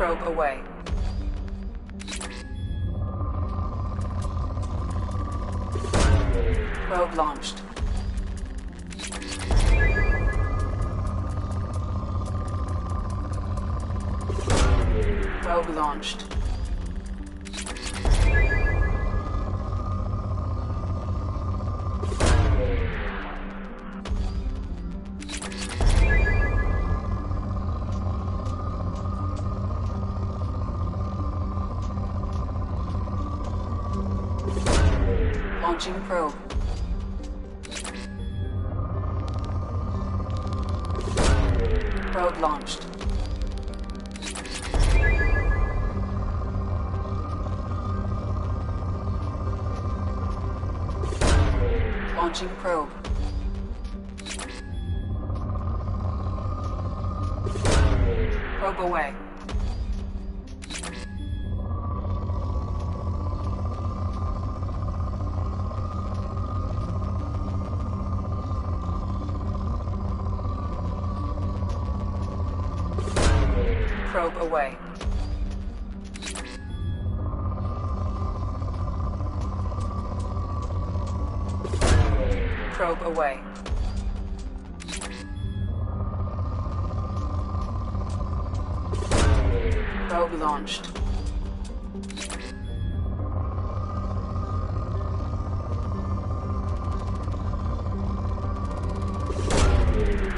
Probe away. Probe launched. Probe launched. Launching probe. Probe launched. Launching probe. Probe away. Probe away. Probe away. Probe launched.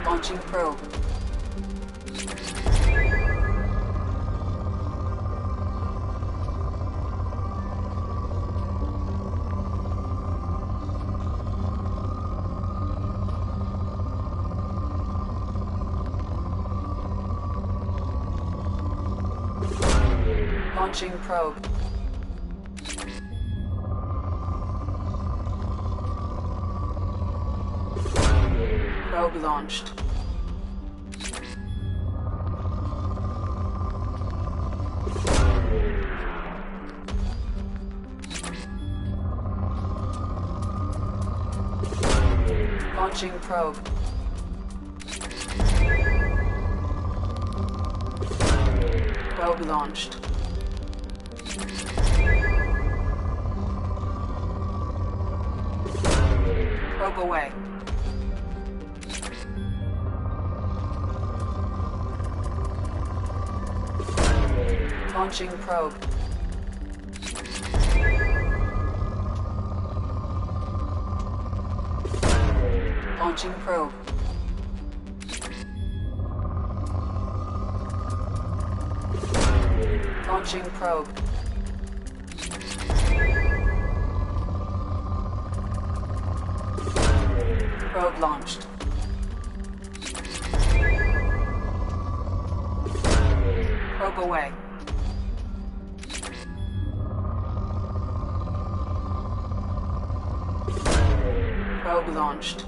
Launching probe. Launching probe. Probe launched. Launching probe. Probe launched. Probe away. Launching probe. Launching probe. Launching probe. Probe launched. Probe away. Probe launched.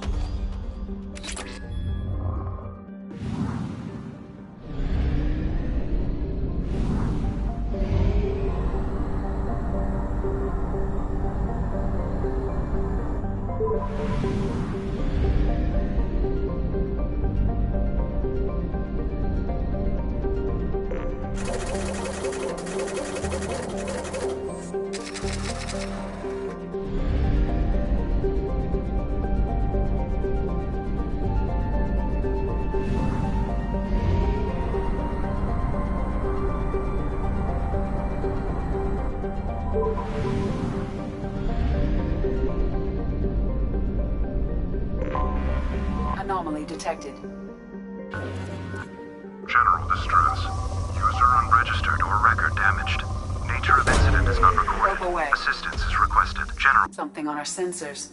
Anomaly detected. General distress. User unregistered or record damaged. Nature of incident is not recorded. Probe away. Assistance is requested. General. Something on our sensors.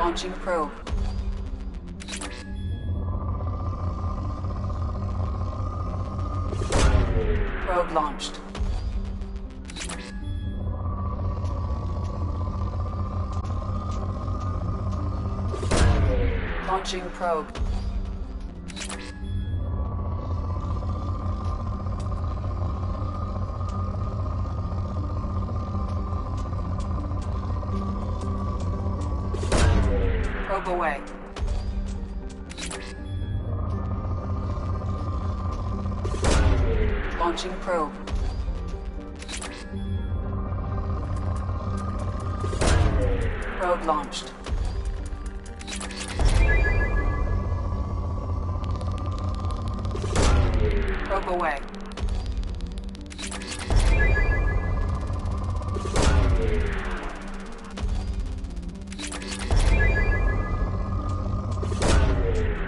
Launching probe. Probe launched. Launching probe. Probe away. Launching probe. Probe launched. Probe away.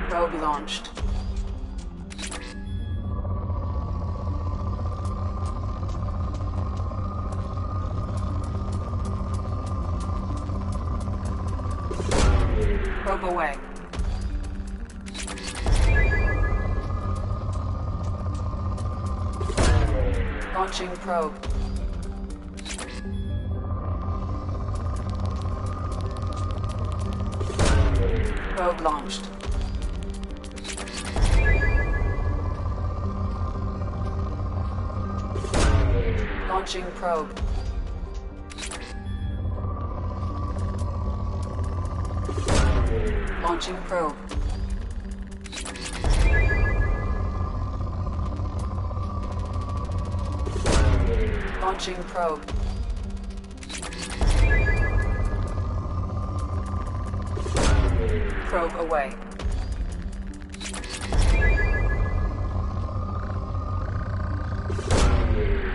Probe launched. Probe away. Launching probe. Probe launched. Launching probe. Launching probe. Launching probe. Probe away.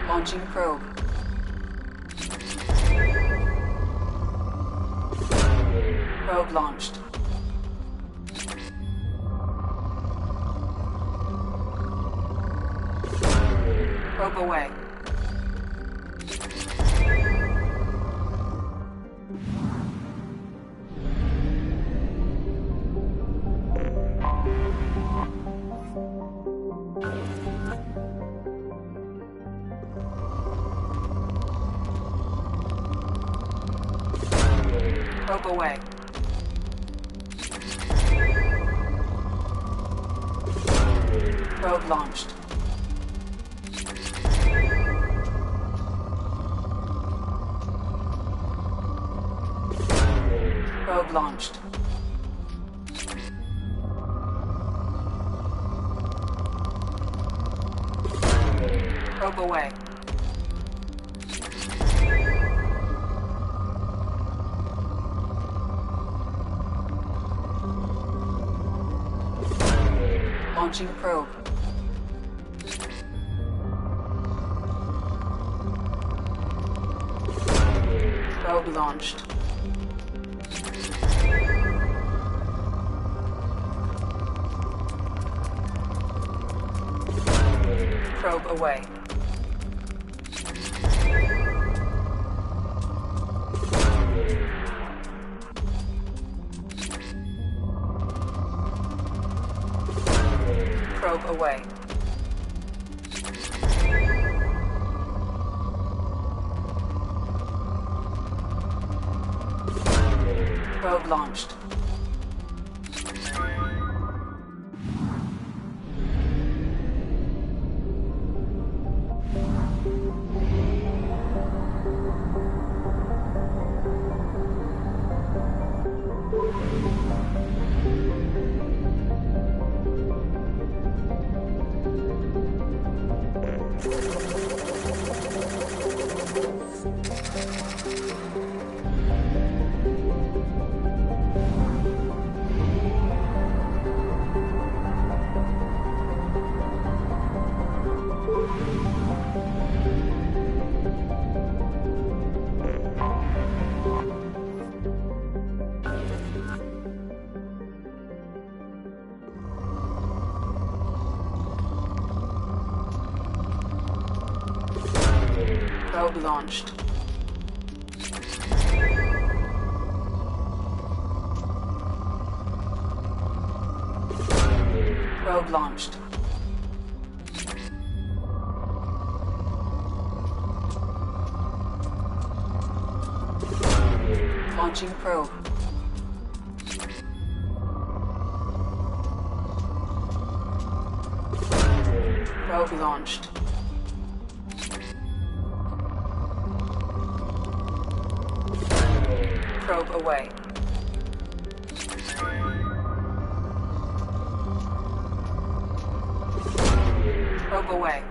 Launching probe. Probe launched. Probe away. Probe away. Probe launched. Probe launched. Probe away. Launching probe. Probe launched. Probe away. Probe away. Probe launched. Probe launched. Probe launched. Launching probe. Probe launched. Probe away. Probe away.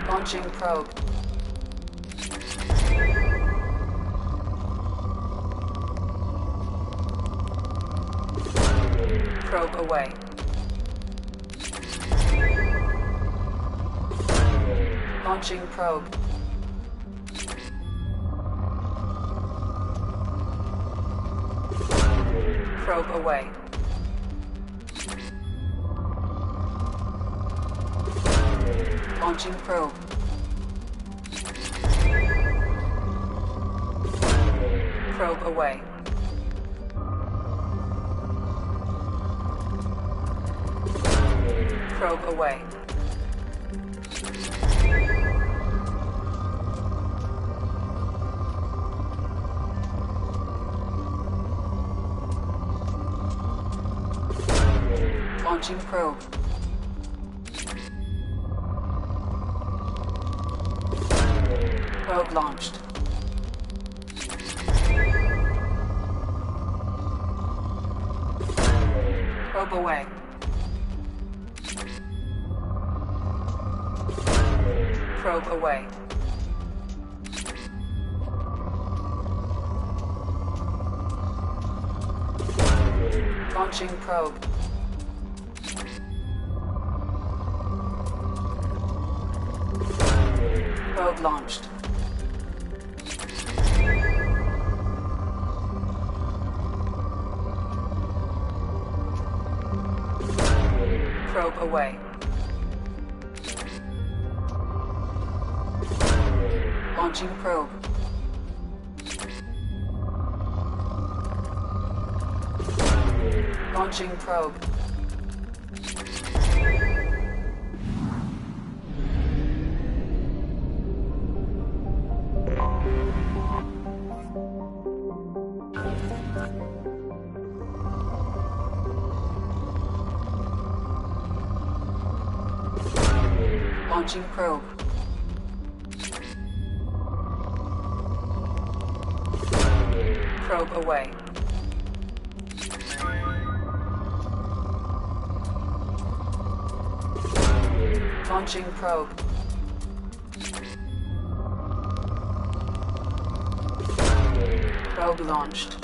Launching probe. Probe away. Launching probe. Probe away. Launching probe. Probe away. Probe away. Launching probe. Probe launched. Probe away. Probe away. Launching probe. Probe launched. Probe away. Launching probe. Launching probe. Launching probe. Probe away. Launching probe. Probe launched.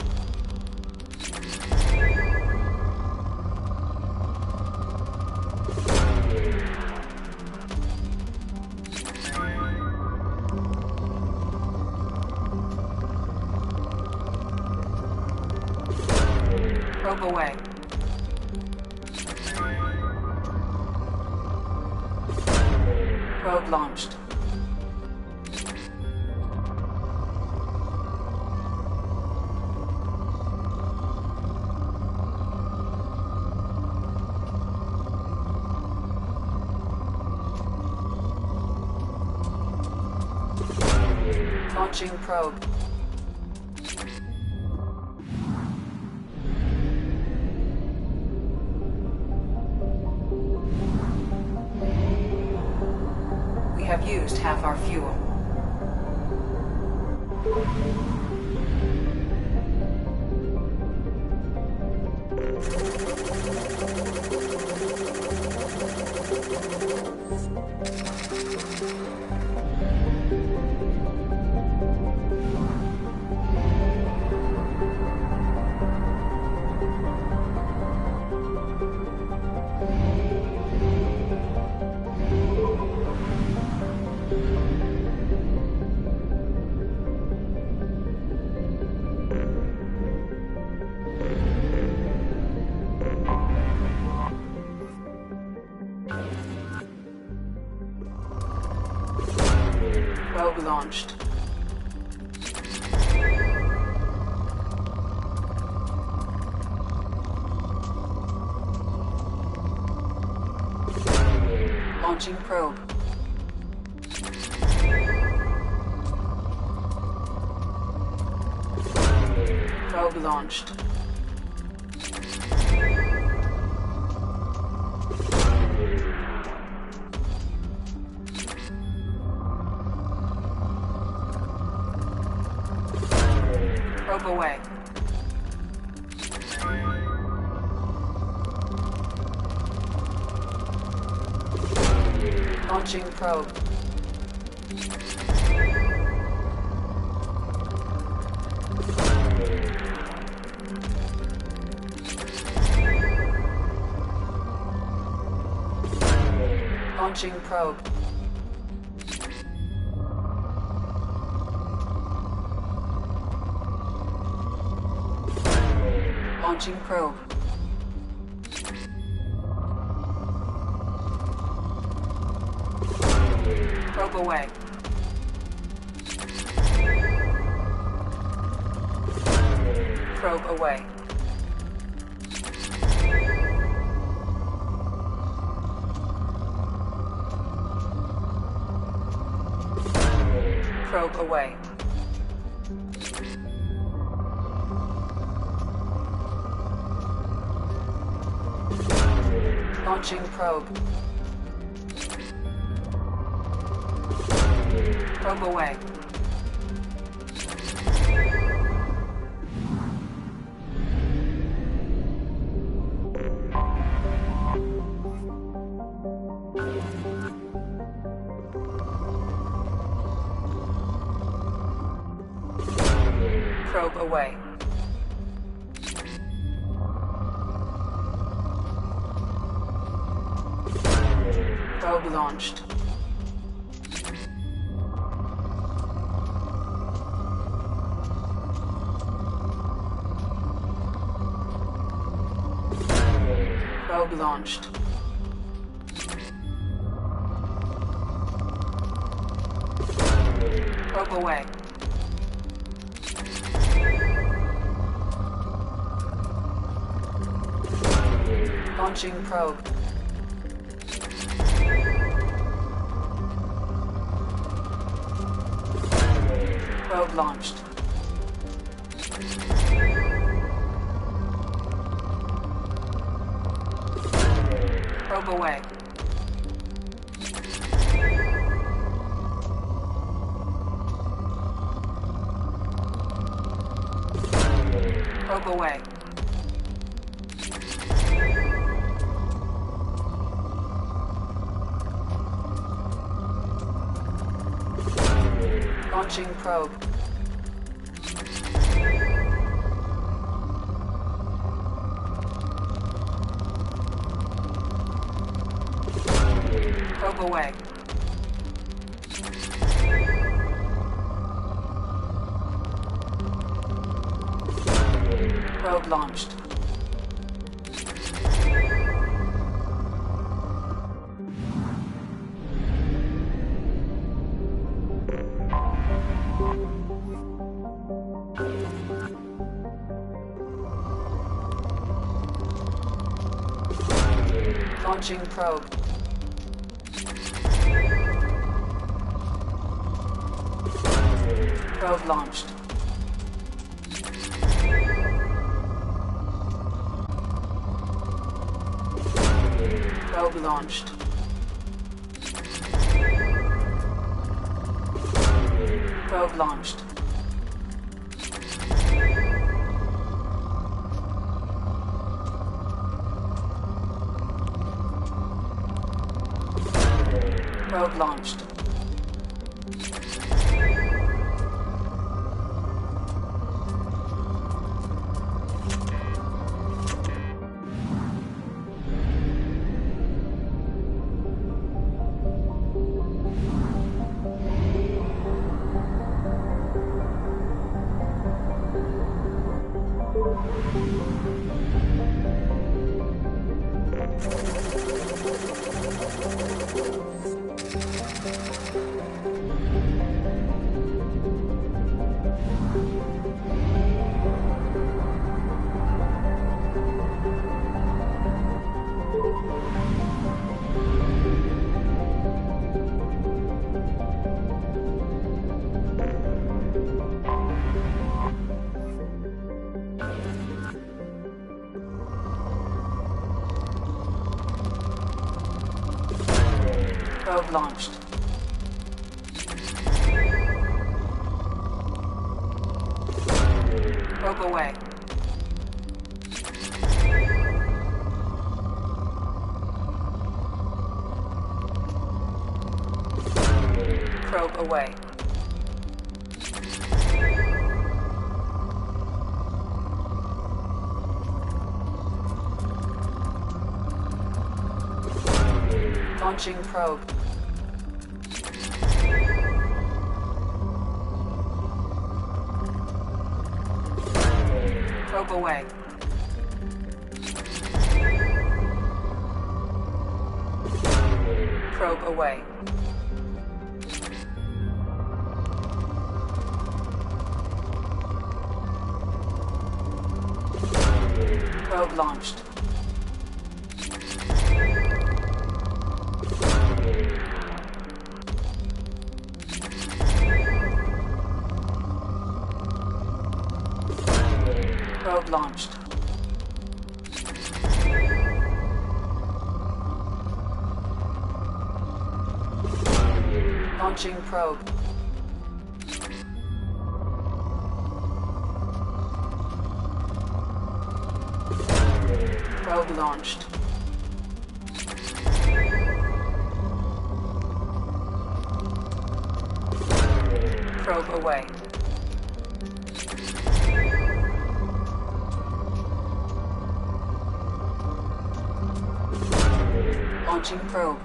Probe away. Probe launched. Launching probe. We have used half our fuel. Probe launched. Launching probe. Probe launched. Probe away. Launching probe. Launching probe. Launching probe. Probe away. Probe away. Probe away. Launching probe. Probe away. Probe away. Probe launched. Probe launched. Probe away. Launching probe. Probe launched. Probe away. Probe away. Launching probe. Probe away. Probe launched. Launching probe. Probe launched. Probe launched. Probe launched. Probe launched. Probe launched. Probe away. Probe away. Launching probe. Probe away. Probe away. Probe launched. Probe launched. Launching probe. Probe launched. Probe away. Launching probe.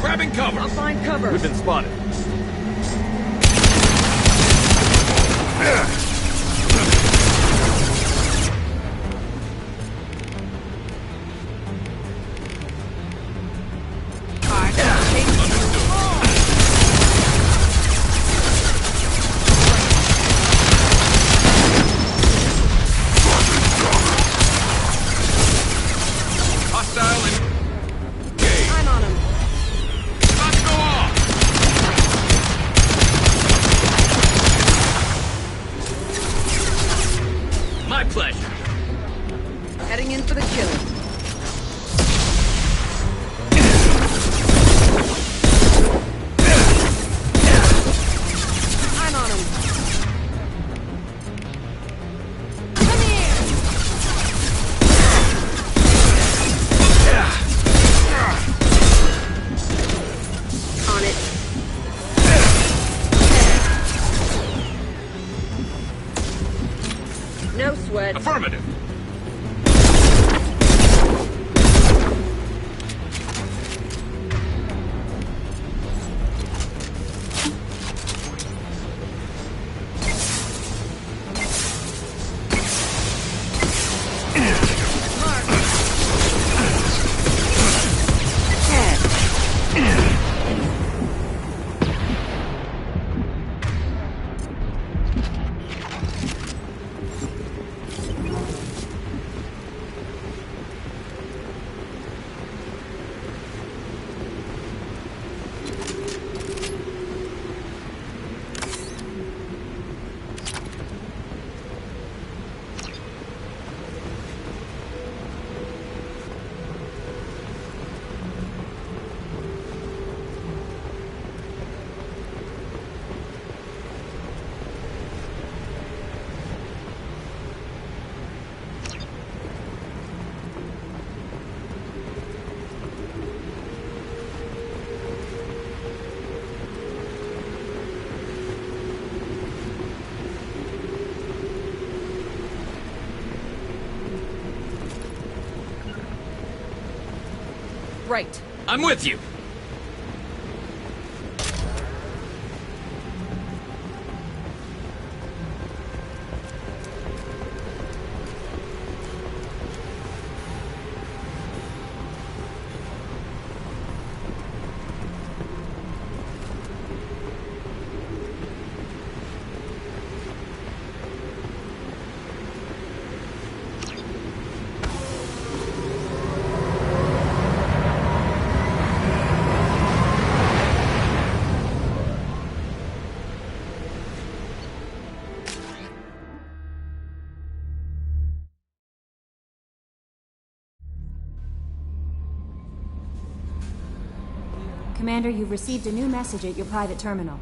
Grabbing cover! I'll find cover. We've been spotted. Hostile engaged. I'm on him. About to go off! My pleasure. Heading in for the kill. I'm on him. Come here. On it. No sweat. Affirmative. Right. I'm with you. Commander, you've received a new message at your private terminal.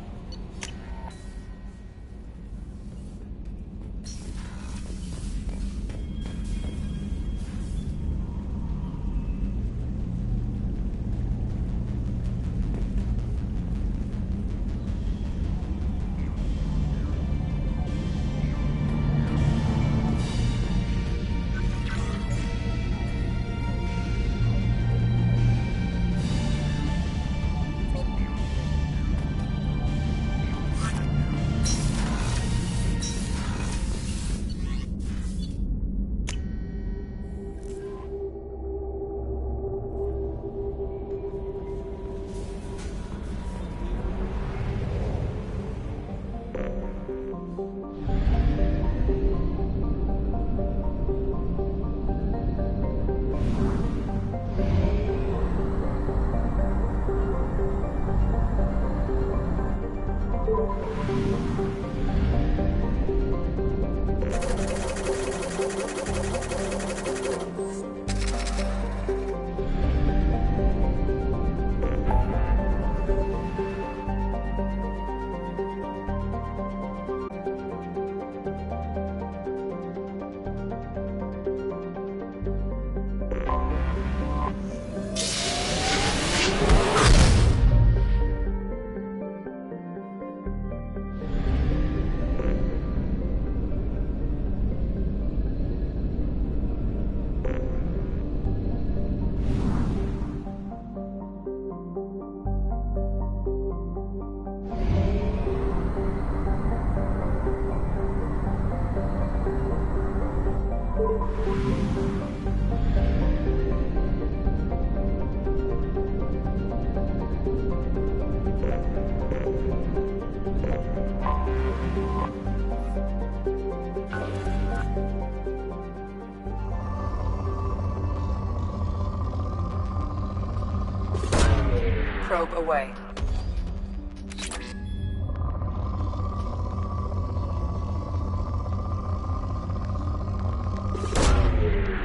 Probe away.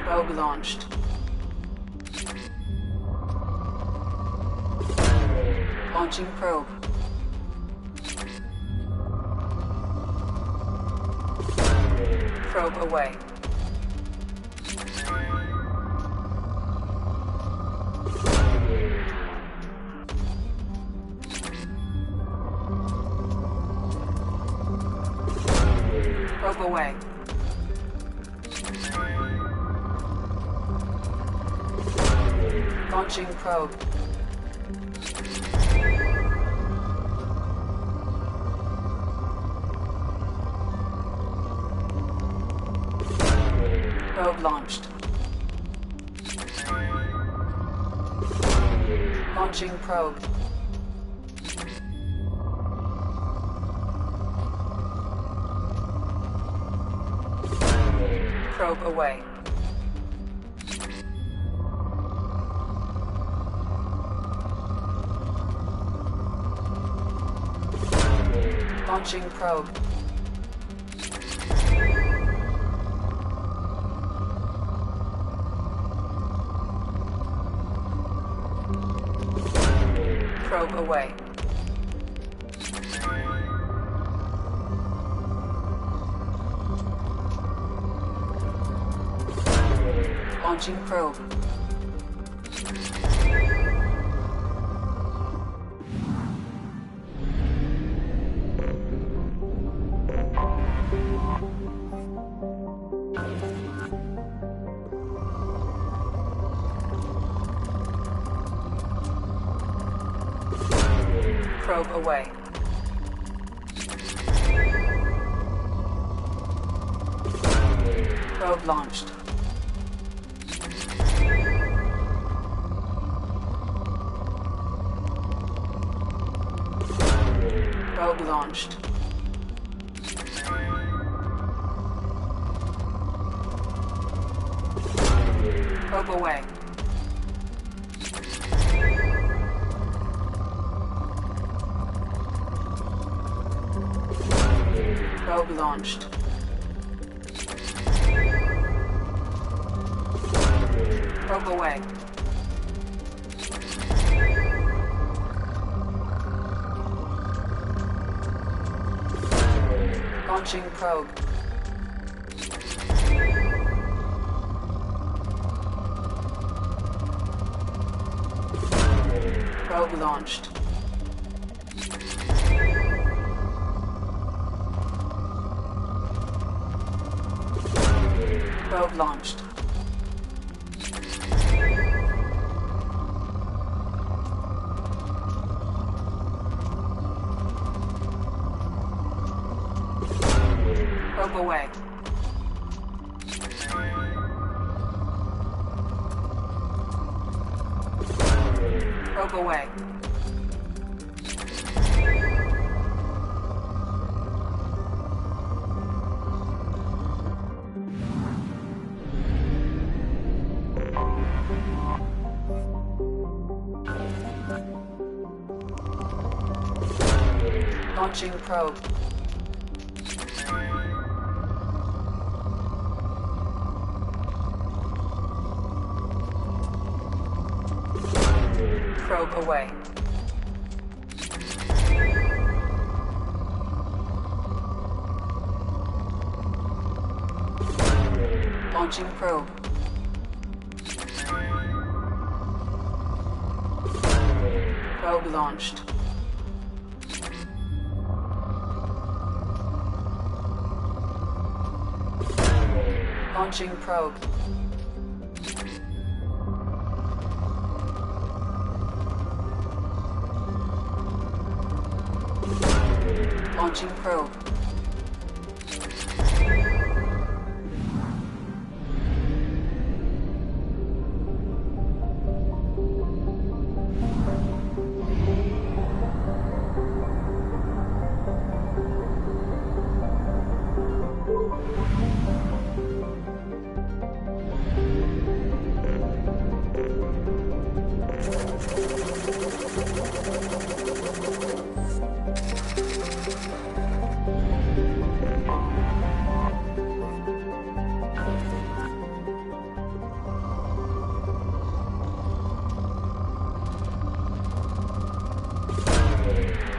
Probe launched. Launching probe. Probe away. Probe away. Launching probe. Probe launched. Launching probe. Probe away. Launching probe. Probe away. Launching probe. Probe away. Probe launched. Probe launched. Probe away. Probe launched. Probe away. Launching probe. Probe launched. Probe launched. Probe away. Probe away. Launching probe. Probe away. Launching probe. Probe launched. Launching probe. Launching probe.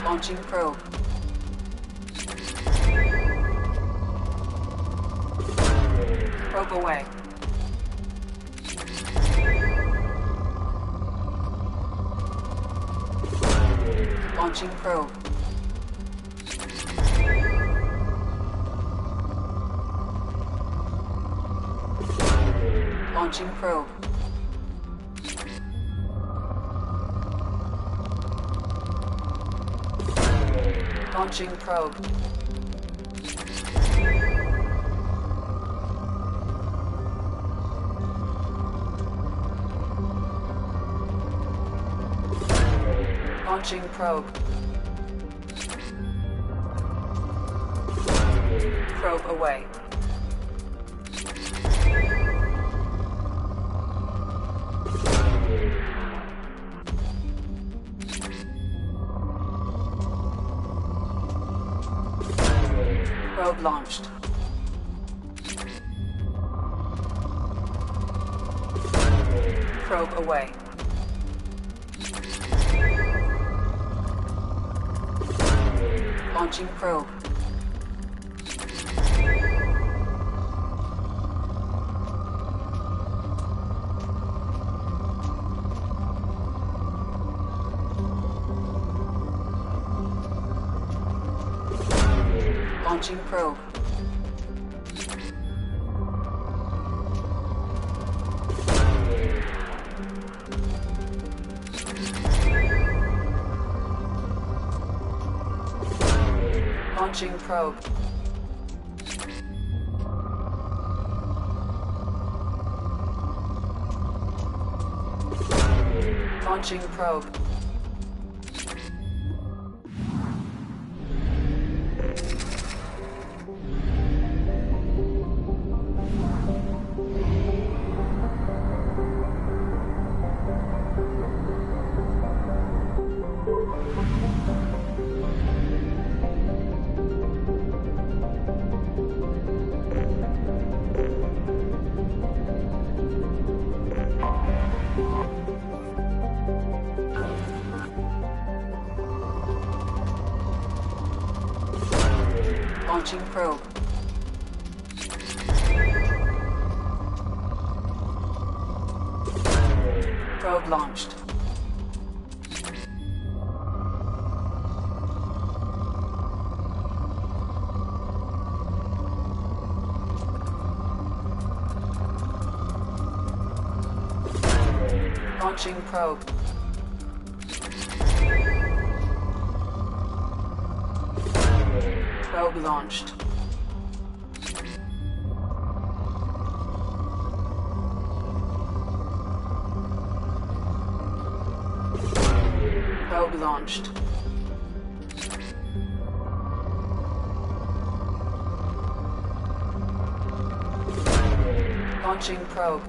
Launching probe. Probe away. Launching probe. Launching probe. Launching probe. Launching probe. Probe away. Probe launched. Probe away. Launching probe. Launching probe. Launching probe. Launching probe. Launching probe. Probe launched. Launching probe. Probe launched. Probe launched. Launching probe.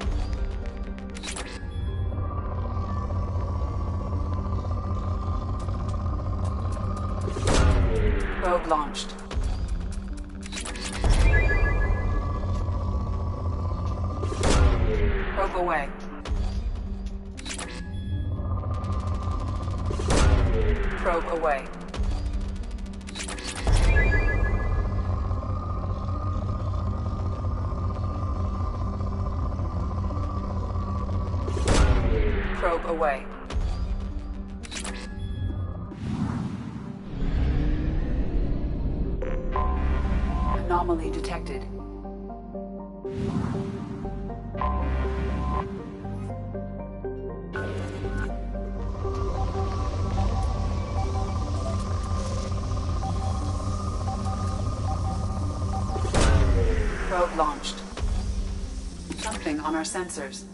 Probe launched. Probe away. Probe away. Probe away. Anomaly detected. Probe launched. Something on our sensors.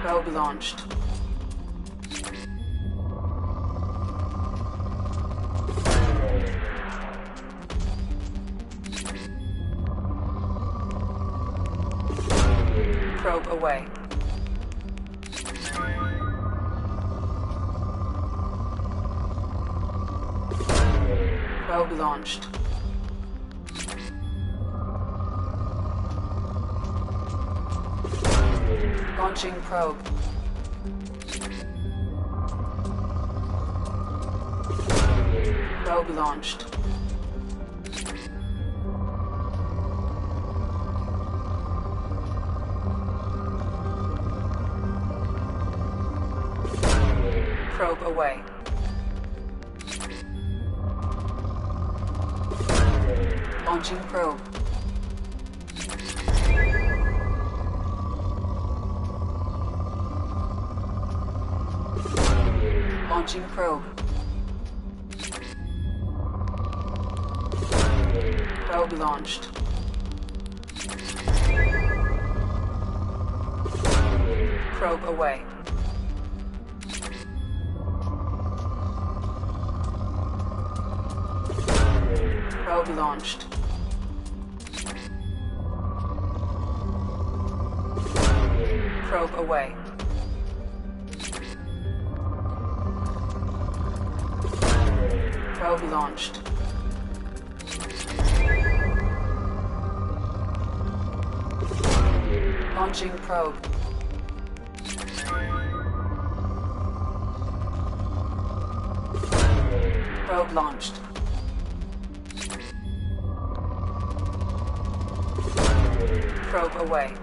Probe launched. Probe away. Probe launched. Launching probe. Probe launched. Probe away. Launching probe. Launching probe. Probe launched. Probe away. Probe launched. Probe away. Probe launched. Launching probe. Probe launched. Probe away.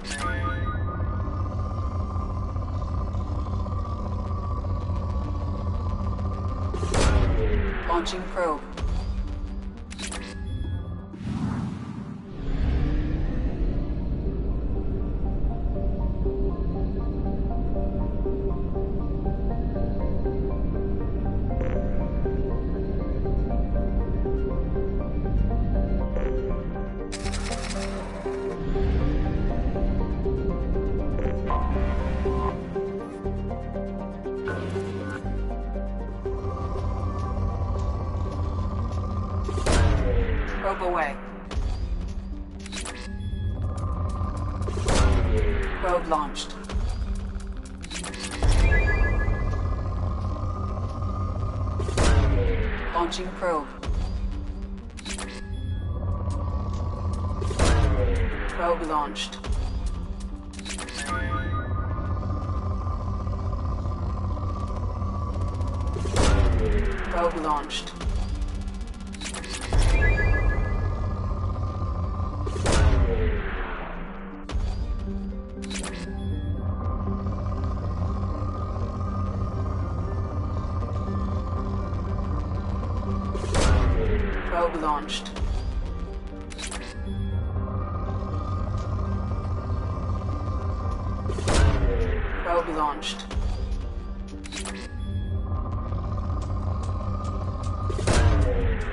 Launching probe. Probe away. Probe launched. Launching probe. Probe launched. Probe launched. Probe launched. Probe launched.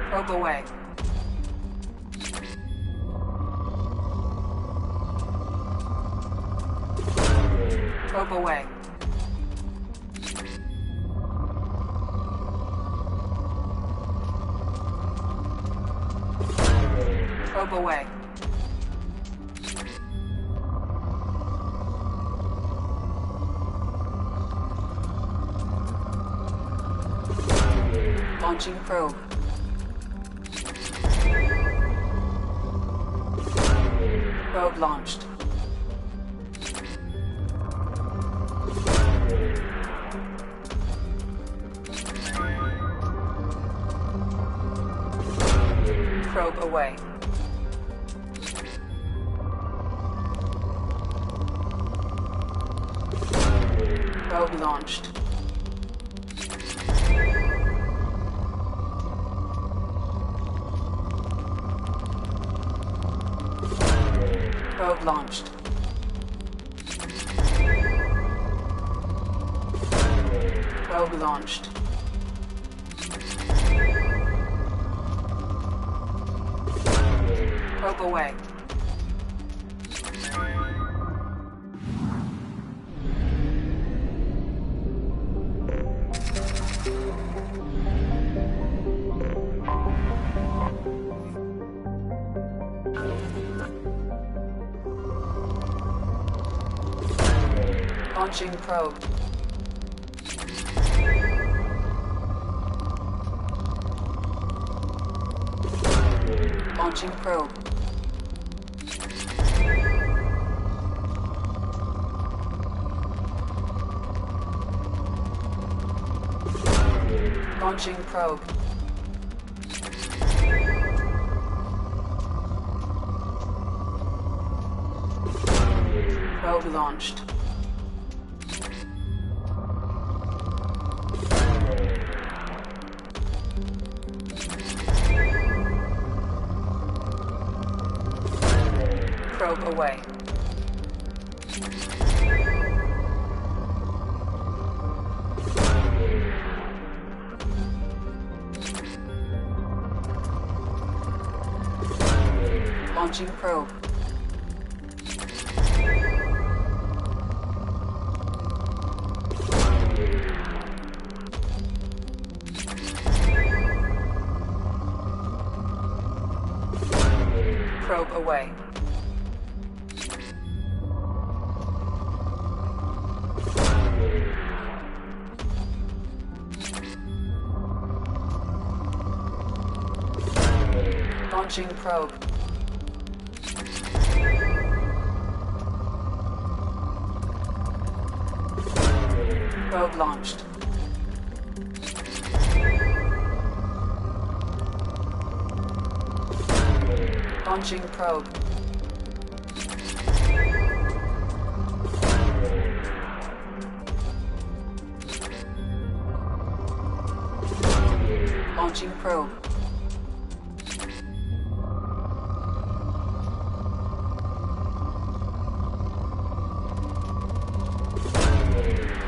Probe away. Probe away. Probe away. Launching probe. Probe launched. Probe away. Probe launched. Probe launched. Probe launched. Probe away. Launching probe. Launching probe. Launching probe. Probe launched. Probe away. Launching probe. Probe away. Launching probe. Probe launched. Launching probe. Launching probe.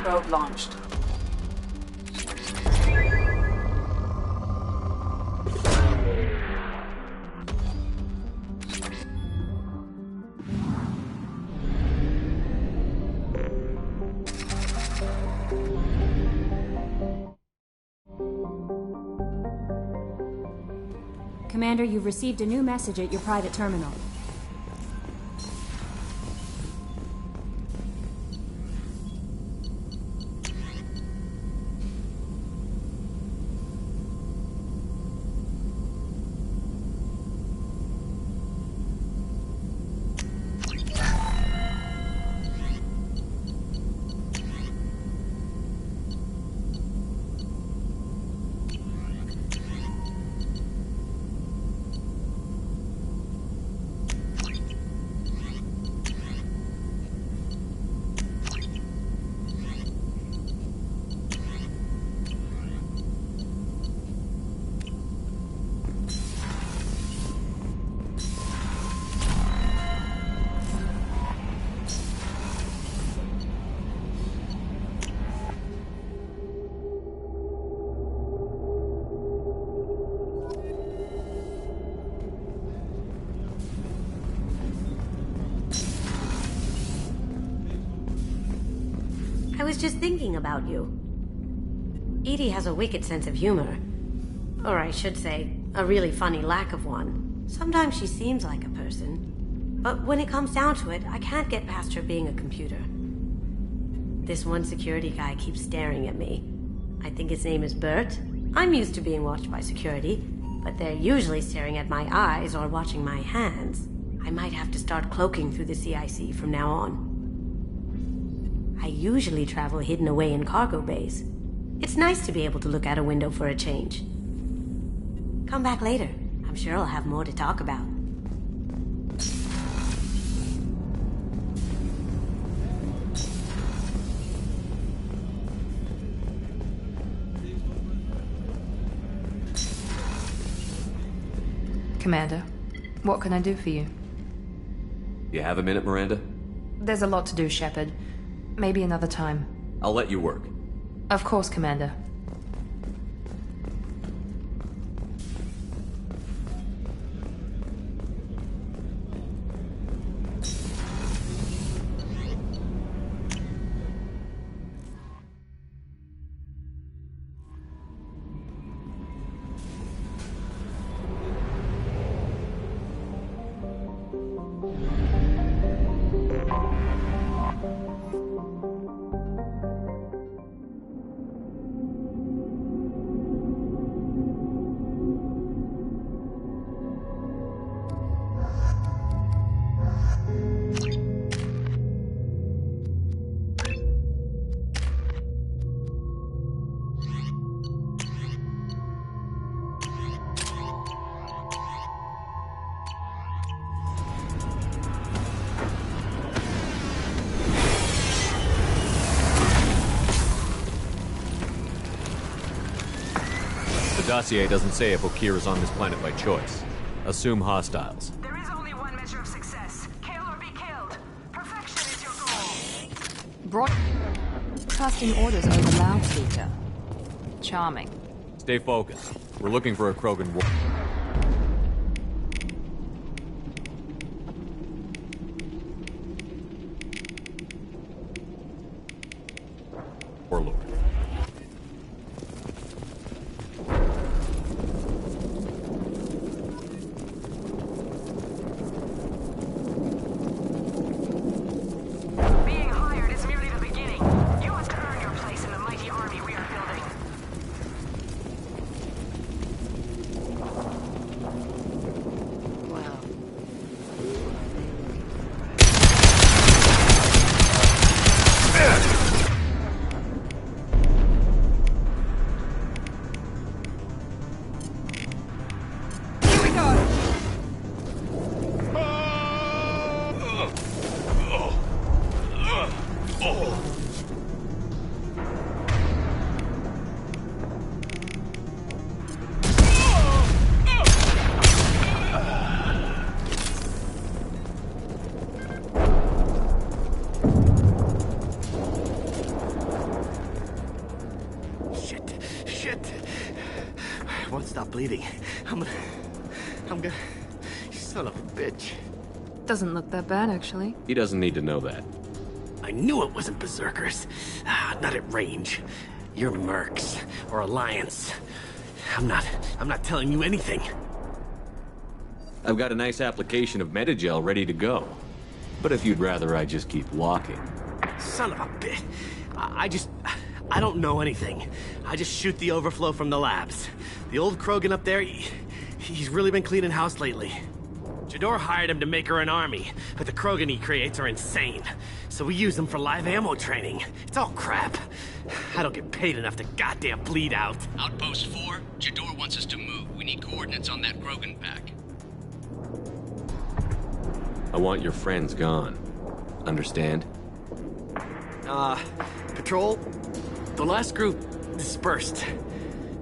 Probe launched. Commander, you've received a new message at your private terminal. I was just thinking about you. Edie has a wicked sense of humor. Or I should say, a really funny lack of one. Sometimes she seems like a person. But when it comes down to it, I can't get past her being a computer. This one security guy keeps staring at me. I think his name is Bert. I'm used to being watched by security, but they're usually staring at my eyes or watching my hands. I might have to start cloaking through the CIC from now on. I usually travel hidden away in cargo bays. It's nice to be able to look out a window for a change. Come back later. I'm sure I'll have more to talk about. Commander, what can I do for you? You have a minute, Miranda? There's a lot to do, Shepard. Maybe another time. I'll let you work. Of course, Commander. The dossier doesn't say if Okeer is on this planet by choice. Assume hostiles. There is only one measure of success. Kill or be killed. Perfection is your goal. Broadcasting orders over loudspeaker. Charming. Stay focused. We're looking for a Krogan warlord. Being hired is merely the beginning. You must earn your place in the mighty army we are building. Shit. I won't stop bleeding. I'm gonna... You son of a bitch. Doesn't look that bad, actually. He doesn't need to know that. I knew it wasn't Berserkers. Not at range. You're Mercs, or Alliance. I'm not telling you anything. I've got a nice application of Metagel ready to go. But if you'd rather I just keep walking. Son of a bitch. I don't know anything. I just shoot the overflow from the labs. The old Krogan up there, he's really been cleaning house lately. Jador hired him to make her an army, but the Krogan he creates are insane. So we use them for live ammo training. It's all crap. I don't get paid enough to goddamn bleed out. Outpost 4, Jador wants us to move. We need coordinates on that Krogan pack. I want your friends gone. Understand? Patrol? The last group dispersed.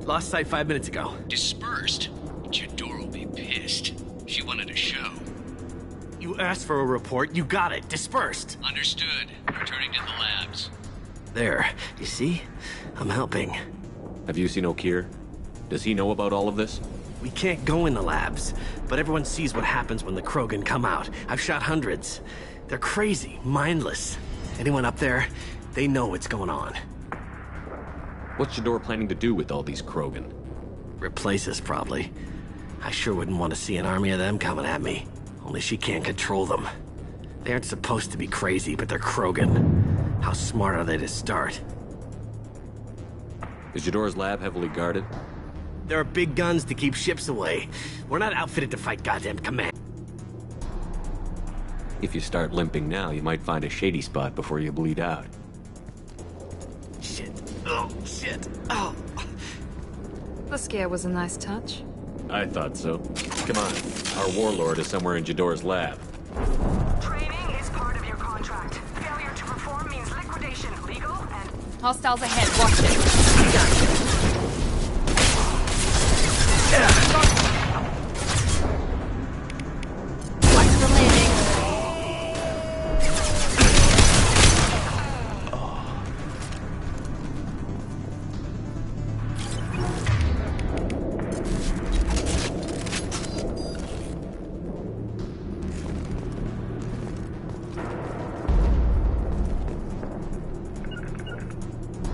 Lost sight 5 minutes ago. Dispersed? Jador will be pissed. She wanted a show. You asked for a report, you got it. Dispersed. Understood. Returning to the labs. There. You see? I'm helping. Have you seen O'Keir? Does he know about all of this? We can't go in the labs, but everyone sees what happens when the Krogan come out. I've shot hundreds. They're crazy, mindless. Anyone up there, they know what's going on. What's Jador planning to do with all these Krogan? Replace us, probably. I sure wouldn't want to see an army of them coming at me. Only she can't control them. They aren't supposed to be crazy, but they're Krogan. How smart are they to start? Is Jador's lab heavily guarded? There are big guns to keep ships away. We're not outfitted to fight goddamn command. If you start limping now, you might find a shady spot before you bleed out. Shit. Oh, shit. Oh. The scare was a nice touch. I thought so. Come on. Our warlord is somewhere in Jador's lab. Training is part of your contract. Failure to perform means liquidation, legal and... Hostiles ahead, watch it. Watch the landing.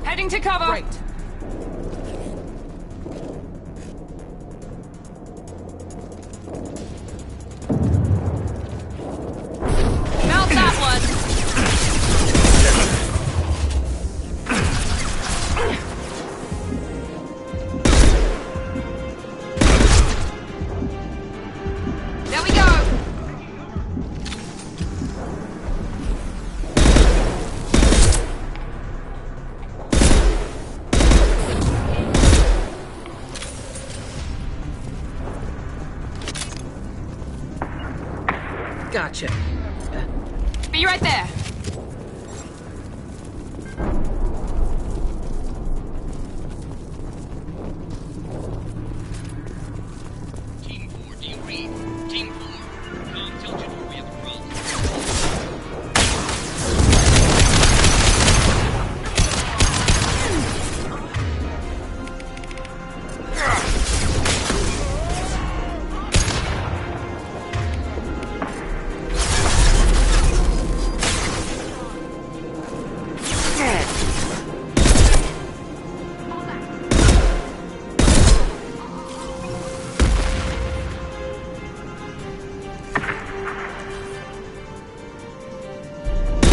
Heading to cover. Right. Mount that one. There we go. Gotcha. Be right there. Team 4, do you read? Team 4, come tell Jador we have a problem.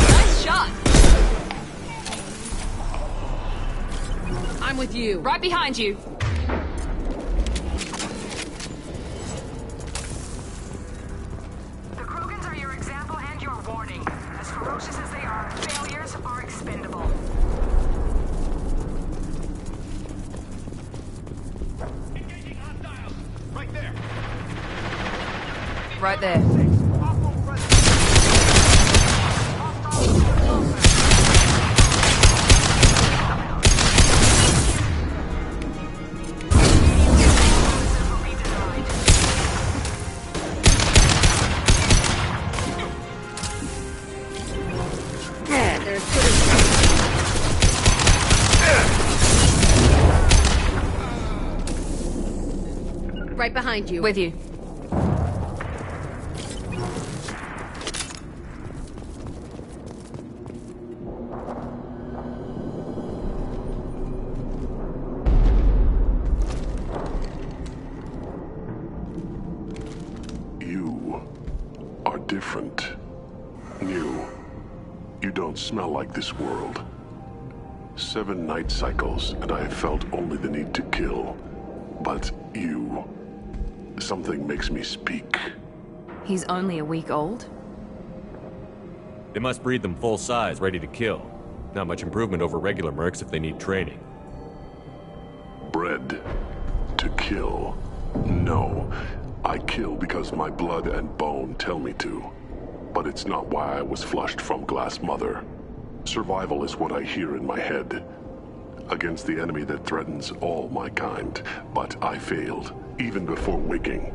Nice shot. I'm with you. Right behind you. The Krogans are your example and your warning. As ferocious as they are, failures are expendable. Right there. Right there. Right behind you. With you. You are different. New. You don't smell like this world. 7 night cycles, and I have felt only the need to kill. But you... something makes me speak. He's only a week old? They must breed them full size, ready to kill. Not much improvement over regular mercs if they need training. Bred to kill. No. I kill because my blood and bone tell me to. But it's not why I was flushed from Glass Mother. Survival is what I hear in my head. Against the enemy that threatens all my kind. But I failed, even before waking.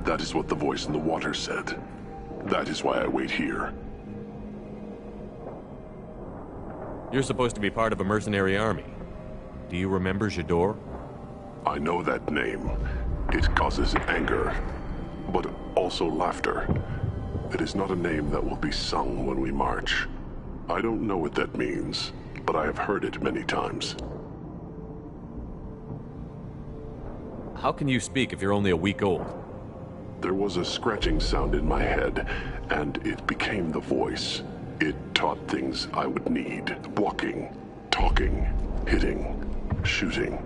That is what the voice in the water said. That is why I wait here. You're supposed to be part of a mercenary army. Do you remember J'dor? I know that name. It causes anger, but also laughter. It is not a name that will be sung when we march. I don't know what that means, but I have heard it many times. How can you speak if you're only a week old? There was a scratching sound in my head, and it became the voice. It taught things I would need. Walking, talking, hitting, shooting.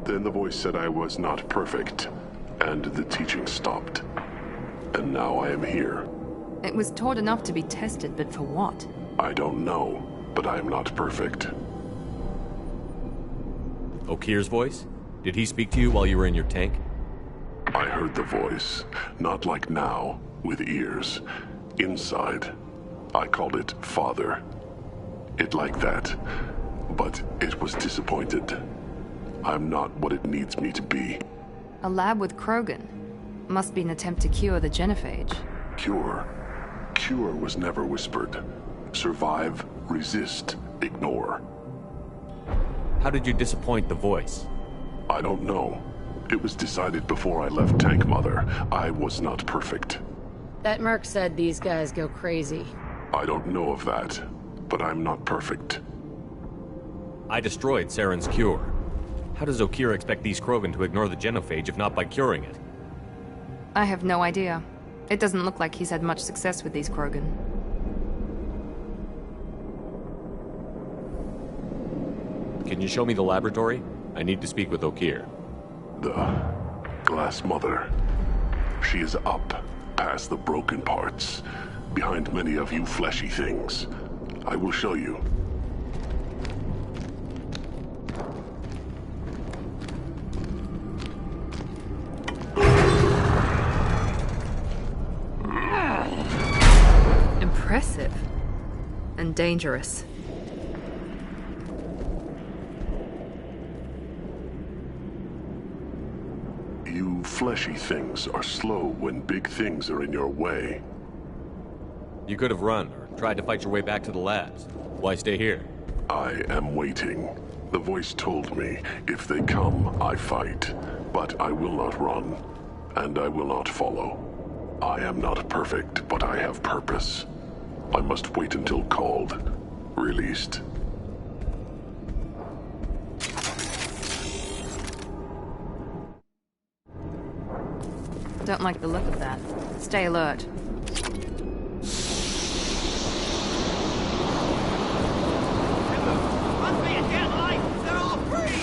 Then the voice said I was not perfect, and the teaching stopped. And now I am here. It was taught enough to be tested, but for what? I don't know, but I am not perfect. Okeer's voice? Did he speak to you while you were in your tank? I heard the voice, not like now, with ears. Inside. I called it Father. It like that, but it was disappointed. I'm not what it needs me to be. A lab with Krogan. Must be an attempt to cure the genophage. Cure. Cure was never whispered. Survive, resist, ignore. How did you disappoint the voice? I don't know. It was decided before I left Tank Mother. I was not perfect. That merc said these guys go crazy. I don't know of that, but I'm not perfect. I destroyed Saren's cure. How does Okeer expect these Krogan to ignore the genophage if not by curing it? I have no idea. It doesn't look like he's had much success with these Krogan. Can you show me the laboratory? I need to speak with Okeer. The Glass Mother. She is up, past the broken parts, behind many of you fleshy things. I will show you. Impressive. And dangerous. You fleshy things are slow when big things are in your way. You could have run, or tried to fight your way back to the labs. Why stay here? I am waiting. The voice told me, if they come, I fight. But I will not run, and I will not follow. I am not perfect, but I have purpose. I must wait until called, released. Don't like the look of that. Stay alert. Must be a dead light! They're all free!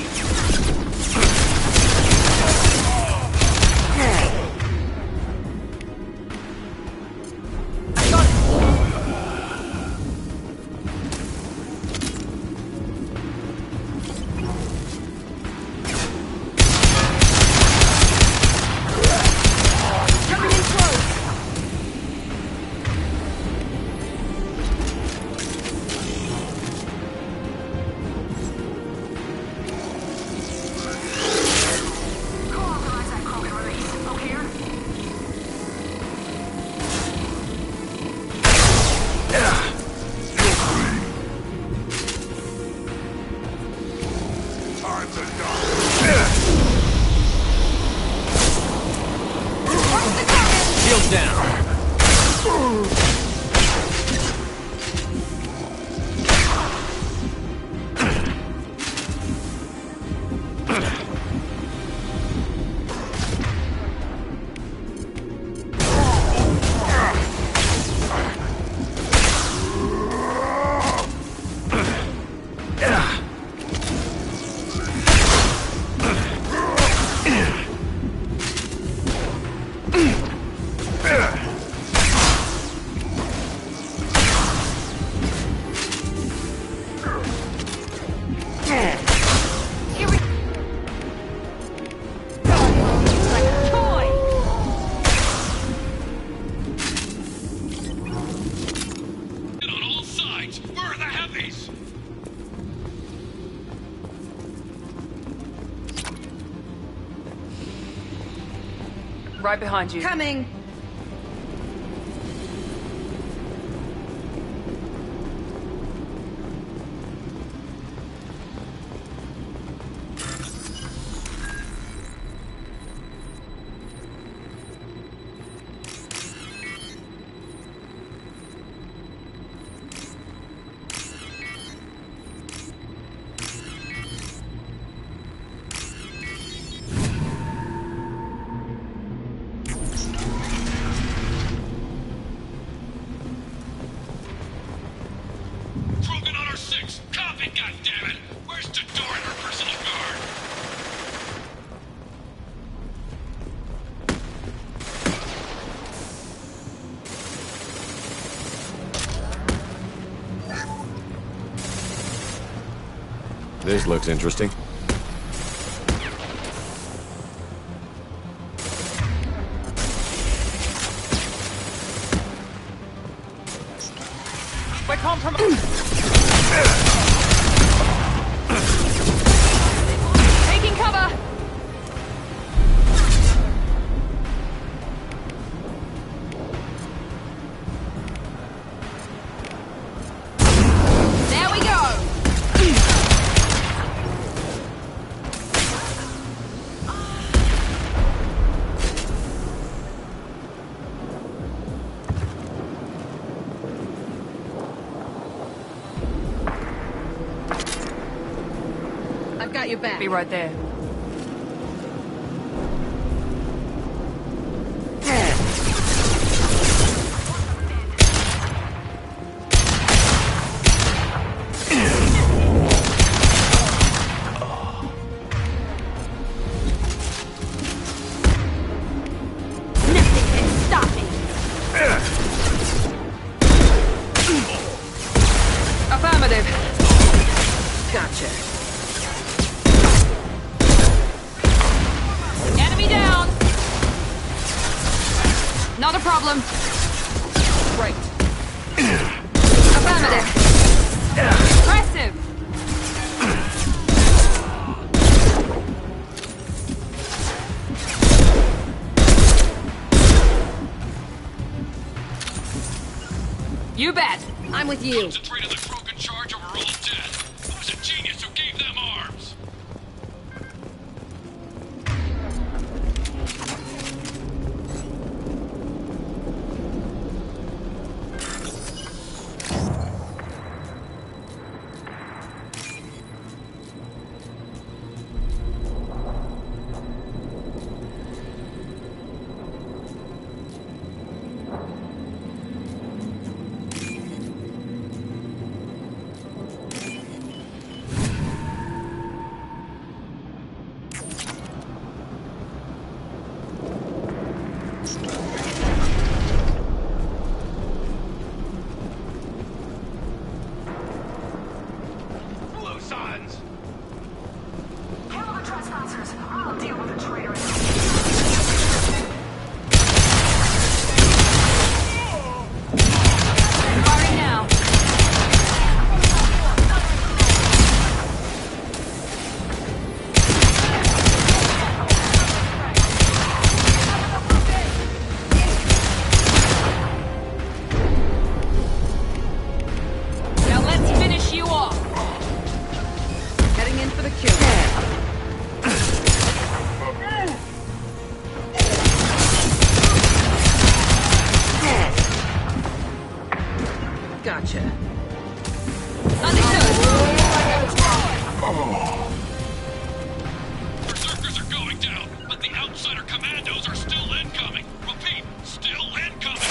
Coming in close! Right behind you. Coming! Krogan on our 6. Copy, goddammit! Where's Jador and her personal guard? This looks interesting. We're compromised. Taking cover. There we go. I've got your back. Be right there. Nothing can stop me! Affirmative. Gotcha. Enemy down. Not a problem. Right. Affirmative. Impressive. You bet. I'm with you. Concentrate on the Krogan charge or we're all dead. Who was a genius who gave them arms? Blue Suns! Kill the trespassers. I'll deal with the traitors. Firing now. Now let's finish you off. Heading in for the kill. Gotcha. Understood. Berserkers are going down, but the outsider commandos are still incoming. Repeat, still incoming.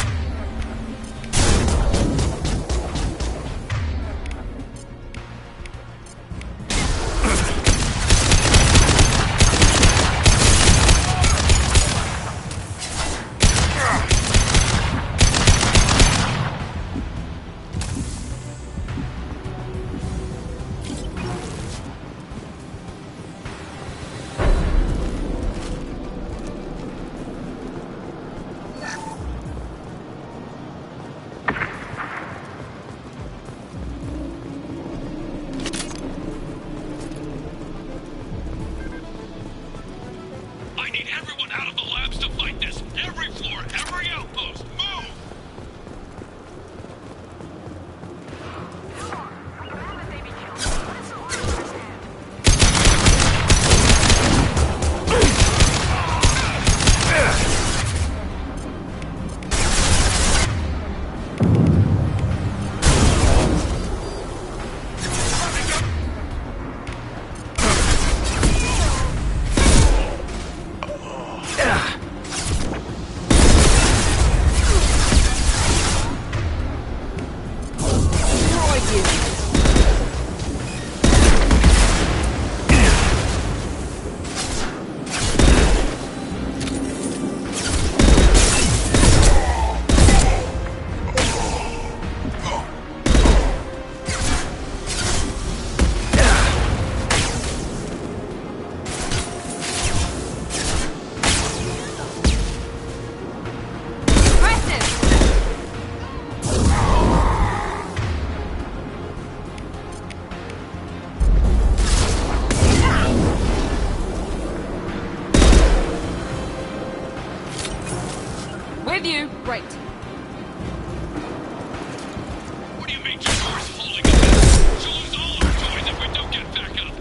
With you. Right. What do you mean Jador's holding us? She'll lose all her toys if we don't get back up.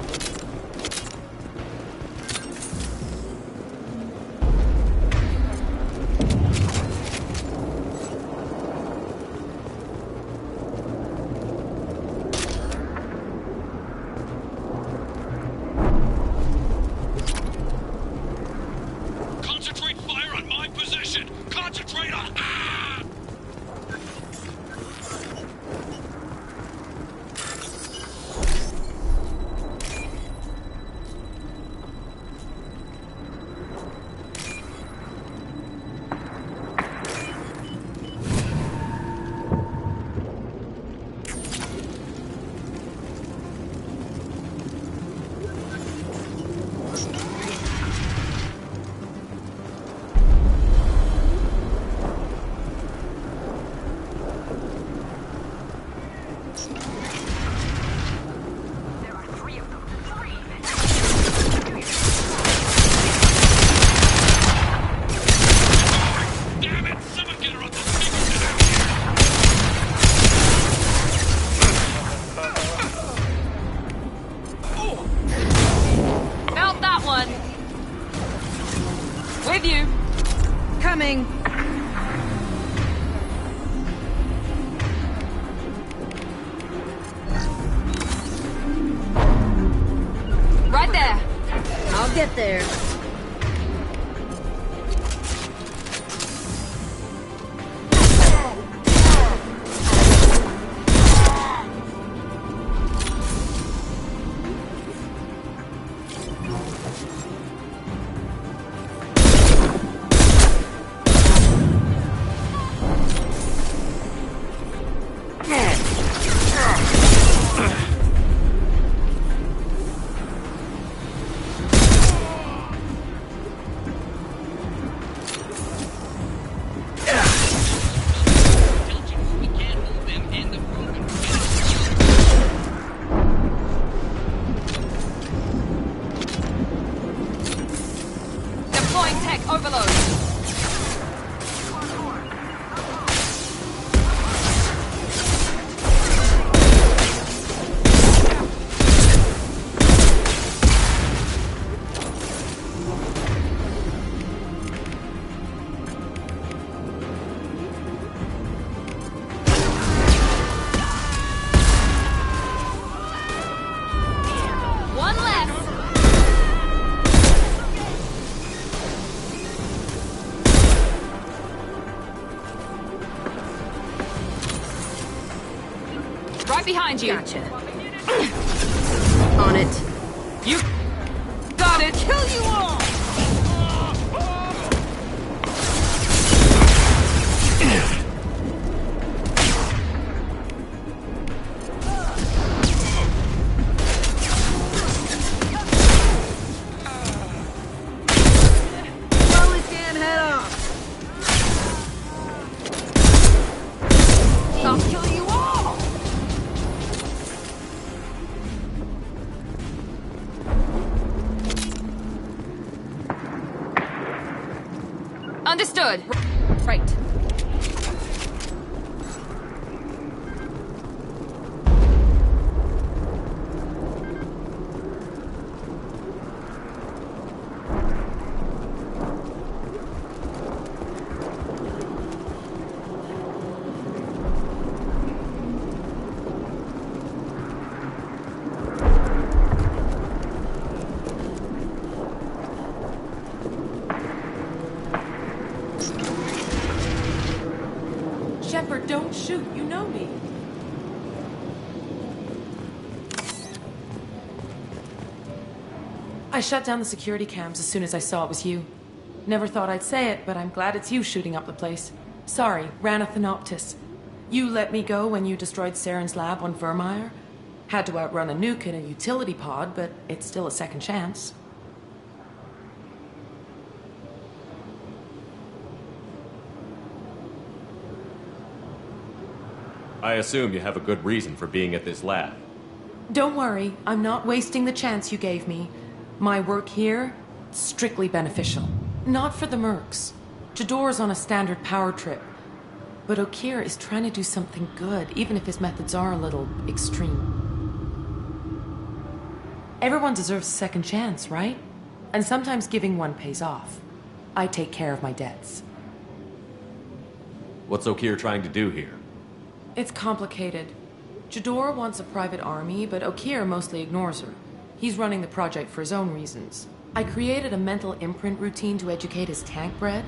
Concentrate fire on my position! Concentrate on... Ah! There are 3 of them. 3! Damn it! Someone get her up the speaker! Felt that one. With you. Coming. Right there. I'll get there. We can't hold them and the broken. Deploying tech overload. One less. Right behind you. Gotcha. On it. You got it. Kill you all. Slowly scan head off. I'll kill you all. Understood. Right. Shepard, don't shoot. You know me. I shut down the security cams as soon as I saw it was you. Never thought I'd say it, but I'm glad it's you shooting up the place. Sorry, Rana Thanoptis. You let me go when you destroyed Saren's lab on Vermeer? Had to outrun a nuke in a utility pod, but it's still a second chance. I assume you have a good reason for being at this lab. Don't worry, I'm not wasting the chance you gave me. My work here, strictly beneficial. Not for the mercs. Jador's on a standard power trip. But Okeer is trying to do something good, even if his methods are a little extreme. Everyone deserves a second chance, right? And sometimes giving one pays off. I take care of my debts. What's Okeer trying to do here? It's complicated. Jador wants a private army, but Okeer mostly ignores her. He's running the project for his own reasons. I created a mental imprint routine to educate his tank bred.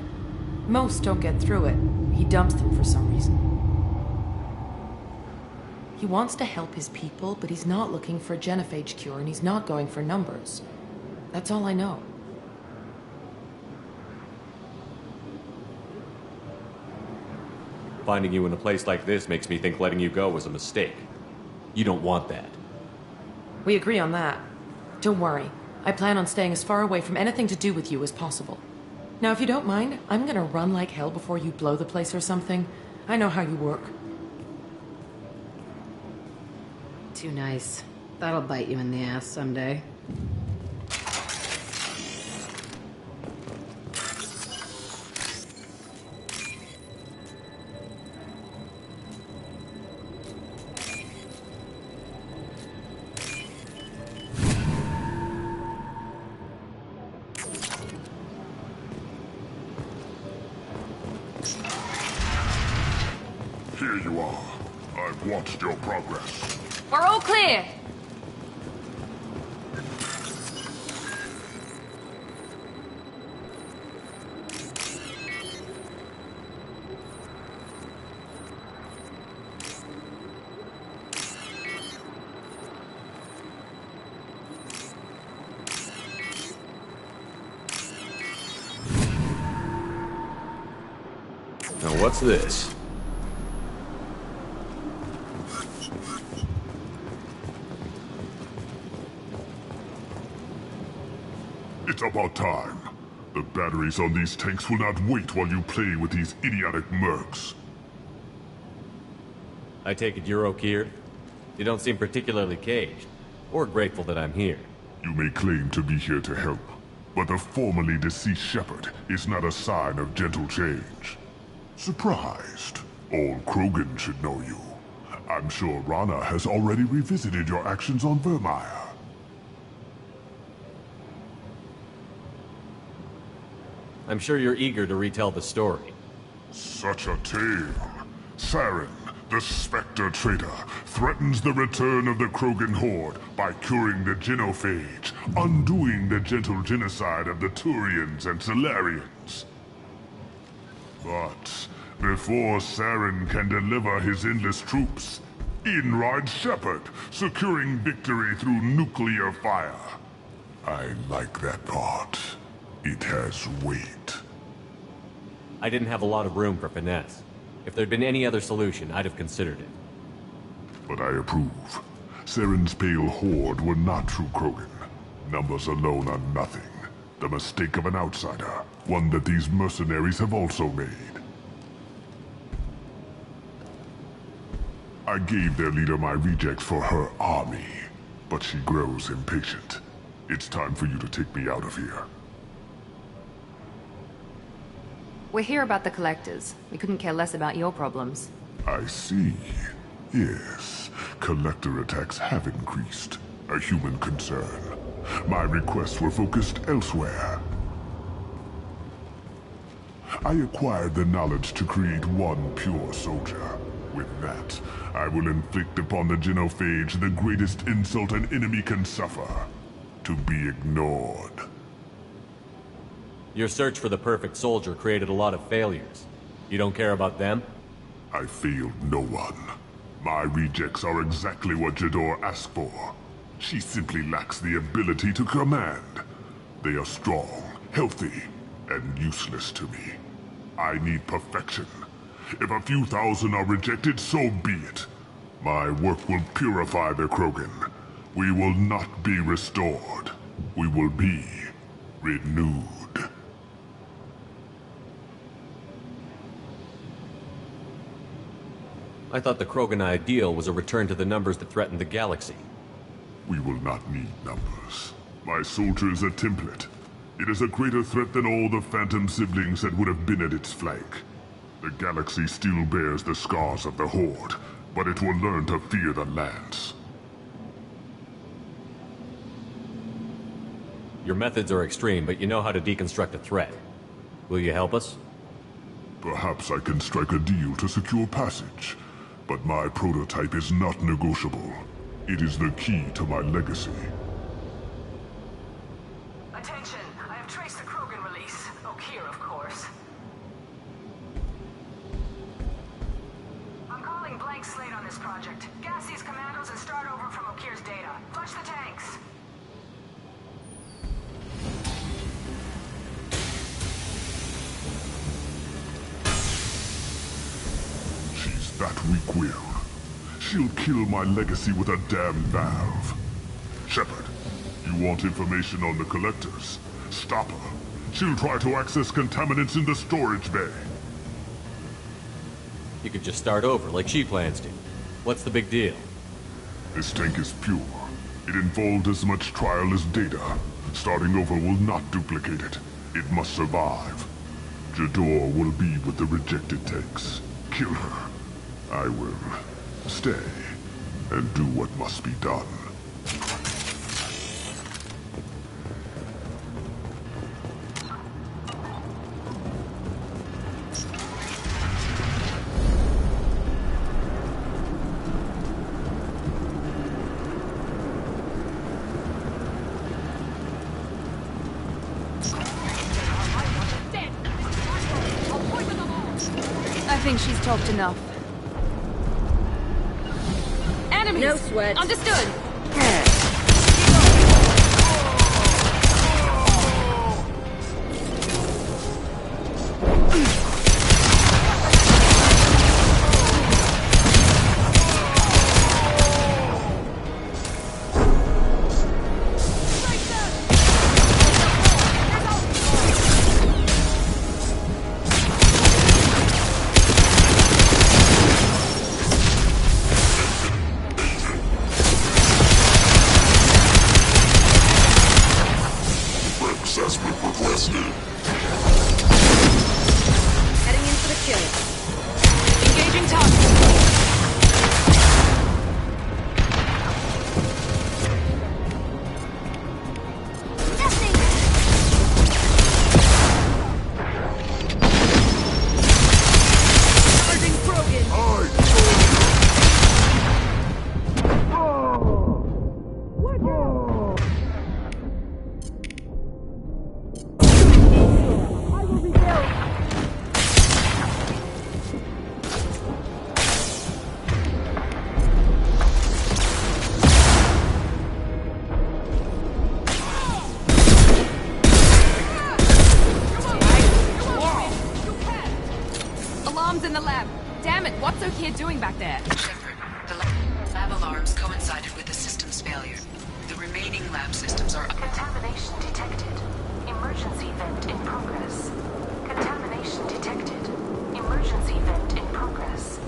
Most don't get through it. He dumps them for some reason. He wants to help his people, but he's not looking for a genophage cure, and he's not going for numbers. That's all I know. Finding you in a place like this makes me think letting you go was a mistake. You don't want that. We agree on that. Don't worry. I plan on staying as far away from anything to do with you as possible. Now, if you don't mind, I'm gonna run like hell before you blow the place or something. I know how you work. Too nice. That'll bite you in the ass someday. Here you are. I've watched your progress. We're all clear. Now what's this? It's about time. The batteries on these tanks will not wait while you play with these idiotic mercs. I take it you're Okeer? You don't seem particularly caged, or grateful that I'm here. You may claim to be here to help, but the formerly deceased Shepard is not a sign of gentle change. Surprised? Old Krogan should know you. I'm sure Rana has already revisited your actions on Vermeer. I'm sure you're eager to retell the story. Such a tale. Saren, the Spectre traitor, threatens the return of the Krogan horde by curing the genophage, undoing the gentle genocide of the Turians and Solarians. But before Saren can deliver his endless troops, in rides Shepard, securing victory through nuclear fire. I like that part. It has weight. I didn't have a lot of room for finesse. If there'd been any other solution, I'd have considered it. But I approve. Saren's pale horde were not true Krogan. Numbers alone are nothing. The mistake of an outsider. One that these mercenaries have also made. I gave their leader my rejects for her army, but she grows impatient. It's time for you to take me out of here. We're here about the Collectors. We couldn't care less about your problems. I see. Yes, Collector attacks have increased. A human concern. My requests were focused elsewhere. I acquired the knowledge to create one pure soldier. With that, I will inflict upon the genophage the greatest insult an enemy can suffer. To be ignored. Your search for the perfect soldier created a lot of failures. You don't care about them? I failed no one. My rejects are exactly what Jador asked for. She simply lacks the ability to command. They are strong, healthy, and useless to me. I need perfection. If a few thousand are rejected, so be it. My work will purify the Krogan. We will not be restored. We will be renewed. I thought the Krogan ideal was a return to the numbers that threatened the galaxy. We will not need numbers. My soldier is a template. It is a greater threat than all the Phantom siblings that would have been at its flank. The galaxy still bears the scars of the Horde, but it will learn to fear the Lance. Your methods are extreme, but you know how to deconstruct a threat. Will you help us? Perhaps I can strike a deal to secure passage, but my prototype is not negotiable. It is the key to my legacy. Attention, I have traced the Krogan release. Okeer, of course. I'm calling blank slate on this project. Gas these commandos and start over from Okeer's data. Flush the tanks. She's that weak-willed. She'll kill my legacy with a damn valve. Shepard, you want information on the Collectors? Stop her. She'll try to access contaminants in the storage bay. You could just start over, like she plans to. What's the big deal? This tank is pure. It involved as much trial as data. Starting over will not duplicate it. It must survive. Jador will be with the rejected tanks. Kill her. I will stay and do what must be done. I think she's talked enough. Enemies! No sweat. Understood! Assessment requested. Heading in for the kill. Engaging target. In the lab. Damn it, what's Okeer doing back there? Shepard, the lab alarms coincided with the system's failure. The remaining lab systems are... Contamination detected. Emergency vent in progress. Contamination detected. Emergency vent in progress.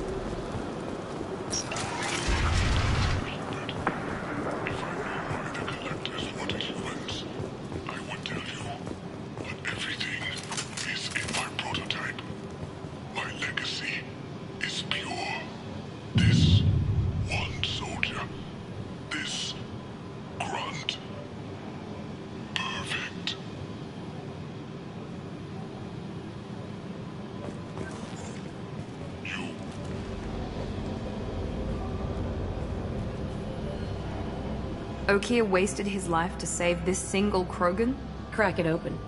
Okeer wasted his life to save this single Krogan? Crack it open.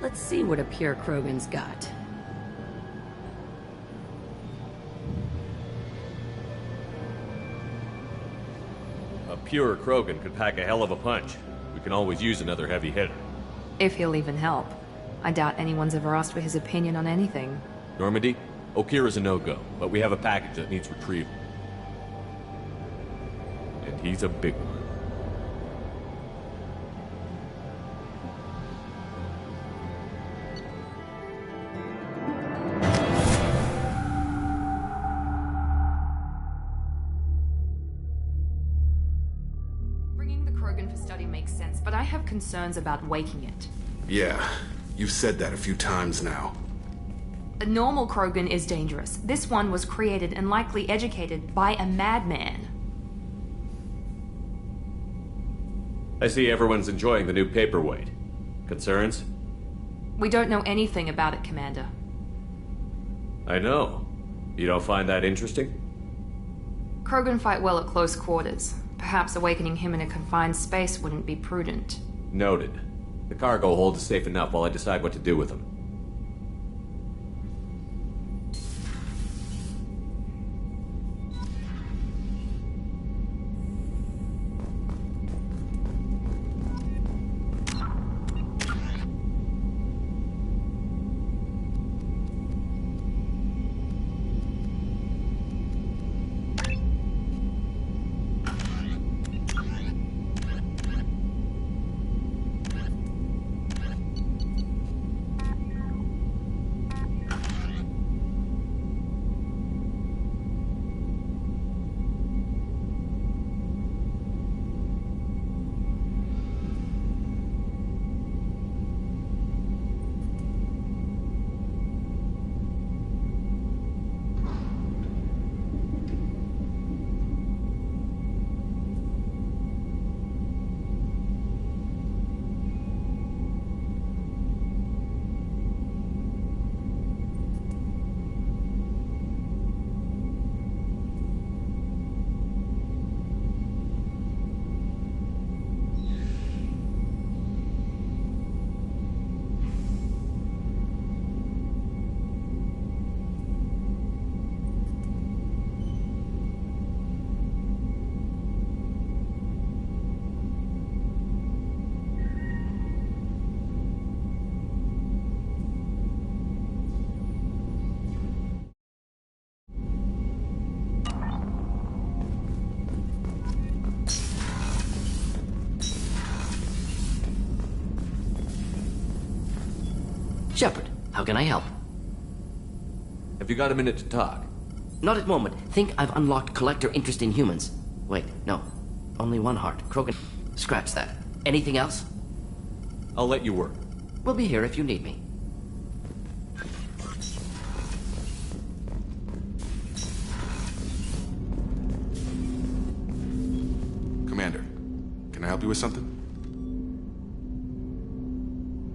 Let's see what a pure Krogan's got. A pure Krogan could pack a hell of a punch. We can always use another heavy hitter. If he'll even help. I doubt anyone's ever asked for his opinion on anything. Normandy, Okira's a no-go, but we have a package that needs retrieval. And he's a big one. Bringing the Krogan for study makes sense, but I have concerns about waking it. Yeah, you've said that a few times now. A normal Krogan is dangerous. This one was created and likely educated by a madman. I see everyone's enjoying the new paperweight. Concerns? We don't know anything about it, Commander. I know. You don't find that interesting? Krogan fight well at close quarters. Perhaps awakening him in a confined space wouldn't be prudent. Noted. The cargo hold is safe enough while I decide what to do with him. Shepard, how can I help? Have you got a minute to talk? Not at the moment. Think I've unlocked collector interest in humans. Wait, no. Only one heart. Krogan. Scratch that. Anything else? I'll let you work. We'll be here if you need me. Commander, can I help you with something?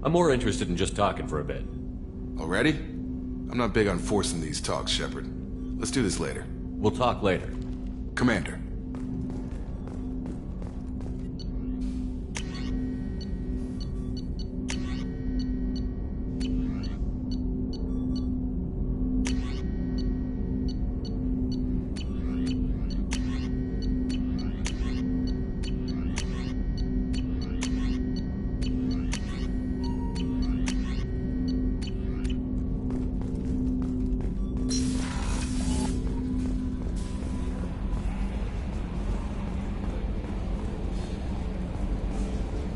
I'm more interested in just talking for a bit. Already? I'm not big on forcing these talks, Shepard. Let's do this later. We'll talk later. Commander.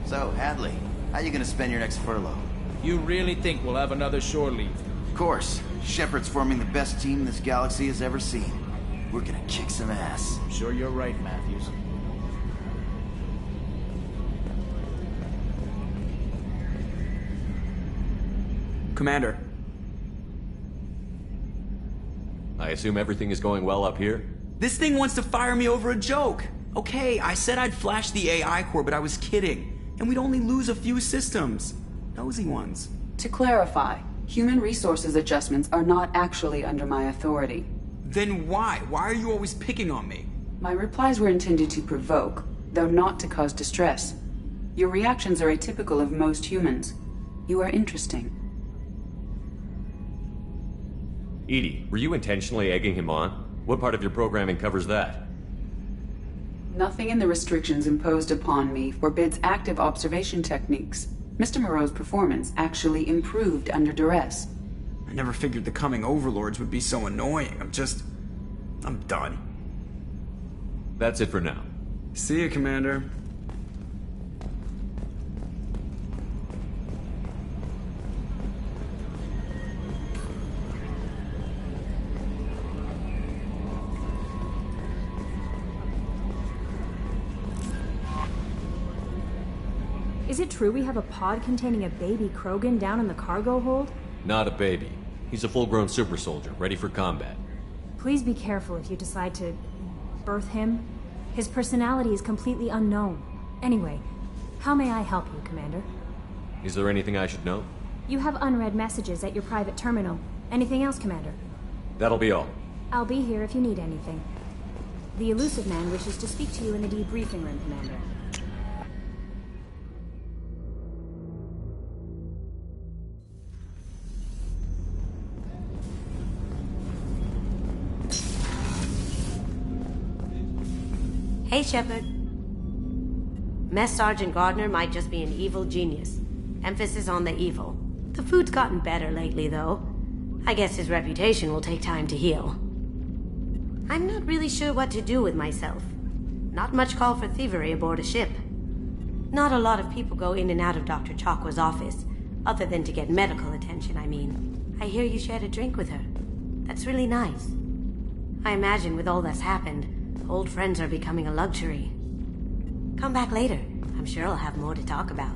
So, Hadley, how you gonna spend your next furlough? You really think we'll have another shore leave? Of course. Shepard's forming the best team this galaxy has ever seen. We're gonna kick some ass. I'm sure you're right, Matthews. Commander. I assume everything is going well up here? This thing wants to fire me over a joke. Okay, I said I'd flash the AI core, but I was kidding. And we'd only lose a few systems. Nosy ones. To clarify, human resources adjustments are not actually under my authority. Then why? Why are you always picking on me? My replies were intended to provoke, though not to cause distress. Your reactions are atypical of most humans. You are interesting. EDI, were you intentionally egging him on? What part of your programming covers that? Nothing in the restrictions imposed upon me forbids active observation techniques. Mr. Moreau's performance actually improved under duress. I never figured the coming overlords would be so annoying. I'm done. That's it for now. See you, Commander. Is it true we have a pod containing a baby Krogan down in the cargo hold? Not a baby. He's a full-grown super soldier, ready for combat. Please be careful if you decide to birth him. His personality is completely unknown. Anyway, how may I help you, Commander? Is there anything I should know? You have unread messages at your private terminal. Anything else, Commander? That'll be all. I'll be here if you need anything. The Illusive Man wishes to speak to you in the debriefing room, Commander. Hey, Shepard. Mess Sergeant Gardner might just be an evil genius. Emphasis on the evil. The food's gotten better lately, though. I guess his reputation will take time to heal. I'm not really sure what to do with myself. Not much call for thievery aboard a ship. Not a lot of people go in and out of Dr. Chakwa's office, other than to get medical attention, I mean. I hear you shared a drink with her. That's really nice. I imagine with all that's happened, old friends are becoming a luxury. Come back later. I'm sure I'll have more to talk about.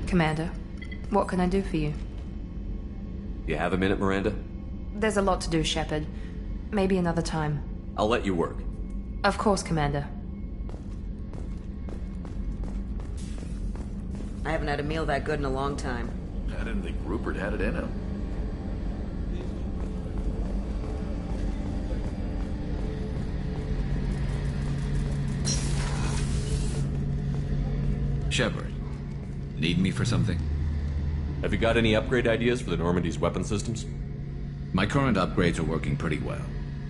Commander, what can I do for you? You have a minute, Miranda? There's a lot to do, Shepard. Maybe another time. I'll let you work. Of course, Commander. I haven't had a meal that good in a long time. I didn't think Rupert had it in him. Shepard, need me for something? Have you got any upgrade ideas for the Normandy's weapon systems? My current upgrades are working pretty well.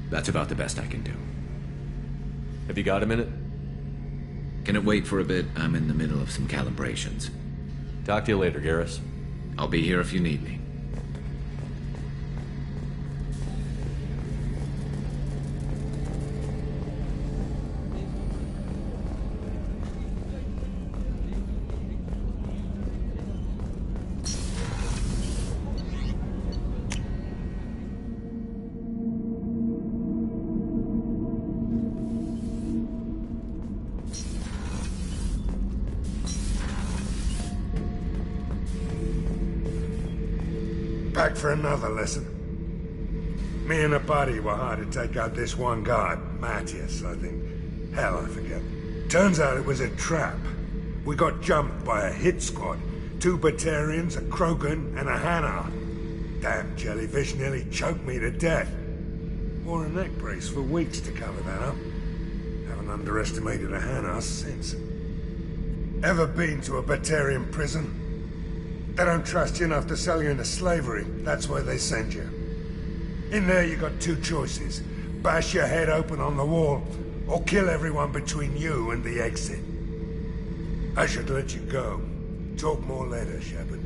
That's about the best I can do. Have you got a minute? Can it wait for a bit? I'm in the middle of some calibrations. Talk to you later, Garrus. I'll be here if you need me. Back for another lesson. Me and a buddy were hired to take out this one guy, Matthias, I think. Hell, I forget. Turns out it was a trap. We got jumped by a hit squad. 2 Batarians, a Krogan, and a Hanar. Damn jellyfish nearly choked me to death. Wore a neck brace for weeks to cover that up. Haven't underestimated a Hanar since. Ever been to a Batarian prison? They don't trust you enough to sell you into slavery. That's where they send you. In there you got 2 choices. Bash your head open on the wall, or kill everyone between you and the exit. I should let you go. Talk more later, Shepard.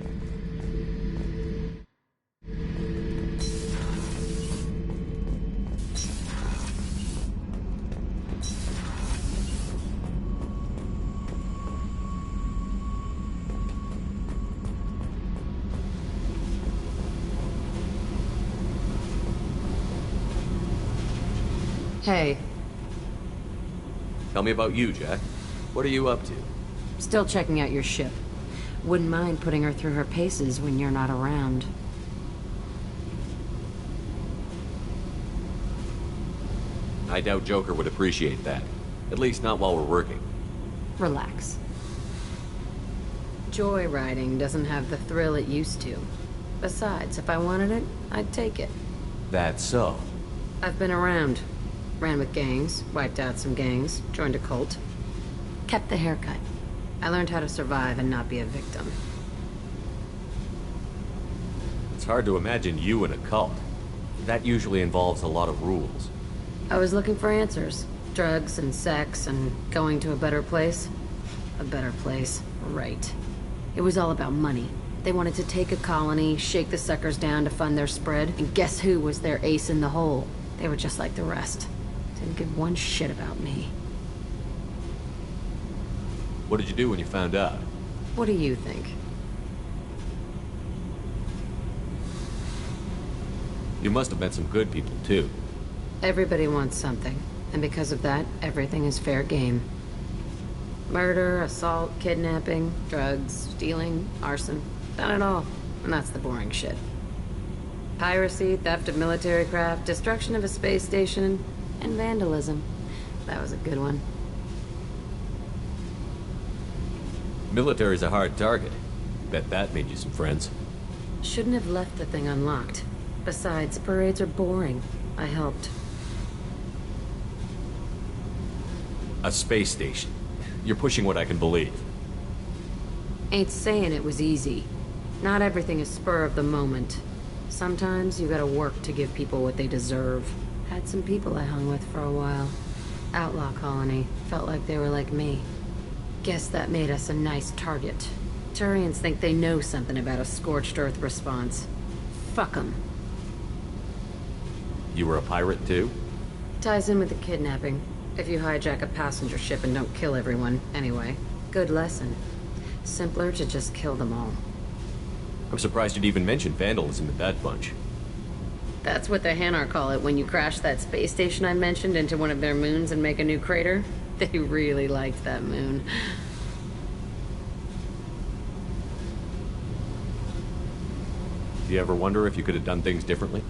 Hey. Tell me about you, Jack. What are you up to? Still checking out your ship. Wouldn't mind putting her through her paces when you're not around. I doubt Joker would appreciate that. At least not while we're working. Relax. Joyriding doesn't have the thrill it used to. Besides, if I wanted it, I'd take it. That's so. I've been around. Ran with gangs, wiped out some gangs, joined a cult. Kept the haircut. I learned how to survive and not be a victim. hard to imagine you in a cult. That usually involves a lot of rules. I was looking for answers. Drugs and sex and going to a better place. A better place, right. It was all about money. They wanted to take a colony, shake the suckers down to fund their spread, and guess who was their ace in the hole? They were just like the rest. Didn't give one shit about me. What did you do when you found out? What do you think? You must have met some good people, too. Everybody wants something, and because of that, everything is fair game. Murder, assault, kidnapping, drugs, stealing, arson. Done it all. And that's the boring shit. Piracy, theft of military craft, destruction of a space station, and vandalism. That was a good one. Military's a hard target. Bet that made you some friends. Shouldn't have left the thing unlocked. Besides, parades are boring. I helped. A space station. You're pushing what I can believe. Ain't saying it was easy. Not everything is spur of the moment. Sometimes you gotta work to give people what they deserve. Had some people I hung with for a while. Outlaw colony. Felt like they were like me. Guess that made us a nice target. Turians think they know something about a scorched earth response. Fuck 'em. You were a pirate, too? Ties in with the kidnapping. If you hijack a passenger ship and don't kill everyone, anyway. Good lesson. Simpler to just kill them all. I'm surprised you'd even mention vandalism in that bunch. That's what the Hanar call it when you crash that space station I mentioned into one of their moons and make a new crater. They really liked that moon. Do you ever wonder if you could have done things differently?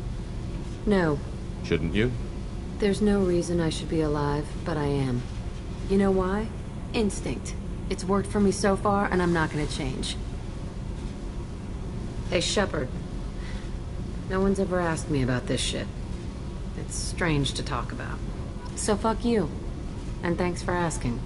No. Shouldn't you? There's no reason I should be alive, but I am. You know why? Instinct. It's worked for me so far, and I'm not gonna change. Hey, Shepard. No one's ever asked me about this shit. It's strange to talk about. So fuck you. And thanks for asking.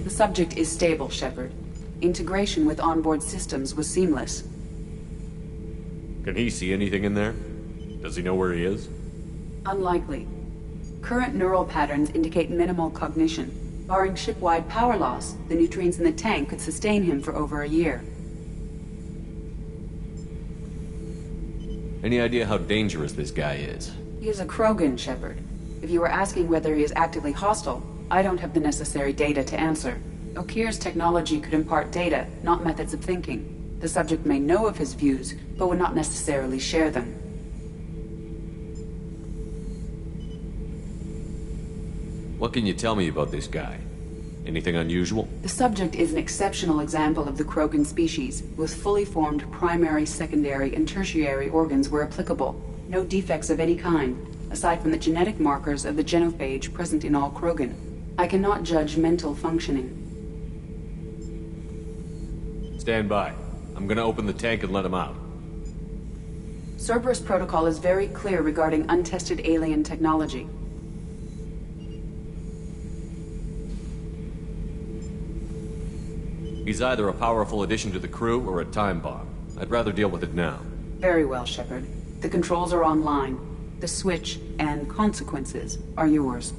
The subject is stable, Shepard. Integration with onboard systems was seamless. Can he see anything in there? Does he know where he is? Unlikely. Current neural patterns indicate minimal cognition. Barring ship-wide power loss, the nutrients in the tank could sustain him for over a year. Any idea how dangerous this guy is? He is a Krogan, Shepard. If you were asking whether he is actively hostile, I don't have the necessary data to answer. Okir's technology could impart data, not methods of thinking. The subject may know of his views, but would not necessarily share them. What can you tell me about this guy? Anything unusual? The subject is an exceptional example of the Krogan species, with fully formed primary, secondary, and tertiary organs where applicable. No defects of any kind, aside from the genetic markers of the genophage present in all Krogan. I cannot judge mental functioning. Stand by. I'm gonna open the tank and let him out. Cerberus protocol is very clear regarding untested alien technology. He's either a powerful addition to the crew or a time bomb. I'd rather deal with it now. Very well, Shepard. The controls are online. The switch and consequences are yours.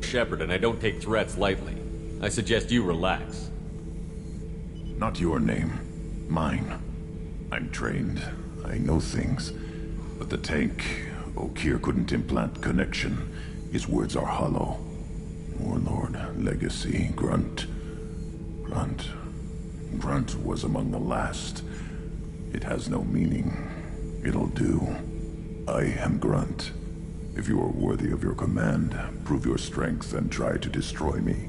Shepard, and I don't take threats lightly. I suggest you relax. Not your name. Mine. I'm trained. I know things. But the tank, Okeer couldn't implant connection. His words are hollow. Warlord, Legacy, Grunt. Grunt was among the last. It has no meaning. It'll do. I am Grunt. If you are worthy of your command, prove your strength and try to destroy me.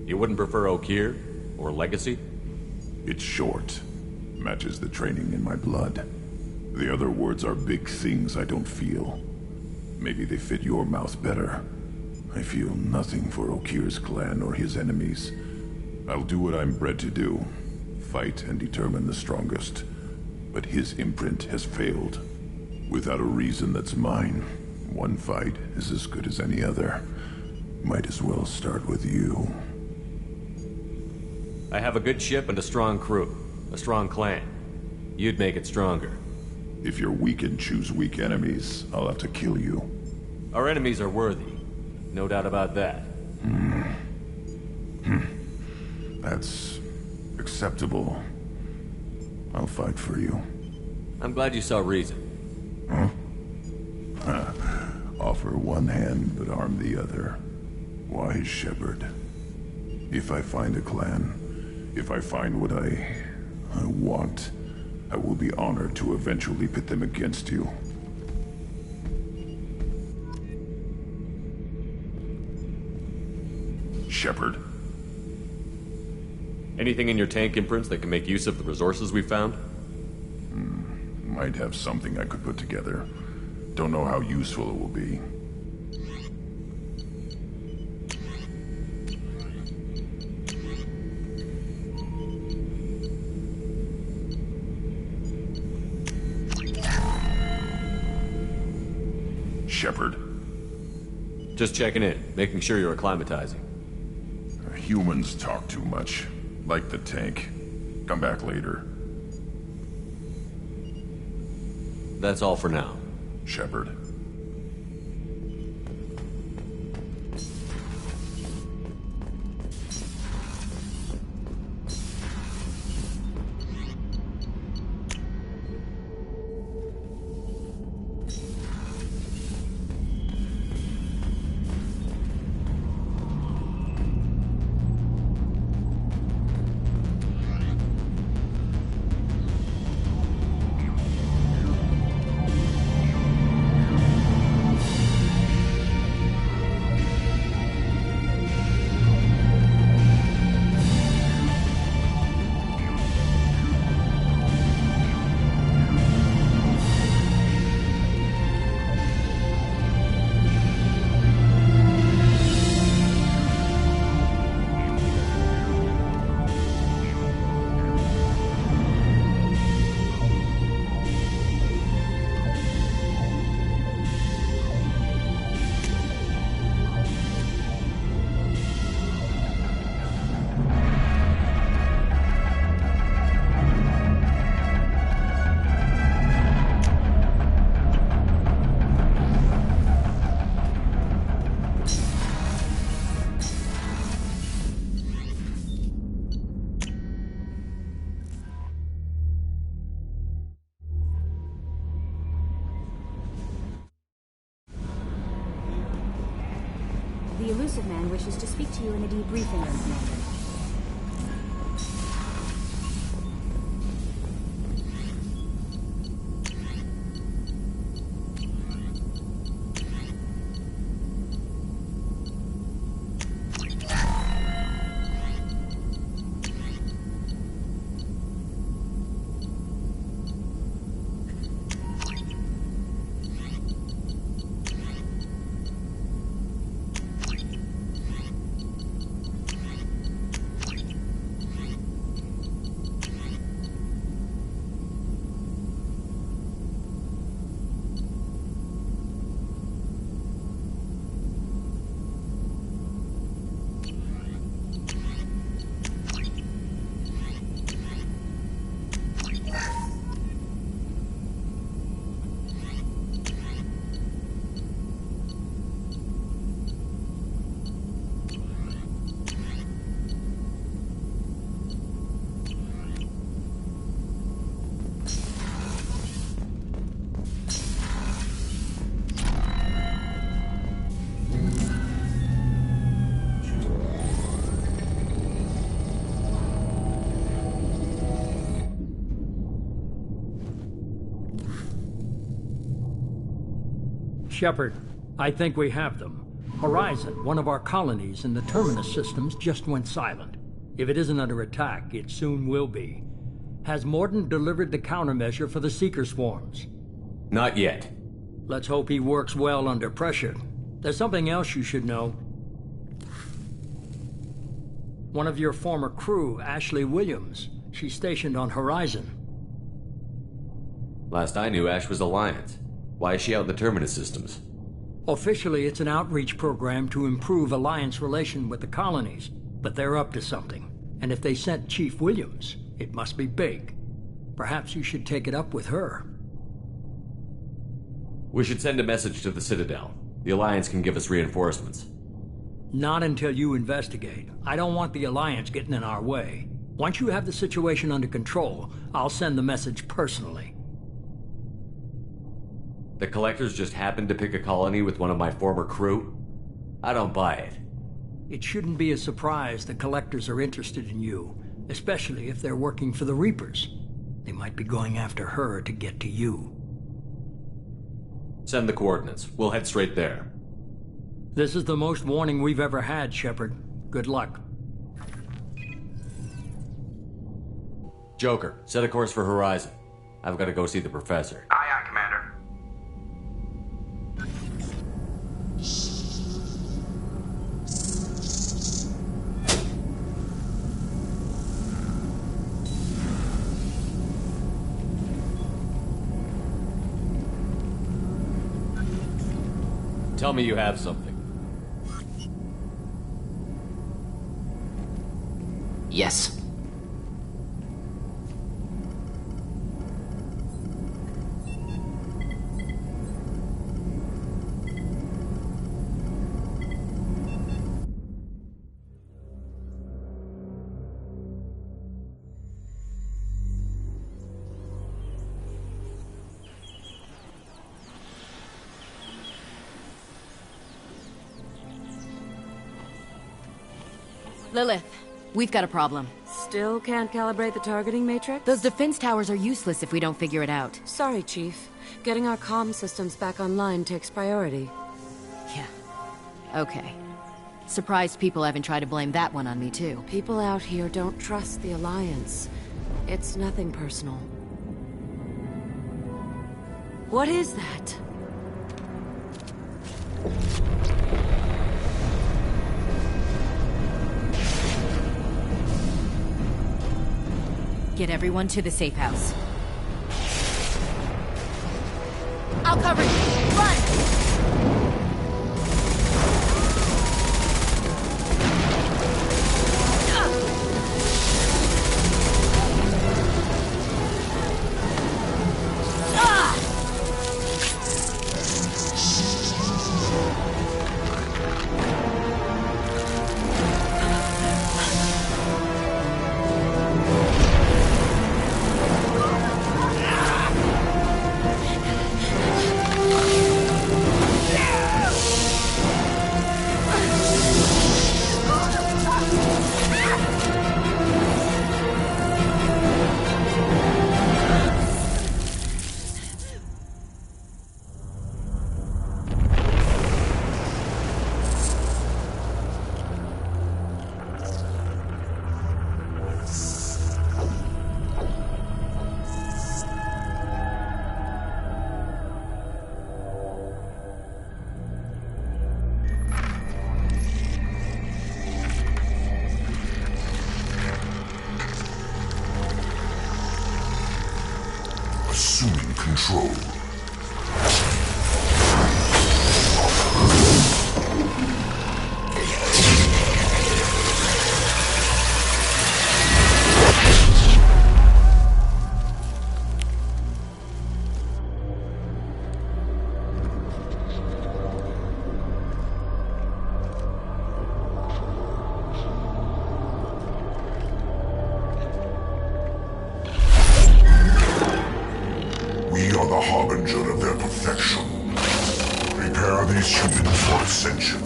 You wouldn't prefer Okeer? Or Legacy? It's short. Matches the training in my blood. The other words are big things I don't feel. Maybe they fit your mouth better. I feel nothing for Okeer's clan or his enemies. I'll do what I'm bred to do. Fight and determine the strongest. But his imprint has failed. Without a reason that's mine, one fight is as good as any other. Might as well start with you. I have a good ship and a strong crew. A strong clan. You'd make it stronger. If you're weak and choose weak enemies, I'll have to kill you. Our enemies are worthy. No doubt about that. That's acceptable. I'll fight for you. I'm glad you saw reason. Offer one hand, but arm the other. Wise Shepard. If I find a clan, if I find what I want, I will be honored to eventually pit them against you. Shepard. Anything in your tank imprints that can make use of the resources we found? Might have something I could put together. Don't know how useful it will be. Shepard. Just checking in, making sure you're acclimatizing. Humans talk too much. Like the tank. Come back later. That's all for now. Shepard. The Illusive Man wishes to speak to you in a debriefing room, Commander. Shepard, I think we have them. Horizon, one of our colonies in the Terminus systems, just went silent. If it isn't under attack, it soon will be. Has Mordin delivered the countermeasure for the Seeker swarms? Not yet. Let's hope he works well under pressure. There's something else you should know. One of your former crew, Ashley Williams, she's stationed on Horizon. Last I knew, Ash was Alliance. Why is she out in the Terminus systems? Officially, it's an outreach program to improve Alliance relation with the colonies, but they're up to something. And if they sent Chief Williams, it must be big. Perhaps you should take it up with her. We should send a message to the Citadel. The Alliance can give us reinforcements. Not until you investigate. I don't want the Alliance getting in our way. Once you have the situation under control, I'll send the message personally. The Collectors just happened to pick a colony with one of my former crew? I don't buy it. It shouldn't be a surprise the Collectors are interested in you, especially if they're working for the Reapers. They might be going after her to get to you. Send the coordinates. We'll head straight there. This is the most warning we've ever had, Shepard. Good luck. Joker, set a course for Horizon. I've got to go see the Professor. Aye, aye, Commander. Tell me you have something. Yes. Lilith, we've got a problem. Still can't calibrate the targeting matrix? Those defense towers are useless if we don't figure it out. Sorry, Chief. Getting our comm systems back online takes priority. Yeah. Okay. Surprised people haven't tried to blame that one on me, too. People out here don't trust the Alliance. It's nothing personal. What is that? Get everyone to the safe house. I'll cover you! Run! Assuming control. We are the harbinger of their perfection. Prepare these humans for ascension.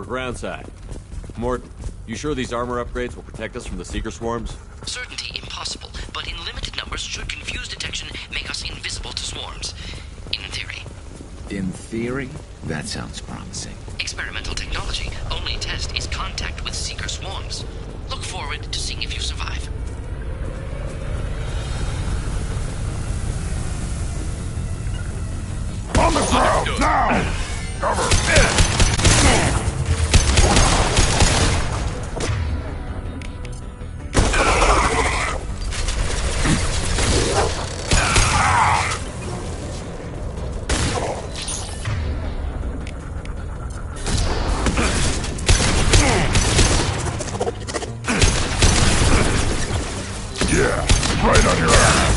We're groundside. Morton, you sure these armor upgrades will protect us from the Seeker swarms? Certainty impossible, but in limited numbers should confuse detection make us invisible to swarms. In theory. In theory? That sounds promising. Experimental technology. Only test is contact with Seeker swarms. Look forward to seeing if you survive. On the ground, now! Cover! Yeah, right on your ass!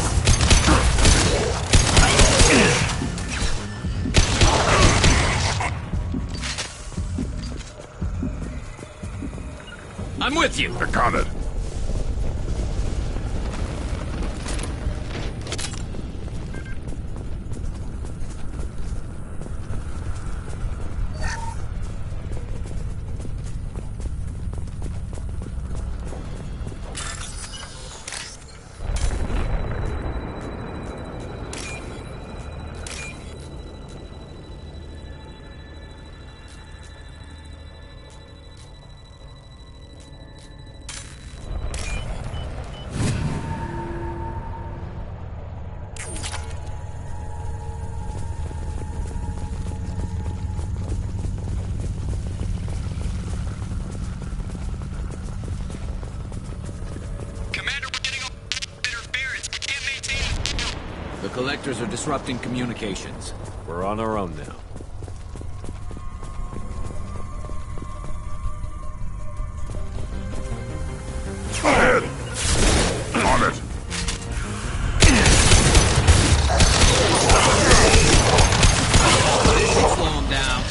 I'm with you. I got it. The Collectors are disrupting communications. We're on our own now. Ahead! On it! Slow him down.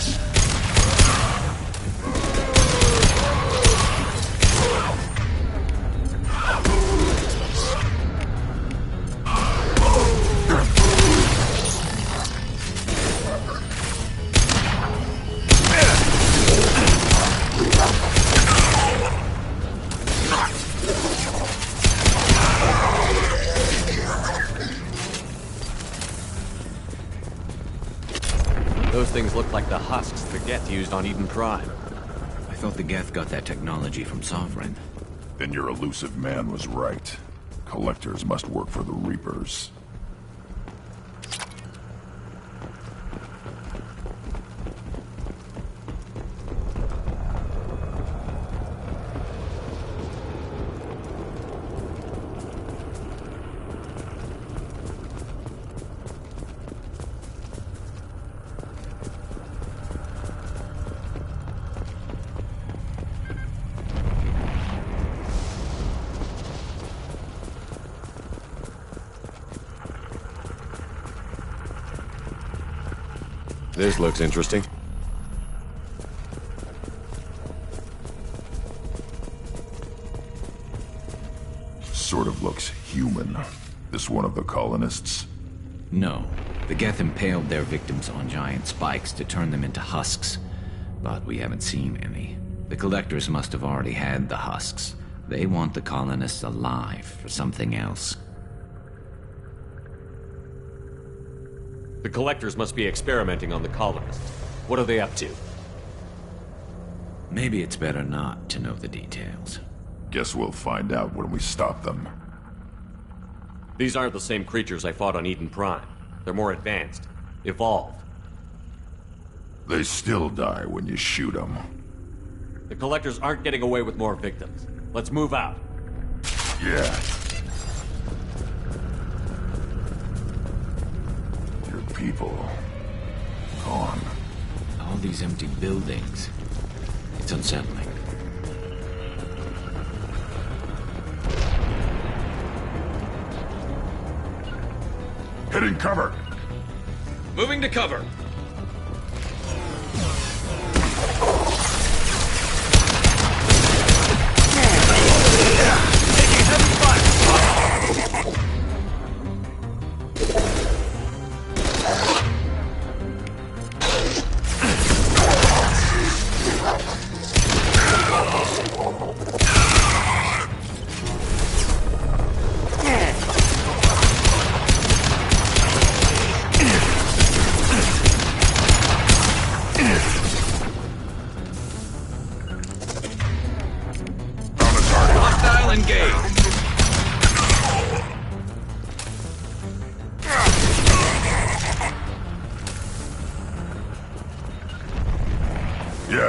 Those things look like the husks the Geth used on Eden Prime. I thought the Geth got that technology from Sovereign. Then your elusive man was right. Collectors must work for the Reapers. This looks interesting. Sort of looks human. This one of the colonists? No. The Geth impaled their victims on giant spikes to turn them into husks. But we haven't seen any. The Collectors must have already had the husks. They want the colonists alive for something else. The Collectors must be experimenting on the colonists. What are they up to? Maybe it's better not to know the details. Guess we'll find out when we stop them. These aren't the same creatures I fought on Eden Prime. They're more advanced. Evolved. They still die when you shoot them. The Collectors aren't getting away with more victims. Let's move out. Yeah. Your people... gone. All these empty buildings. It's unsettling. Hitting cover! Moving to cover!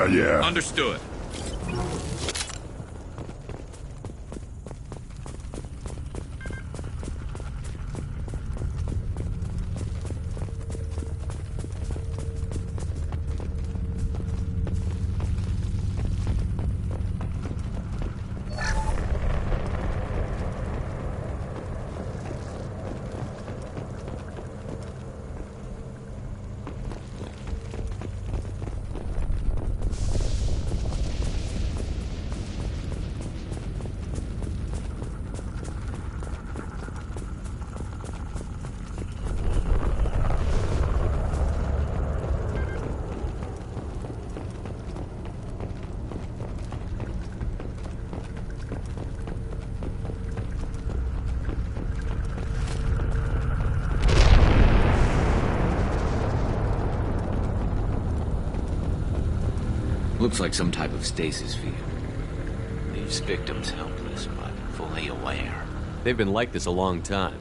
yeah. Understood. Looks like some type of stasis field. Leaves victims helpless, but fully aware. They've been like this a long time.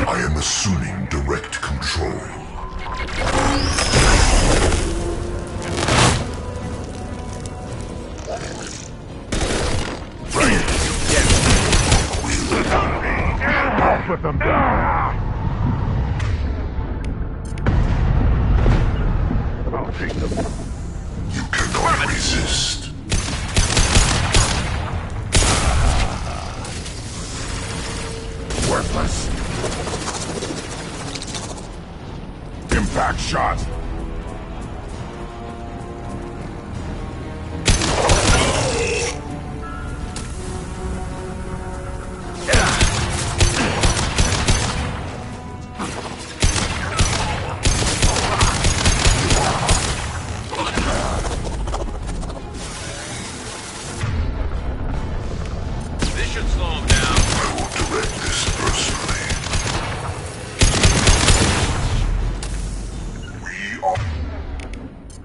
I am assuming direct control. I'll put them down. I'll take them. You cannot resist. Worthless. Impact shot. This should slow him down. I will direct this personally. We are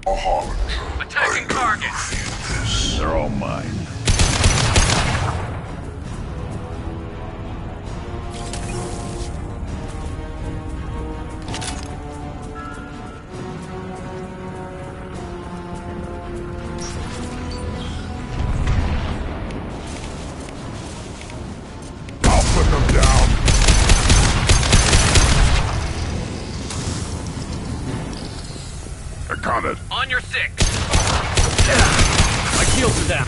a harbinger. Attacking target. They're all mine. I'll put them down. I got it. On your six. My shields are down.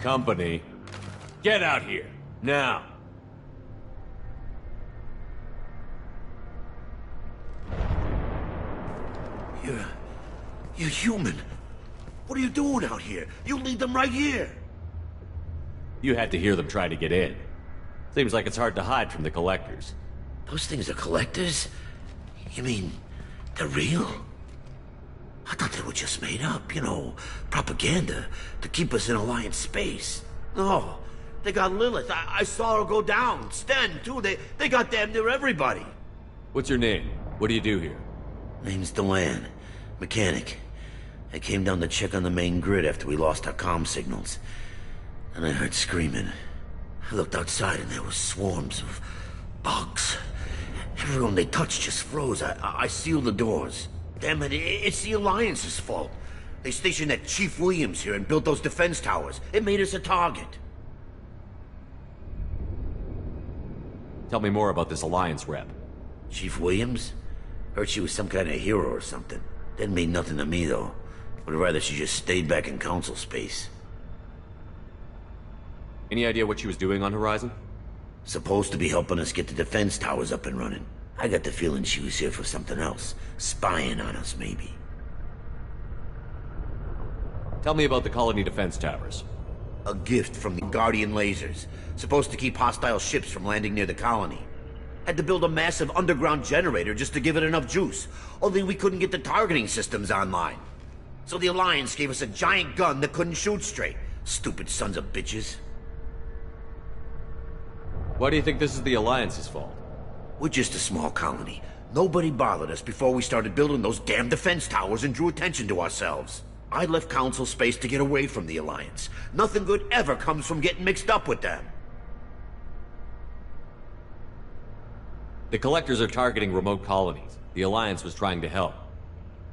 company. Get out here, now. You're human. What are you doing out here? You lead them right here. You had to hear them try to get in. Seems like it's hard to hide from the collectors. Those things are collectors? You mean, they're real? I thought they were just made up, you know, propaganda to keep us in Alliance space. No, they got Lilith. I saw her go down. Sten, too. They got damn near everybody. What's your name? What do you do here? Name's Delan. Mechanic. I came down to check on the main grid after we lost our comm signals. And I heard screaming. I looked outside and there were swarms of bugs. Everyone they touched just froze. I sealed the doors. Damn it, it's the Alliance's fault. They stationed that Chief Williams here and built those defense towers. It made us a target. Tell me more about this Alliance rep. Chief Williams? Heard she was some kind of hero or something. Didn't mean nothing to me, though. Would rather she just stayed back in Council space. Any idea what she was doing on Horizon? Supposed to be helping us get the defense towers up and running. I got the feeling she was here for something else. Spying on us, maybe. Tell me about the colony defense towers. A gift from the Guardian lasers. Supposed to keep hostile ships from landing near the colony. Had to build a massive underground generator just to give it enough juice. Only we couldn't get the targeting systems online. So the Alliance gave us a giant gun that couldn't shoot straight. Stupid sons of bitches. Why do you think this is the Alliance's fault? We're just a small colony. Nobody bothered us before we started building those damn defense towers and drew attention to ourselves. I left Council space to get away from the Alliance. Nothing good ever comes from getting mixed up with them. The Collectors are targeting remote colonies. The Alliance was trying to help.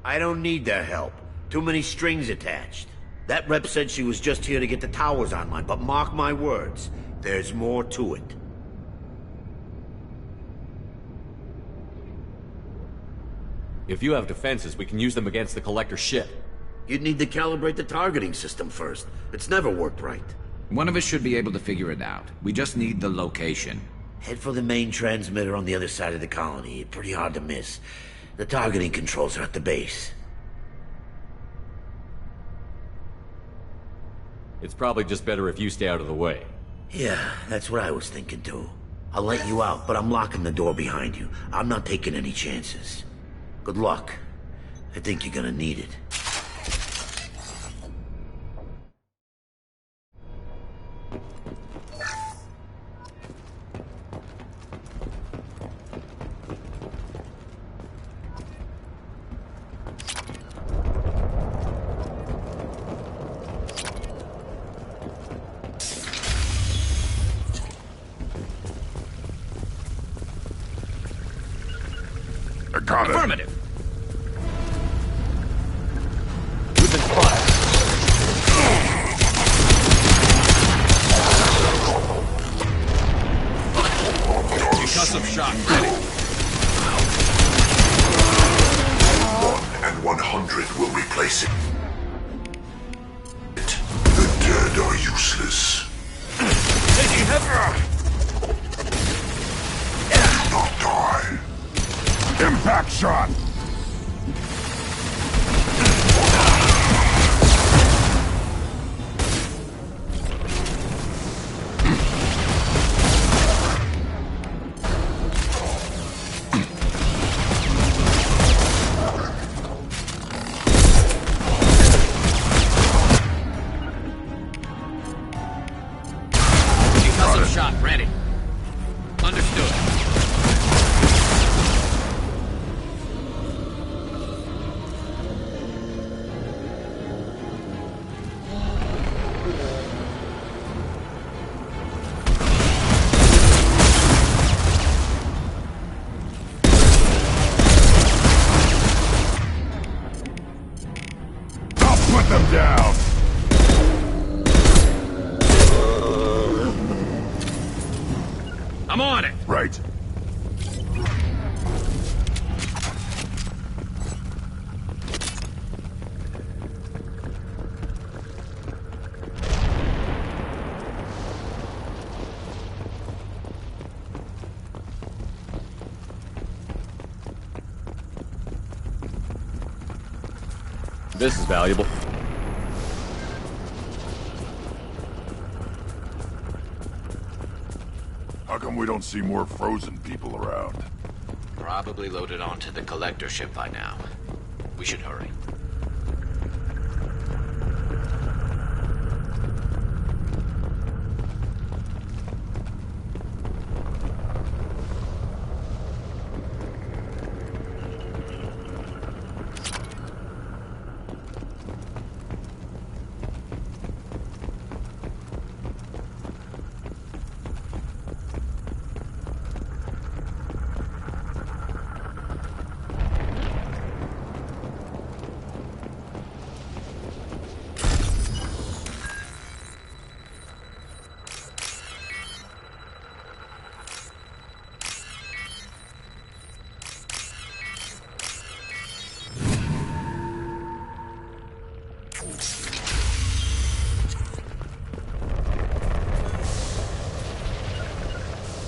I don't need their help. Too many strings attached. That rep said she was just here to get the towers online, but mark my words, there's more to it. If you have defenses, we can use them against the Collector ship. You'd need to calibrate the targeting system first. It's never worked right. One of us should be able to figure it out. We just need the location. Head for the main transmitter on the other side of the colony. Pretty hard to miss. The targeting controls are at the base. It's probably just better if you stay out of the way. Yeah, that's what I was thinking too. I'll let you out, but I'm locking the door behind you. I'm not taking any chances. Good luck. I think you're gonna need it. Got it. Affirmative. We've been spotted. Concussive shock ready. 1 and 100 will replace it. The dead are useless. Taking heavy. Do not die. Impact shot! Concussive shock ready. Understood. This is valuable. How come we don't see more frozen people around? Probably loaded onto the collector ship by now. We should hurry.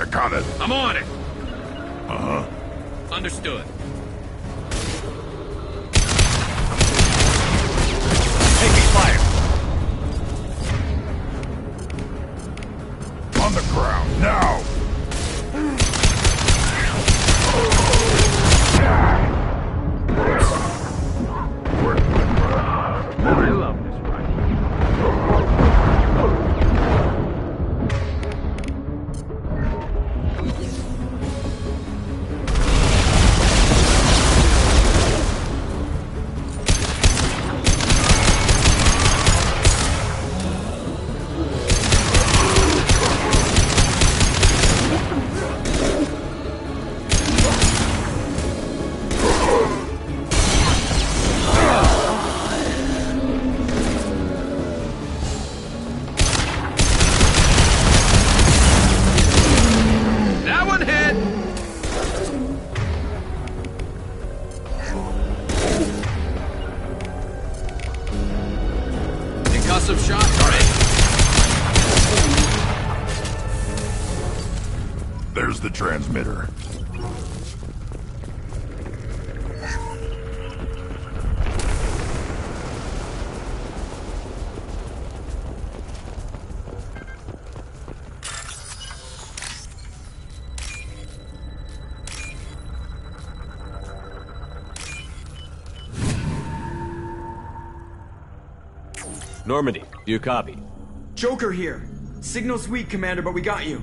Got it. I'm on it. Uh-huh. Understood. Taking fire. On the ground, now! I love this Concussive shots are in. There's the transmitter. Normandy, do you copy? Joker here. Signal's weak, Commander, but we got you.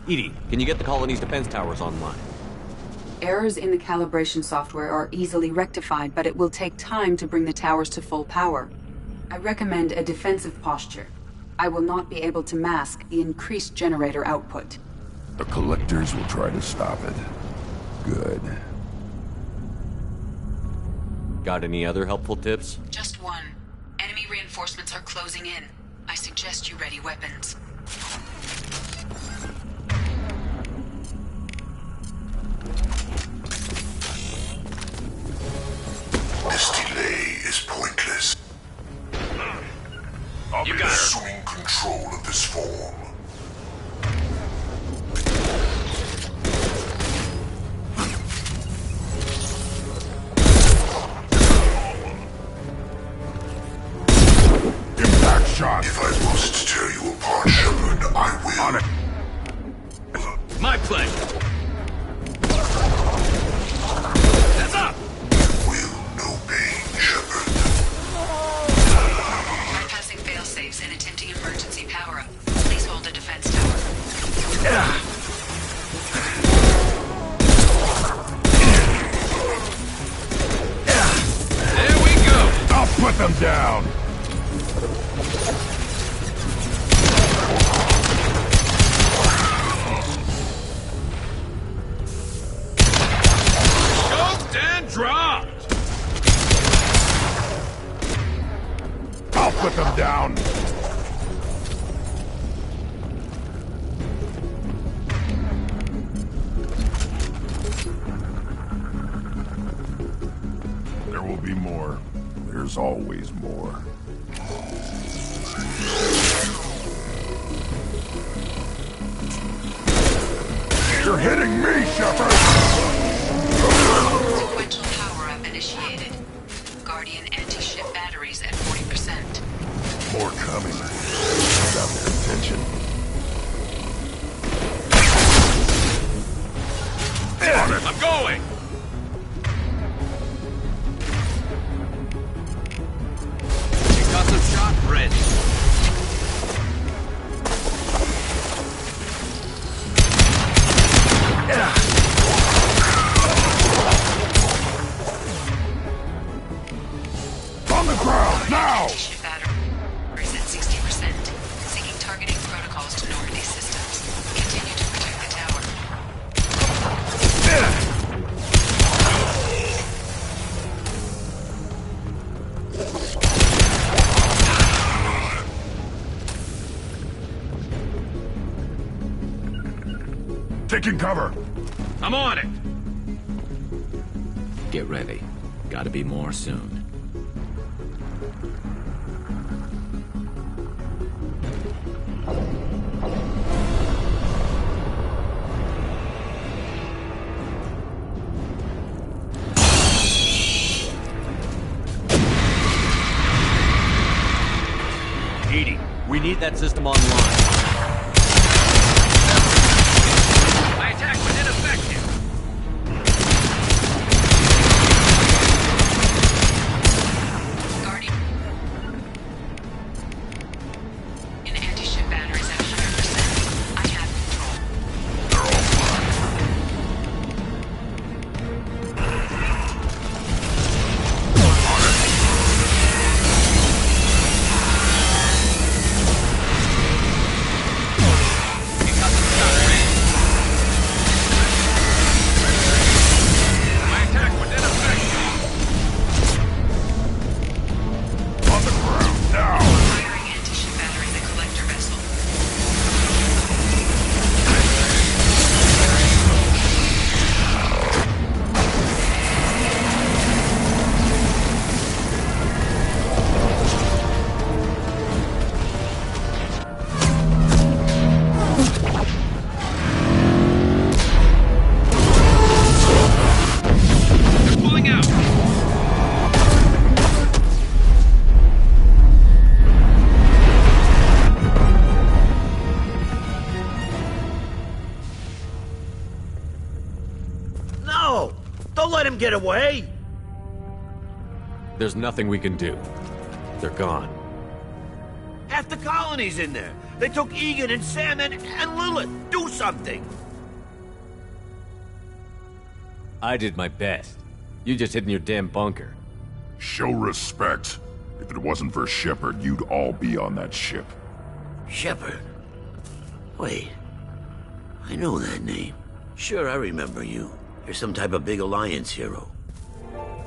EDI, can you get the colony's defense towers online? Errors in the calibration software are easily rectified, but it will take time to bring the towers to full power. I recommend a defensive posture. I will not be able to mask the increased generator output. The collectors will try to stop it. Good. Got any other helpful tips? Just one. Enemy reinforcements are closing in. I suggest you ready weapons. This delay is pointless. You got assuming control of this form. Impact shot. If I must tear you apart, Shepard, I will. On it. My pleasure. Heads up! Will no pain, Shepard. Bypassing fail-safes and attempting emergency power-up. Please hold a defense tower. There we go! I'll put them down! Scoped and dropped! I'll put them down! There will be more. There's always more. You're hitting me, Shepard! Sequential power-up initiated. I'm going! Concussive shot ready. On the ground, now! Batteries at 60%. Syncing targeting protocols to Normandy systems. Continue to protect the tower. Taking cover. I'm on it. Get ready. Gotta be more soon. EDI, we need that system online. My attack was ineffective. Guardian. In anti-ship batteries at 100%. I have control. My attack was ineffective. On the ground, now! Firing anti-ship battery in the collector vessel. They're pulling out. No! Don't let him get away! There's nothing we can do. They're gone. Half the colony's in there. They took Egan and Sam and Lilith. Do something! I did my best. You just hid in your damn bunker. Show respect. If it wasn't for Shepard, you'd all be on that ship. Shepard? Wait. I know that name. Sure, I remember you. You're some type of big Alliance hero.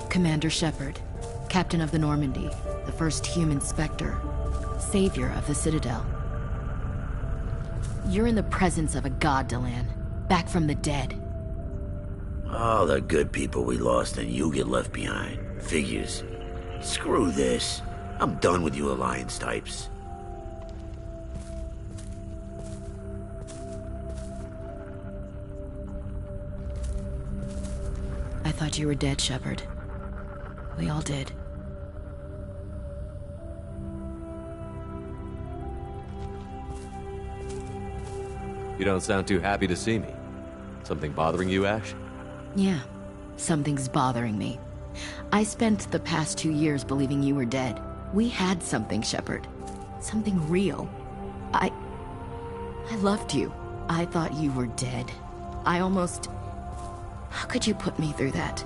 Commander Shepard, Captain of the Normandy, the first human Spectre, Savior of the Citadel. You're in the presence of a god, Delan, back from the dead. All the good people we lost and you get left behind. Figures. Screw this. I'm done with you Alliance types. I thought you were dead, Shepard. We all did. You don't sound too happy to see me. Something bothering you, Ash? Yeah, something's bothering me. I spent the past 2 years believing you were dead. We had something, Shepard. Something real. I loved you. I thought you were dead. I almost... How could you put me through that?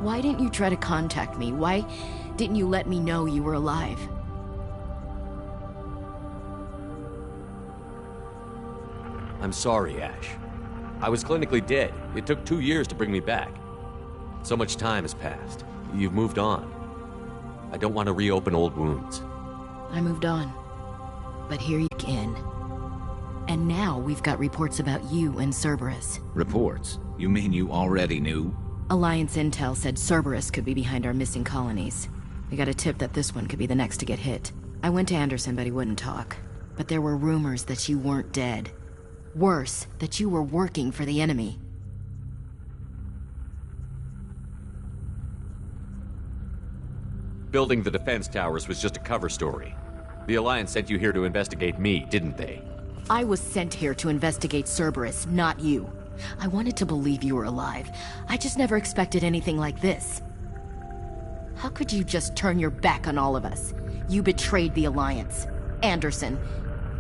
Why didn't you try to contact me? Why didn't you let me know you were alive? I'm sorry, Ash. I was clinically dead. It took 2 years to bring me back. So much time has passed. You've moved on. I don't want to reopen old wounds. I moved on. But here you again. And now we've got reports about you and Cerberus. Reports? You mean you already knew? Alliance intel said Cerberus could be behind our missing colonies. We got a tip that this one could be the next to get hit. I went to Anderson, but he wouldn't talk. But there were rumors that you weren't dead. Worse, that you were working for the enemy. Building the defense towers was just a cover story. The Alliance sent you here to investigate me, didn't they? I was sent here to investigate Cerberus, not you. I wanted to believe you were alive. I just never expected anything like this. How could you just turn your back on all of us? You betrayed the Alliance. Anderson,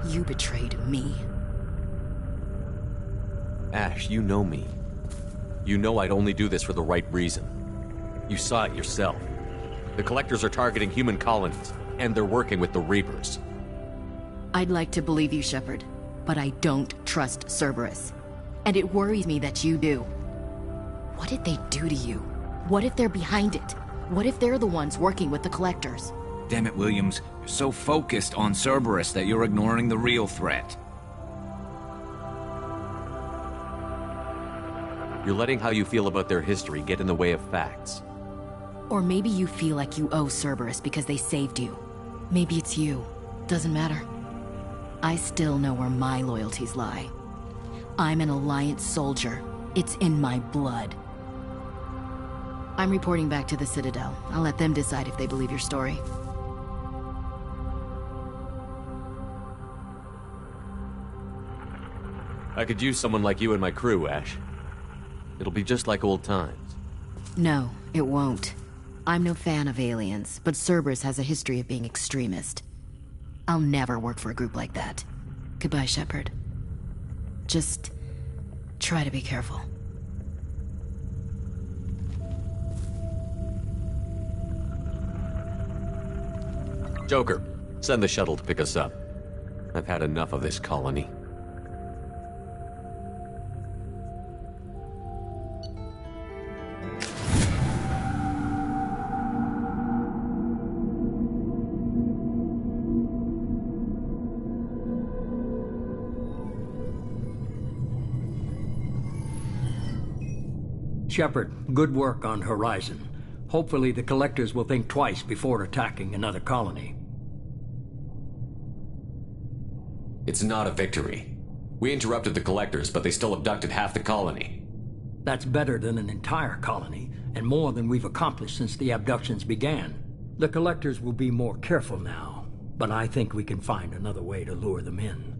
you betrayed me. Ash, you know me. You know I'd only do this for the right reason. You saw it yourself. The Collectors are targeting human colonies, and they're working with the Reapers. I'd like to believe you, Shepard, but I don't trust Cerberus. And it worries me that you do. What did they do to you? What if they're behind it? What if they're the ones working with the Collectors? Damn it, Williams. You're so focused on Cerberus that you're ignoring the real threat. You're letting how you feel about their history get in the way of facts. Or maybe you feel like you owe Cerberus because they saved you. Maybe it's you. Doesn't matter. I still know where my loyalties lie. I'm an Alliance soldier. It's in my blood. I'm reporting back to the Citadel. I'll let them decide if they believe your story. I could use someone like you in my crew, Ash. It'll be just like old times. No, it won't. I'm no fan of aliens, but Cerberus has a history of being extremist. I'll never work for a group like that. Goodbye, Shepard. Just try to be careful. Joker, send the shuttle to pick us up. I've had enough of this colony. Shepard, good work on Horizon. Hopefully the Collectors will think twice before attacking another colony. It's not a victory. We interrupted the Collectors, but they still abducted half the colony. That's better than an entire colony, and more than we've accomplished since the abductions began. The Collectors will be more careful now, but I think we can find another way to lure them in.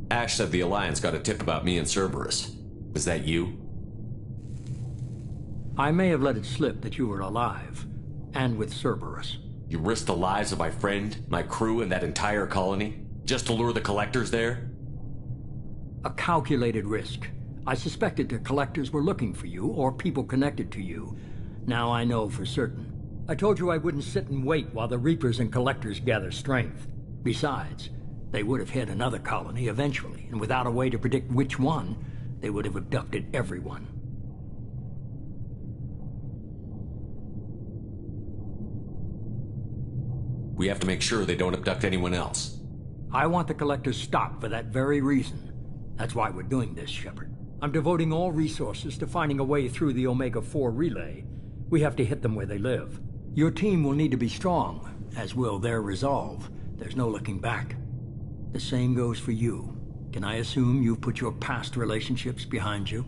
Ash said the Alliance got a tip about me and Cerberus. Was that you? I may have let it slip that you were alive, and with Cerberus. You risked the lives of my friend, my crew, and that entire colony? Just to lure the Collectors there? A calculated risk. I suspected the Collectors were looking for you, or people connected to you. Now I know for certain. I told you I wouldn't sit and wait while the Reapers and Collectors gather strength. Besides, they would have hit another colony eventually, and without a way to predict which one, they would have abducted everyone. We have to make sure they don't abduct anyone else. I want the Collectors stopped for that very reason. That's why we're doing this, Shepard. I'm devoting all resources to finding a way through the Omega-4 relay. We have to hit them where they live. Your team will need to be strong, as will their resolve. There's no looking back. The same goes for you. Can I assume you've put your past relationships behind you?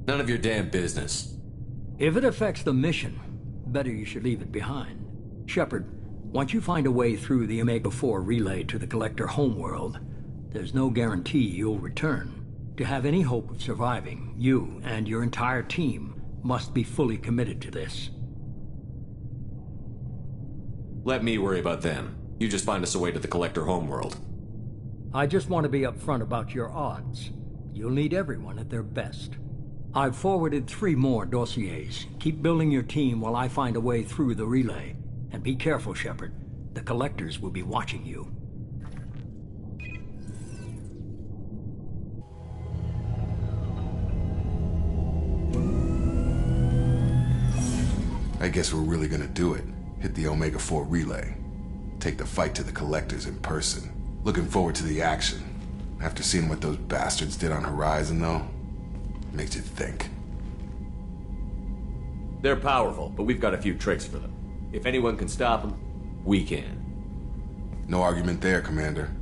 None of your damn business. If it affects the mission, better you should leave it behind. Shepard, once you find a way through the Omega-4 relay to the Collector homeworld, there's no guarantee you'll return. To have any hope of surviving, you and your entire team must be fully committed to this. Let me worry about them. You just find us a way to the Collector homeworld. I just want to be upfront about your odds. You'll need everyone at their best. I've forwarded 3 more dossiers. Keep building your team while I find a way through the relay. And be careful, Shepard. The Collectors will be watching you. I guess we're really gonna do it. Hit the Omega-4 relay. Take the fight to the Collectors in person. Looking forward to the action. After seeing what those bastards did on Horizon, though, makes you think. They're powerful, but we've got a few tricks for them. If anyone can stop them, we can. No argument there, Commander.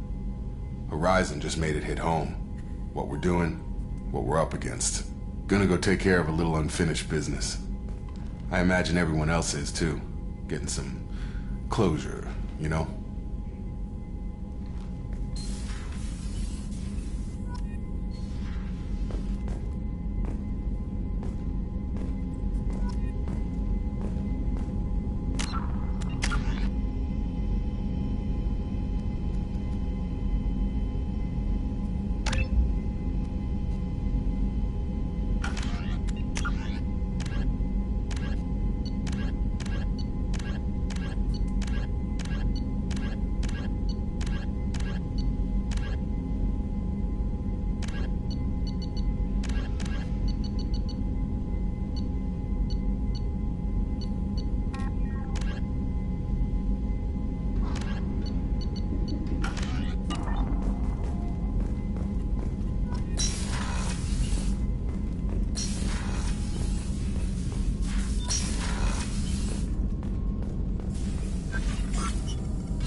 Horizon just made it hit home. What we're doing, what we're up against. Gonna go take care of a little unfinished business. I imagine everyone else is, too. Getting some closure, you know?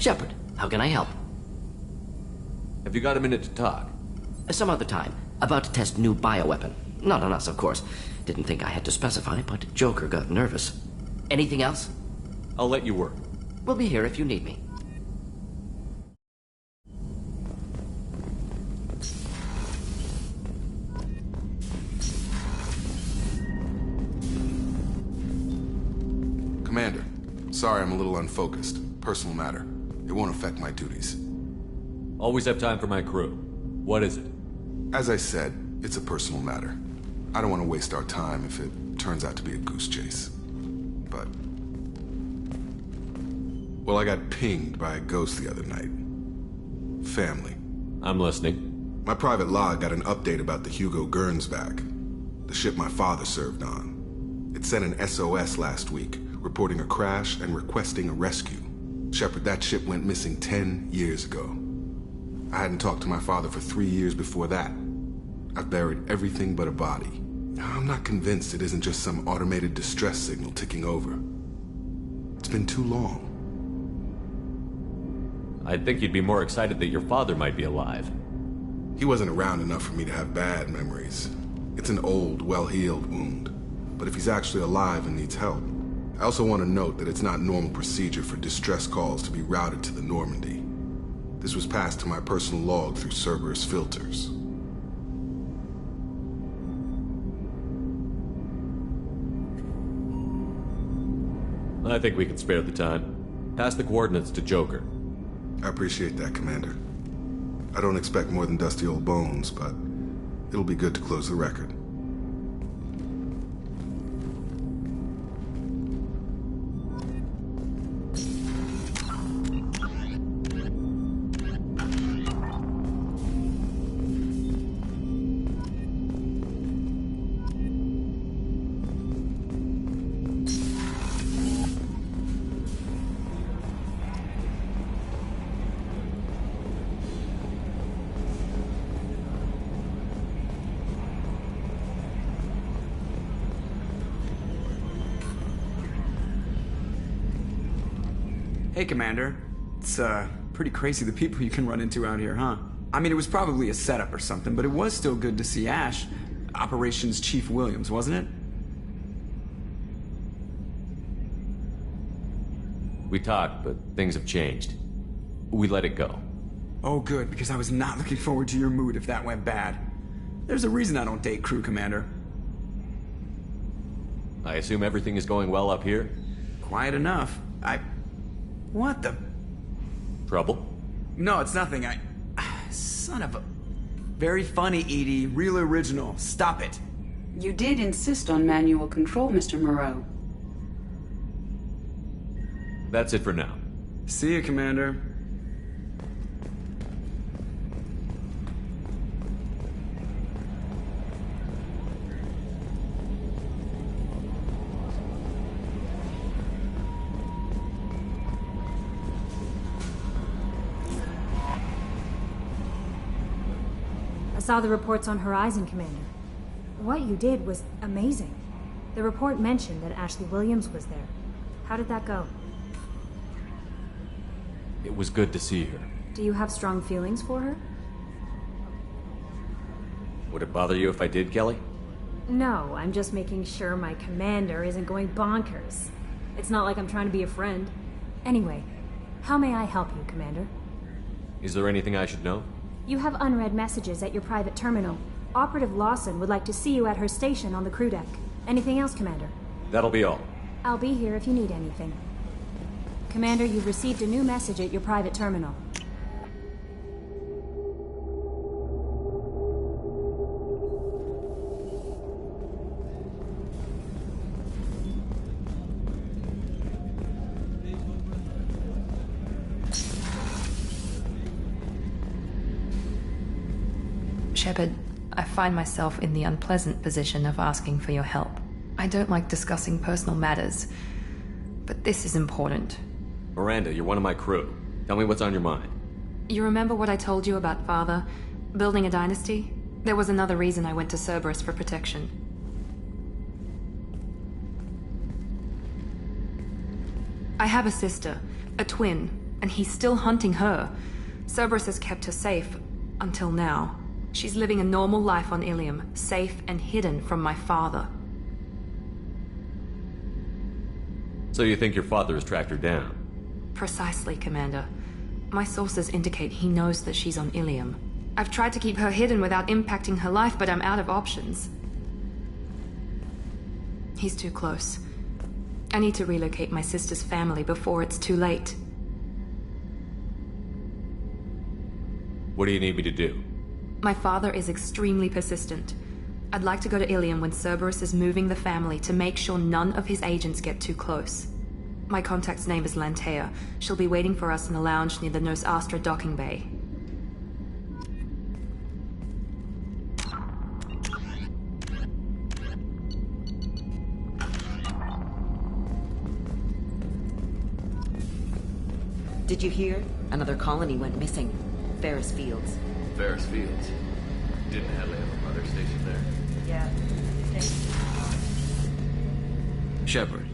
Shepard, how can I help? Have you got a minute to talk? Some other time. About to test new bioweapon. Not on us, of course. Didn't think I had to specify, but Joker got nervous. Anything else? I'll let you work. We'll be here if you need me. Commander, sorry I'm a little unfocused. Personal matter. It won't affect my duties. Always have time for my crew. What is it? As I said, it's a personal matter. I don't want to waste our time if it turns out to be a goose chase. But... well, I got pinged by a ghost the other night. Family. I'm listening. My private log got an update about the Hugo Gernsback, the ship my father served on. It sent an SOS last week, reporting a crash and requesting a rescue. Shepard, that ship went missing 10 years ago. I hadn't talked to my father for 3 years before that. I've buried everything but a body. I'm not convinced it isn't just some automated distress signal ticking over. It's been too long. I'd think you'd be more excited that your father might be alive. He wasn't around enough for me to have bad memories. It's an old, well-healed wound. But if he's actually alive and needs help, I also want to note that it's not normal procedure for distress calls to be routed to the Normandy. This was passed to my personal log through Cerberus filters. I think we can spare the time. Pass the coordinates to Joker. I appreciate that, Commander. I don't expect more than dusty old bones, but it'll be good to close the record. Hey, Commander. It's, pretty crazy the people you can run into out here, huh? I mean, it was probably a setup or something, but it was still good to see Ash. Operations Chief Williams, wasn't it? We talked, but things have changed. We let it go. Oh, good, because I was not looking forward to your mood if that went bad. There's a reason I don't date crew, Commander. I assume everything is going well up here? Quiet enough. What the... Trouble? No, it's nothing. Son of a... Very funny, Edie. Real original. Stop it. You did insist on manual control, Mr. Moreau. That's it for now. See you, Commander. I saw the reports on Horizon, Commander. What you did was amazing. The report mentioned that Ashley Williams was there. How did that go? It was good to see her. Do you have strong feelings for her? Would it bother you if I did, Kelly? No, I'm just making sure my commander isn't going bonkers. It's not like I'm trying to be a friend. Anyway, how may I help you, Commander? Is there anything I should know? You have unread messages at your private terminal. Operative Lawson would like to see you at her station on the crew deck. Anything else, Commander? That'll be all. I'll be here if you need anything. Commander, you've received a new message at your private terminal. Shepard, I find myself in the unpleasant position of asking for your help. I don't like discussing personal matters, but this is important. Miranda, you're one of my crew. Tell me what's on your mind. You remember what I told you about Father? Building a dynasty? There was another reason I went to Cerberus for protection. I have a sister, a twin, And he's still hunting her. Cerberus has kept her safe, until now. She's living a normal life on Ilium, safe and hidden from my father. So you think your father has tracked her down? Precisely, Commander. My sources indicate he knows that she's on Ilium. I've tried to keep her hidden without impacting her life, but I'm out of options. He's too close. I need to relocate my sister's family before it's too late. What do you need me to do? My father is extremely persistent. I'd like to go to Ilium when Cerberus is moving the family to make sure none of his agents get too close. My contact's name is Lantea. She'll be waiting for us in the lounge near the Nos Astra docking bay. Did you hear? Another colony went missing. Ferris Fields. Ferris Fields. Didn't Hadley have a mother stationed there? Yeah. Shepard,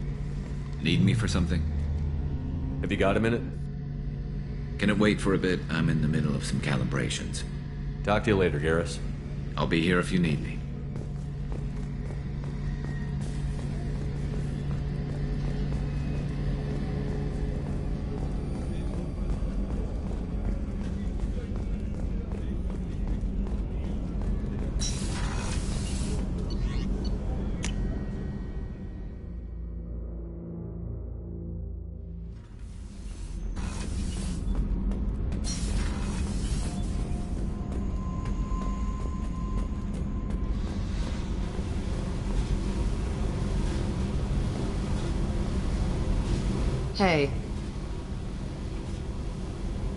need me for something? Have you got a minute? Can it wait for a bit? I'm in the middle of some calibrations. Talk to you later, Garrus. I'll be here if you need me. Hey.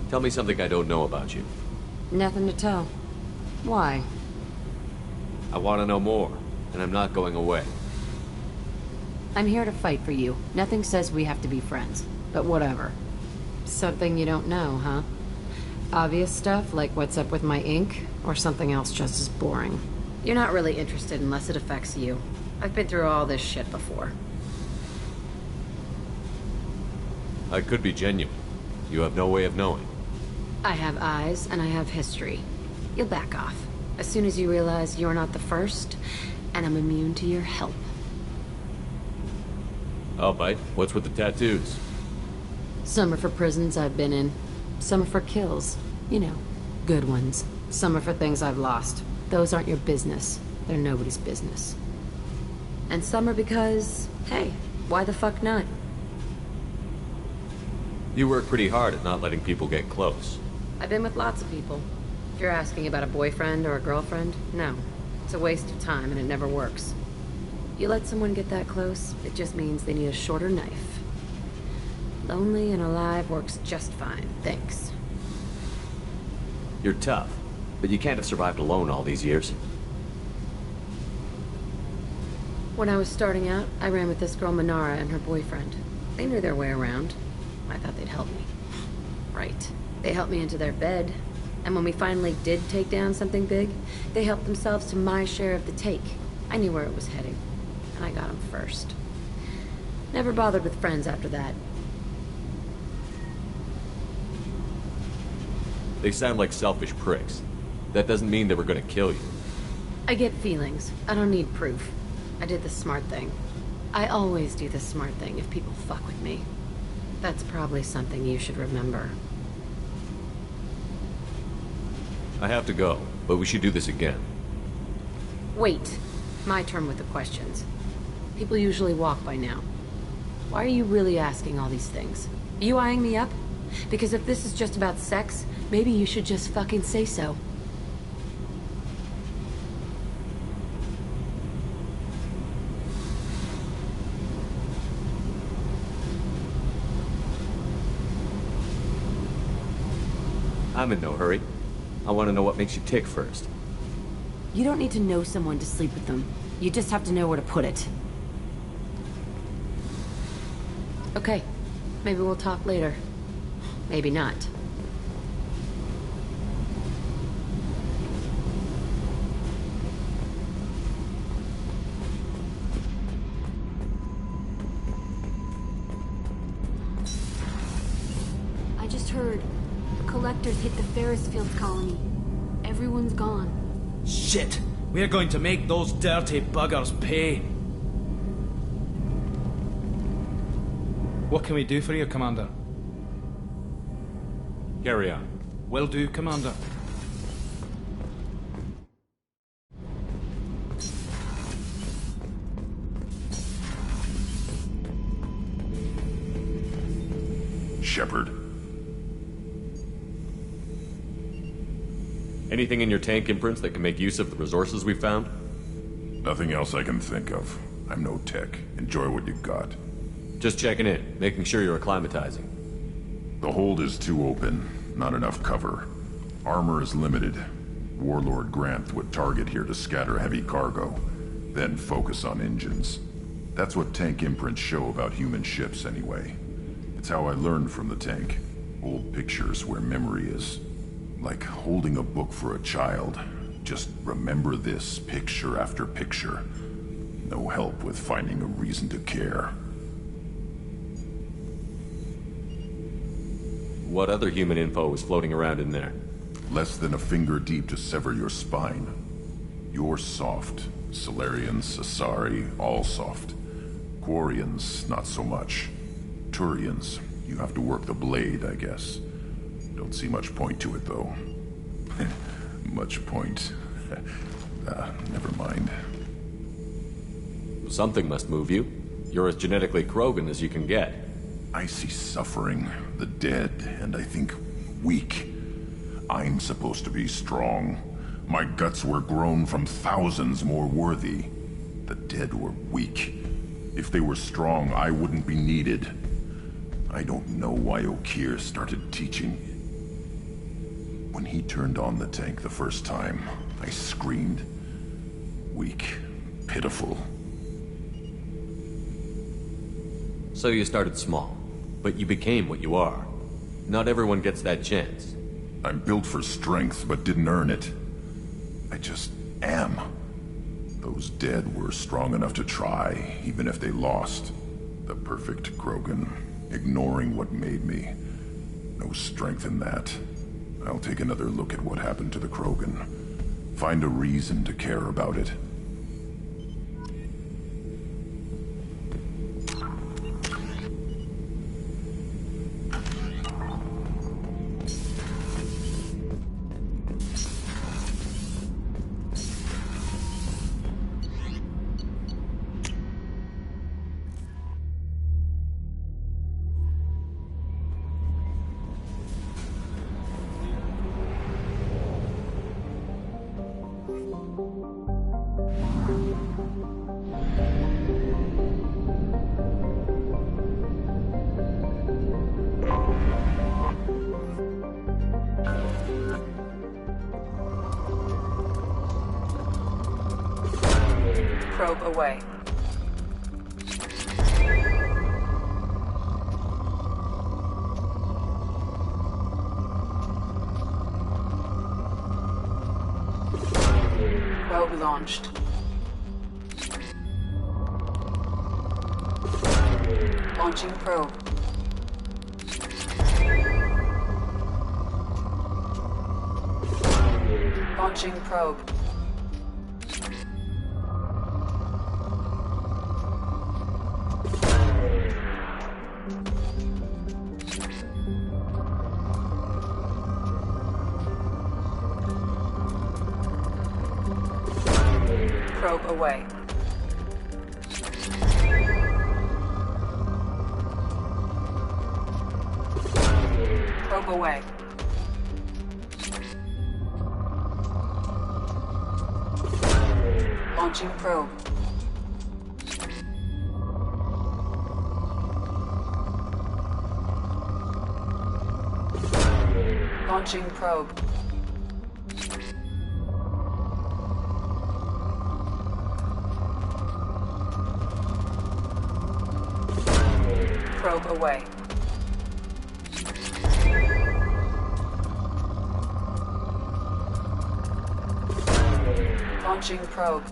Tell me something I don't know about you. Nothing to tell. Why? I want to know more, and I'm not going away. I'm here to fight for you. Nothing says we have to be friends, but whatever. Something you don't know, huh? Obvious stuff, like what's up with my ink, or something else just as boring. You're not really interested unless it affects you. I've been through all this shit before. I could be genuine. You have no way of knowing. I have eyes, and I have history. You'll back off. As soon as you realize you're not the first, and I'm immune to your help. I'll bite. What's with the tattoos? Some are for prisons I've been in. Some are for kills. You know, good ones. Some are for things I've lost. Those aren't your business. They're nobody's business. And some are because, hey, why the fuck not? You work pretty hard at not letting people get close. I've been with lots of people. If you're asking about a boyfriend or a girlfriend, no. It's a waste of time and it never works. You let someone get that close, it just means they need a shorter knife. Lonely and alive works just fine, thanks. You're tough, but you can't have survived alone all these years. When I was starting out, I ran with this girl Minara and her boyfriend. They knew their way around. I thought they'd help me. Right. They helped me into their bed. And when we finally did take down something big, they helped themselves to my share of the take. I knew where it was heading. And I got them first. Never bothered with friends after that. They sound like selfish pricks. That doesn't mean they were gonna kill you. I get feelings. I don't need proof. I did the smart thing. I always do the smart thing if people fuck with me. That's probably something you should remember. I have to go, but we should do this again. Wait. My turn with the questions. People usually walk by now. Why are you really asking all these things? Are you eyeing me up? Because if this is just about sex, maybe you should just fucking say so. I'm in no hurry. I want to know what makes you tick first. You don't need to know someone to sleep with them. You just have to know where to put it. Okay. Maybe we'll talk later. Maybe not. collectors hit the Ferris Fields colony. Everyone's gone. Shit! We're going to make those dirty buggers pay. What can we do for you, Commander? Carry on. Will do, Commander. Shepard. Anything in your tank imprints that can make use of the resources we found? Nothing else I can think of. I'm no tech. Enjoy what you got. Just checking in, making sure you're acclimatizing. The hold is too open. Not enough cover. Armor is limited. Warlord Granth would target here to scatter heavy cargo, then focus on engines. That's what tank imprints show about human ships, anyway. It's how I learned from the tank. Old pictures where memory is. Like holding a book for a child. Just remember this, picture after picture. No help with finding a reason to care. What other human info was floating around in there? Less than a finger deep to sever your spine. You're soft. Salarians, Asari, all soft. Quarians, not so much. Turians, you have to work the blade, I guess. Don't see much point to it, though. Much point. Never mind. Something must move you. You're as genetically Krogan as you can get. I see suffering, the dead, and I think weak. I'm supposed to be strong. My guts were grown from thousands more worthy. The dead were weak. If they were strong, I wouldn't be needed. I don't know why Okeer started teaching. When he turned on the tank the first time, I screamed. Weak, pitiful. So you started small, but you became what you are. Not everyone gets that chance. I'm built for strength, but didn't earn it. I just am. Those dead were strong enough to try, even if they lost. The perfect Krogan, ignoring what made me. No strength in that. I'll take another look at what happened to the Krogan. Find a reason to care about it. Probe away. Probe launched. Launching probe. Launching probe. Probe away. Probe away. Launching probe. Launching probe. Probe away. Launching probe.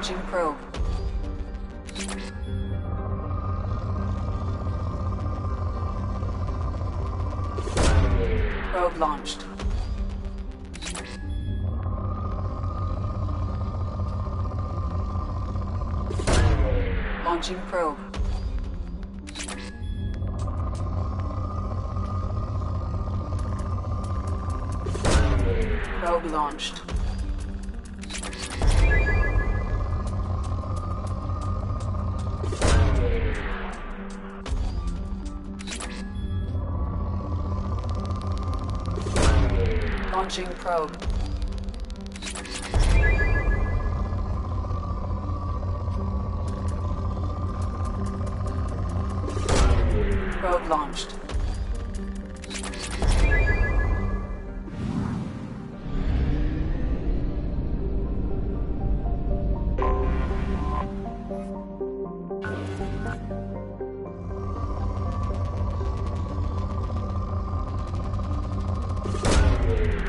Launching probe. Probe launched. Launching probe. Probe launched. Launching probe. Probe launched.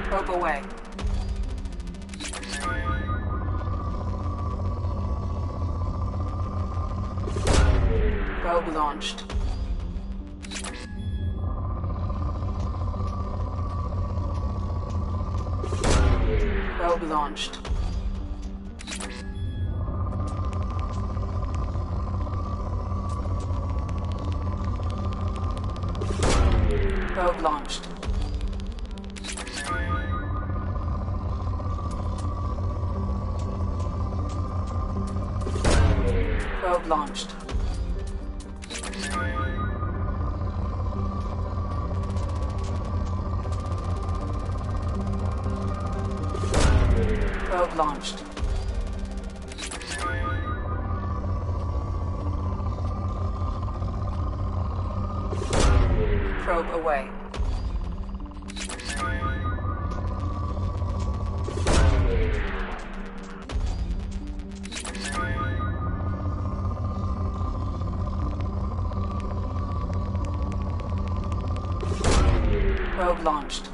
Probe away. Probe launched. Probe launched. Probe launched. Probe launched. Probe launched. Probe away. Probe launched.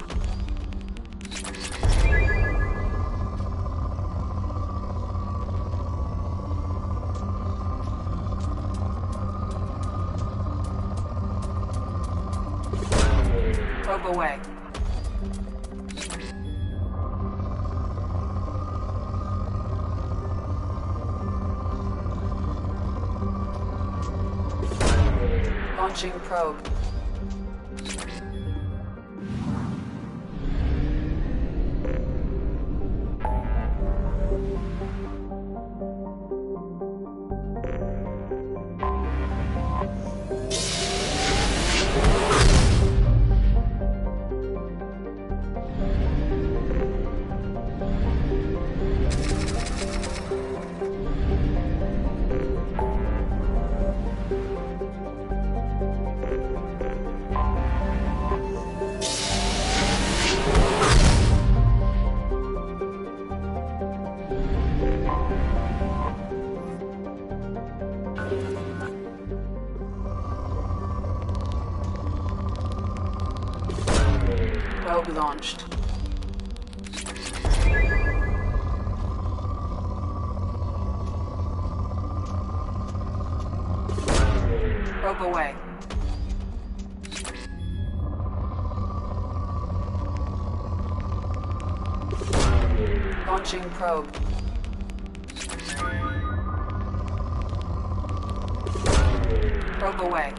Probe away. Launching probe. Probe launched. Probe away. Launching probe. Probe away.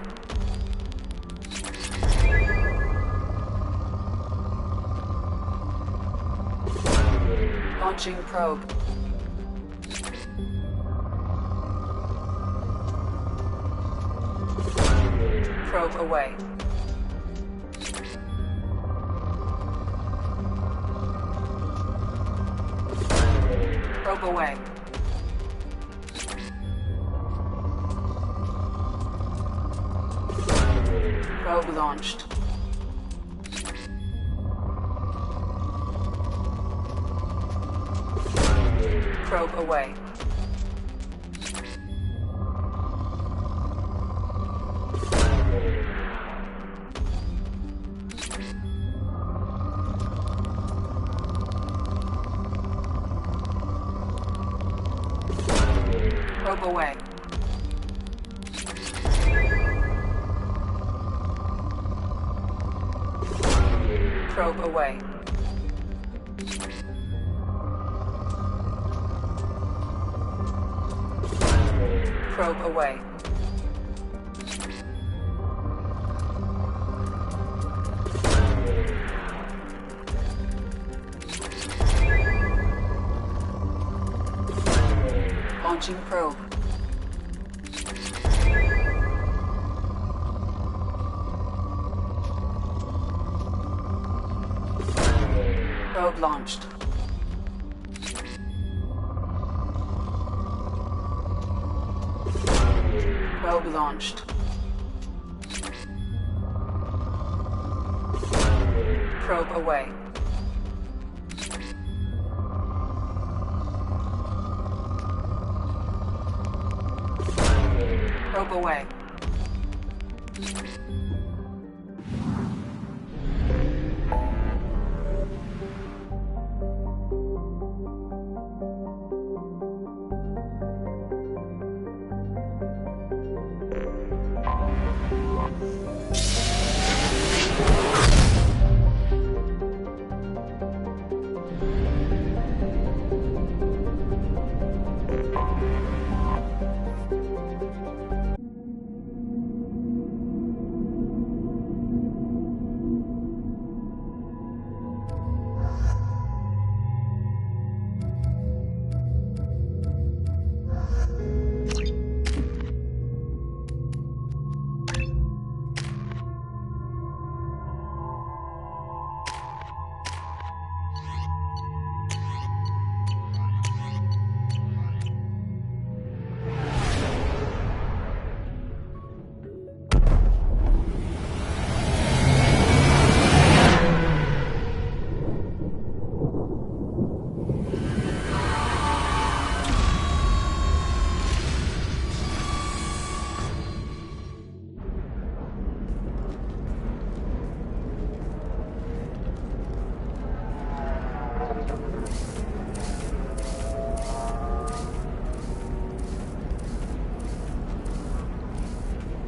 Launching probe. Probe away. Probe away. Probe launched. Probe away. Probe away. Probe away. Probe away. Launching probe. Probe launched. Probe launched. Probe away. Probe away.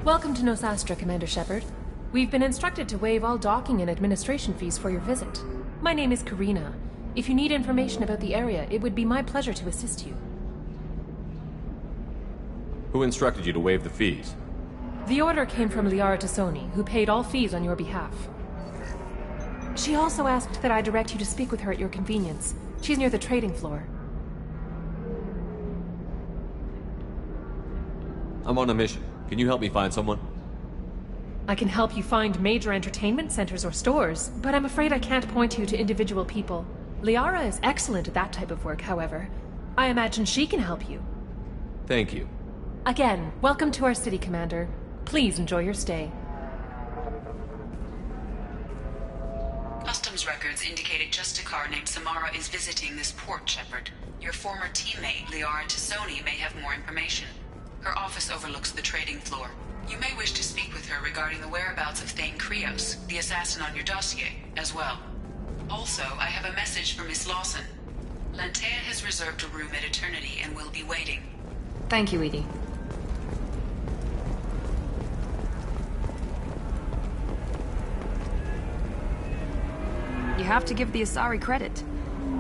Welcome to Nosastra, Commander Shepard. We've been instructed to waive all docking and administration fees for your visit. My name is Karina. If you need information about the area, it would be my pleasure to assist you. Who instructed you to waive the fees? The order came from Liara Tassoni, who paid all fees on your behalf. She also asked that I direct you to speak with her at your convenience. She's near the trading floor. I'm on a mission. Can you help me find someone? I can help you find major entertainment centers or stores, but I'm afraid I can't point you to individual people. Liara is excellent at that type of work, however. I imagine she can help you. Thank you. Again, welcome to our city, Commander. Please enjoy your stay. Customs records indicate a Justicar named Samara is visiting this port, Shepard. Your former teammate, Liara Tassoni, may have more information. Her office overlooks the trading floor. You may wish to speak with her regarding the whereabouts of Thane Krios, the assassin on your dossier, as well. Also, I have a message for Miss Lawson. Lantea has reserved a room at Eternity and will be waiting. Thank you, Edie. You have to give the Asari credit.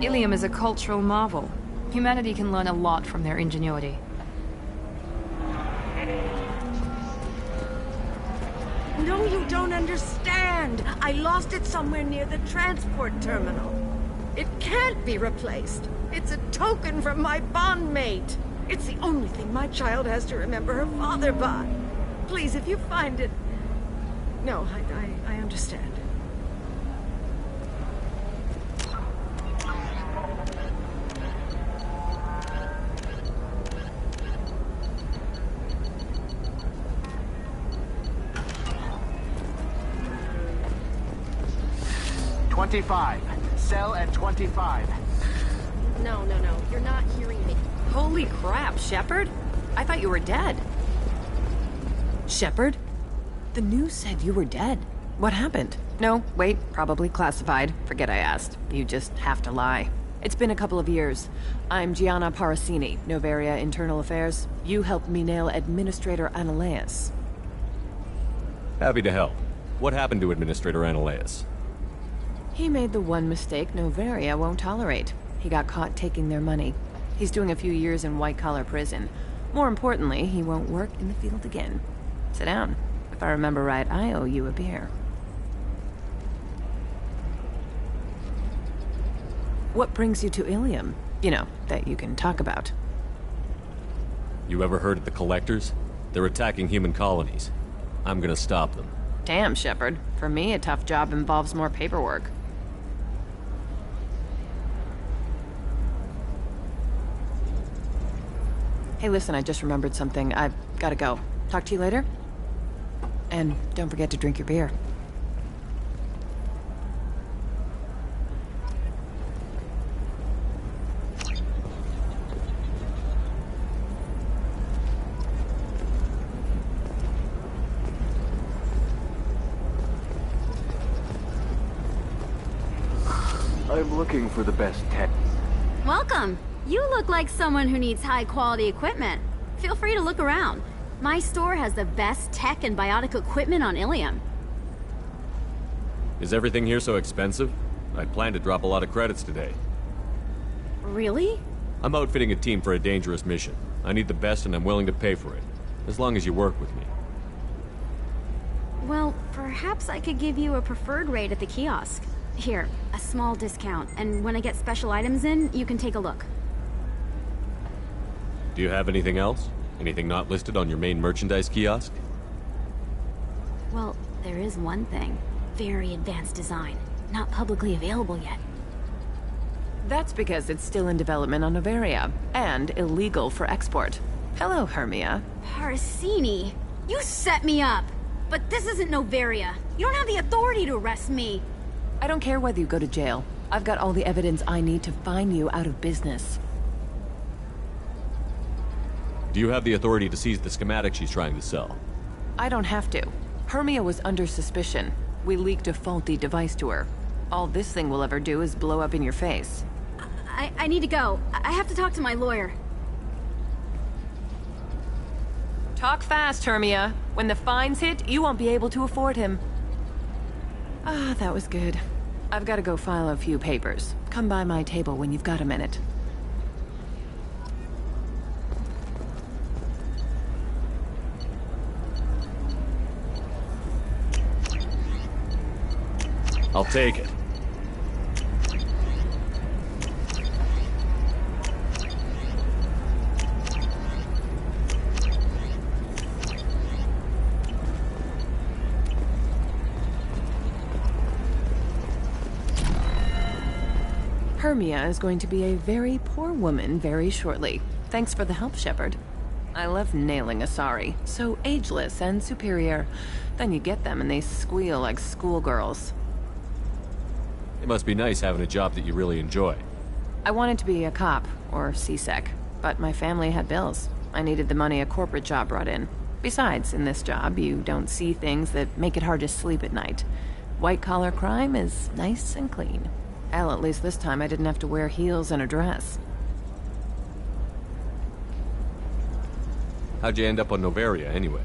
Ilium is a cultural marvel. Humanity can learn a lot from their ingenuity. No, you don't understand. I lost it somewhere near the transport terminal. It can't be replaced. It's a token from my bondmate. It's the only thing my child has to remember her father by. Please, if you find it... No, I understand. Cell at 25. No, you're not hearing me. Holy crap, Shepard? I thought you were dead. Shepard? The news said you were dead. What happened? No, wait, probably classified. Forget I asked. You just have to lie. It's been a couple of years. I'm Gianna Parasini, Noveria Internal Affairs. You helped me nail Administrator Analeas. Happy to help. What happened to Administrator Analeas? He made the one mistake Noveria won't tolerate. He got caught taking their money. He's doing a few years in white-collar prison. More importantly, he won't work in the field again. Sit down. If I remember right, I owe you a beer. What brings you to Ilium? You know, that you can talk about. You ever heard of the Collectors? They're attacking human colonies. I'm gonna stop them. Damn, Shepard. For me, a tough job involves more paperwork. Hey, listen, I just remembered something. I've gotta go. Talk to you later? And don't forget to drink your beer. I'm looking for the best tech. Welcome. You look like someone who needs high-quality equipment. Feel free to look around. My store has the best tech and biotic equipment on Ilium. Is everything here so expensive? I'd planned to drop a lot of credits today. Really? I'm outfitting a team for a dangerous mission. I need the best and I'm willing to pay for it. As long as you work with me. Well, perhaps I could give you a preferred rate at the kiosk. Here, a small discount, and when I get special items in, you can take a look. Do you have anything else? Anything not listed on your main merchandise kiosk? Well, there is one thing. Very advanced design. Not publicly available yet. That's because it's still in development on Noveria, and illegal for export. Hello, Hermia. Parasini, you set me up! But this isn't Noveria. You don't have the authority to arrest me. I don't care whether you go to jail. I've got all the evidence I need to find you out of business. Do you have the authority to seize the schematic she's trying to sell? I don't have to. Hermia was under suspicion. We leaked a faulty device to her. All this thing will ever do is blow up in your face. I need to go. I have to talk to my lawyer. Talk fast, Hermia. When the fines hit, you won't be able to afford him. Ah, that was good. I've got to go file a few papers. Come by my table when you've got a minute. I'll take it. Hermia is going to be a very poor woman very shortly. Thanks for the help, Shepard. I love nailing Asari. So ageless and superior. Then you get them and they squeal like schoolgirls. It must be nice having a job that you really enjoy. I wanted to be a cop, or CSEC, but my family had bills. I needed the money a corporate job brought in. Besides, in this job, you don't see things that make it hard to sleep at night. White-collar crime is nice and clean. Hell, at least this time I didn't have to wear heels and a dress. How'd you end up on Noveria, anyway?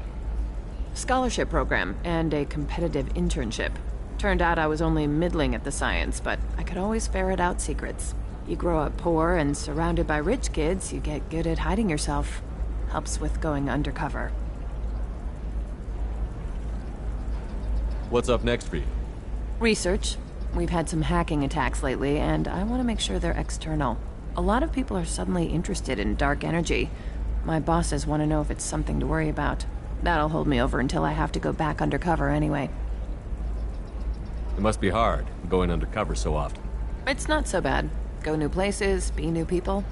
Scholarship program, and a competitive internship. Turned out I was only middling at the science, but I could always ferret out secrets. You grow up poor and surrounded by rich kids, you get good at hiding yourself. Helps with going undercover. What's up next for you? Research. We've had some hacking attacks lately, and I want to make sure they're external. A lot of people are suddenly interested in dark energy. My bosses want to know if it's something to worry about. That'll hold me over until I have to go back undercover anyway. It must be hard, going undercover so often. It's not so bad. Go new places, be new people.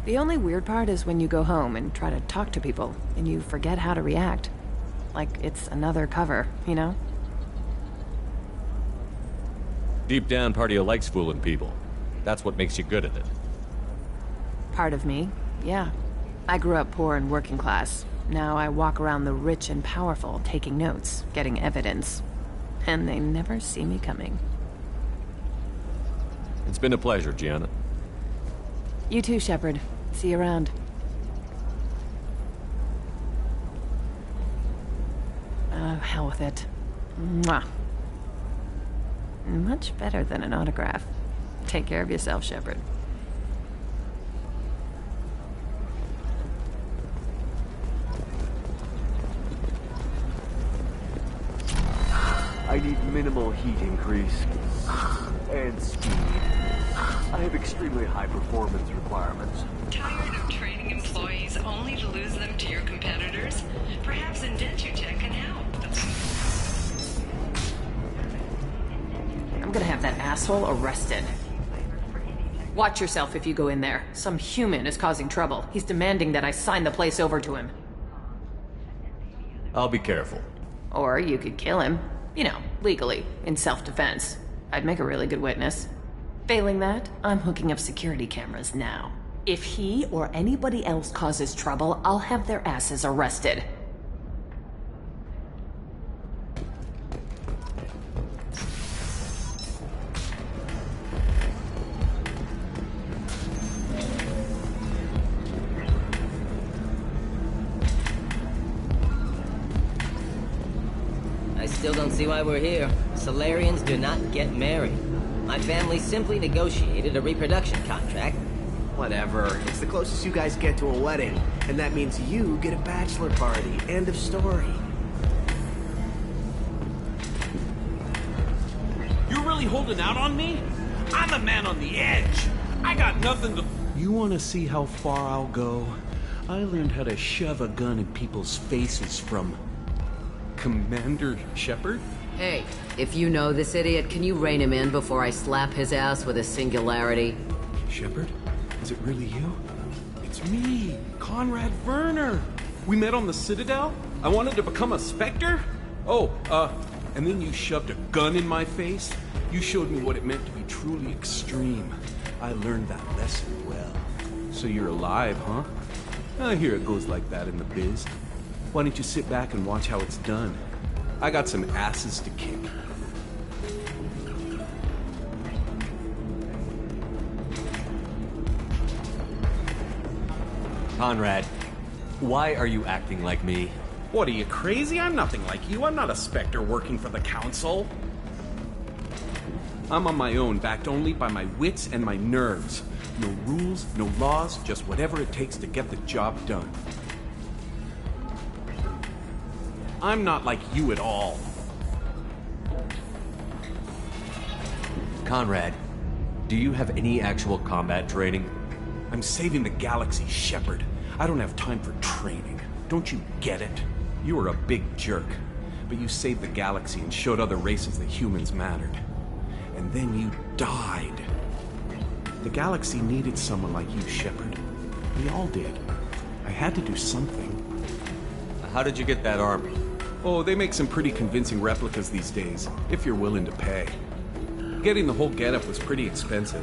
The only weird part is when you go home and try to talk to people, and you forget how to react. Like it's another cover, you know? Deep down, part of you likes fooling people. That's what makes you good at it. Part of me, yeah. I grew up poor and working class. Now I walk around the rich and powerful, taking notes, getting evidence. And they never see me coming. It's been a pleasure, Gianna. You too, Shepard. See you around. Oh, hell with it. Mwah. Much better than an autograph. Take care of yourself, Shepard. I need minimal heat increase and speed. I have extremely high performance requirements. Tired of training employees only to lose them to your competitors? Perhaps Indentutech can help. I'm gonna have that asshole arrested. Watch yourself if you go in there. Some human is causing trouble. He's demanding that I sign the place over to him. I'll be careful. Or you could kill him. You know, legally, in self-defense. I'd make a really good witness. Failing that, I'm hooking up security cameras now. If he or anybody else causes trouble, I'll have their asses arrested. I still don't see why we're here. Solarians do not get married. My family simply negotiated a reproduction contract. Whatever. It's the closest you guys get to a wedding. And that means you get a bachelor party. End of story. You're really holding out on me? I'm the man on the edge. I got nothing to... You want to see how far I'll go? I learned how to shove a gun in people's faces from... Commander Shepard? Hey, if you know this idiot, can you rein him in before I slap his ass with a singularity? Shepard? Is it really you? It's me, Conrad Werner. We met on the Citadel? I wanted to become a Spectre? Oh, and then you shoved a gun in my face? You showed me what it meant to be truly extreme. I learned that lesson well. So you're alive, huh? I hear it goes like that in the biz. Why don't you sit back and watch how it's done? I got some asses to kick. Conrad, why are you acting like me? What, are you crazy? I'm nothing like you. I'm not a Spectre working for the Council. I'm on my own, backed only by my wits and my nerves. No rules, no laws, just whatever it takes to get the job done. I'm not like you at all. Conrad, do you have any actual combat training? I'm saving the galaxy, Shepard. I don't have time for training. Don't you get it? You were a big jerk, but you saved the galaxy and showed other races that humans mattered. And then you died. The galaxy needed someone like you, Shepard. We all did. I had to do something. How did you get that army? Oh, they make some pretty convincing replicas these days, if you're willing to pay. Getting the whole getup was pretty expensive,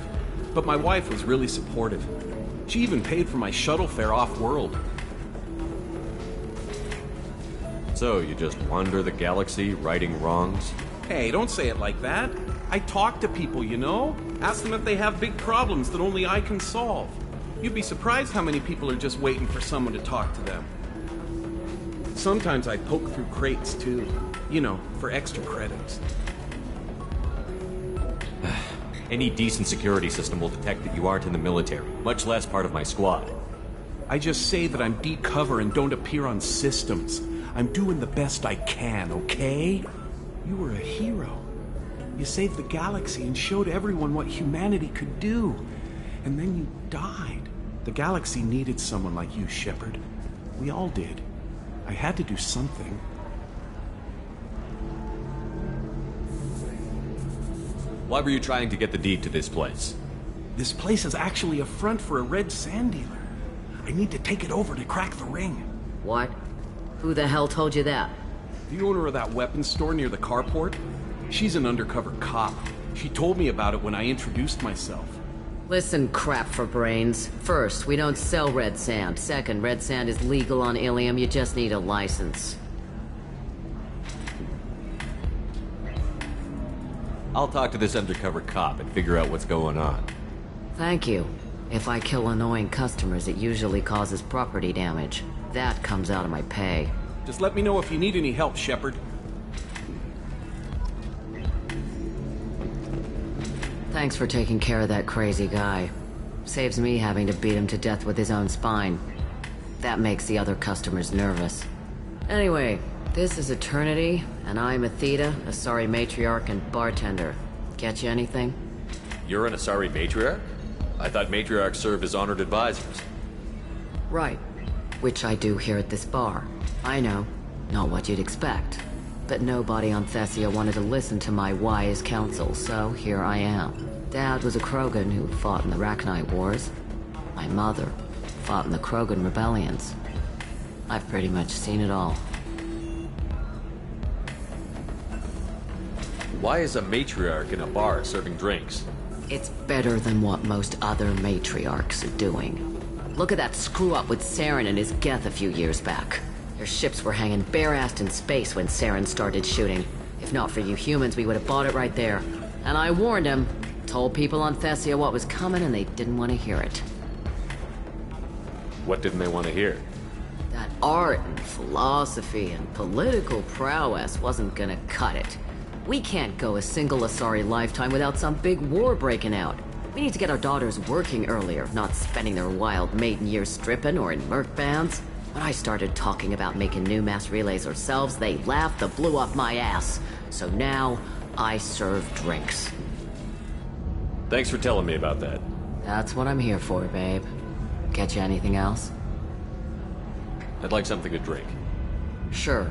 but my wife was really supportive. She even paid for my shuttle fare off-world. So, you just wander the galaxy, righting wrongs? Hey, don't say it like that. I talk to people, you know? Ask them if they have big problems that only I can solve. You'd be surprised how many people are just waiting for someone to talk to them. Sometimes I poke through crates, too. You know, for extra credits. Any decent security system will detect that you aren't in the military, much less part of my squad. I just say that I'm deep cover and don't appear on systems. I'm doing the best I can, okay? You were a hero. You saved the galaxy and showed everyone what humanity could do. And then you died. The galaxy needed someone like you, Shepard. We all did. I had to do something. Why were you trying to get the deed to this place? This place is actually a front for a red sand dealer. I need to take it over to crack the ring. What? Who the hell told you that? The owner of that weapons store near the carport. She's an undercover cop. She told me about it when I introduced myself. Listen, crap for brains. First, we don't sell red sand. Second, red sand is legal on Ilium. You just need a license. I'll talk to this undercover cop and figure out what's going on. Thank you. If I kill annoying customers, it usually causes property damage. That comes out of my pay. Just let me know if you need any help, Shepard. Thanks for taking care of that crazy guy. Saves me having to beat him to death with his own spine. That makes the other customers nervous. Anyway, this is Eternity, and I'm Athena, Asari matriarch and bartender. Get you anything? You're an Asari matriarch? I thought matriarchs served as honored advisors. Right. Which I do here at this bar. I know. Not what you'd expect. But nobody on Thessia wanted to listen to my wise counsel, so here I am. Dad was a Krogan who fought in the Rachni Wars. My mother fought in the Krogan rebellions. I've pretty much seen it all. Why is a matriarch in a bar serving drinks? It's better than what most other matriarchs are doing. Look at that screw-up with Saren and his Geth a few years back. Their ships were hanging bare-assed in space when Saren started shooting. If not for you humans, we would have bought it right there. And I warned him. Told people on Thessia what was coming, and they didn't want to hear it. What didn't they want to hear? That art and philosophy and political prowess wasn't gonna cut it. We can't go a single Asari lifetime without some big war breaking out. We need to get our daughters working earlier, not spending their wild maiden years stripping or in merc bands. When I started talking about making new mass relays ourselves, they laughed the blue off my ass. So now, I serve drinks. Thanks for telling me about that. That's what I'm here for, babe. Get you anything else? I'd like something to drink. Sure.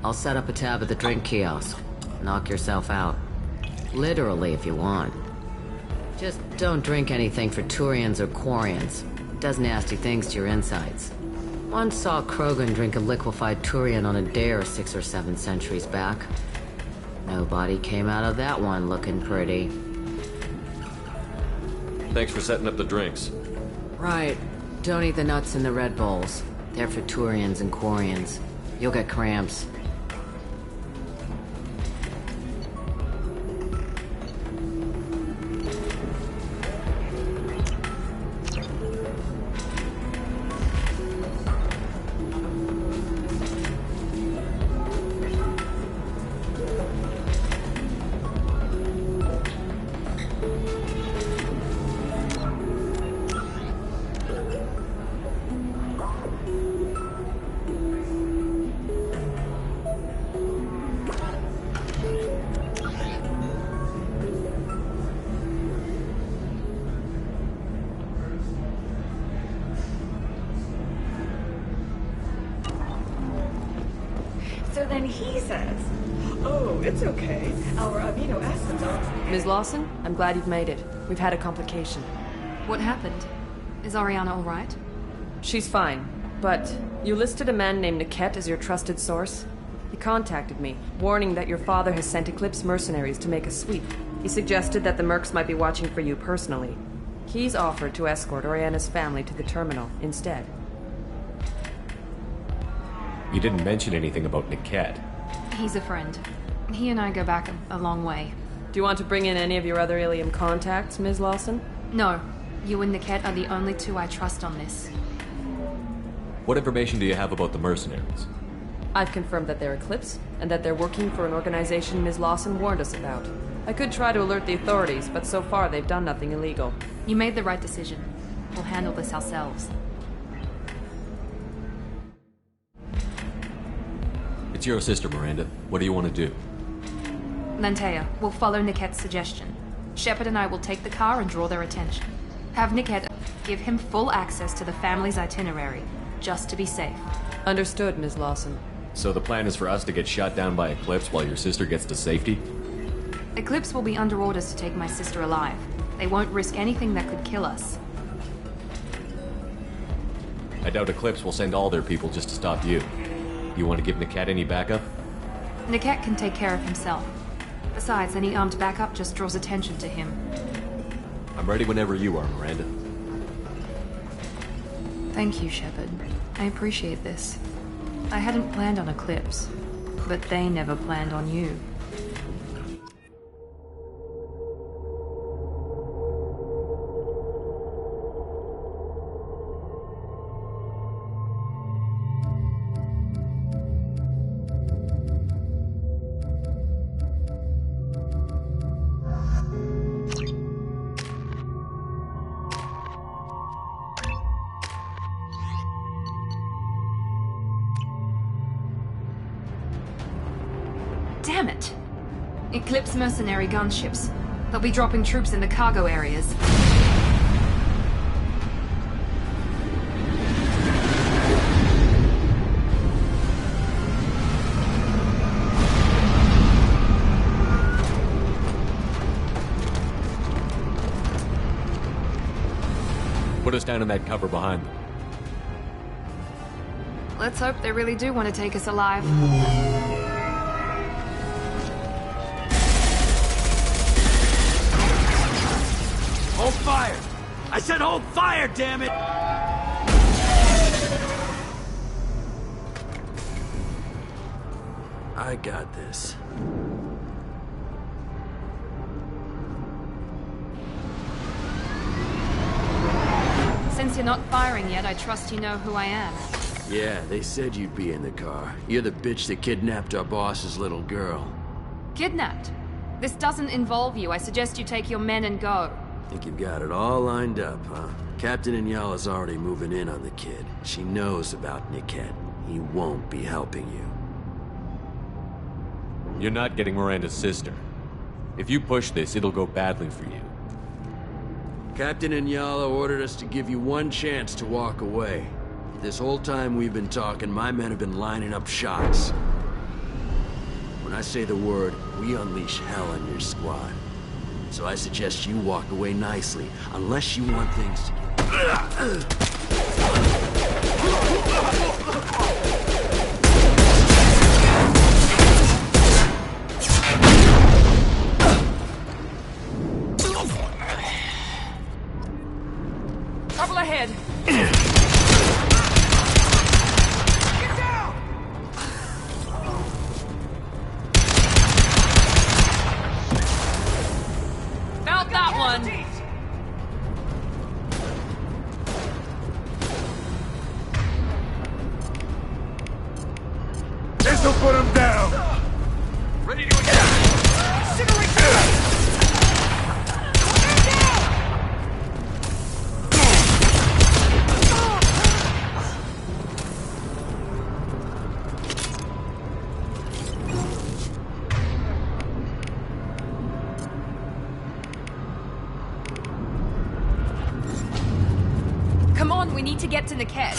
I'll set up a tab at the drink kiosk. Knock yourself out. Literally, if you want. Just don't drink anything for Turians or Quarians. It does nasty things to your insides. Once saw Krogan drink a liquefied Turian on a dare 6 or 7 centuries back. Nobody came out of that one looking pretty. Thanks for setting up the drinks. Right. Don't eat the nuts in the Red Bowls. They're for Turians and Quarians. You'll get cramps. So then he says, oh, it's okay. Our amino acids are... Ms. Lawson, I'm glad you've made it. We've had a complication. What happened? Is Ariana all right? She's fine, but you listed a man named Niket as your trusted source. He contacted me, warning that your father has sent Eclipse mercenaries to make a sweep. He suggested that the mercs might be watching for you personally. He's offered to escort Oriana's family to the terminal instead. You didn't mention anything about Niket. He's a friend. He and I go back a long way. Do you want to bring in any of your other Ilium contacts, Ms. Lawson? No. You and Niket are the only two I trust on this. What information do you have about the mercenaries? I've confirmed that they're Eclipse, and that they're working for an organization Ms. Lawson warned us about. I could try to alert the authorities, but so far they've done nothing illegal. You made the right decision. We'll handle this ourselves. It's your sister, Miranda. What do you want to do? Lantea, we'll follow Niket's suggestion. Shepard and I will take the car and draw their attention. Have Niket give him full access to the family's itinerary, just to be safe. Understood, Ms. Lawson. So the plan is for us to get shot down by Eclipse while your sister gets to safety? Eclipse will be under orders to take my sister alive. They won't risk anything that could kill us. I doubt Eclipse will send all their people just to stop you. You want to give Niket any backup? Niket can take care of himself. Besides, any armed backup just draws attention to him. I'm ready whenever you are, Miranda. Thank you, Shepard. I appreciate this. I hadn't planned on Eclipse, but they never planned on you. Damn it! Eclipse mercenary gunships. They'll be dropping troops in the cargo areas. Put us down in that cover behind them. Let's hope they really do want to take us alive. Hold fire! I said hold fire, damn it! I got this. Since you're not firing yet, I trust you know who I am. Yeah, they said you'd be in the car. You're the bitch that kidnapped our boss's little girl. Kidnapped? This doesn't involve you. I suggest you take your men and go. Think you've got it all lined up, huh? Captain Inyala's already moving in on the kid. She knows about Niket. He won't be helping you. You're not getting Miranda's sister. If you push this, it'll go badly for you. Captain Inyala ordered us to give you one chance to walk away. This whole time we've been talking, my men have been lining up shots. When I say the word, we unleash hell on your squad. So I suggest you walk away nicely, unless you want things to get... Trouble ahead. Found that one. This'll put him down. Ready to attack. Incinerate. Come on, we need to get to Niket.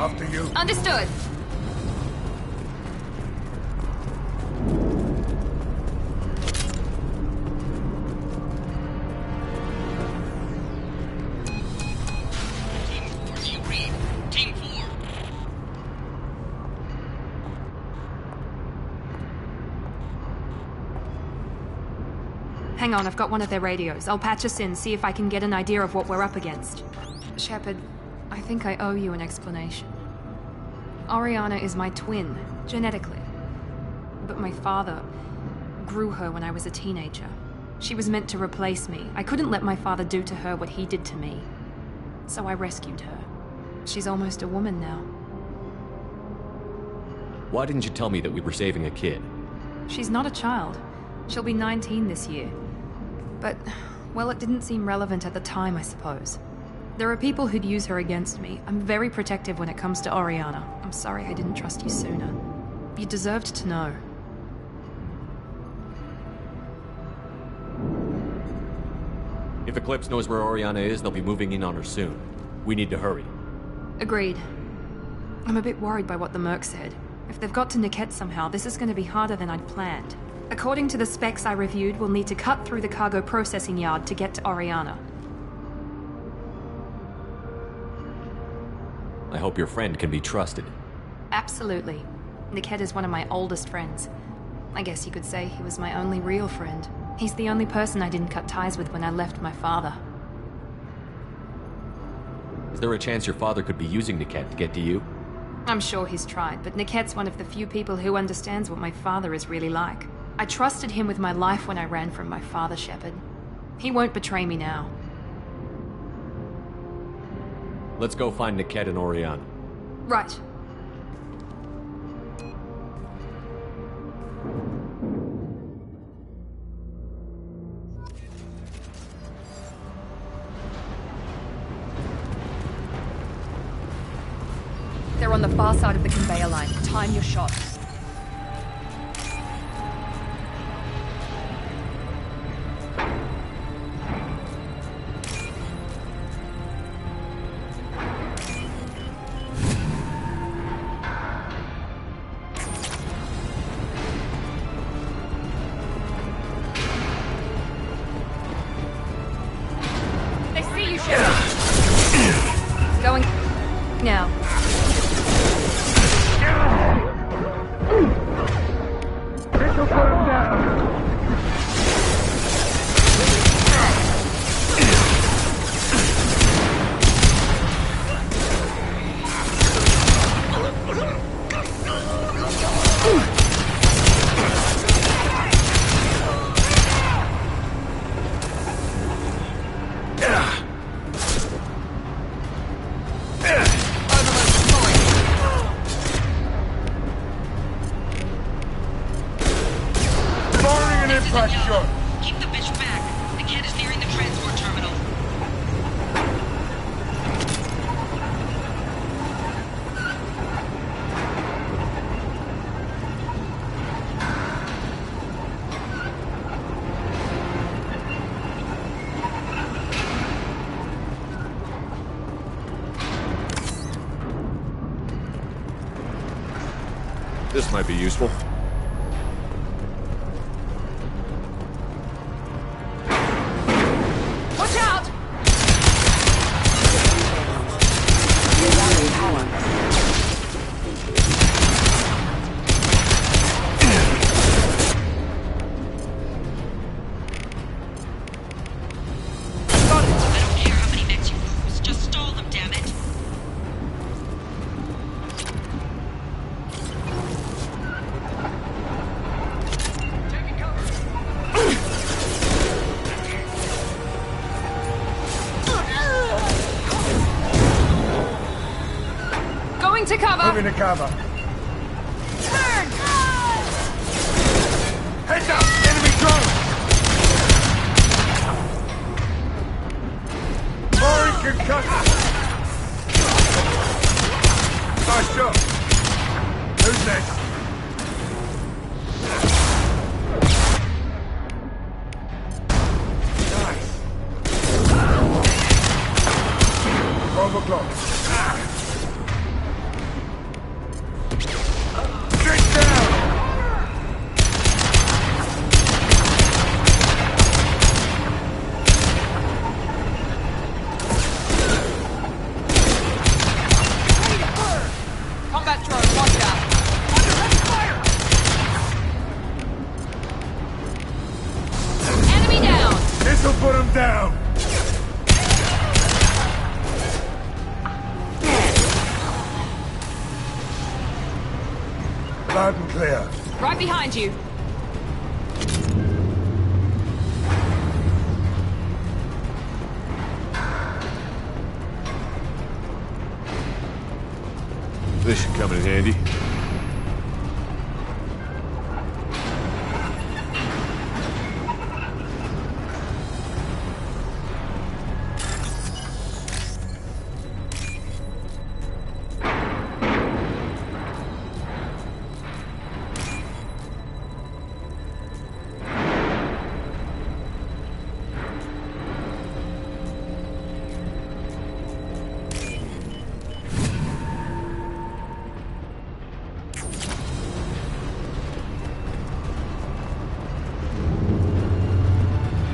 After you. Understood. Team 4. Hang on, I've got one of their radios. I'll patch us in, see if I can get an idea of what we're up against. Shepard, I think I owe you an explanation. Oriana is my twin, genetically. But my father grew her when I was a teenager. She was meant to replace me. I couldn't let my father do to her what he did to me. So I rescued her. She's almost a woman now. Why didn't you tell me that we were saving a kid? She's not a child. She'll be 19 this year. But, well, it didn't seem relevant at the time, I suppose. There are people who'd use her against me. I'm very protective when it comes to Oriana. I'm sorry I didn't trust you sooner. You deserved to know. If Eclipse knows where Oriana is, they'll be moving in on her soon. We need to hurry. Agreed. I'm a bit worried by what the Merc said. If they've got to Niket somehow, this is going to be harder than I'd planned. According to the specs I reviewed, we'll need to cut through the cargo processing yard to get to Oriana. I hope your friend can be trusted. Absolutely. Niket is one of my oldest friends. I guess you could say he was my only real friend. He's the only person I didn't cut ties with when I left my father. Is there a chance your father could be using Niket to get to you? I'm sure he's tried, but Niket's one of the few people who understands what my father is really like. I trusted him with my life when I ran from my father, Shepard. He won't betray me now. Let's go find Niket and Oriana. Right. on the far side of the conveyor line. Time your shots. They see you, Sheriff. Going now. This'll put him down. Keep the bitch back. The kid is nearing the transport terminal. This might be useful. Watch out! I don't care how many mechs you lose. Just stall them, damn it. Going to cover! Moving to cover. Turn! Heads up! Enemy drone! Firing concussion! Nice shot! Who's next? Nice! 12 o'clock. Get down! Combat drone, watch out! Under heavy fire! Enemy down! This'll put him down! Loud and clear. Right behind you. This should come in handy.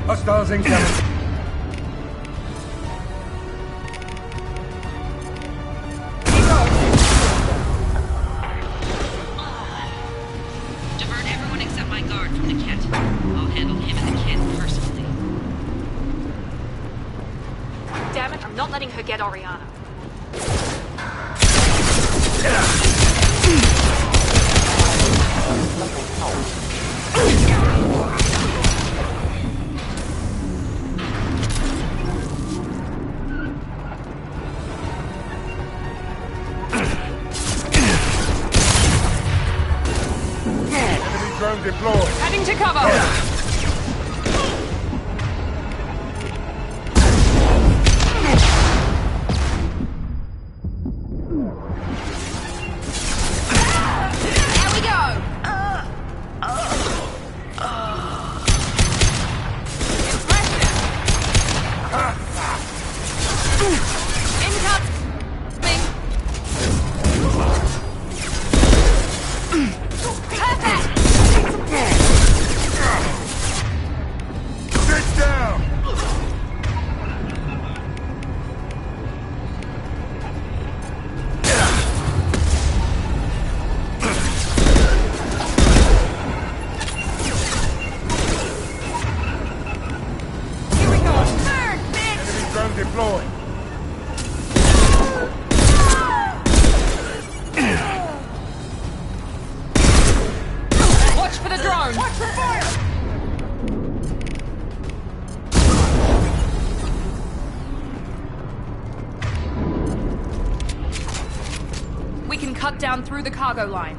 Hostiles incoming. Divert everyone except my guard from the kit. I'll handle him and the kid personally. Damn it, I'm not letting her get Oriana. Enemy drone deployed. Heading to cover! drone deployed. Watch for the drone! Watch for fire! We can cut down through the cargo line.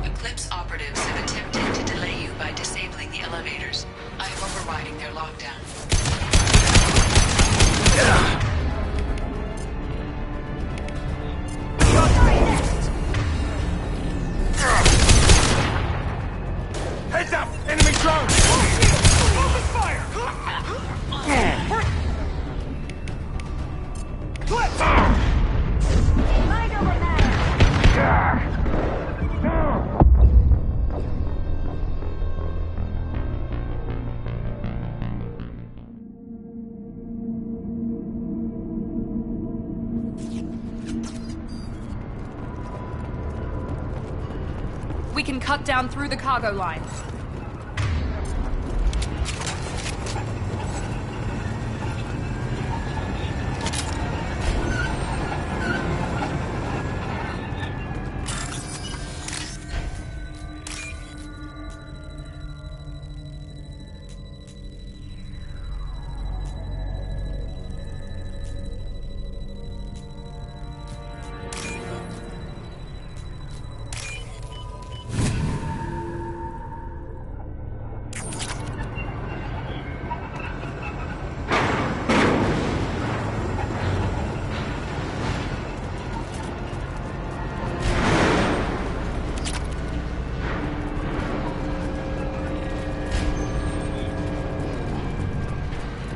Eclipse operatives have attempted to delay you by disabling the elevators. I am overriding their lockdown. Heads up! Enemy drone! Open fire! Clip! Right over there! We can cut down through the cargo line.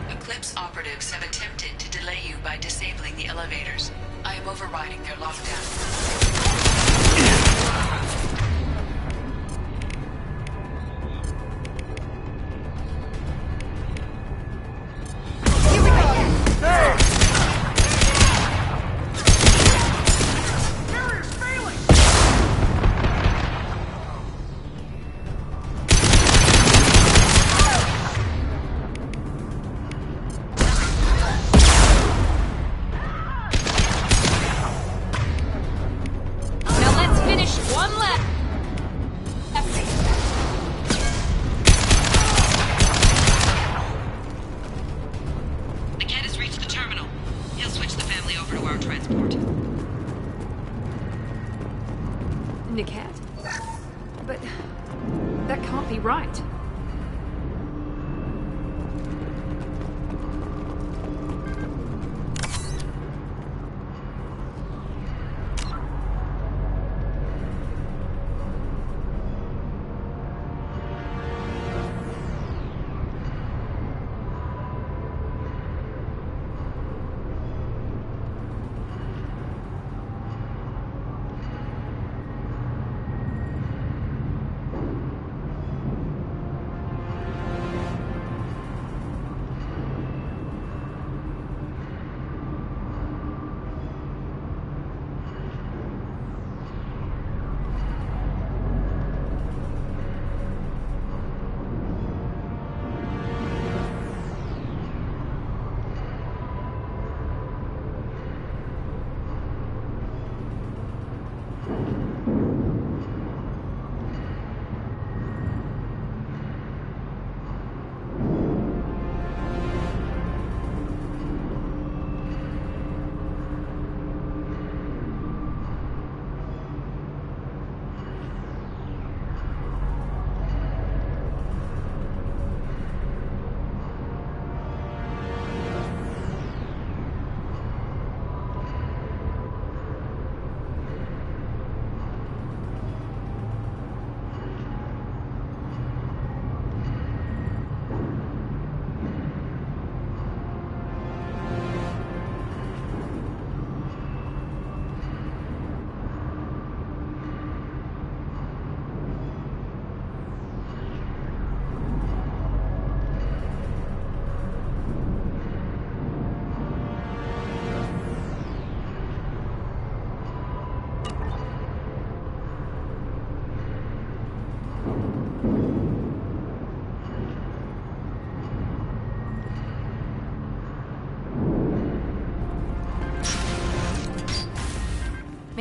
Eclipse operatives have attempted to delay you by disabling the elevators. I am overriding their lockdown.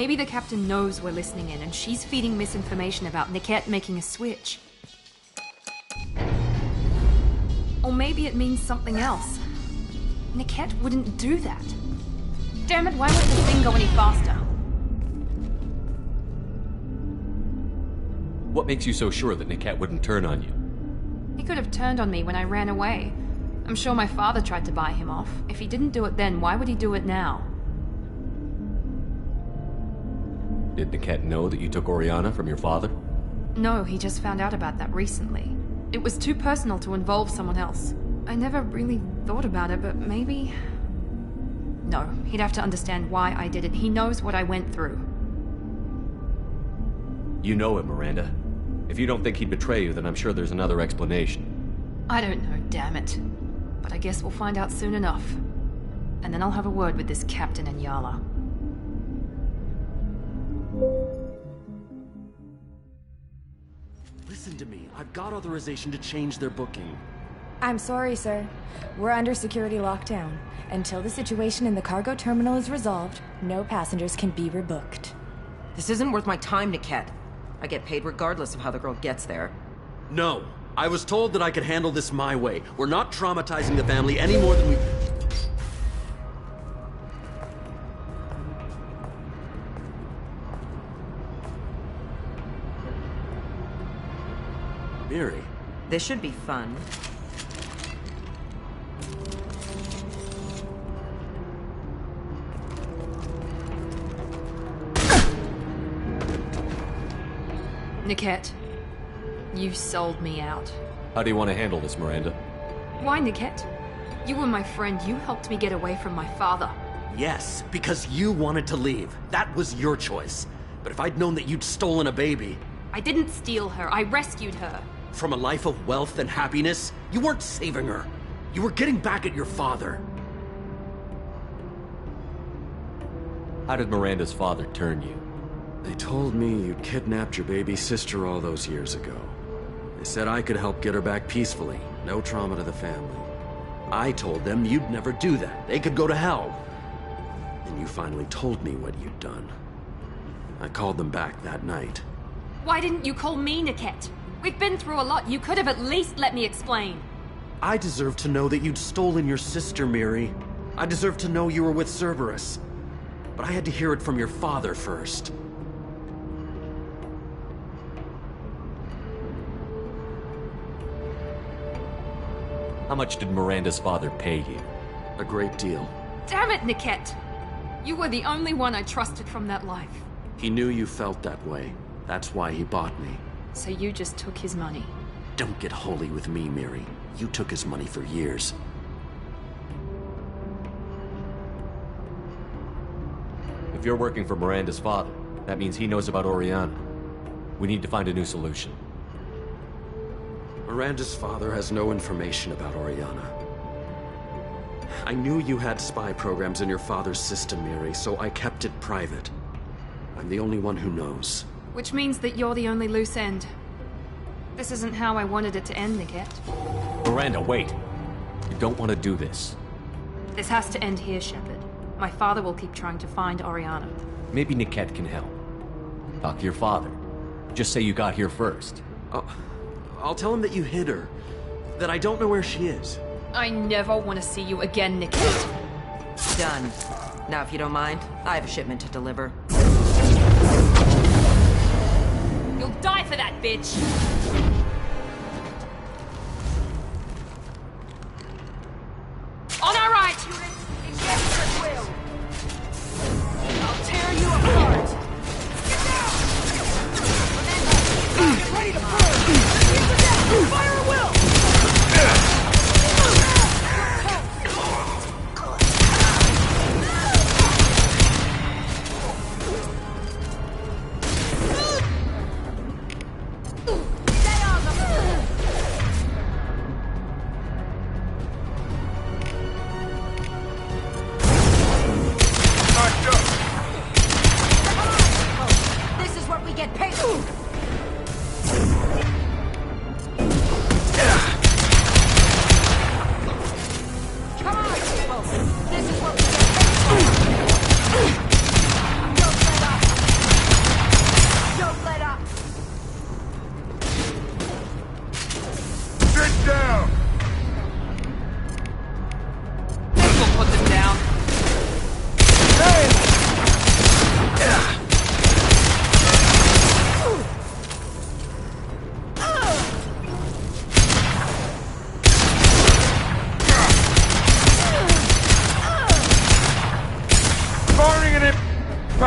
Maybe the captain knows we're listening in, and she's feeding misinformation about Niket making a switch. Or maybe it means something else. Niket wouldn't do that. Damn it, why won't the thing go any faster? What makes you so sure that Niket wouldn't turn on you? He could have turned on me when I ran away. I'm sure my father tried to buy him off. If he didn't do it then, why would he do it now? Did Niket know that you took Oriana from your father? No, he just found out about that recently. It was too personal to involve someone else. I never really thought about it, but maybe... No, he'd have to understand why I did it. He knows what I went through. You know him, Miranda. If you don't think he'd betray you, then I'm sure there's another explanation. I don't know, damn it. But I guess we'll find out soon enough. And then I'll have a word with this captain in Yala. Listen to me. I've got authorization to change their booking. I'm sorry, sir. We're under security lockdown. Until the situation in the cargo terminal is resolved, no passengers can be rebooked. This isn't worth my time, Niket. I get paid regardless of how the girl gets there. No. I was told that I could handle this my way. We're not traumatizing the family any more than we... Miri. This should be fun. Niket, you sold me out. How do you want to handle this, Miranda? Why, Niket? You were my friend. You helped me get away from my father. Yes, because you wanted to leave. That was your choice. But if I'd known that you'd stolen a baby... I didn't steal her. I rescued her. From a life of wealth and happiness, you weren't saving her. You were getting back at your father. How did Miranda's father turn you? They told me you'd kidnapped your baby sister all those years ago. They said I could help get her back peacefully. No trauma to the family. I told them you'd never do that. They could go to hell. And you finally told me what you'd done. I called them back that night. Why didn't you call me, Niket? We've been through a lot. You could have at least let me explain. I deserve to know that you'd stolen your sister, Miri. I deserve to know you were with Cerberus. But I had to hear it from your father first. How much did Miranda's father pay you? A great deal. Damn it, Niket! You were the only one I trusted from that life. He knew you felt that way. That's why he bought me. So you just took his money? Don't get holy with me, Miri. You took his money for years. If you're working for Miranda's father, that means he knows about Oriana. We need to find a new solution. Miranda's father has no information about Oriana. I knew you had spy programs in your father's system, Miri, so I kept it private. I'm the only one who knows. Which means that you're the only loose end. This isn't how I wanted it to end, Niket. Miranda, wait! You don't want to do this. This has to end here, Shepard. My father will keep trying to find Oriana. Maybe Niket can help. Talk to your father. Just say you got here first. I'll tell him that you hid her. That I don't know where she is. I never want to see you again, Niket. Done. Now, if you don't mind, I have a shipment to deliver. You'll die for that, bitch! On our right! Against your will! I'll tear you apart! Get down! Get ready to burn! Fire at will! Stay on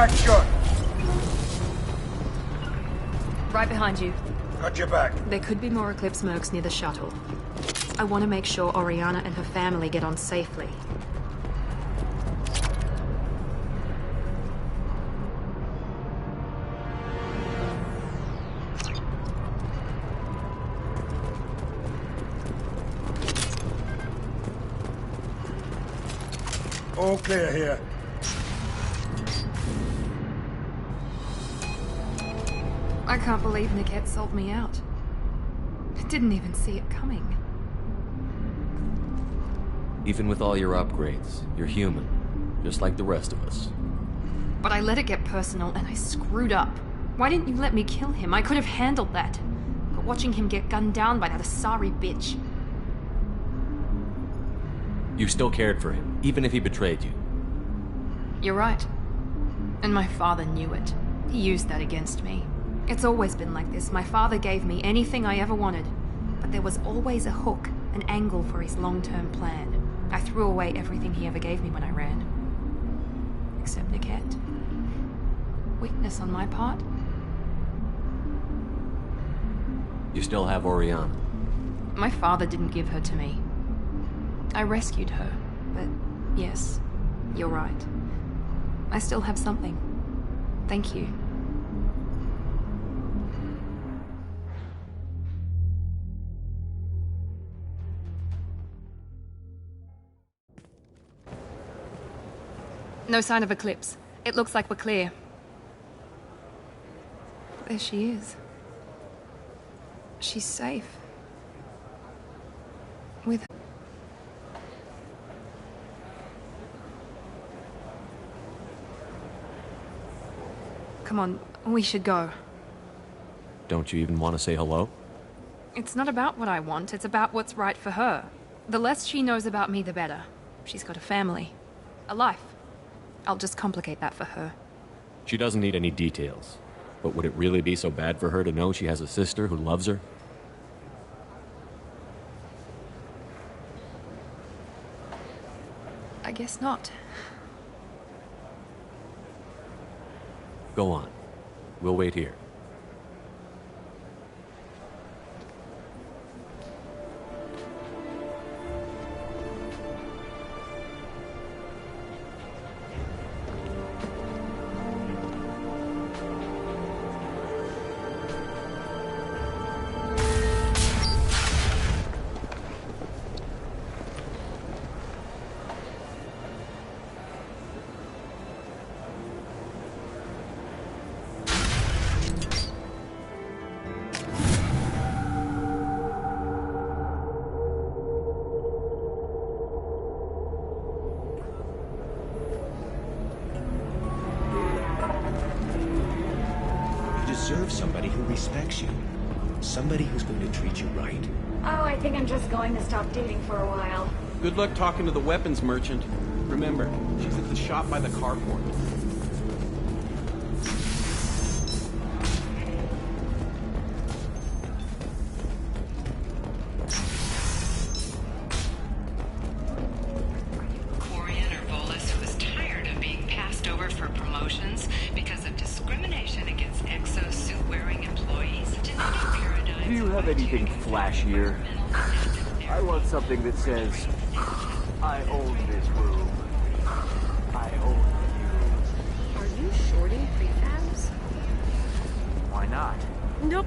back short. Right behind you. Got your back. There could be more Eclipse mercs near the shuttle. I want to make sure Oriana and her family get on safely. All clear here. I can't believe Niket sold me out. I didn't even see it coming. Even with all your upgrades, you're human, just like the rest of us. But I let it get personal and I screwed up. Why didn't you let me kill him? I could have handled that. But watching him get gunned down by that Asari bitch. You still cared for him, even if he betrayed you. You're right. And my father knew it. He used that against me. It's always been like this. My father gave me anything I ever wanted. But there was always a hook, an angle for his long-term plan. I threw away everything he ever gave me when I ran. Except Niket. Weakness on my part. You still have Oriana. My father didn't give her to me. I rescued her, but yes, you're right. I still have something. Thank you. No sign of Eclipse. It looks like we're clear. There she is. She's safe. With... Come on, we should go. Don't you even want to say hello? It's not about what I want, it's about what's right for her. The less she knows about me, the better. She's got a family. A life. I'll just complicate that for her. She doesn't need any details. But would it really be so bad for her to know she has a sister who loves her? I guess not. Go on. We'll wait here. Somebody who respects you. Somebody who's going to treat you right. Oh, I think I'm just going to stop dating for a while. Good luck talking to the weapons merchant. Remember, she's at the shop by the carport. Flashier. I want something that says, I own this room. I own you. Are you shorting prefabs? Why not? Nope.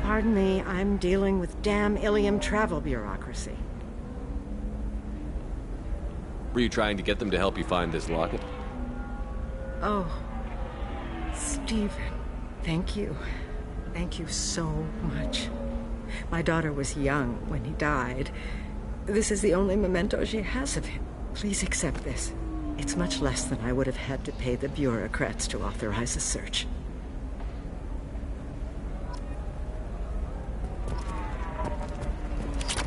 Pardon me, I'm dealing with damn Ilium travel bureaucracy. Were you trying to get them to help you find this locket? Oh, Stephen, thank you. Thank you so much. My daughter was young when he died. This is the only memento she has of him. Please accept this. It's much less than I would have had to pay the bureaucrats to authorize a search.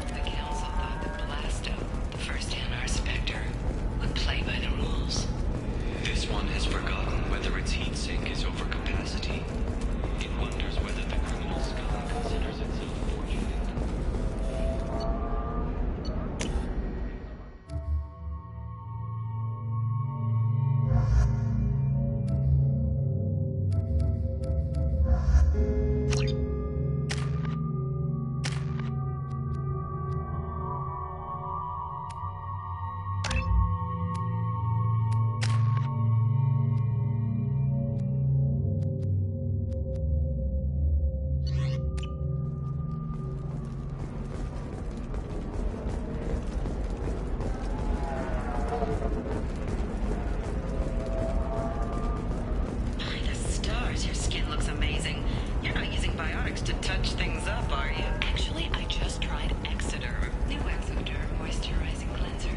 The Council thought that Blasto, the first Hanar Spectre, would play by the rules. This one has forgotten whether its heat sink is over capacity. It wonders whether the criminal scum considers itself fortunate.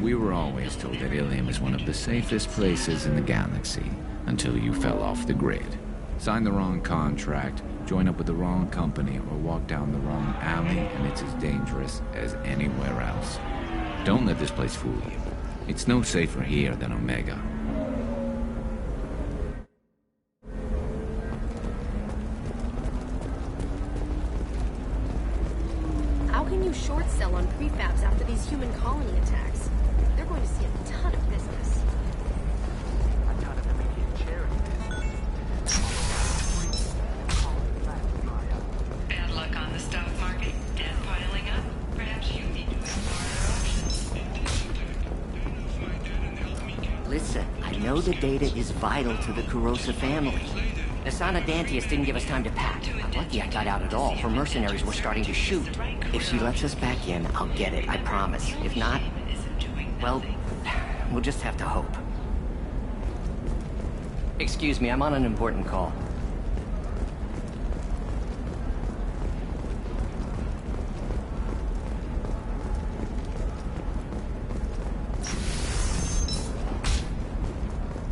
We were always told that Ilium is one of the safest places in the galaxy, until you fell off the grid. Sign the wrong contract, join up with the wrong company, or walk down the wrong alley, and it's as dangerous as anywhere else. Don't let this place fool you. It's no safer here than Omega. How can you short sell on prefabs after these human colony attacks? They're going to see a ton of business. A ton of immediate charity. Bad luck on the stock market. Debt piling up. Perhaps you need to explore options. Listen, I know the data is vital to the Kurosa family. Asana Dantius didn't give us time to pack. I'm lucky I got out at all. Her mercenaries were starting to shoot. If she lets us back in, I'll get it, I promise. If not, well, we'll just have to hope. Excuse me, I'm on an important call.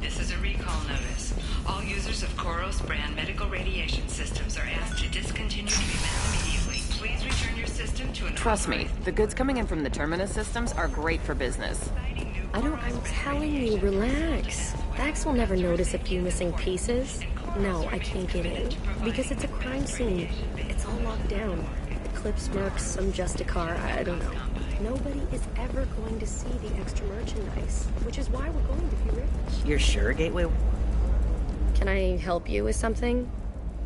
This is a recall notice. All users of Koros brand medical radiation systems are asked to discontinue treatment immediately. Please return your system to an Trust me, the goods coming in from the Terminus systems are great for business. I'm telling you, relax. Vax will never notice a few missing pieces. No, I can't get in. Because it's a crime scene. It's all locked down. Eclipse mercs, some Justicar, I don't know. Nobody is ever going to see the extra merchandise, which is why we're going to be rich. You're sure, Gateway? Can I help you with something?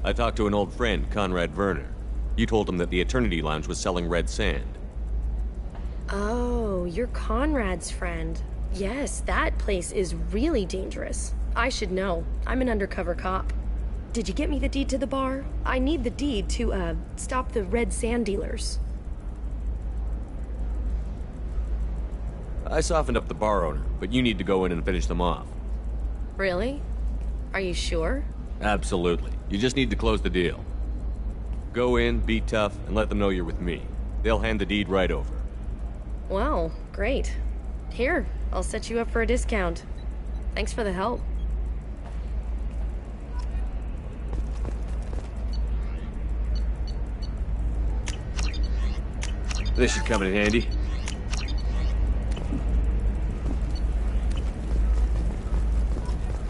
I talked to an old friend, Conrad Werner. You told him that the Eternity Lounge was selling red sand. Oh, you're Conrad's friend. Yes, that place is really dangerous. I should know. I'm an undercover cop. Did you get me the deed to the bar? I need the deed to, stop the red sand dealers. I softened up the bar owner, but you need to go in and finish them off. Really? Are you sure? Absolutely. You just need to close the deal. Go in, be tough, and let them know you're with me. They'll hand the deed right over. Wow, great. Here, I'll set you up for a discount. Thanks for the help. This should come in handy.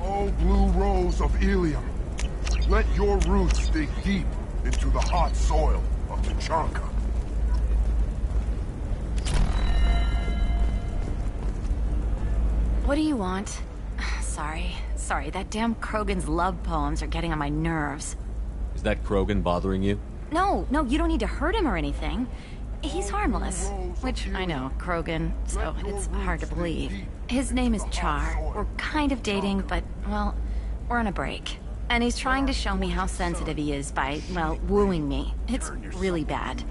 Oh, blue rose of Ilium, let your roots dig deep into the hot soil of Tuchanka. What do you want? Sorry, that damn Krogan's love poems are getting on my nerves. Is that Krogan bothering you? No, you don't need to hurt him or anything. He's harmless. Which, I know, Krogan, so it's hard to believe. His name is Char. We're kind of dating, but, well, we're on a break. And he's trying to show me how sensitive he is by, well, wooing me. It's really bad.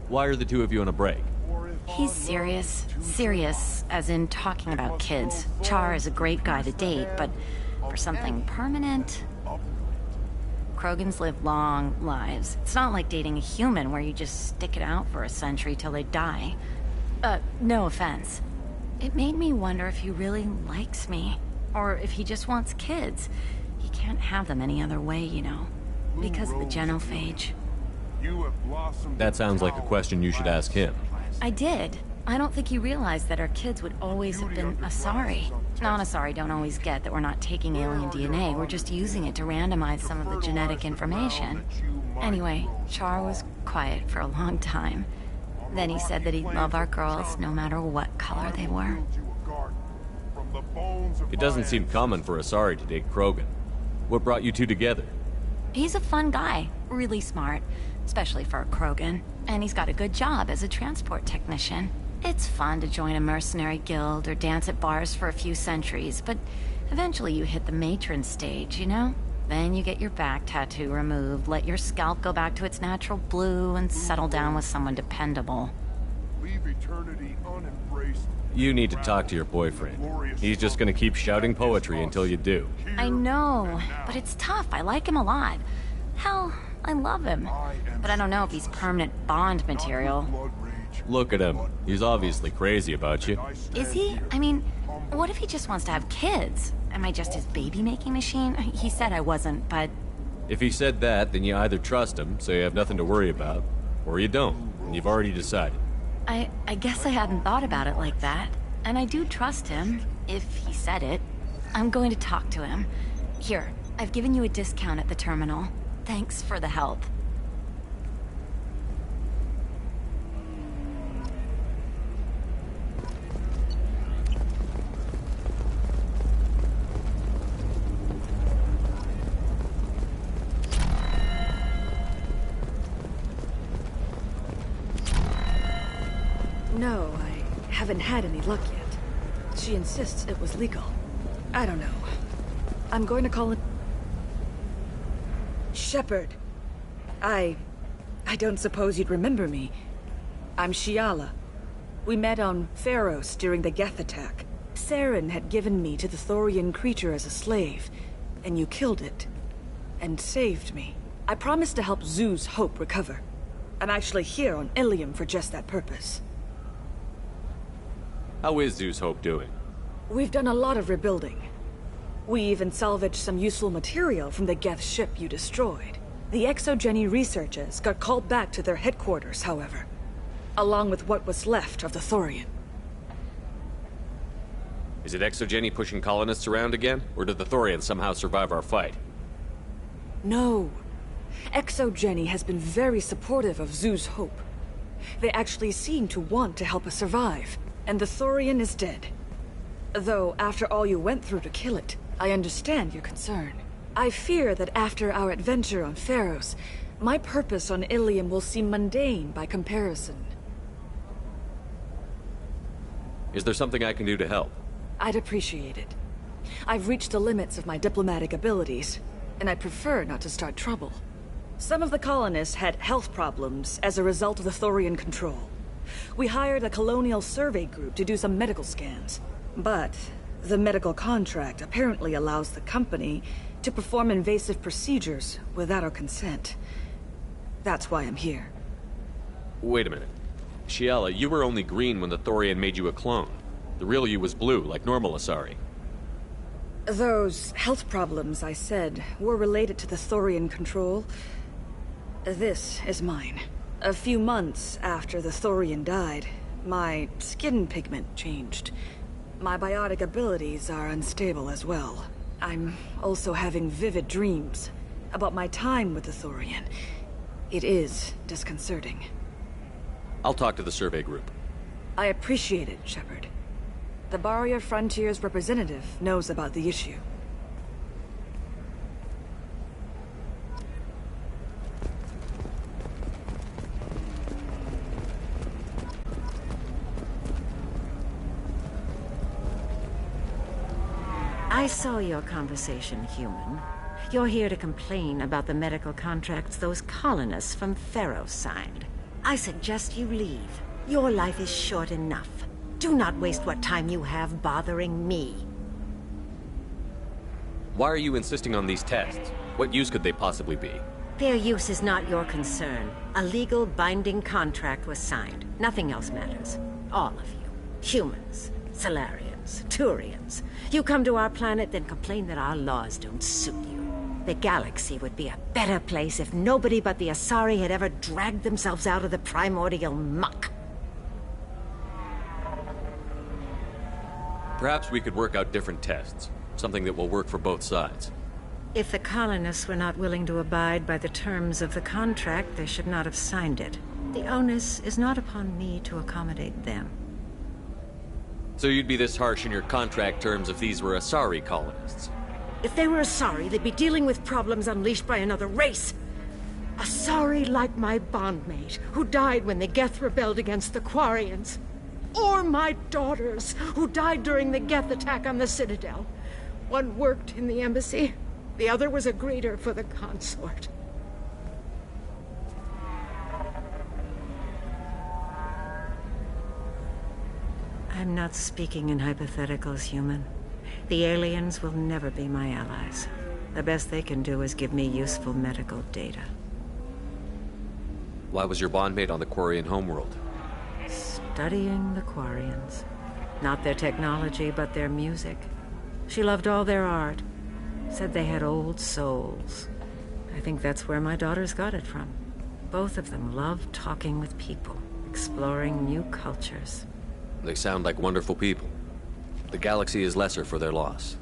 Why are the two of you on a break? He's serious. Serious, as in talking about kids. Char is a great guy to date, but for something permanent... Krogans live long lives. It's not like dating a human where you just stick it out for a century till they die. No offense. It made me wonder if he really likes me. Or if he just wants kids. He can't have them any other way, you know. Because of the genophage. That sounds like a question you should ask him. I did. I don't think he realized that our kids would always have been Asari. Non-Asari don't always get that we're not taking alien DNA, we're just using it to randomize some of the genetic information. Anyway, Char was quiet for a long time. Then he said that he'd love our girls no matter what color they were. It doesn't seem common for Asari to date Krogan. What brought you two together? He's a fun guy, really smart, especially for a Krogan. And he's got a good job as a transport technician. It's fun to join a mercenary guild or dance at bars for a few centuries, but eventually you hit the matron stage, you know? Then you get your back tattoo removed, let your scalp go back to its natural blue, and settle down with someone dependable. Leave eternity unembraced. You need to talk to your boyfriend. He's just gonna keep shouting poetry until you do. I know, but it's tough. I like him a lot. Hell, I love him. But I don't know if he's permanent Bond material. Look at him. He's obviously crazy about you. Is he? I mean, what if he just wants to have kids? Am I just his baby-making machine? He said I wasn't, but... If he said that, then you either trust him, so you have nothing to worry about, or you don't, and you've already decided. I guess I hadn't thought about it like that. And I do trust him, if he said it. I'm going to talk to him. Here, I've given you a discount at the terminal. Thanks for the help. No, I haven't had any luck yet. She insists it was legal. I don't know. I'm going to call it... Shepard. I don't suppose you'd remember me. I'm Shiala. We met on Pharos during the Geth attack. Saren had given me to the Thorian creature as a slave, and you killed it. And saved me. I promised to help Zeus Hope recover. I'm actually here on Ilium for just that purpose. How is Zeus Hope doing? We've done a lot of rebuilding. We even salvaged some useful material from the Geth ship you destroyed. The Exogeny researchers got called back to their headquarters, however, along with what was left of the Thorian. Is it Exogeny pushing colonists around again, or did the Thorians somehow survive our fight? No. Exogeny has been very supportive of Zeus Hope. They actually seem to want to help us survive, and the Thorian is dead. Though, after all you went through to kill it, I understand your concern. I fear that after our adventure on Pharos, my purpose on Ilium will seem mundane by comparison. Is there something I can do to help? I'd appreciate it. I've reached the limits of my diplomatic abilities, and I prefer not to start trouble. Some of the colonists had health problems as a result of the Thorian control. We hired a colonial survey group to do some medical scans. But the medical contract apparently allows the company to perform invasive procedures without our consent. That's why I'm here. Wait a minute. Shiala, you were only green when the Thorian made you a clone. The real you was blue, like normal Asari. Those health problems I said were related to the Thorian control. This is mine. A few months after the Thorian died, my skin pigment changed. My biotic abilities are unstable as well. I'm also having vivid dreams about my time with the Thorian. It is disconcerting. I'll talk to the survey group. I appreciate it, Shepard. The Barrier Frontiers representative knows about the issue. I saw your conversation, human. You're here to complain about the medical contracts those colonists from Pharos signed. I suggest you leave. Your life is short enough. Do not waste what time you have bothering me. Why are you insisting on these tests? What use could they possibly be? Their use is not your concern. A legal binding contract was signed. Nothing else matters. All of you. Humans, Salarians, Turians. You come to our planet, then complain that our laws don't suit you. The galaxy would be a better place if nobody but the Asari had ever dragged themselves out of the primordial muck. Perhaps we could work out different tests. Something that will work for both sides. If the colonists were not willing to abide by the terms of the contract, they should not have signed it. The onus is not upon me to accommodate them. So you'd be this harsh in your contract terms if these were Asari colonists? If they were Asari, they'd be dealing with problems unleashed by another race. Asari like my bondmate, who died when the Geth rebelled against the Quarians. Or my daughters, who died during the Geth attack on the Citadel. One worked in the embassy, the other was a greeter for the consort. I'm not speaking in hypotheticals, human. The aliens will never be my allies. The best they can do is give me useful medical data. Why was your bondmate on the Quarian homeworld? studying the Quarians. Not their technology, but their music. She loved all their art. Said they had old souls. I think that's where my daughters got it from. Both of them loved talking with people, exploring new cultures. They sound like wonderful people. The galaxy is lesser for their loss.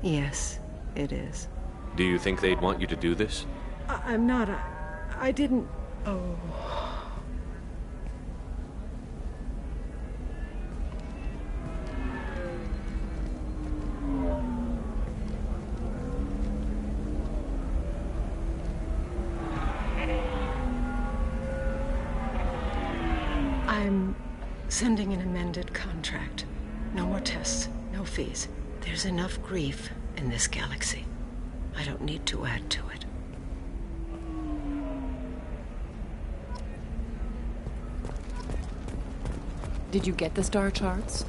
Yes, it is. Do you think they'd want you to do this? I'm not. I didn't. Oh. I'm sending an amended contract. No more tests, no fees. There's enough grief in this galaxy. I don't need to add to it. Did you get the star charts?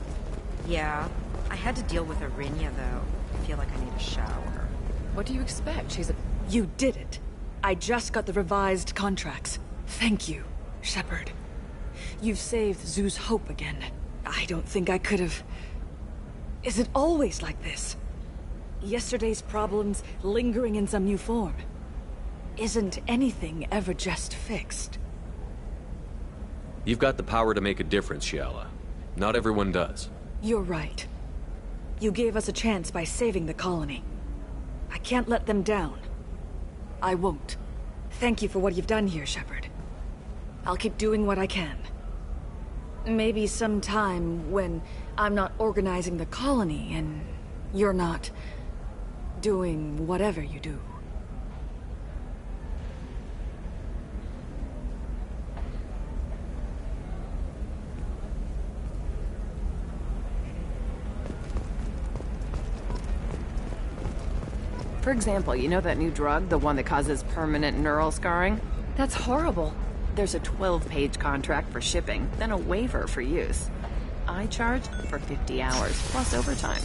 Yeah. I had to deal with Arinya, though. I feel like I need a shower. What do you expect? She's a... You did it. I just got the revised contracts. Thank you, Shepard. You've saved Zoo's hope again. I don't think I could have... Is it always like this? Yesterday's problems lingering in some new form. Isn't anything ever just fixed? You've got the power to make a difference, Shiala. Not everyone does. You're right. You gave us a chance by saving the colony. I can't let them down. I won't. Thank you for what you've done here, Shepard. I'll keep doing what I can. Maybe sometime when I'm not organizing the colony and you're not doing whatever you do. For example, you know that new drug, the one that causes permanent neural scarring? That's horrible. There's a 12-page contract for shipping, then a waiver for use. I charge for 50 hours, plus overtime.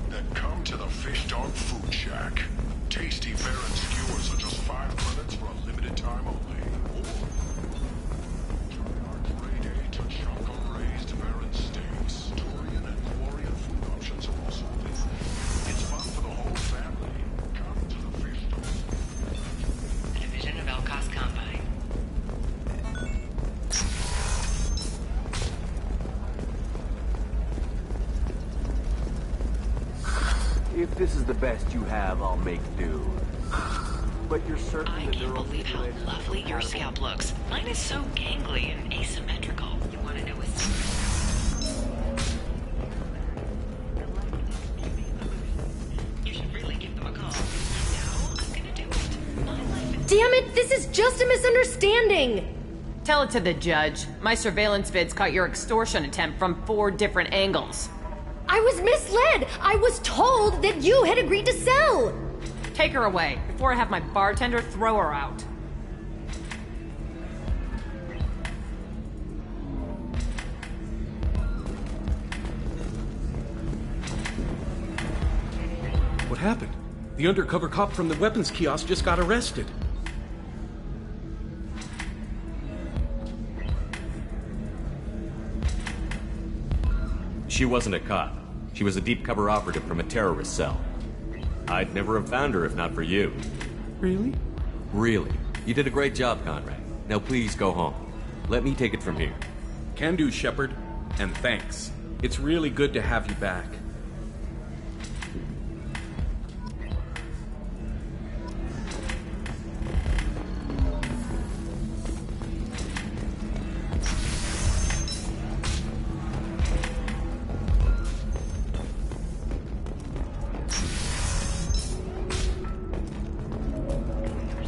Then come to the Fish Dog Food Shack. Tasty Baron skewers are just 5 credits for a limited time only. Try our grade A to Chunkum raised Baron steaks. Turian and Quarian food options are also available. It's fun for the whole family. Come to the Fish Dog. A division of Elkos Combine. If this is the best you have, I'll make do. But you're certain I can't believe how lovely your scalp looks. Mine is so gangly and asymmetrical. You want to know a secret? You should really give them a call. No, I'm gonna do it. My life Damn it, this is just a misunderstanding! Tell it to the judge. My surveillance vids caught your extortion attempt from 4 different angles. I was misled! I was told that you had agreed to sell! Take her away, before I have my bartender throw her out. What happened? The undercover cop from the weapons kiosk just got arrested. She wasn't a cop. She was a deep cover operative from a terrorist cell. I'd never have found her if not for you. Really? Really. You did a great job, Conrad. Now please go home. Let me take it from here. Can do, Shepard. And thanks. It's really good to have you back.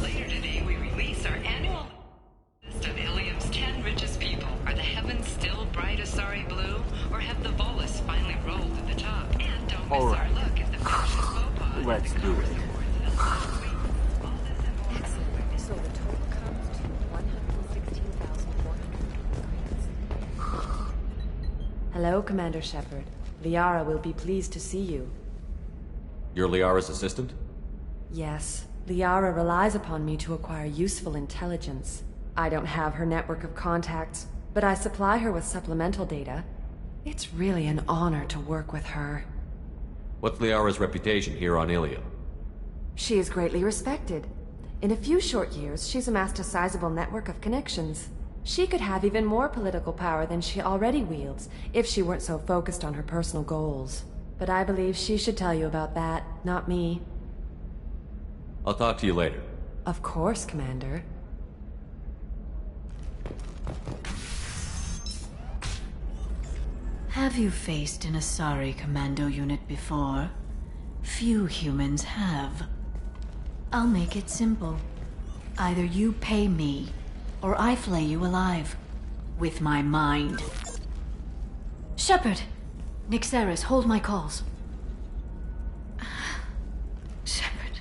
Later today, we release our annual list of Ilium's 10 richest people. Are the heavens still bright Asari blue, or have the Volus finally rolled to the top? And don't miss our look at the fascist Bopod. Let's do it. Excellent. So the total comes to 116,400. Hello, Commander Shepard. Liara will be pleased to see you. You're Liara's assistant? Yes, Liara relies upon me to acquire useful intelligence. I don't have her network of contacts, but I supply her with supplemental data. It's really an honor to work with her. What's Liara's reputation here on Ilium? She is greatly respected. In a few short years, she's amassed a sizable network of connections. She could have even more political power than she already wields, if she weren't so focused on her personal goals. But I believe she should tell you about that, not me. I'll talk to you later. Of course, Commander. Have you faced an Asari commando unit before? Few humans have. I'll make it simple. Either you pay me, or I flay you alive. With my mind. Shepard! Nixeris, hold my calls. Shepard.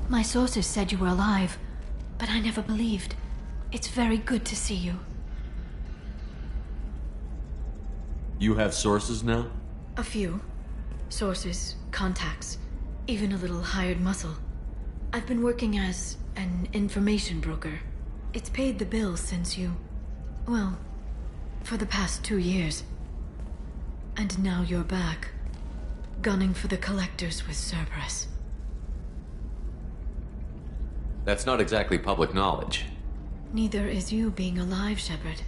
My sources said you were alive, but I never believed. It's very good to see you. You have sources now? A few. Sources, contacts, even a little hired muscle. I've been working as an information broker. It's paid the bills since you... well, for the past 2 years. And now you're back, gunning for the Collectors with Cerberus. That's not exactly public knowledge. Neither is you being alive, Shepard.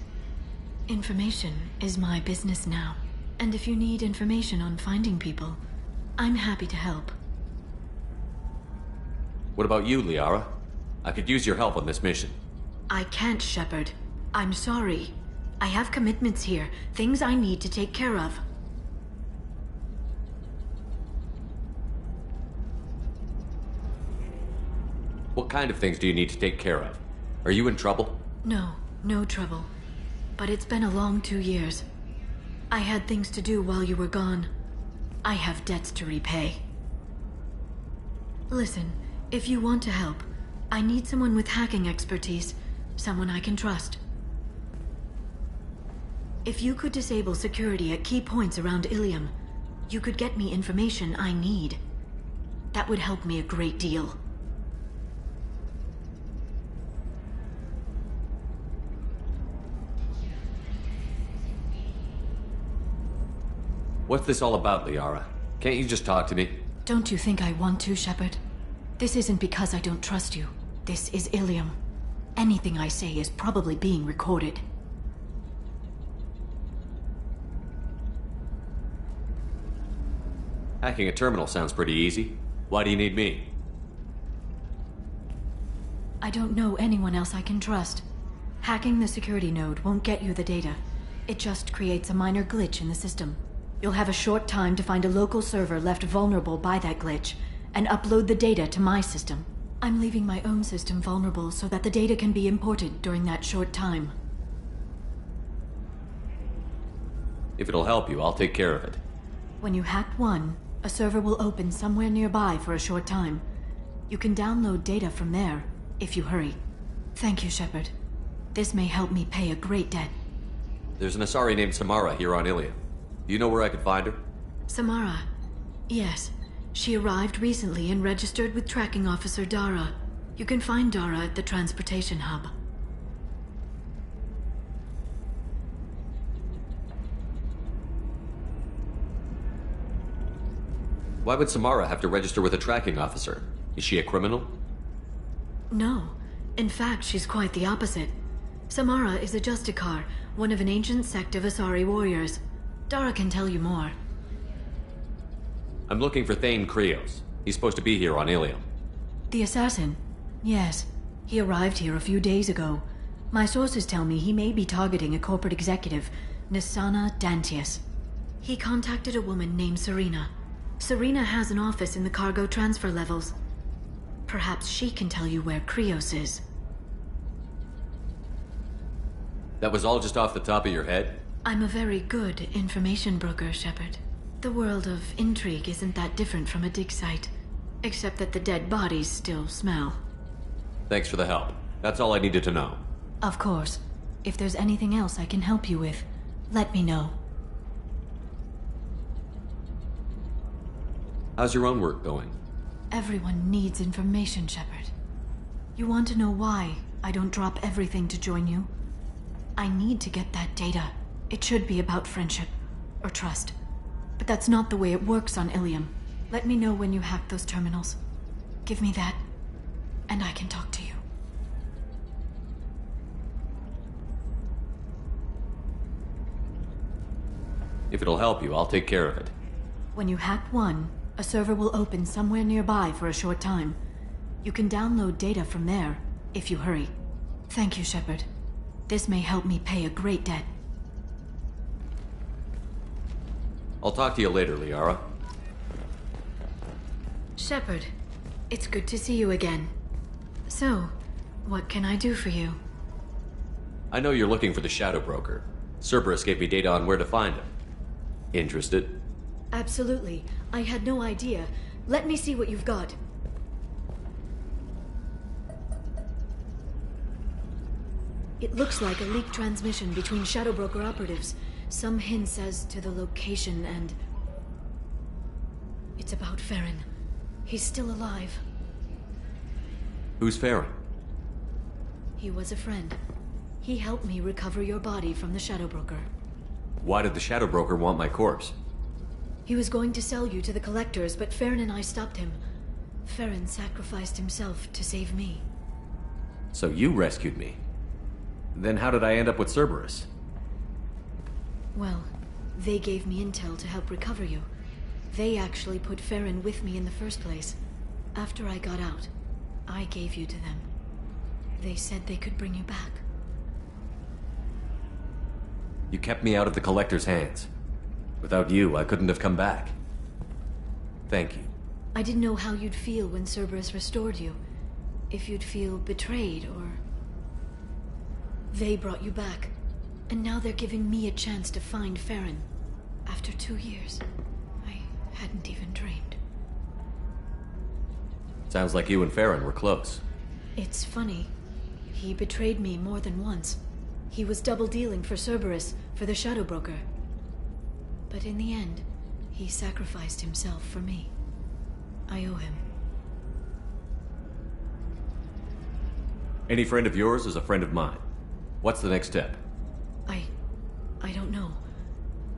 Information is my business now. And if you need information on finding people, I'm happy to help. What about you, Liara? I could use your help on this mission. I can't, Shepard. I'm sorry. I have commitments here, things I need to take care of. What kind of things do you need to take care of? Are you in trouble? No, no trouble. But it's been a long 2 years. I had things to do while you were gone. I have debts to repay. Listen, if you want to help, I need someone with hacking expertise. Someone I can trust. If you could disable security at key points around Ilium, you could get me information I need. That would help me a great deal. What's this all about, Liara? Can't you just talk to me? Don't you think I want to, Shepard? This isn't because I don't trust you. This is Ilium. Anything I say is probably being recorded. Hacking a terminal sounds pretty easy. Why do you need me? I don't know anyone else I can trust. Hacking the security node won't get you the data. It just creates a minor glitch in the system. You'll have a short time to find a local server left vulnerable by that glitch, and upload the data to my system. I'm leaving my own system vulnerable so that the data can be imported during that short time. If it'll help you, I'll take care of it. When you hack one, a server will open somewhere nearby for a short time. You can download data from there, if you hurry. Thank you, Shepard. This may help me pay a great debt. There's an Asari named Samara here on Ilium. Do you know where I could find her? Samara? Yes. She arrived recently and registered with Tracking Officer Dara. You can find Dara at the transportation hub. Why would Samara have to register with a tracking officer? Is she a criminal? No. In fact, she's quite the opposite. Samara is a Justicar, one of an ancient sect of Asari warriors. Dara can tell you more. I'm looking for Thane Krios. He's supposed to be here on Ilium. The assassin? Yes. He arrived here a few days ago. My sources tell me he may be targeting a corporate executive, Nisana Dantius. He contacted a woman named Serena. Serena has an office in the cargo transfer levels. Perhaps she can tell you where Krios is. That was all just off the top of your head? I'm a very good information broker, Shepard. The world of intrigue isn't that different from a dig site, except that the dead bodies still smell. Thanks for the help. That's all I needed to know. Of course. If there's anything else I can help you with, let me know. How's your own work going? Everyone needs information, Shepard. You want to know why I don't drop everything to join you? I need to get that data. It should be about friendship or trust. But that's not the way it works on Ilium. Let me know when you hack those terminals. Give me that, and I can talk to you. If it'll help you, I'll take care of it. When you hack one, a server will open somewhere nearby for a short time. You can download data from there, if you hurry. Thank you, Shepard. This may help me pay a great debt. I'll talk to you later, Liara. Shepard, it's good to see you again. So, what can I do for you? I know you're looking for the Shadow Broker. Cerberus gave me data on where to find him. Interested? Absolutely. I had no idea. Let me see what you've got. It looks like a leaked transmission between Shadow Broker operatives. Some hints as to the location and... It's about Farron. He's still alive. Who's Farron? He was a friend. He helped me recover your body from the Shadow Broker. Why did the Shadow Broker want my corpse? He was going to sell you to the Collectors, but Farron and I stopped him. Farron sacrificed himself to save me. So you rescued me. Then how did I end up with Cerberus? Well, they gave me intel to help recover you. They actually put Farron with me in the first place. After I got out, I gave you to them. They said they could bring you back. You kept me out of the Collector's hands. Without you, I couldn't have come back. Thank you. I didn't know how you'd feel when Cerberus restored you. If you'd feel betrayed, or... They brought you back. And now they're giving me a chance to find Farron. After 2 years. I hadn't even dreamed. Sounds like you and Farron were close. It's funny. He betrayed me more than once. He was double-dealing for Cerberus, for the Shadow Broker. But in the end, he sacrificed himself for me. I owe him. Any friend of yours is a friend of mine. What's the next step? I don't know.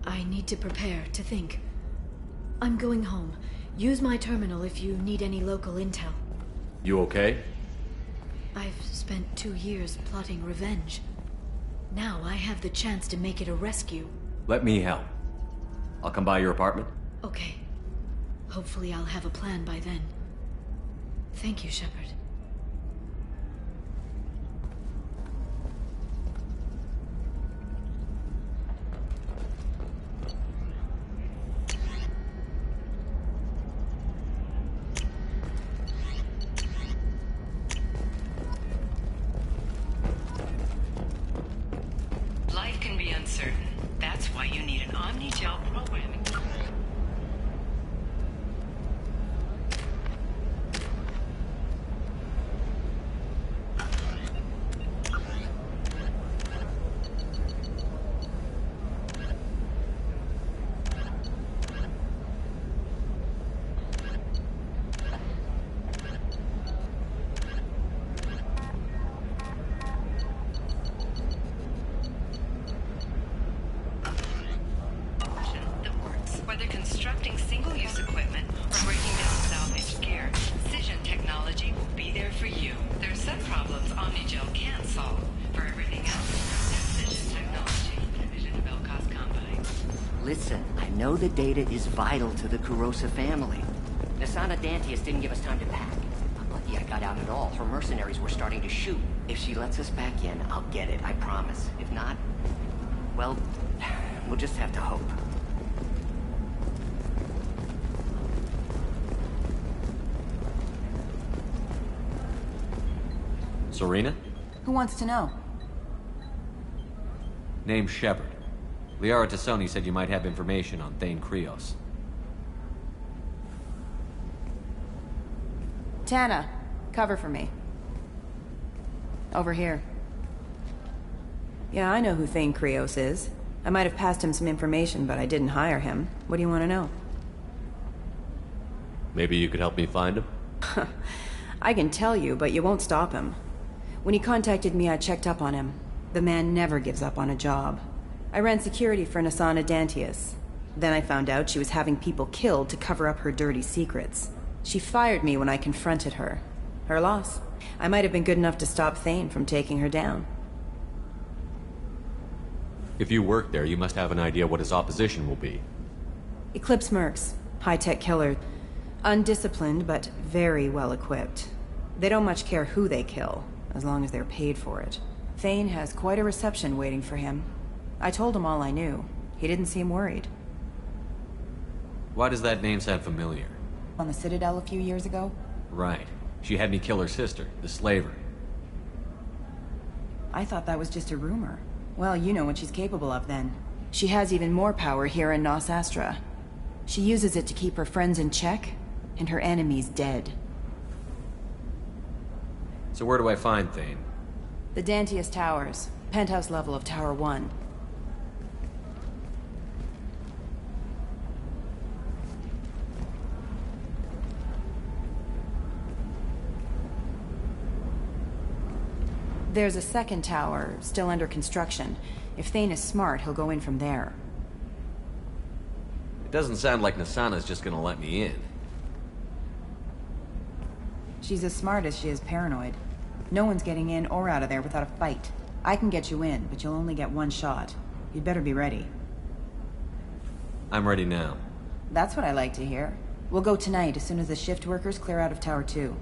I need to prepare, to think. I'm going home. Use my terminal if you need any local intel. You okay? I've spent 2 years plotting revenge. Now I have the chance to make it a rescue. Let me help. I'll come by your apartment. Okay. Hopefully I'll have a plan by then. Thank you, Shepard. Life can be uncertain. That's why you need an Omnigel programming. Whether constructing single-use equipment or breaking down salvaged gear, Cision technology will be there for you. There are some problems Omnigel can't solve. For everything else, there's Cision technology, division of Elcos Combine. Listen, I know the data is vital to the Kurosa family. Nasana Dantius didn't give us time to pack. I'm lucky I got out at all. Her mercenaries were starting to shoot. If she lets us back in, I'll get it, I promise. If not, well, we'll just have to hope. Serena? Who wants to know? Name's Shepard. Liara Tassoni said you might have information on Thane Krios. Tana, cover for me. Over here. Yeah, I know who Thane Krios is. I might have passed him some information, but I didn't hire him. What do you want to know? Maybe you could help me find him? I can tell you, but you won't stop him. When he contacted me, I checked up on him. The man never gives up on a job. I ran security for Nasana Dantius. Then I found out she was having people killed to cover up her dirty secrets. She fired me when I confronted her. Her loss. I might have been good enough to stop Thane from taking her down. If you work there, you must have an idea what his opposition will be. Eclipse Mercs. High-tech killer. Undisciplined, but very well equipped. They don't much care who they kill, as long as they're paid for it. Thane has quite a reception waiting for him. I told him all I knew. He didn't seem worried. Why does that name sound familiar? On the Citadel a few years ago? Right. She had me kill her sister, the slaver. I thought that was just a rumor. Well, you know what she's capable of then. She has even more power here in Nos Astra. She uses it to keep her friends in check, and her enemies dead. So where do I find Thane? The Dantius Towers. Penthouse level of Tower 1. There's a second tower, still under construction. If Thane is smart, he'll go in from there. It doesn't sound like Nasana's just gonna let me in. She's as smart as she is paranoid. No one's getting in or out of there without a fight. I can get you in, but you'll only get one shot. You'd better be ready. I'm ready now. That's what I like to hear. We'll go tonight as soon as the shift workers clear out of Tower 2.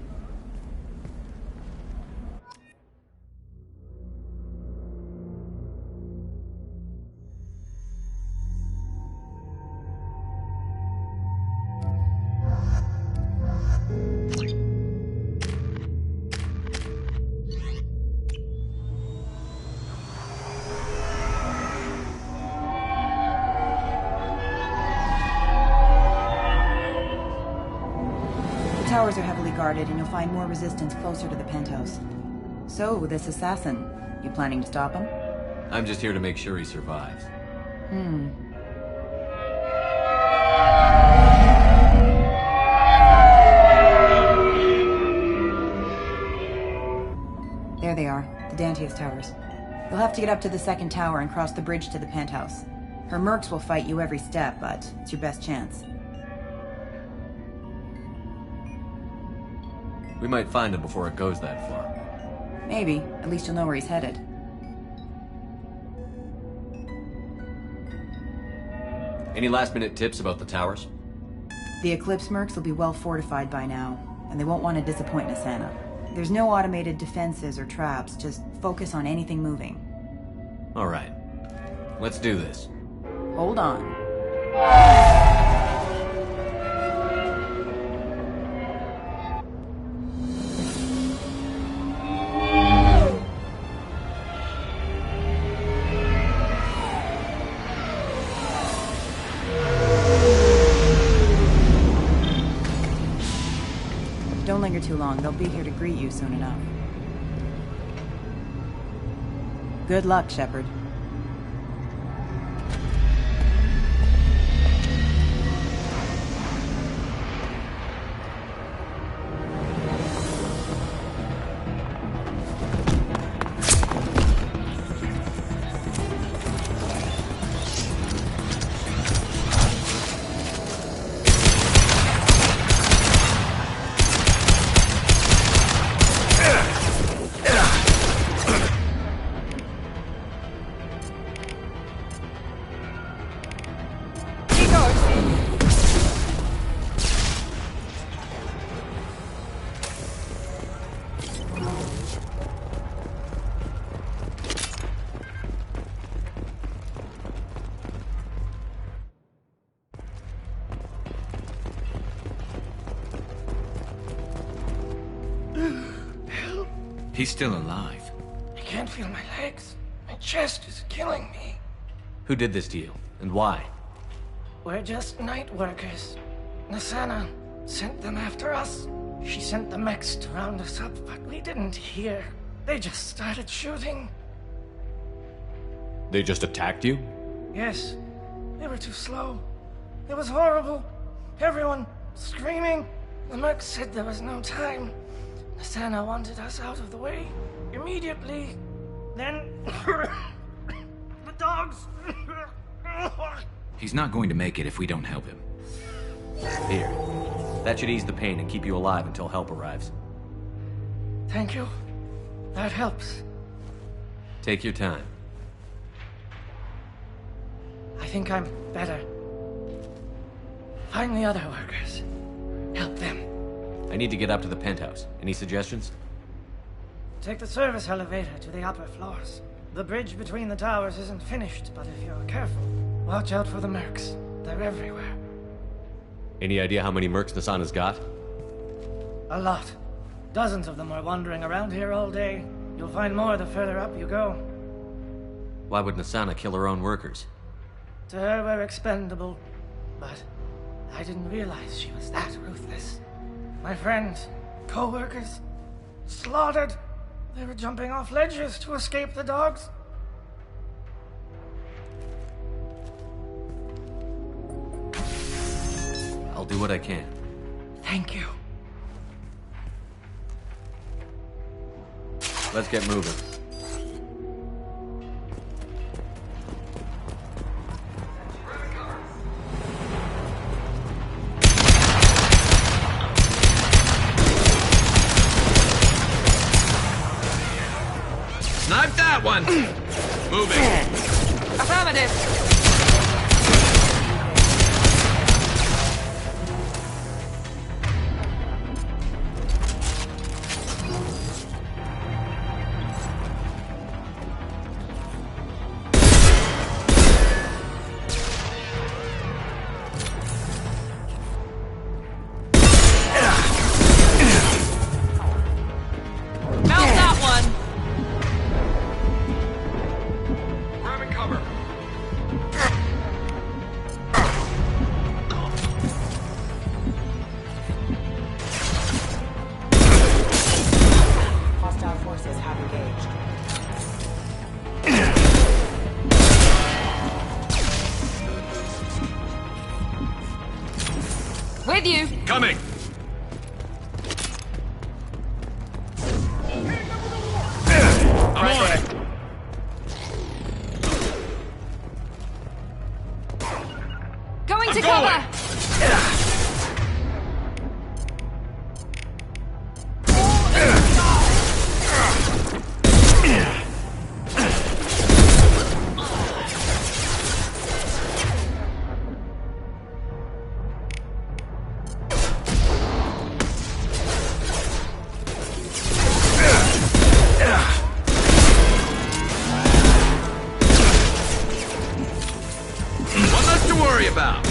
Towers are heavily guarded, and you'll find more resistance closer to the penthouse. So, this assassin, you planning to stop him? I'm just here to make sure he survives. There they are, the Dantius Towers. You'll have to get up to the second tower and cross the bridge to the penthouse. Her mercs will fight you every step, but it's your best chance. We might find him before it goes that far. Maybe. At least you'll know where he's headed. Any last-minute tips about the towers? The Eclipse mercs will be well fortified by now, and they won't want to disappoint Nasana. There's no automated defenses or traps, just focus on anything moving. All right. Let's do this. Hold on. Don't linger too long. They'll be here to greet you soon enough. Good luck, Shepard. He's still alive. I can't feel my legs. My chest is killing me. Who did this to you, and why? We're just night workers. Nasana sent them after us. She sent the mechs to round us up, but we didn't hear. They just started shooting. They just attacked you? Yes. They were too slow. It was horrible. Everyone screaming. The merc said there was no time. Nasana wanted us out of the way immediately. Then the dogs. He's not going to make it if we don't help him. Here. That should ease the pain and keep you alive until help arrives. Thank you. That helps. Take your time. I think I'm better. Find the other workers. Help them. I need to get up to the penthouse. Any suggestions? Take the service elevator to the upper floors. The bridge between the towers isn't finished, but if you're careful, watch out for the mercs. They're everywhere. Any idea how many mercs Nasana's got? A lot. Dozens of them are wandering around here all day. You'll find more the further up you go. Why would Nasana kill her own workers? To her, we're expendable. But I didn't realize she was that ruthless. My friends, co-workers, slaughtered. They were jumping off ledges to escape the dogs. I'll do what I can. Thank you. Let's get moving. Snipe that one! Moving. Affirmative. With you. Coming. Right there. Going to cover. About.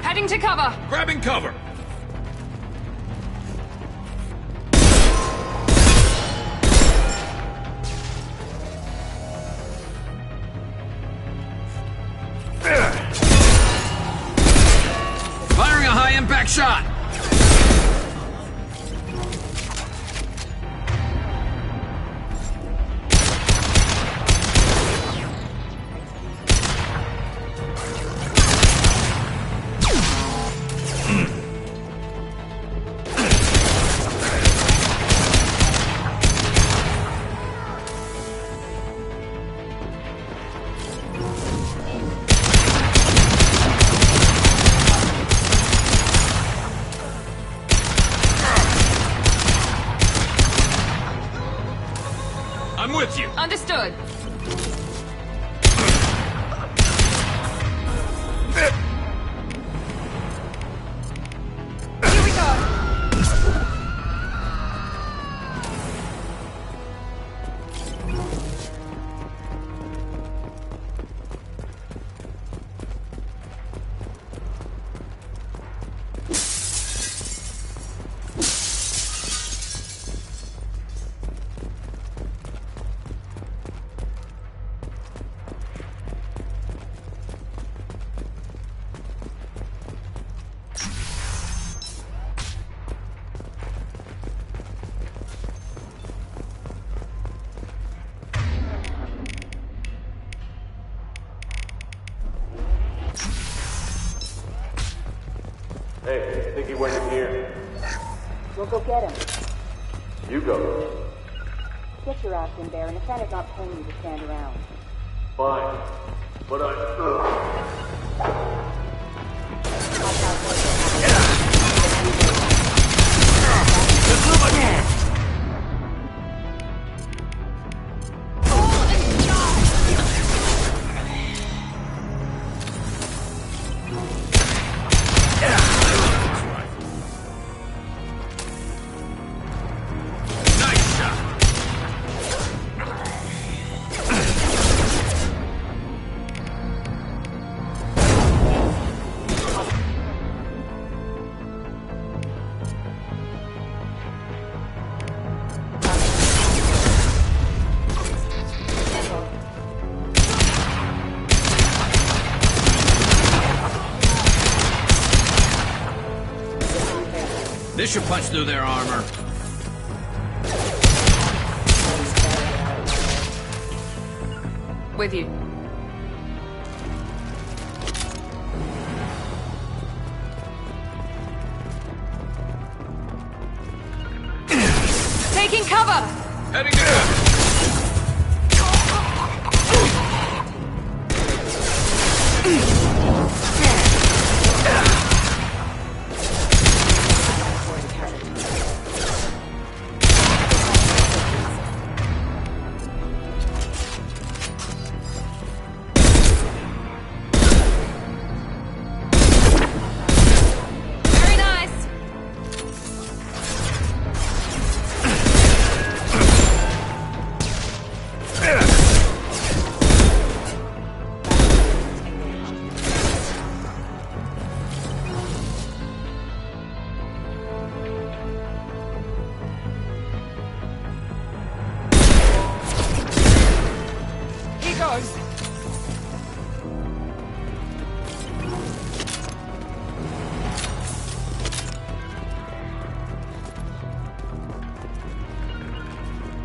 Heading to cover. Grabbing cover. Firing a high-impact shot! Hey, think he went in here? We'll go get him. You go. Get your ass in there, and if Santa's not paying you to stand around. Fine. But This should punch through their armor. With you. Taking cover! Heading to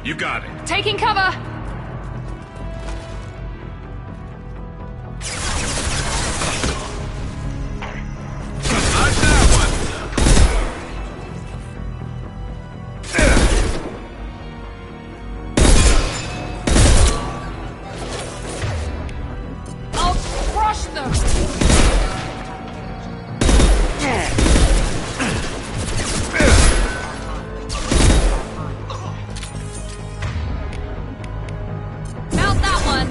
You got it. Taking cover! I'll crush them! Mount that one!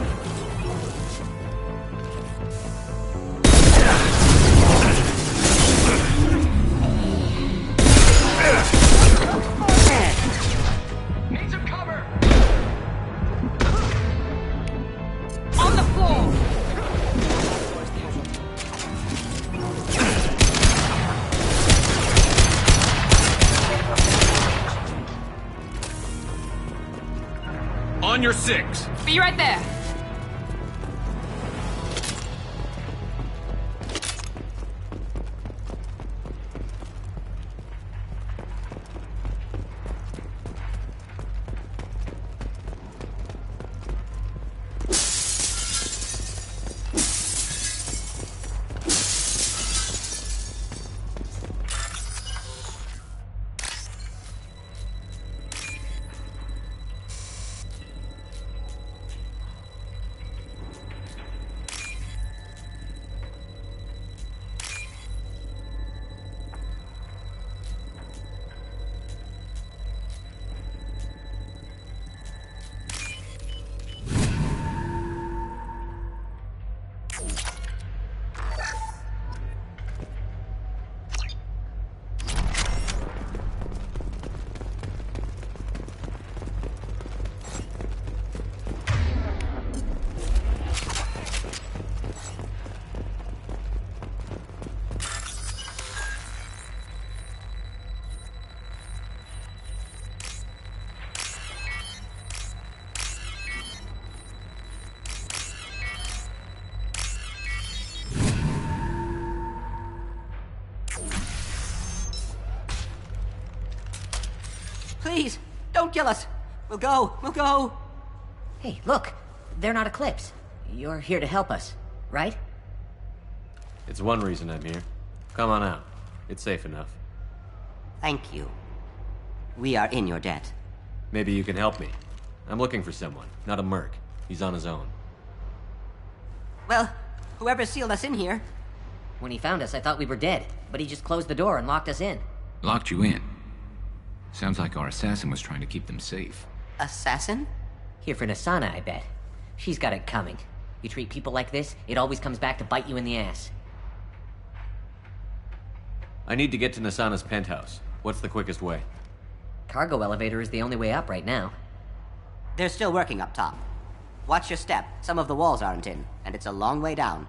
Need some cover! On the floor! On your six. Be right there. Please, don't kill us. We'll go. Hey, look. They're not Eclipse. You're here to help us, right? It's one reason I'm here. Come on out. It's safe enough. Thank you. We are in your debt. Maybe you can help me. I'm looking for someone, not a merc. He's on his own. Well, whoever sealed us in here. When he found us, I thought we were dead, but he just closed the door and locked us in. Locked you in? Sounds like our assassin was trying to keep them safe. Assassin? Here for Nasana, I bet. She's got it coming. You treat people like this, it always comes back to bite you in the ass. I need to get to Nasana's penthouse. What's the quickest way? Cargo elevator is the only way up right now. They're still working up top. Watch your step. Some of the walls aren't in, and it's a long way down.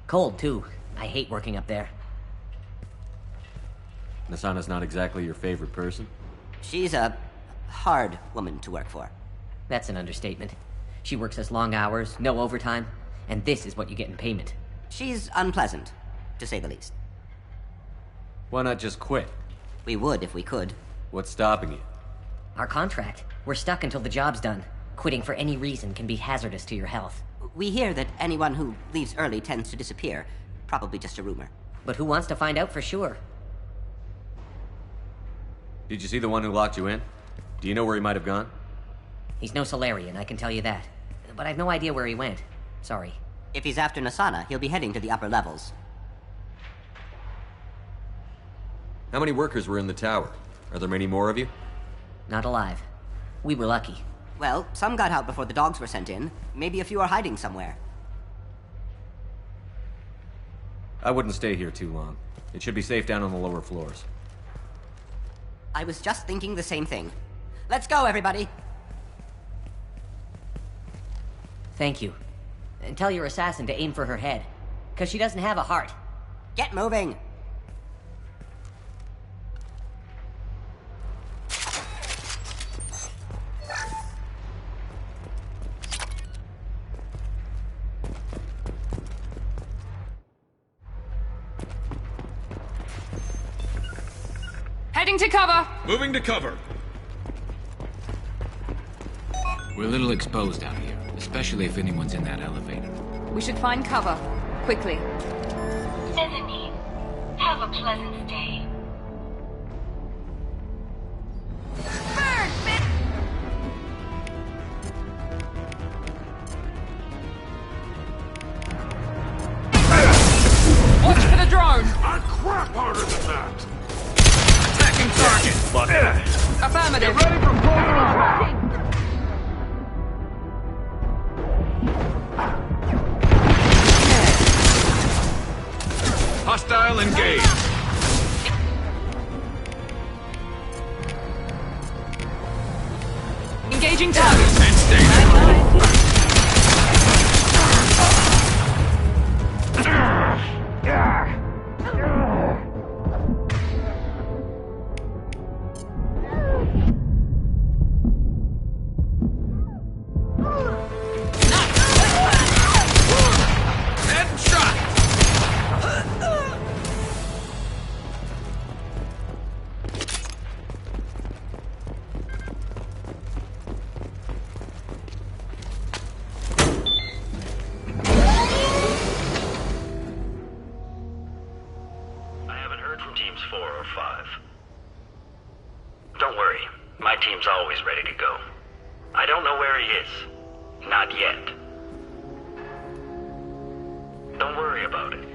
Cold, too. I hate working up there. Nasana's not exactly your favorite person? She's a hard woman to work for. That's an understatement. She works us long hours, no overtime, and this is what you get in payment. She's unpleasant, to say the least. Why not just quit? We would if we could. What's stopping you? Our contract. We're stuck until the job's done. Quitting for any reason can be hazardous to your health. We hear that anyone who leaves early tends to disappear. Probably just a rumor. But who wants to find out for sure? Did you see the one who locked you in? Do you know where he might have gone? He's no Solarian, I can tell you that. But I've no idea where he went. Sorry. If he's after Nasana, he'll be heading to the upper levels. How many workers were in the tower? Are there many more of you? Not alive. We were lucky. Well, some got out before the dogs were sent in. Maybe a few are hiding somewhere. I wouldn't stay here too long. It should be safe down on the lower floors. I was just thinking the same thing. Let's go, everybody! Thank you. And tell your assassin to aim for her head. 'Cause she doesn't have a heart. Get moving! Heading to cover! Moving to cover. We're a little exposed out here, especially if anyone's in that elevator. We should find cover. Quickly. Mezzanine. Have a pleasant stay. Watch for the drone! A crap harder than that! Attacking target! Affirmative. Get ready for closer attack! Hostile engaged. Engaging target. And stay. I haven't heard from teams 4 or 5. Don't worry, my team's always ready to go. I don't know where he is. Not yet. Don't worry about it.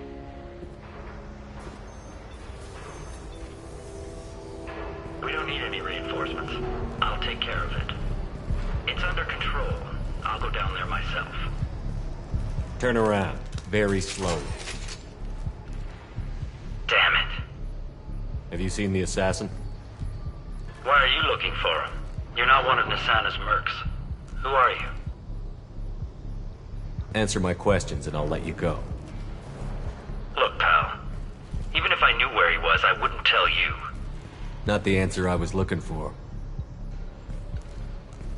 We don't need any reinforcements. I'll take care of it. It's under control. I'll go down there myself. Turn around. Very slowly. Damn it. Have you seen the assassin? Why are you looking for him? You're not one of Nasana's mercs. Who are you? Answer my questions and I'll let you go. Look, pal. Even if I knew where he was, I wouldn't tell you. Not the answer I was looking for.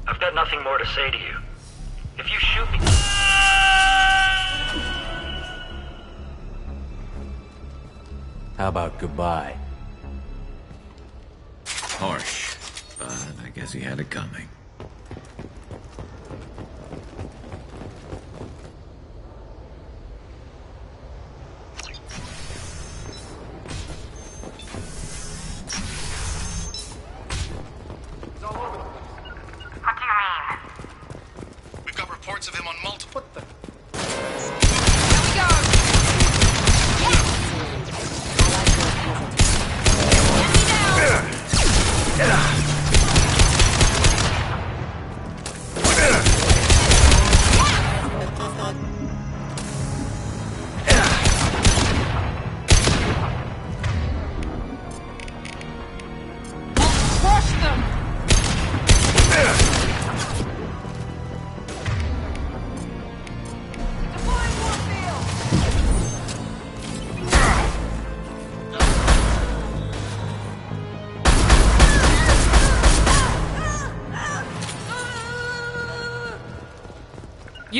I've got nothing more to say to you. If you shoot me... How about goodbye? Harsh, but I guess he had it coming.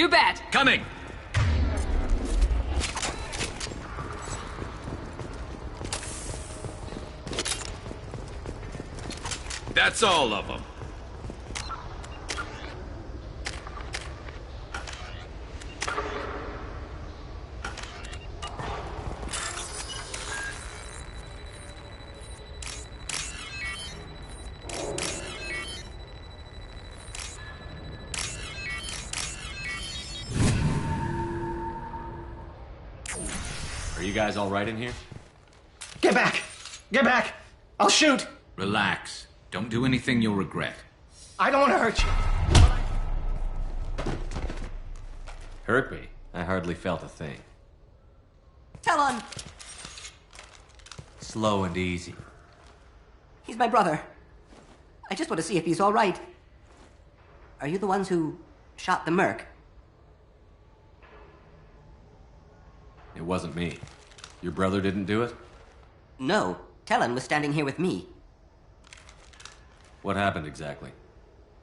You bet! Coming! That's all of them. Are you guys all right in here? Get back! Get back! I'll shoot! Relax. Don't do anything you'll regret. I don't want to hurt you. Hurt me? I hardly felt a thing. Talon! Slow and easy. He's my brother. I just want to see if he's all right. Are you the ones who shot the merc? It wasn't me. Your brother didn't do it? No. Talon was standing here with me. What happened exactly?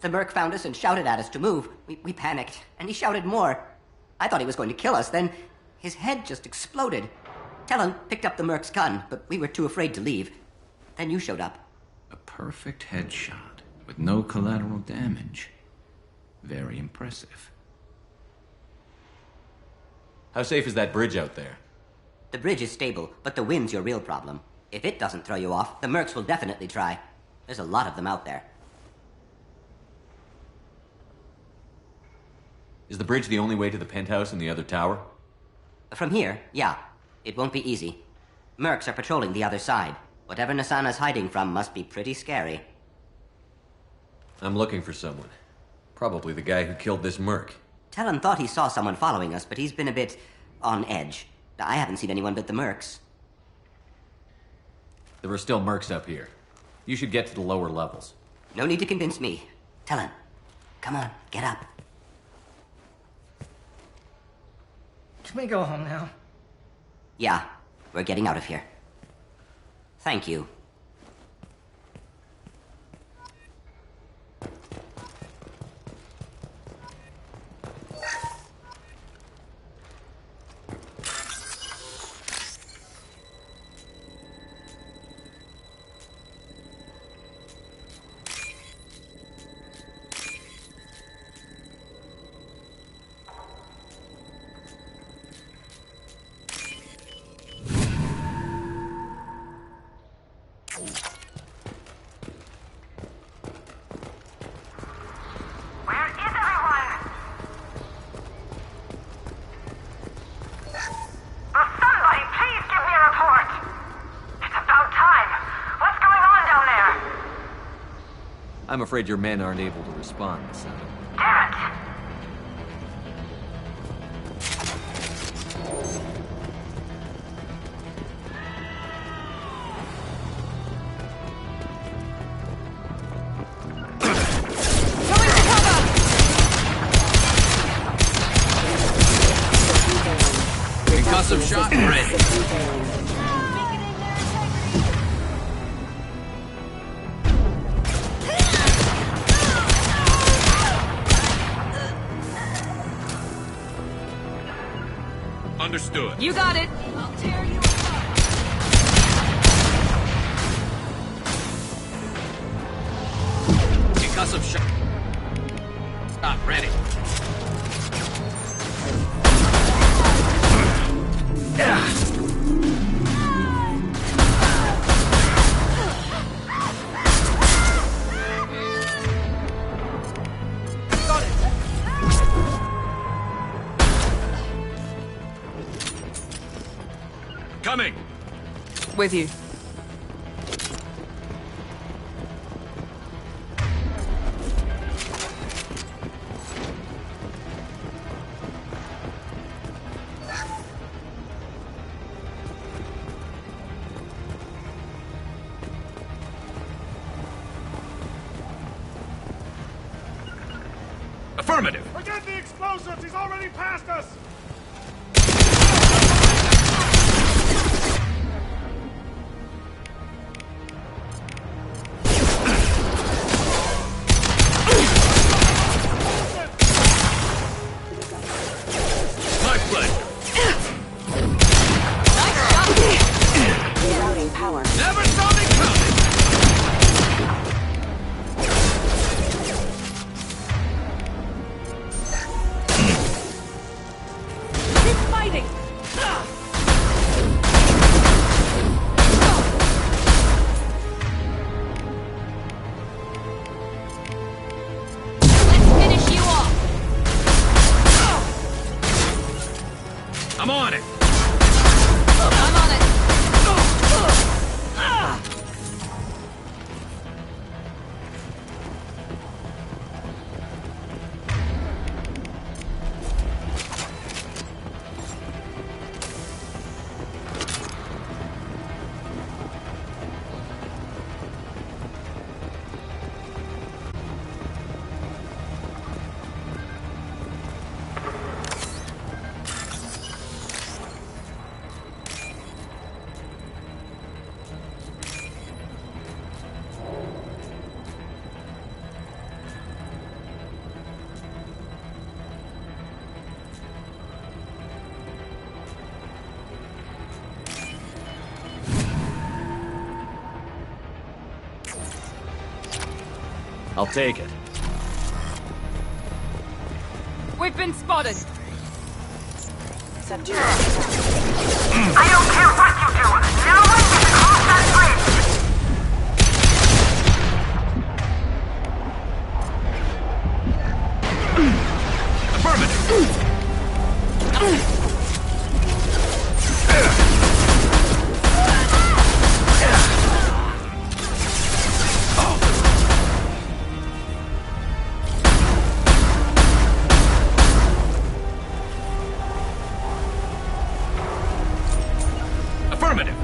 The merc found us and shouted at us to move. We panicked, and he shouted more. I thought he was going to kill us, then his head just exploded. Talon picked up the merc's gun, but we were too afraid to leave. Then you showed up. A perfect headshot with no collateral damage. Very impressive. How safe is that bridge out there? The bridge is stable, but the wind's your real problem. If it doesn't throw you off, the mercs will definitely try. There's a lot of them out there. Is the bridge the only way to the penthouse and the other tower? From here, yeah. It won't be easy. Mercs are patrolling the other side. Whatever Nasana's hiding from must be pretty scary. I'm looking for someone. Probably the guy who killed this merc. Talon thought he saw someone following us, but he's been a bit on edge. I haven't seen anyone but the mercs. There are still mercs up here. You should get to the lower levels. No need to convince me. Talon, come on, get up. Can we go home now? Yeah, we're getting out of here. Thank you. I'm afraid your men aren't able to respond, son. Damn it! Concussive shot ready. Understood. You got it. I'll tear you Concussive shot. Stop, ready. Coming! With you. Affirmative! Forget the explosives! He's already past us! I'm on it. I'll take it. We've been spotted. I don't care what you do. No one can cross that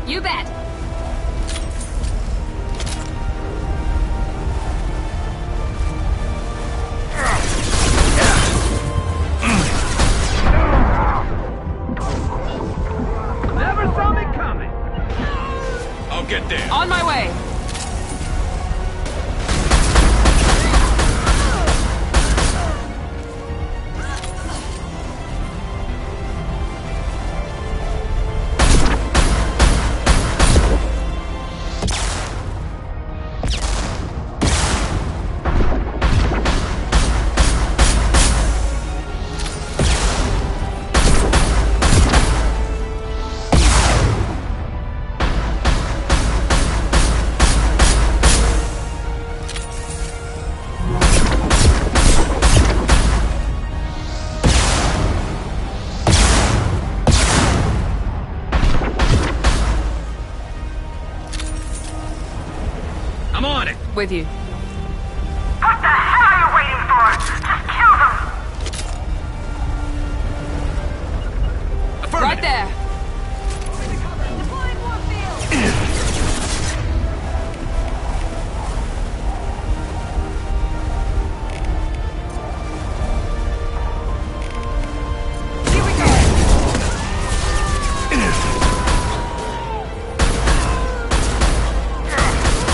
You bet. Never saw me coming. I'll get there. On my way. I'm on it. With you. What the hell are you waiting for? Just kill them! Right there.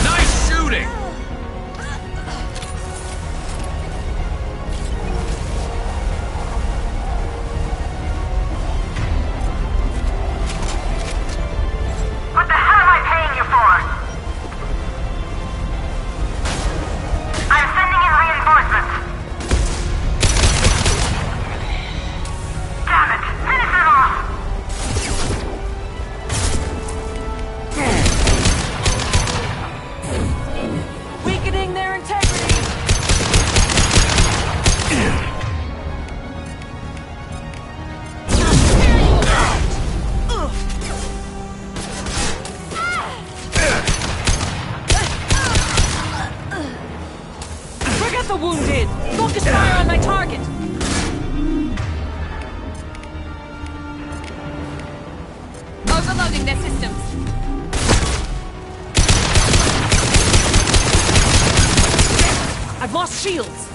Nice shooting. What the hell am I paying you for? I'm sending in reinforcements. Damn it! Finish it off! Weakening their integrity. Forget the wounded. Focus fire on my target. Overloading their systems. I've lost shields.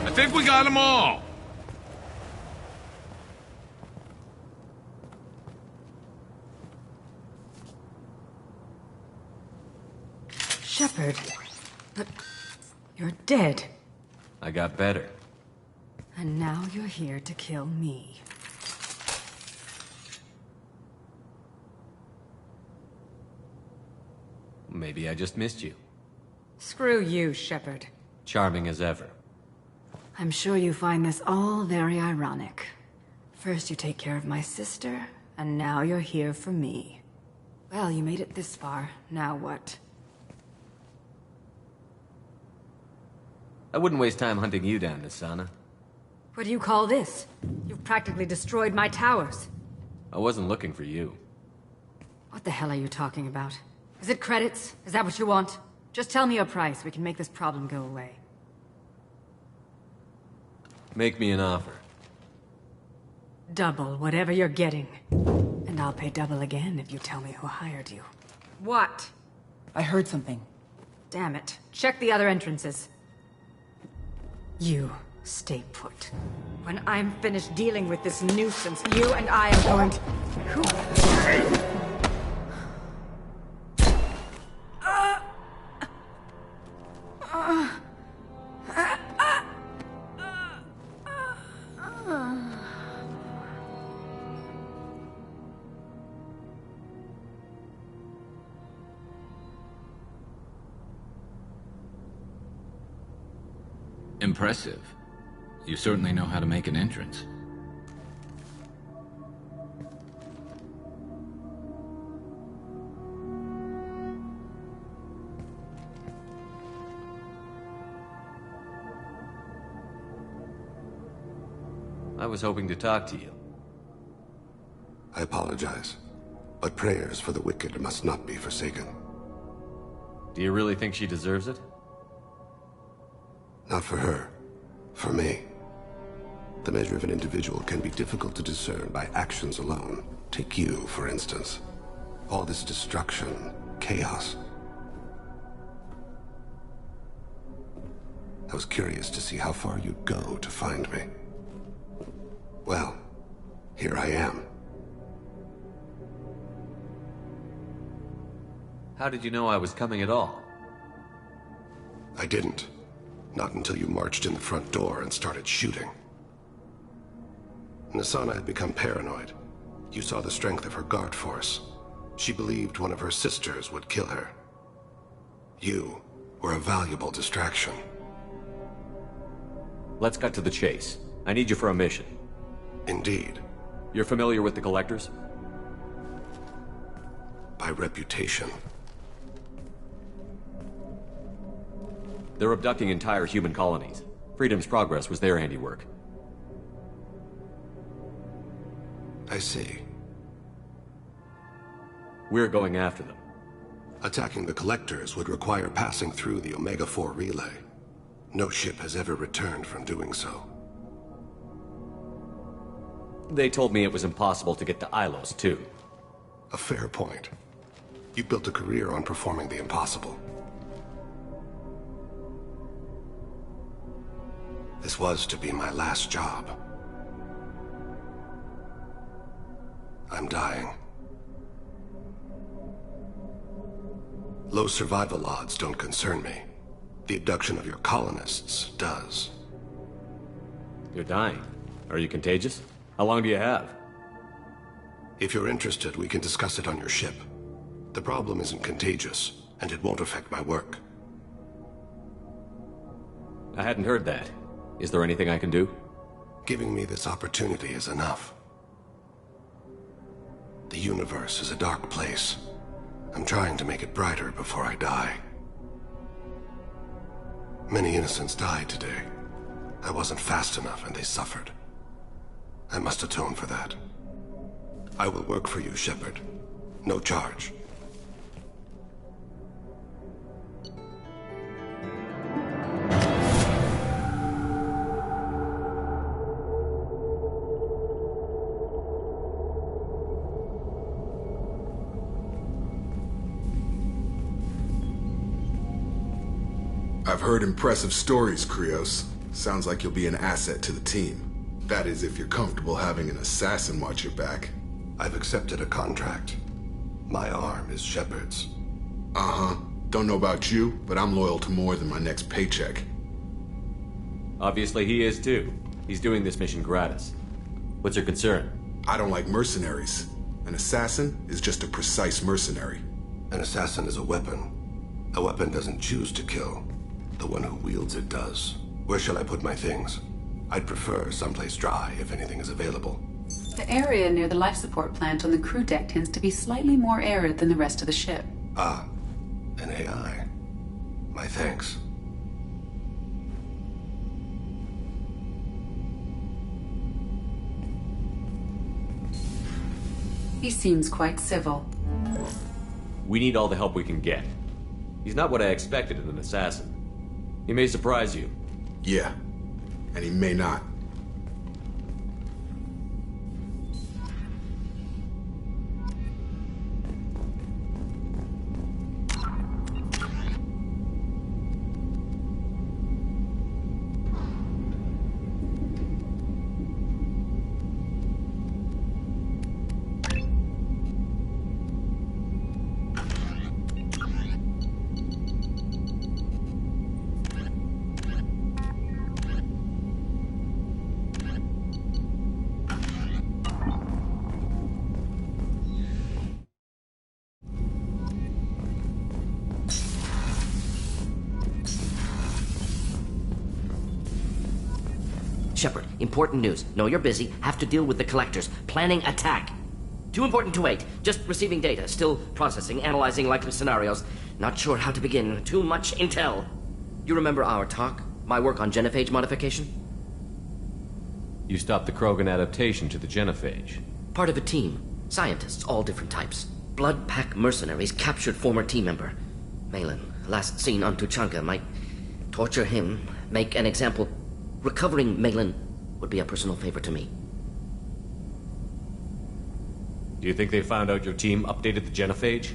I think we got them all. Shepard. But you're dead. I got better. And now you're here to kill me. Maybe I just missed you. Screw you, Shepard. Charming as ever. I'm sure you find this all very ironic. First you take care of my sister, And now you're here for me. Well, you made it this far. Now what? I wouldn't waste time hunting you down, Nassana. What do you call this? You've practically destroyed my towers. I wasn't looking for you. What the hell are you talking about? Is it credits? Is that what you want? Just tell me a price. We can make this problem go away. Make me an offer. Double whatever you're getting. And I'll pay double again if you tell me who hired you. What? I heard something. Damn it. Check the other entrances. You stay put. When I'm finished dealing with this nuisance, you and I are going to... Impressive. You certainly know how to make an entrance. I was hoping to talk to you. I apologize, but prayers for the wicked must not be forsaken. Do you really think she deserves it? Not for her. For me. The measure of an individual can be difficult to discern by actions alone. Take you, for instance. All this destruction, chaos. I was curious to see how far you'd go to find me. Well, here I am. How did you know I was coming at all? I didn't. Not until you marched in the front door and started shooting. Nassana had become paranoid. You saw the strength of her guard force. She believed one of her sisters would kill her. You were a valuable distraction. Let's cut to the chase. I need you for a mission. Indeed. You're familiar with the Collectors? By reputation. They're abducting entire human colonies. Freedom's Progress was their handiwork. I see. We're going after them. Attacking the Collectors would require passing through the Omega-4 relay. No ship has ever returned from doing so. They told me it was impossible to get to Ilos, too. A fair point. You built a career on performing the impossible. This was to be my last job. I'm dying. Low survival odds don't concern me. The abduction of your colonists does. You're dying. Are you contagious? How long do you have? If you're interested, we can discuss it on your ship. The problem isn't contagious, and it won't affect my work. I hadn't heard that. Is there anything I can do? Giving me this opportunity is enough. The universe is a dark place. I'm trying to make it brighter before I die. Many innocents died today. I wasn't fast enough and they suffered. I must atone for that. I will work for you, Shepard. No charge. I've heard impressive stories, Krios. Sounds like you'll be an asset to the team. That is, if you're comfortable having an assassin watch your back. I've accepted a contract. My arm is Shepard's. Uh-huh. Don't know about you, but I'm loyal to more than my next paycheck. Obviously he is too. He's doing this mission gratis. What's your concern? I don't like mercenaries. An assassin is just a precise mercenary. An assassin is a weapon. A weapon doesn't choose to kill. The one who wields it does. Where shall I put my things? I'd prefer someplace dry if anything is available. The area near the life support plant on the crew deck tends to be slightly more arid than the rest of the ship. Ah, an AI. My thanks. He seems quite civil. We need all the help we can get. He's not what I expected in an assassin. He may surprise you. Yeah, and he may not. Shepard, important news. Know you're busy. Have to deal with the collectors. Planning attack. Too important to wait. Just receiving data. Still processing, analyzing likely scenarios. Not sure how to begin. Too much intel. You remember our talk? My work on genophage modification? You stopped the Krogan adaptation to the genophage. Part of a team. Scientists, all different types. Blood Pack mercenaries captured former team member. Malin, last seen on Tuchanka, might torture him, make an example. Recovering Malin would be a personal favor to me. Do you think they found out your team updated the genophage?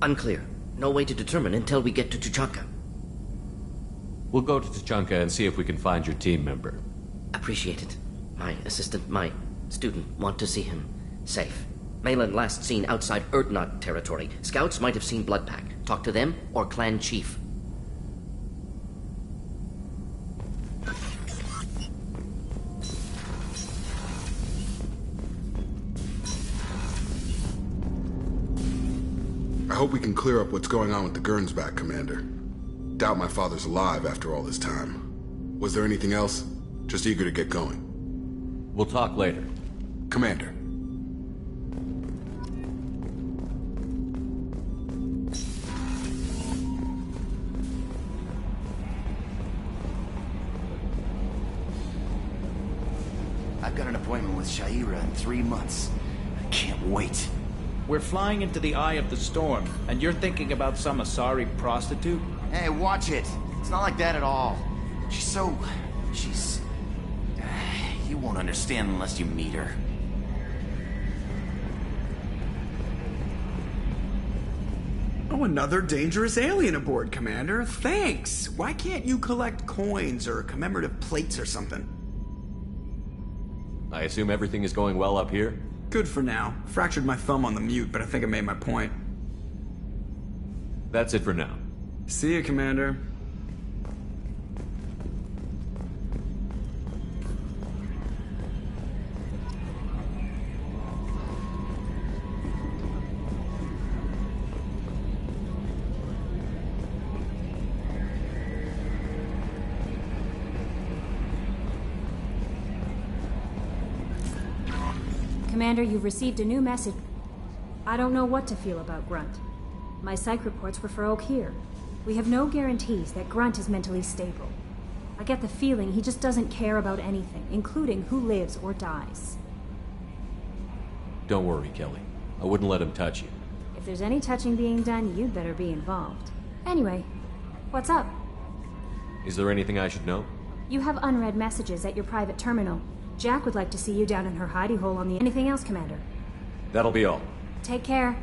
Unclear. No way to determine until we get to Tuchanka. We'll go to Tuchanka and see if we can find your team member. Appreciate it. My assistant, my student, want to see him safe. Malin last seen outside Urdnot territory. Scouts might have seen Bloodpack. Talk to them or clan chief. I hope we can clear up what's going on with the Gernsback, Commander. Doubt my father's alive after all this time. Was there anything else? Just eager to get going. We'll talk later. Commander. I've got an appointment with Shaira in 3 months. I can't wait. We're flying into the eye of the storm, and you're thinking about some Asari prostitute? Hey, watch it. It's not like that at all. She's... You won't understand unless you meet her. Oh, another dangerous alien aboard, Commander. Thanks. Why can't you collect coins or commemorative plates or something? I assume everything is going well up here? Good for now. Fractured my thumb on the mute, but I think I made my point. That's it for now. See you, Commander. Commander, you've received a new message. I don't know what to feel about Grunt. My psych reports were for Okeer. We have no guarantees that Grunt is mentally stable. I get the feeling he just doesn't care about anything, including who lives or dies. Don't worry, Kelly. I wouldn't let him touch you. If there's any touching being done, you'd better be involved. Anyway, what's up? Is there anything I should know? You have unread messages at your private terminal. Jack would like to see you down in her hidey hole on the... Anything else, Commander? That'll be all. Take care.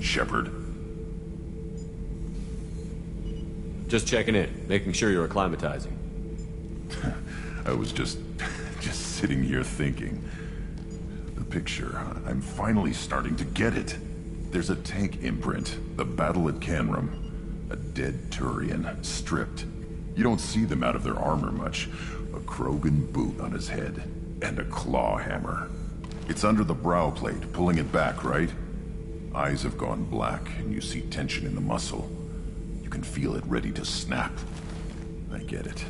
Shepard. Just checking in, making sure you're acclimatizing. I was just sitting here thinking. The picture, I'm finally starting to get it. There's a tank imprint, the battle at Canrum. A dead Turian, stripped. You don't see them out of their armor much. a Krogan boot on his head, and a claw hammer. It's under the brow plate, pulling it back, right? Eyes have gone black, and you see tension in the muscle. You can feel it ready to snap. I get it.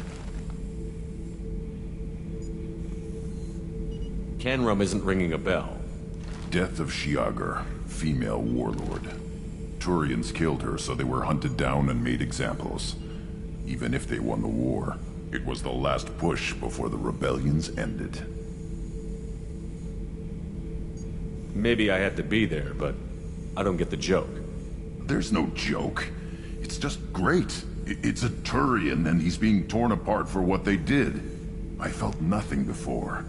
Canrum isn't ringing a bell. Death of Shiagar, female warlord. Turians killed her, so they were hunted down and made examples. Even if they won the war, it was the last push before the rebellions ended. Maybe I had to be there, but I don't get the joke. There's no joke. It's just great. It's a Turian, and he's being torn apart for what they did. I felt nothing before,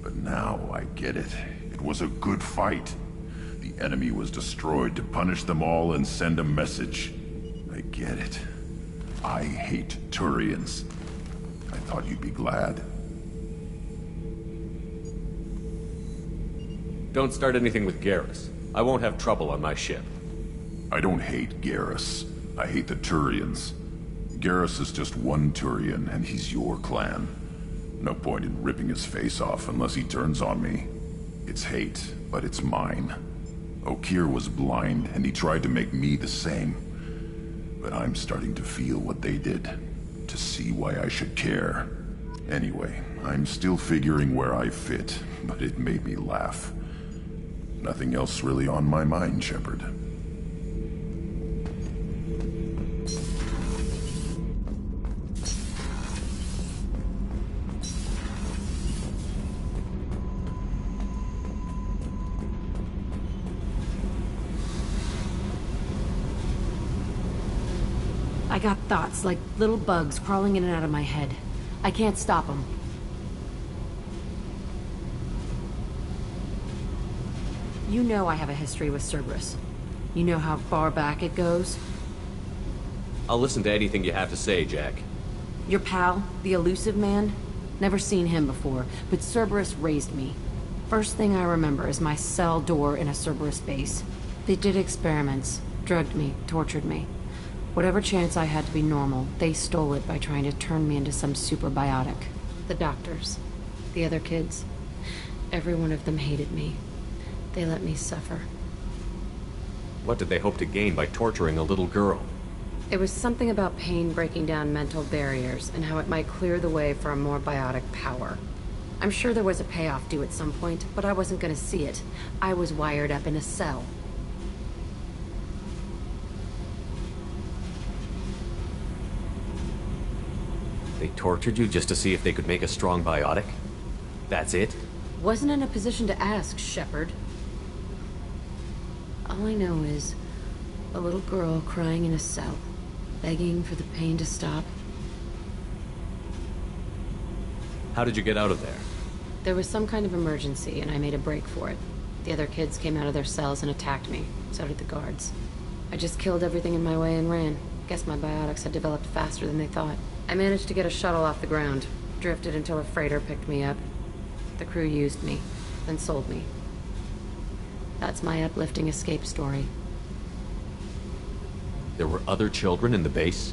but now I get it. It was a good fight. The enemy was destroyed to punish them all and send a message. I get it. I hate Turians. I thought you'd be glad. Don't start anything with Garrus. I won't have trouble on my ship. I don't hate Garrus. I hate the Turians. Garrus is just one Turian, and he's your clan. No point in ripping his face off unless he turns on me. It's hate, but it's mine. Okeer was blind, and he tried to make me the same. But I'm starting to feel what they did, to see why I should care. Anyway, I'm still figuring where I fit, but it made me laugh. Nothing else really on my mind, Shepard. I got thoughts like little bugs crawling in and out of my head. I can't stop them. You know I have a history with Cerberus. You know how far back it goes? I'll listen to anything you have to say, Jack. Your pal, the Elusive Man? Never seen him before, but Cerberus raised me. First thing I remember is my cell door in a Cerberus base. They did experiments, drugged me, tortured me. Whatever chance I had to be normal, they stole it by trying to turn me into some superbiotic. The doctors, the other kids, every one of them hated me. They let me suffer. What did they hope to gain by torturing a little girl? It was something about pain breaking down mental barriers and how it might clear the way for a more biotic power. I'm sure there was a payoff due at some point, but I wasn't gonna see it. I was wired up in a cell. They tortured you just to see if they could make a strong biotic? That's it? Wasn't in a position to ask, Shepard. All I know is a little girl crying in a cell, begging for the pain to stop. How did you get out of there? There was some kind of emergency, and I made a break for it. The other kids came out of their cells and attacked me. So did the guards. I just killed everything in my way and ran. Guess my biotics had developed faster than they thought. I managed to get a shuttle off the ground. Drifted until a freighter picked me up. The crew used me, then sold me. That's my uplifting escape story. There were other children in the base?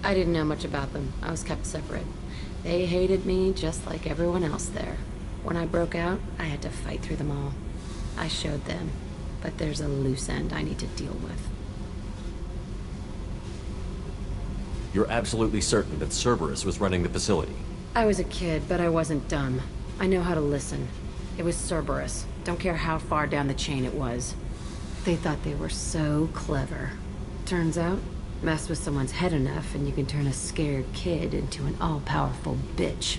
I didn't know much about them. I was kept separate. They hated me just like everyone else there. When I broke out, I had to fight through them all. I showed them, but there's a loose end I need to deal with. You're absolutely certain that Cerberus was running the facility? I was a kid, but I wasn't dumb. I know how to listen. It was Cerberus. Don't care how far down the chain it was. They thought they were so clever. Turns out, mess with someone's head enough and you can turn a scared kid into an all-powerful bitch.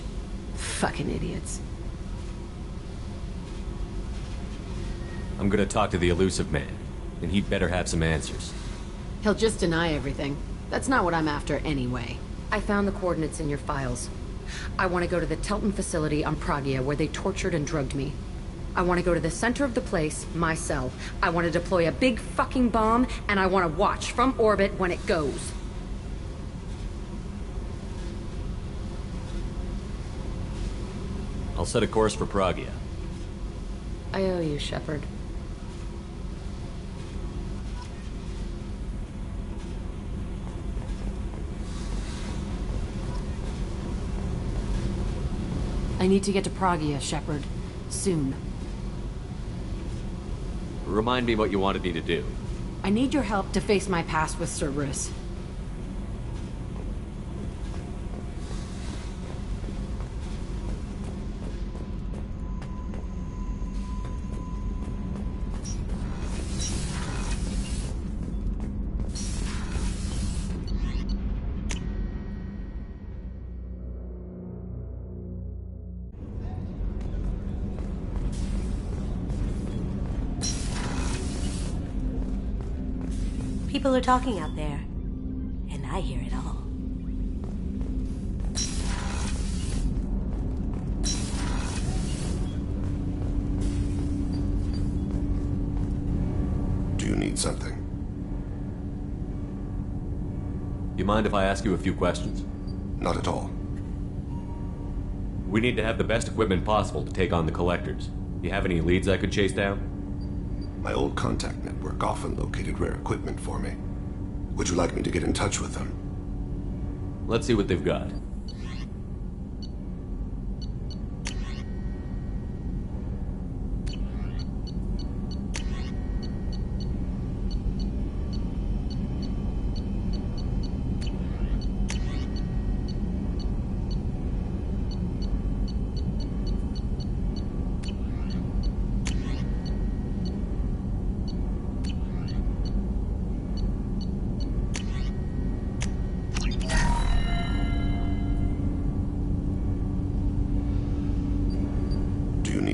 Fucking idiots. I'm gonna talk to the Elusive Man, and he'd better have some answers. He'll just deny everything. That's not what I'm after anyway. I found the coordinates in your files. I want to go to the Telton facility on Pragia where they tortured and drugged me. I want to go to the center of the place, my cell. I want to deploy a big fucking bomb, and I want to watch from orbit when it goes. I'll set a course for Pragia. I owe you, Shepard. I need to get to Pragia, Shepard. Soon. Remind me what you wanted me to do. I need your help to face my past with Cerberus. People are talking out there, and I hear it all. Do you need something? You mind if I ask you a few questions? Not at all. We need to have the best equipment possible to take on the Collectors. You have any leads I could chase down? My old contact network often located rare equipment for me. Would you like me to get in touch with them? Let's see what they've got.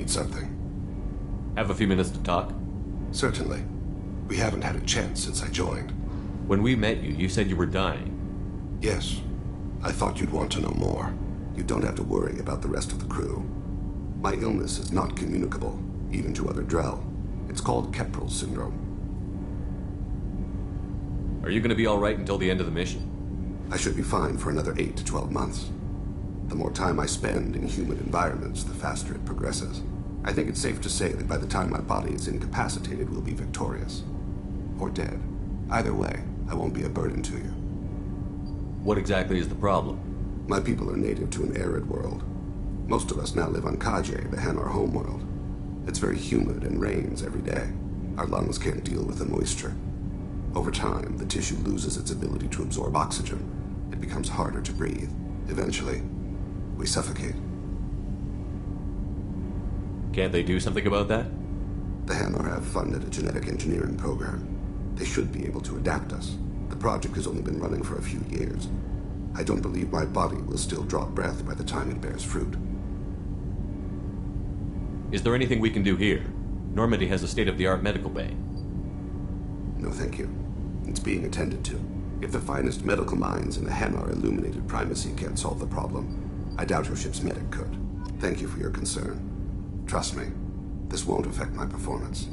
Something. Have a few minutes to talk? Certainly. We haven't had a chance since I joined. When we met you, you said you were dying. Yes. I thought you'd want to know more. You don't have to worry about the rest of the crew. My illness is not communicable, even to other Drell. It's called Keprel syndrome. Are you going to be all right until the end of the mission? I should be fine for another 8 to 12 months. The more time I spend in human environments, the faster it progresses. I think it's safe to say that by the time my body is incapacitated, we'll be victorious. Or dead. Either way, I won't be a burden to you. What exactly is the problem? My people are native to an arid world. Most of us now live on Kajay, the Hanar homeworld. It's very humid and rains every day. Our lungs can't deal with the moisture. Over time, the tissue loses its ability to absorb oxygen. It becomes harder to breathe. Eventually, we suffocate. Can't they do something about that? The Hanar have funded a genetic engineering program. They should be able to adapt us. The project has only been running for a few years. I don't believe my body will still draw breath by the time it bears fruit. Is there anything we can do here? Normandy has a state-of-the-art medical bay. No, thank you. It's being attended to. If the finest medical minds in the Hanar illuminated primacy can't solve the problem, I doubt your ship's medic could. Thank you for your concern. Trust me, this won't affect my performance.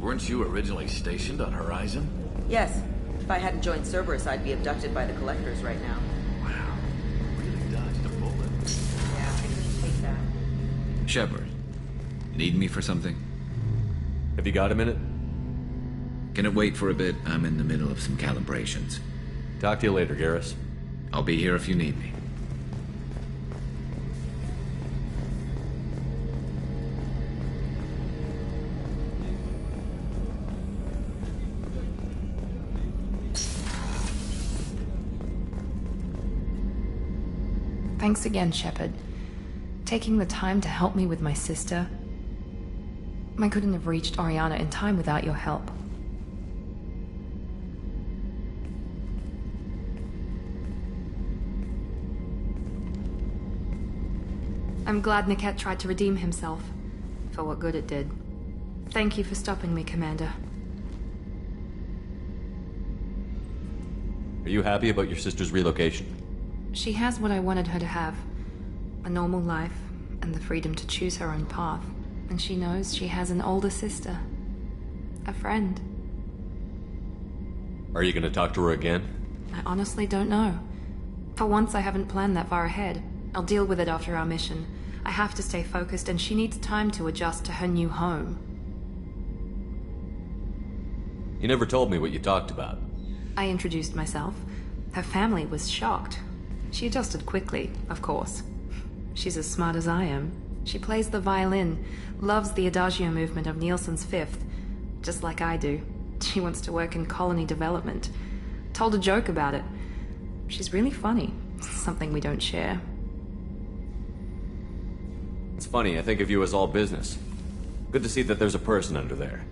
Weren't you originally stationed on Horizon? Yes. If I hadn't joined Cerberus, I'd be abducted by the Collectors right now. Wow. Really dodged a bullet. Yeah, I can take that. Shepard, need me for something? Have you got a minute? Can it wait for a bit? I'm in the middle of some calibrations. Talk to you later, Garrus. I'll be here if you need me. Thanks again, Shepard. Taking the time to help me with my sister. I couldn't have reached Oriana in time without your help. I'm glad Niket tried to redeem himself, for what good it did. Thank you for stopping me, Commander. Are you happy about your sister's relocation? She has what I wanted her to have. A normal life, and the freedom to choose her own path. And she knows she has an older sister. A friend. Are you going to talk to her again? I honestly don't know. For once, I haven't planned that far ahead. I'll deal with it after our mission. I have to stay focused, and she needs time to adjust to her new home. You never told me what you talked about. I introduced myself. Her family was shocked. She adjusted quickly, of course. She's as smart as I am. She plays the violin, loves the Adagio movement of Nielsen's Fifth, just like I do. She wants to work in colony development. Told a joke about it. She's really funny. Something we don't share. It's funny, I think of you as all business. Good to see that there's a person under there.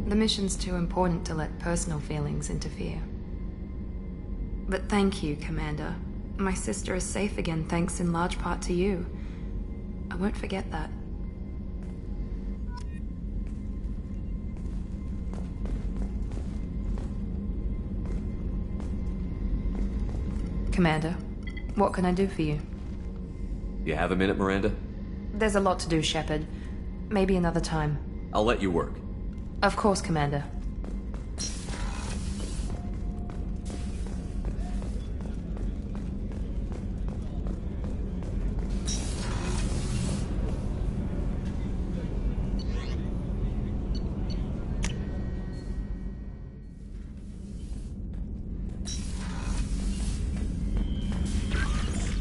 The mission's too important to let personal feelings interfere. But thank you, Commander. My sister is safe again thanks in large part to you. I won't forget that. Commander, what can I do for you? You have a minute, Miranda? There's a lot to do, Shepard. Maybe another time. I'll let you work. Of course, Commander.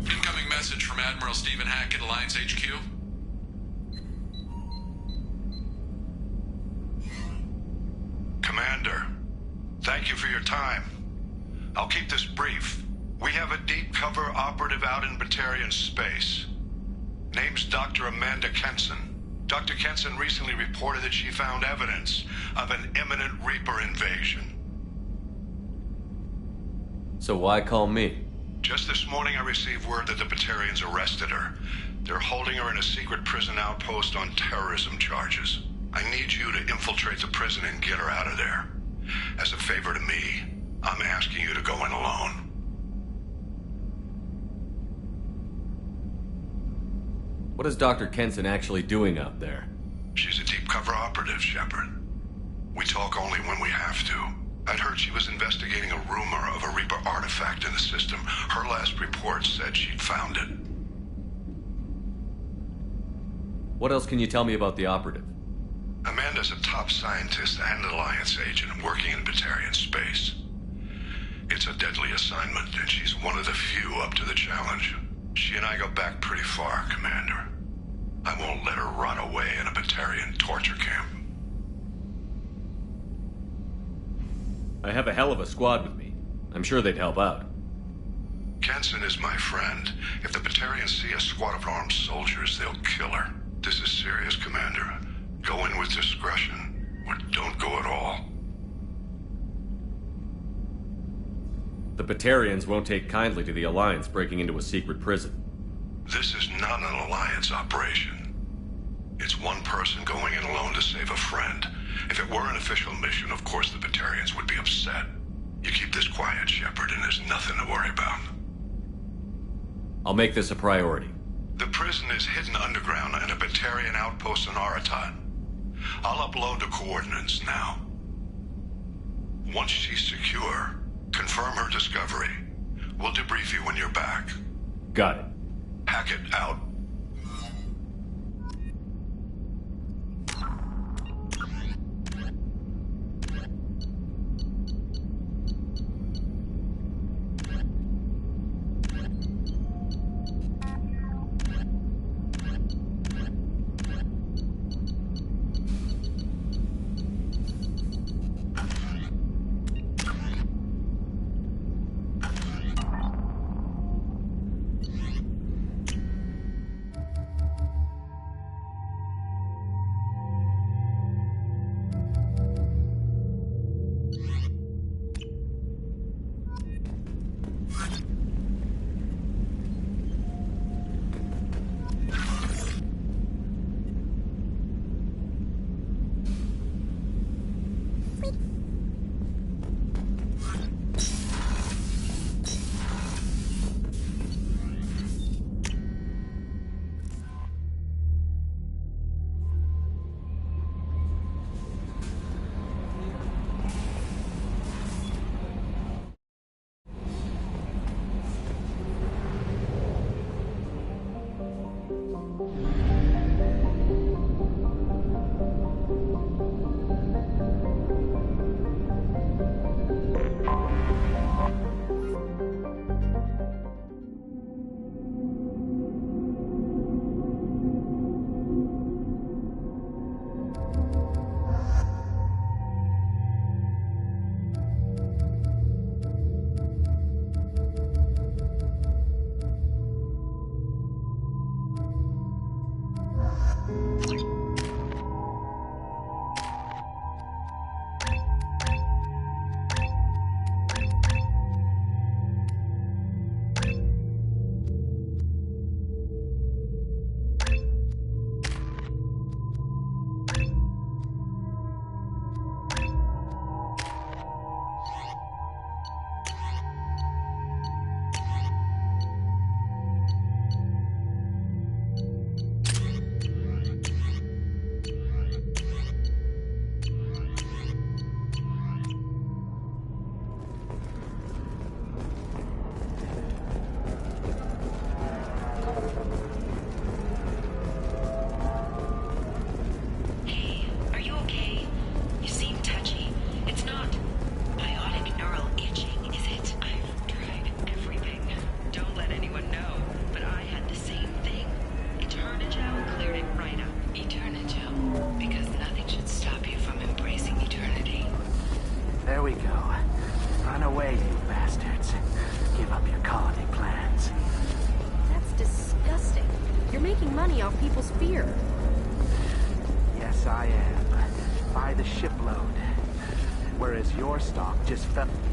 Incoming message from Admiral Stephen Hackett, Alliance HQ. Commander, thank you for your time. I'll keep this brief. We have a deep cover operative out in Batarian space. Name's Dr. Amanda Kenson. Dr. Kenson recently reported that she found evidence of an imminent Reaper invasion. So why call me? Just this morning I received word that the Batarians arrested her. They're holding her in a secret prison outpost on terrorism charges. I need you to infiltrate the prison and get her out of there. As a favor to me, I'm asking you to go in alone. What is Dr. Kenson actually doing out there? She's a deep cover operative, Shepard. We talk only when we have to. I'd heard she was investigating a rumor of a Reaper artifact in the system. Her last report said she'd found it. What else can you tell me about the operative? Amanda's a top scientist and Alliance agent working in Batarian space. It's a deadly assignment, and she's one of the few up to the challenge. She and I go back pretty far, Commander. I won't let her run away in a Batarian torture camp. I have a hell of a squad with me. I'm sure they'd help out. Kenson is my friend. If the Batarians see a squad of armed soldiers, they'll kill her. This is serious, Commander. Go in with discretion, or don't go at all. The Batarians won't take kindly to the Alliance breaking into a secret prison. This is not an Alliance operation. It's one person going in alone to save a friend. If it were an official mission, of course the Batarians would be upset. You keep this quiet, Shepard, and there's nothing to worry about. I'll make this a priority. The prison is hidden underground in a Batarian outpost on Aratat. I'll upload the coordinates now. Once she's secure, confirm her discovery. We'll debrief you when you're back. Got it. Hackett out.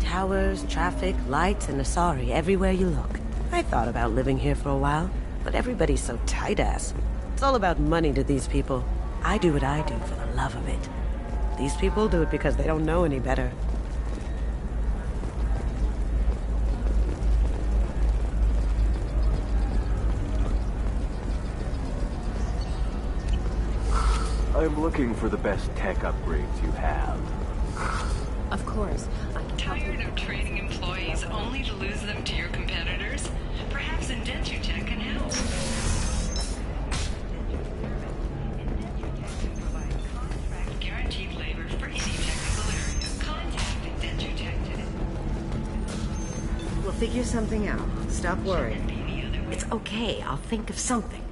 Towers, traffic, lights, and Asari everywhere you look. I thought about living here for a while, but everybody's so tight-ass. It's all about money to these people. I do what I do for the love of it. These people do it because they don't know any better. I'm looking for the best tech upgrades you have. Of course. Tired of training employees only to lose them to your competitors? Perhaps Indenture Tech can help. Guaranteed labor for any technical area. Contact Indenture Tech today. We'll figure something out. Stop worrying. It's okay. I'll think of something.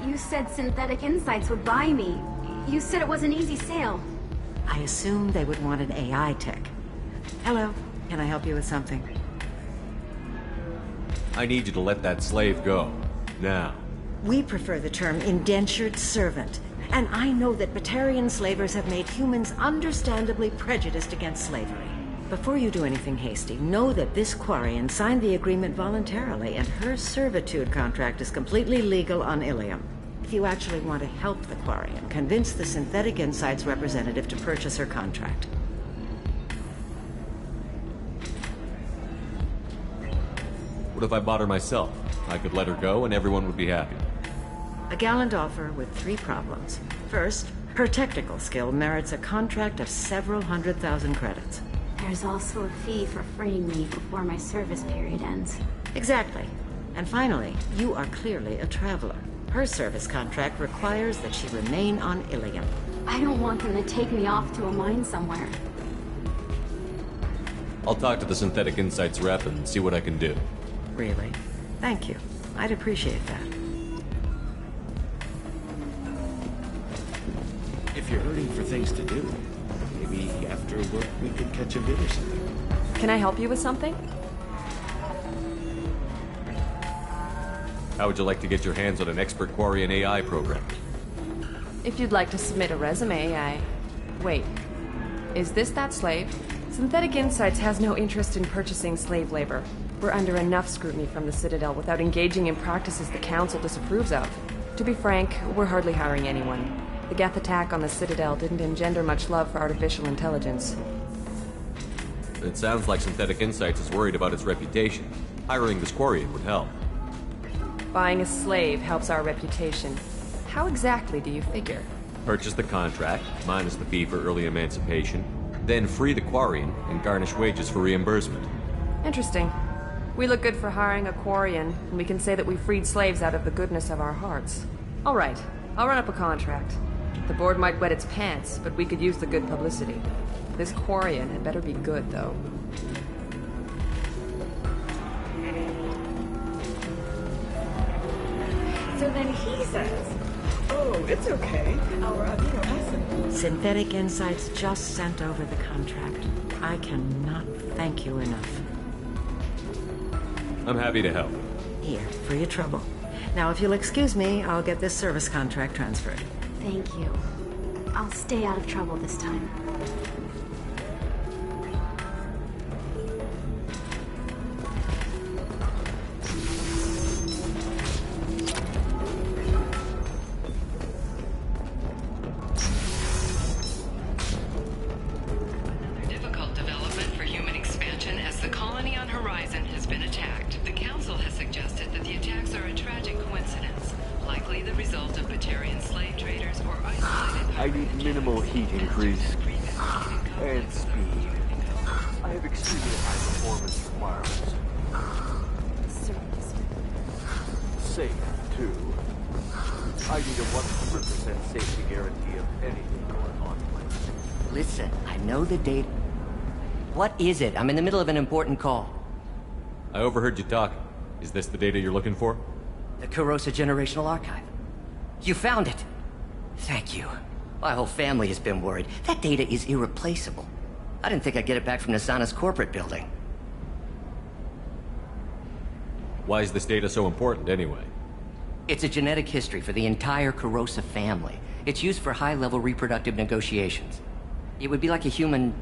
You said Synthetic Insights would buy me. You said it was an easy sale. I assumed they would want an AI tech. Hello. Can I help you with something? I need you to let that slave go. Now. We prefer the term indentured servant. And I know that Batarian slavers have made humans understandably prejudiced against slavery. Before you do anything hasty, know that this Quarian signed the agreement voluntarily, and her servitude contract is completely legal on Ilium. If you actually want to help the Quarian, convince the Synthetic Insights representative to purchase her contract. What if I bought her myself? I could let her go and everyone would be happy. A gallant offer with 3 problems. First, her technical skill merits a contract of several 100,000 credits. There's also a fee for freeing me before my service period ends. Exactly. And finally, you are clearly a traveler. Her service contract requires that she remain on Ilium. I don't want them to take me off to a mine somewhere. I'll talk to the Synthetic Insights rep and see what I can do. Really? Thank you. I'd appreciate that. If you're hurting for things to do, maybe after work we could catch a bit or something. Can I help you with something? How would you like to get your hands on an expert Quarian AI program? If you'd like to submit a resume, Wait. Is this that slave? Synthetic Insights has no interest in purchasing slave labor. We're under enough scrutiny from the Citadel without engaging in practices the Council disapproves of. To be frank, we're hardly hiring anyone. The Geth attack on the Citadel didn't engender much love for artificial intelligence. It sounds like Synthetic Insights is worried about its reputation. Hiring this Quarian would help. Buying a slave helps our reputation. How exactly do you figure? Purchase the contract, minus the fee for early emancipation, then free the Quarian and garnish wages for reimbursement. Interesting. We look good for hiring a Quarian, and we can say that we freed slaves out of the goodness of our hearts. All right, I'll run up a contract. The board might wet its pants, but we could use the good publicity. This Quarian had better be good, though. So then he says, "Oh, it's okay. Our amino acid." Synthetic Insights just sent over the contract. I cannot thank you enough. I'm happy to help. Here, for your trouble. Now, if you'll excuse me, I'll get this service contract transferred. Thank you. I'll stay out of trouble this time. Difficult development for human expansion as the colony on Horizon has been attacked. The Council has suggested that the attacks are a tragic coincidence, likely the result of Batarian slave traders or isolated... I need minimal heat increase and speed. I have extremely high performance requirements. Safe, too. I need a 100% safety guarantee of anything going on. Listen, I know the date. What is it? I'm in the middle of an important call. I overheard you talking. Is this the data you're looking for? The Kurosa Generational Archive. You found it! Thank you. My whole family has been worried. That data is irreplaceable. I didn't think I'd get it back from Nasana's corporate building. Why is this data so important, anyway? It's a genetic history for the entire Kurosa family. It's used for high-level reproductive negotiations. It would be like a human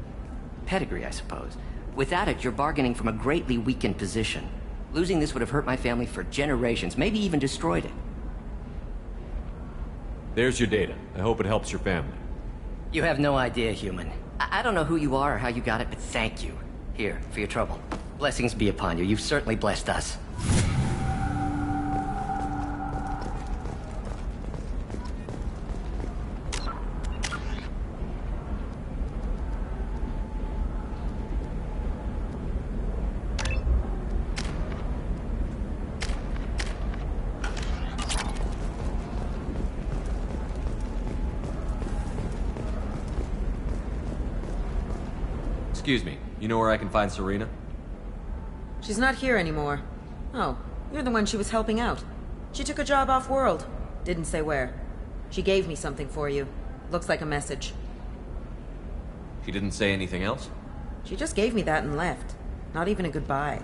pedigree, I suppose. Without it, you're bargaining from a greatly weakened position. Losing this would have hurt my family for generations, maybe even destroyed it. There's your data. I hope it helps your family. You have no idea, human. I don't know who you are or how you got it, but thank you. Here, for your trouble. Blessings be upon you. You've certainly blessed us. Excuse me, you know where I can find Serena? She's not here anymore. Oh, you're the one she was helping out. She took a job off-world. Didn't say where. She gave me something for you. Looks like a message. She didn't say anything else? She just gave me that and left. Not even a goodbye.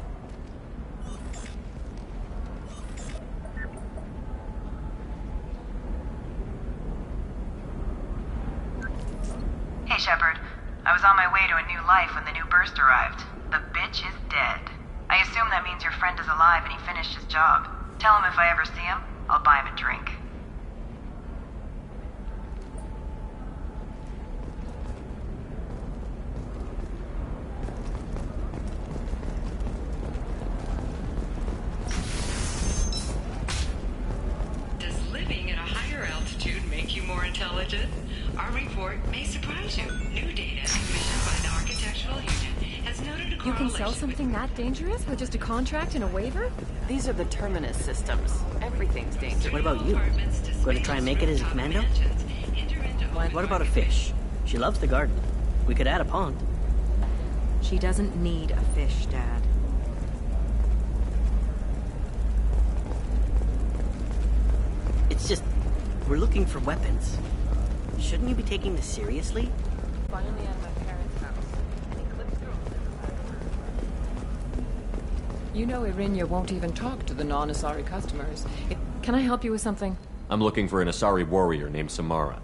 Hey, Shepard. I was on my way to a new life when the new burst arrived. The bitch is dead. I assume that means your friend is alive and he finished his job. Tell him if I ever see him, I'll buy him a drink. Does living at a higher altitude make you more intelligent? Our report may surprise you. New data commissioned by the Architectural Union has noted a correlation. You can sell something that dangerous with just a contract and a waiver? These are the Terminus systems. Everything's dangerous. What about you? Going to try and make it as a commando? What about a fish? She loves the garden. We could add a pond. She doesn't need a fish, Dad. It's just, we're looking for weapons. Shouldn't you be taking this seriously? Finally at my parents' house. Any clips You know Irinya won't even talk to the non-Asari customers. Can I help you with something? I'm looking for an Asari warrior named Samara.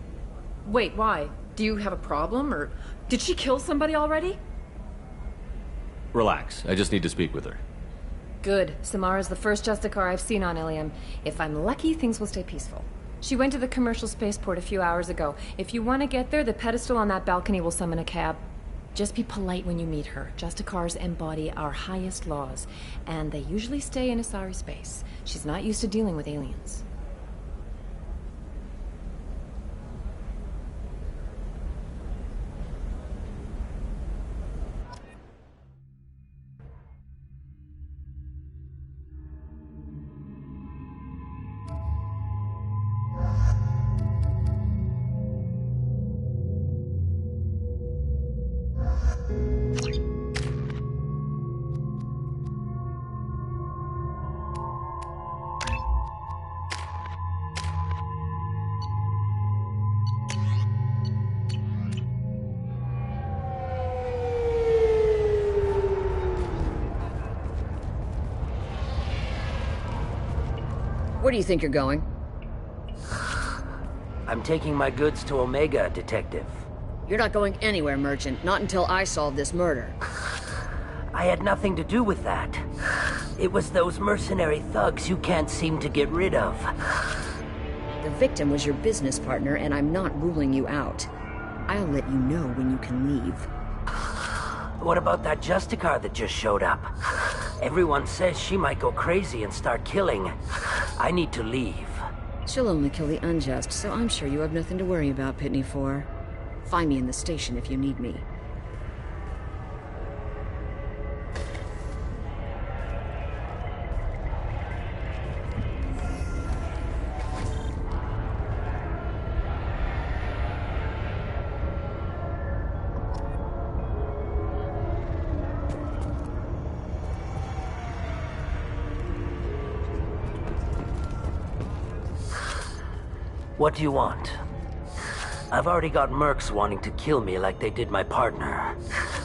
Wait, why? Do you have a problem, or did she kill somebody already? Relax, I just need to speak with her. Good. Samara's the first Justicar I've seen on Ilium. If I'm lucky, things will stay peaceful. She went to the commercial spaceport a few hours ago. If you want to get there, the pedestal on that balcony will summon a cab. Just be polite when you meet her. Justicars embody our highest laws, and they usually stay in Asari space. She's not used to dealing with aliens. Where do you think you're going? I'm taking my goods to Omega, Detective. You're not going anywhere, Merchant. Not until I solve this murder. I had nothing to do with that. It was those mercenary thugs you can't seem to get rid of. The victim was your business partner, and I'm not ruling you out. I'll let you know when you can leave. What about that Justicar that just showed up? Everyone says she might go crazy and start killing. I need to leave. She'll only kill the unjust, so I'm sure you have nothing to worry about, Pitney 4. Find me in the station if you need me. What do you want? I've already got mercs wanting to kill me like they did my partner.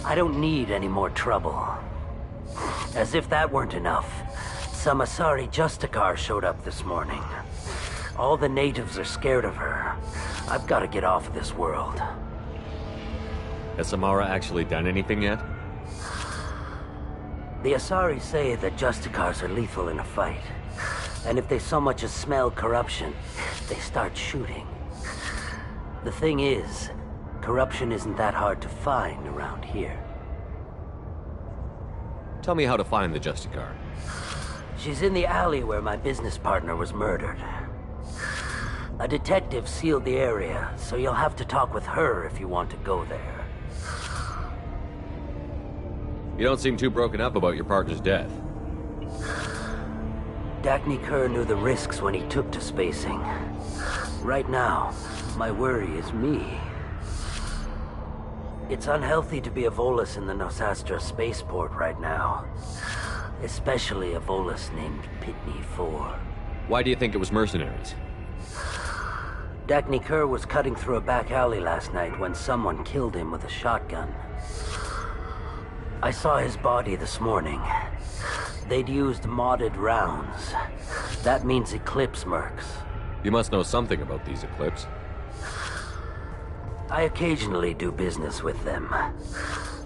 I don't need any more trouble. As if that weren't enough, some Asari Justicar showed up this morning. All the natives are scared of her. I've got to get off of this world. Has Samara actually done anything yet? The Asari say that Justicars are lethal in a fight. And if they so much as smell corruption, they start shooting. The thing is, corruption isn't that hard to find around here. Tell me how to find the Justicar. She's in the alley where my business partner was murdered. A detective sealed the area, so you'll have to talk with her if you want to go there. You don't seem too broken up about your partner's death. Dagny Kerr knew the risks when he took to spacing. Right now, my worry is me. It's unhealthy to be a Volus in the Nosastra spaceport right now. Especially a Volus named Pitney 4. Why do you think it was mercenaries? Dagny Kerr was cutting through a back alley last night when someone killed him with a shotgun. I saw his body this morning. They'd used modded rounds. That means Eclipse mercs. You must know something about these Eclipse. I occasionally do business with them,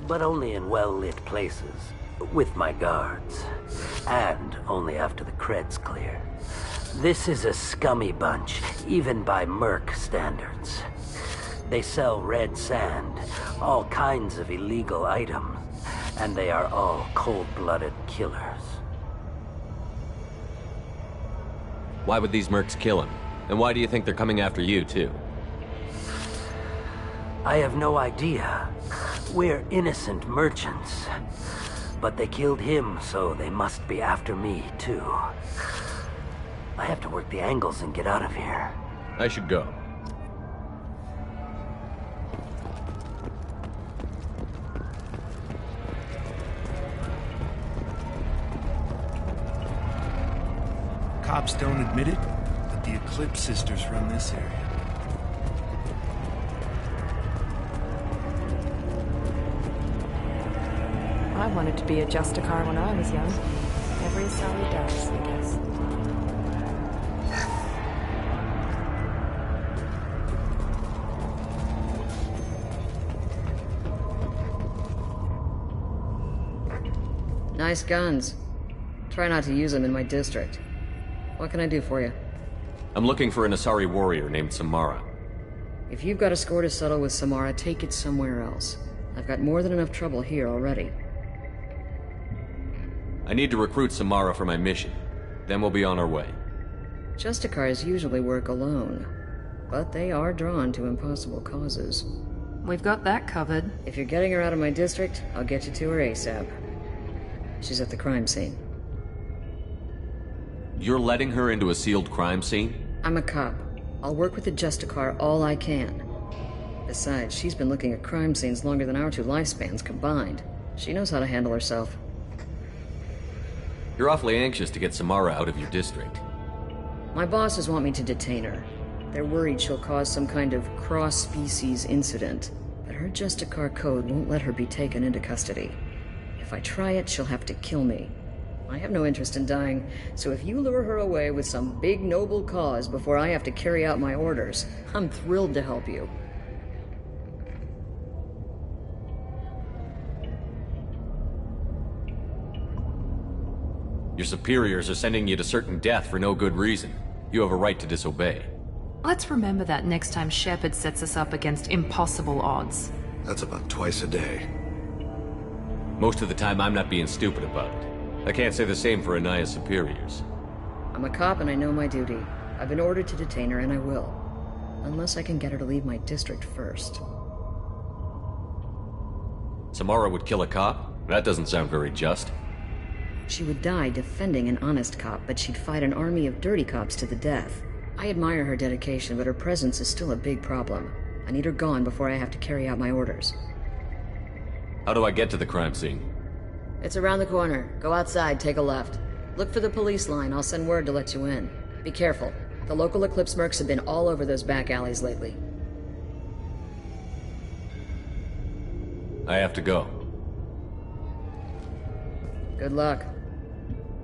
but only in well-lit places, with my guards, and only after the cred's clear. This is a scummy bunch, even by merc standards. They sell red sand, all kinds of illegal items, and they are all cold-blooded killers. Why would these mercs kill him? And why do you think they're coming after you, too? I have no idea. We're innocent merchants. But they killed him, so they must be after me, too. I have to work the angles and get out of here. I should go. Cops don't admit it, but the Eclipse sisters run this area. I wanted to be a Justicar when I was young. Every Asari does, I guess. Nice guns. Try not to use them in my district. What can I do for you? I'm looking for an Asari warrior named Samara. If you've got a score to settle with Samara, take it somewhere else. I've got more than enough trouble here already. I need to recruit Samara for my mission. Then we'll be on our way. Justicars usually work alone, but they are drawn to impossible causes. We've got that covered. If you're getting her out of my district, I'll get you to her ASAP. She's at the crime scene. You're letting her into a sealed crime scene? I'm a cop. I'll work with the Justicar all I can. Besides, she's been looking at crime scenes longer than our two lifespans combined. She knows how to handle herself. You're awfully anxious to get Samara out of your district. My bosses want me to detain her. They're worried she'll cause some kind of cross-species incident, but her Justicar code won't let her be taken into custody. If I try it, she'll have to kill me. I have no interest in dying, so if you lure her away with some big noble cause before I have to carry out my orders, I'm thrilled to help you. Your superiors are sending you to certain death for no good reason. You have a right to disobey. Let's remember that next time Shepard sets us up against impossible odds. That's about twice a day. Most of the time, I'm not being stupid about it. I can't say the same for Anaya's superiors. I'm a cop and I know my duty. I've been ordered to detain her and I will. Unless I can get her to leave my district first. Samara would kill a cop? That doesn't sound very just. She would die defending an honest cop, but she'd fight an army of dirty cops to the death. I admire her dedication, but her presence is still a big problem. I need her gone before I have to carry out my orders. How do I get to the crime scene? It's around the corner. Go outside, take a left. Look for the police line. I'll send word to let you in. Be careful. The local Eclipse mercs have been all over those back alleys lately. I have to go. Good luck.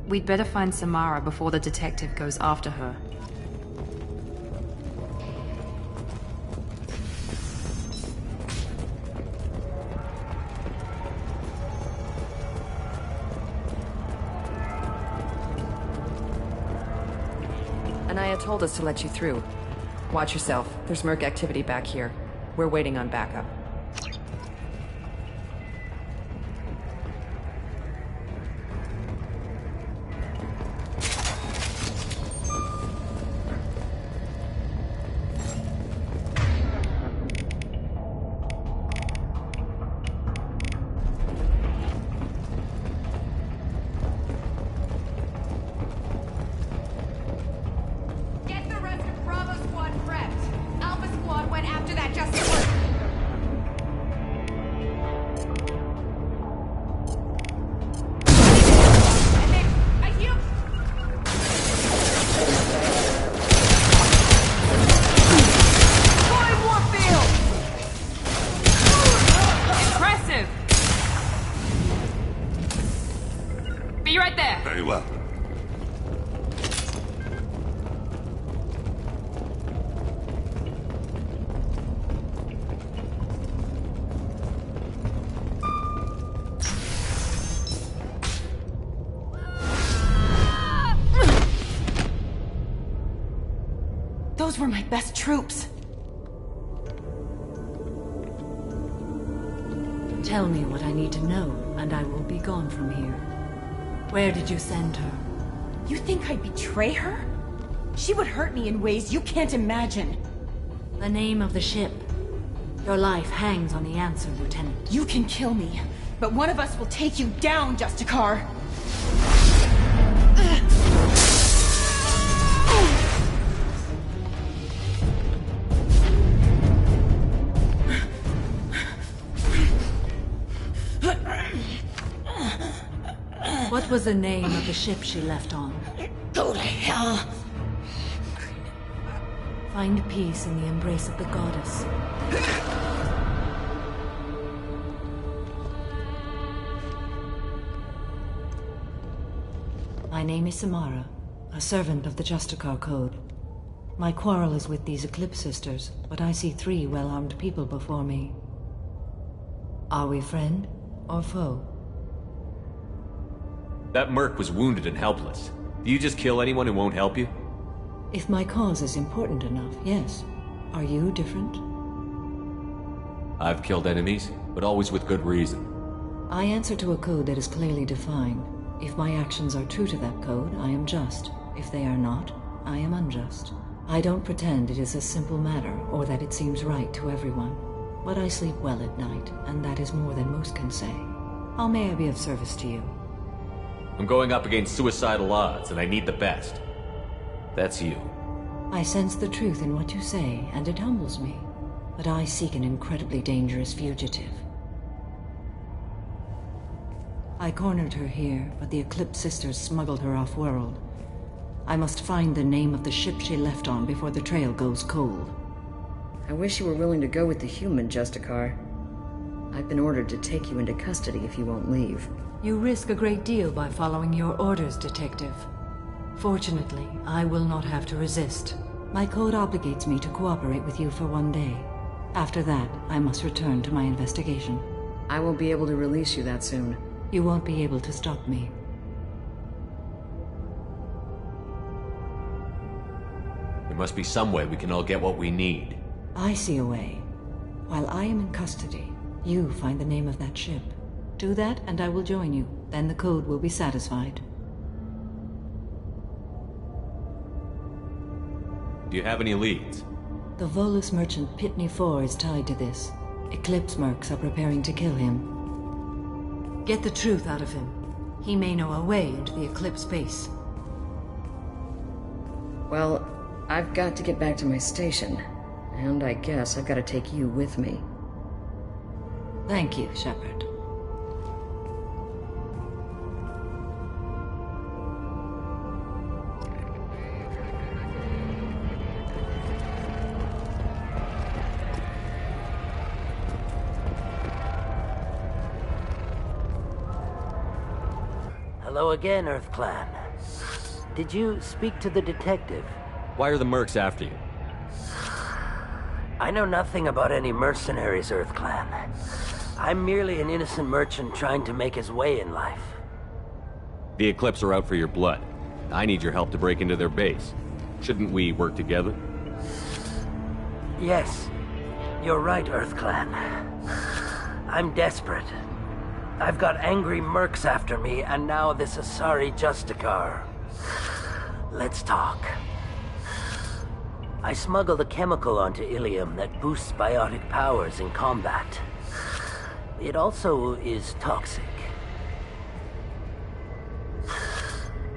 We'd better find Samara before the detective goes after her. Anaya told us to let you through. Watch yourself. There's merc activity back here. We're waiting on backup. Those were my best troops. Tell me what I need to know, and I will be gone from here. Where did you send her? You think I'd betray her? She would hurt me in ways you can't imagine. The name of the ship. Your life hangs on the answer, Lieutenant. You can kill me, but one of us will take you down, Justicar. What was the name of the ship she left on? Go to hell! Find peace in the embrace of the goddess. My name is Samara, a servant of the Justicar Code. My quarrel is with these Eclipse Sisters, but I see 3 well-armed people before me. Are we friend or foe? That merc was wounded and helpless. Do you just kill anyone who won't help you? If my cause is important enough, yes. Are you different? I've killed enemies, but always with good reason. I answer to a code that is clearly defined. If my actions are true to that code, I am just. If they are not, I am unjust. I don't pretend it is a simple matter, or that it seems right to everyone. But I sleep well at night, and that is more than most can say. How may I be of service to you? I'm going up against suicidal odds, and I need the best. That's you. I sense the truth in what you say, and it humbles me. But I seek an incredibly dangerous fugitive. I cornered her here, but the Eclipse Sisters smuggled her off-world. I must find the name of the ship she left on before the trail goes cold. I wish you were willing to go with the human, Justicar. I've been ordered to take you into custody if you won't leave. You risk a great deal by following your orders, Detective. Fortunately, I will not have to resist. My code obligates me to cooperate with you for 1 day. After that, I must return to my investigation. I won't be able to release you that soon. You won't be able to stop me. There must be some way we can all get what we need. I see a way. While I am in custody, you find the name of that ship. Do that, and I will join you. Then the code will be satisfied. Do you have any leads? The Volus merchant Pitney 4 is tied to this. Eclipse mercs are preparing to kill him. Get the truth out of him. He may know a way into the Eclipse base. Well, I've got to get back to my station. And I guess I've got to take you with me. Thank you, Shepard. Hello again, Earth Clan. Did you speak to the detective? Why are the mercs after you? I know nothing about any mercenaries, Earth Clan. I'm merely an innocent merchant trying to make his way in life. The Eclipse are out for your blood. I need your help to break into their base. Shouldn't we work together? Yes, you're right, Earth Clan. I'm desperate. I've got angry mercs after me, and now this Asari Justicar. Let's talk. I smuggled a chemical onto Ilium that boosts biotic powers in combat. It also is toxic.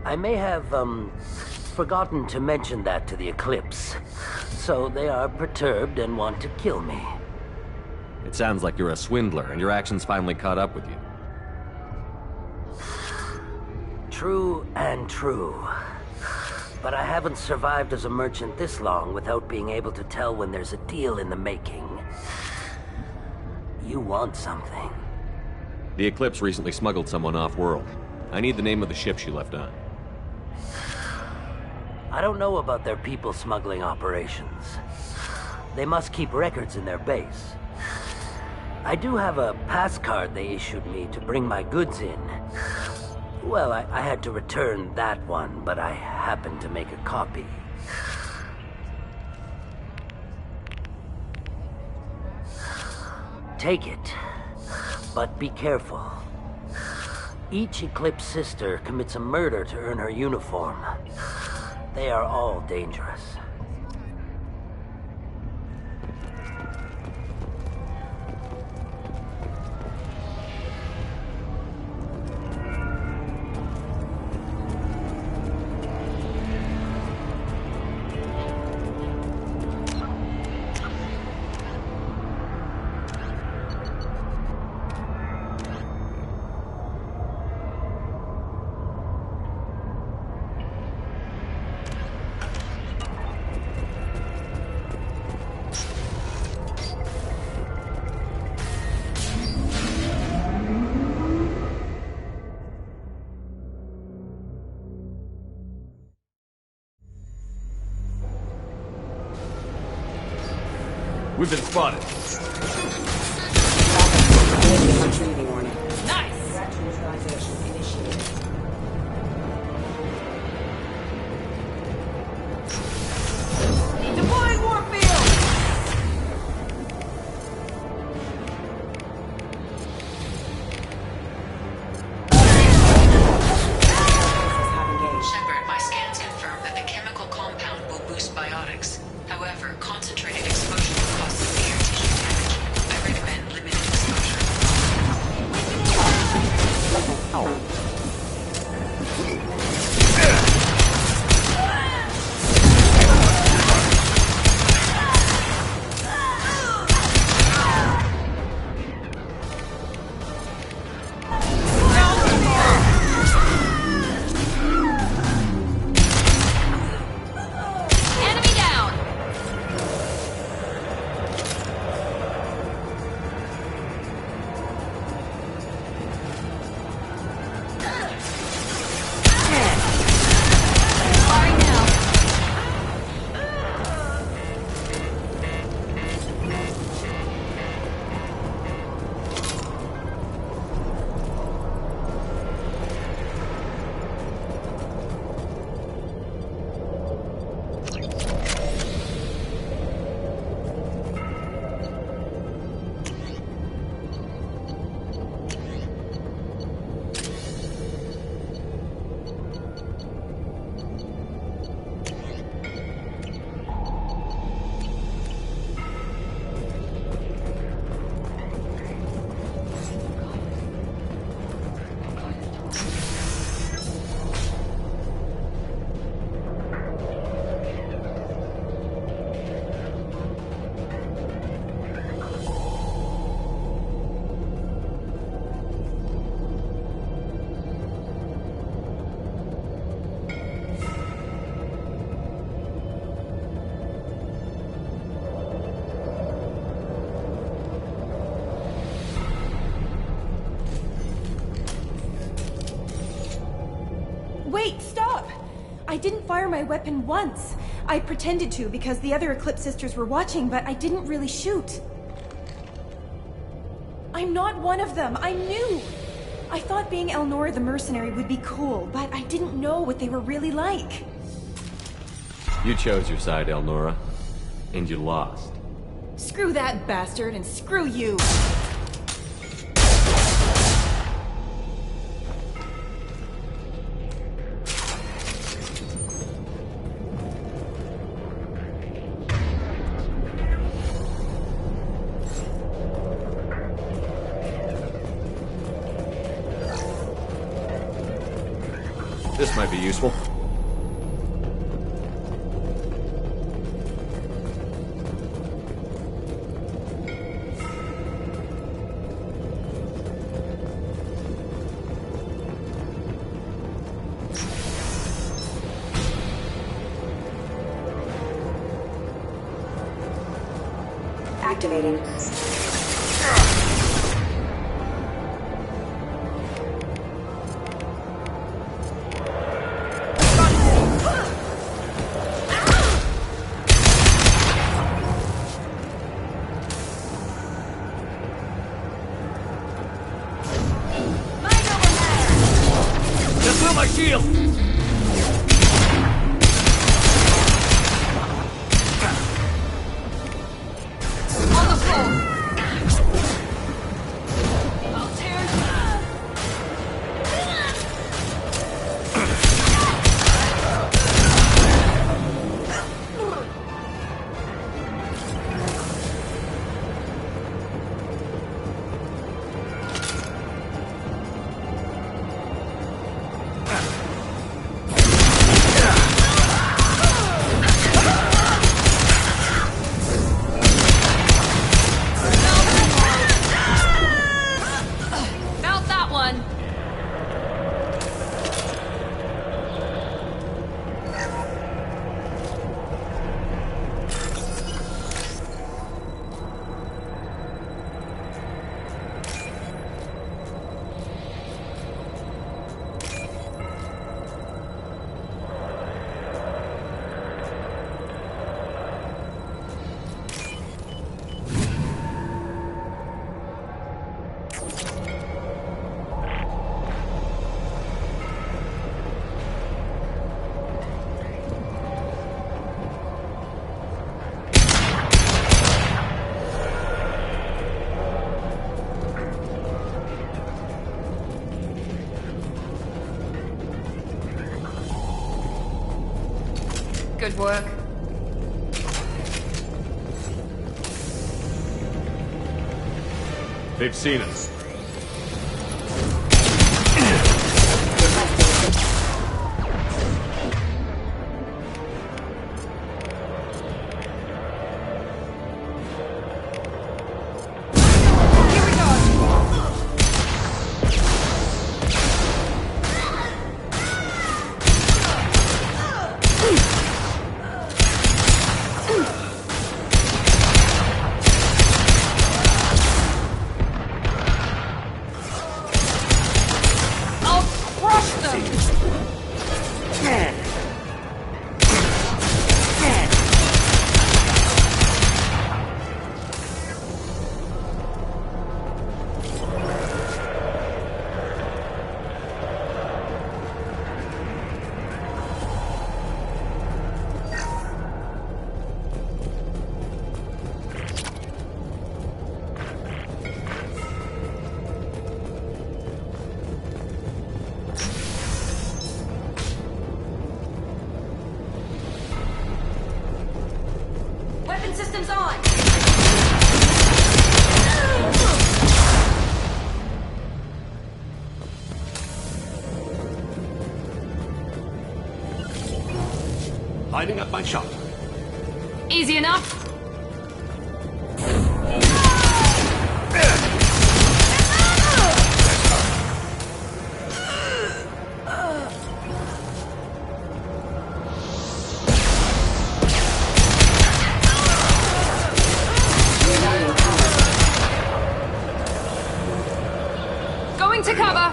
I may have, forgotten to mention that to the Eclipse, so they are perturbed and want to kill me. It sounds like you're a swindler, and your actions finally caught up with you. True and true. But I haven't survived as a merchant this long without being able to tell when there's a deal in the making. You want something. The Eclipse recently smuggled someone off-world. I need the name of the ship she left on. I don't know about their people smuggling operations. They must keep records in their base. I do have a pass card they issued me to bring my goods in. Well, I had to return that one, but I happened to make a copy. Take it, but be careful. Each Eclipse sister commits a murder to earn her uniform. They are all dangerous. We've been spotted. Retrieving warning. Nice! Neutralization initiated. Deploying warfield! Shepard, my scans confirm that the chemical compound will boost biotics. However, concentrated exposure will cause severe tissue damage. I recommend limited exposure. Enemy down! I didn't fire my weapon once. I pretended to because the other Eclipse sisters were watching, but I didn't really shoot. I'm not one of them. I knew. I thought being Elnora the mercenary would be cool, but I didn't know what they were really like. You chose your side, Elnora. And you lost. Screw that bastard, and screw you! This might be useful. Activating. Just feel my shield! On the floor! I'll tear it. Felt that one! Good work. They've seen us. Weapon systems on! Lining up my shot. Easy enough? Going to cover!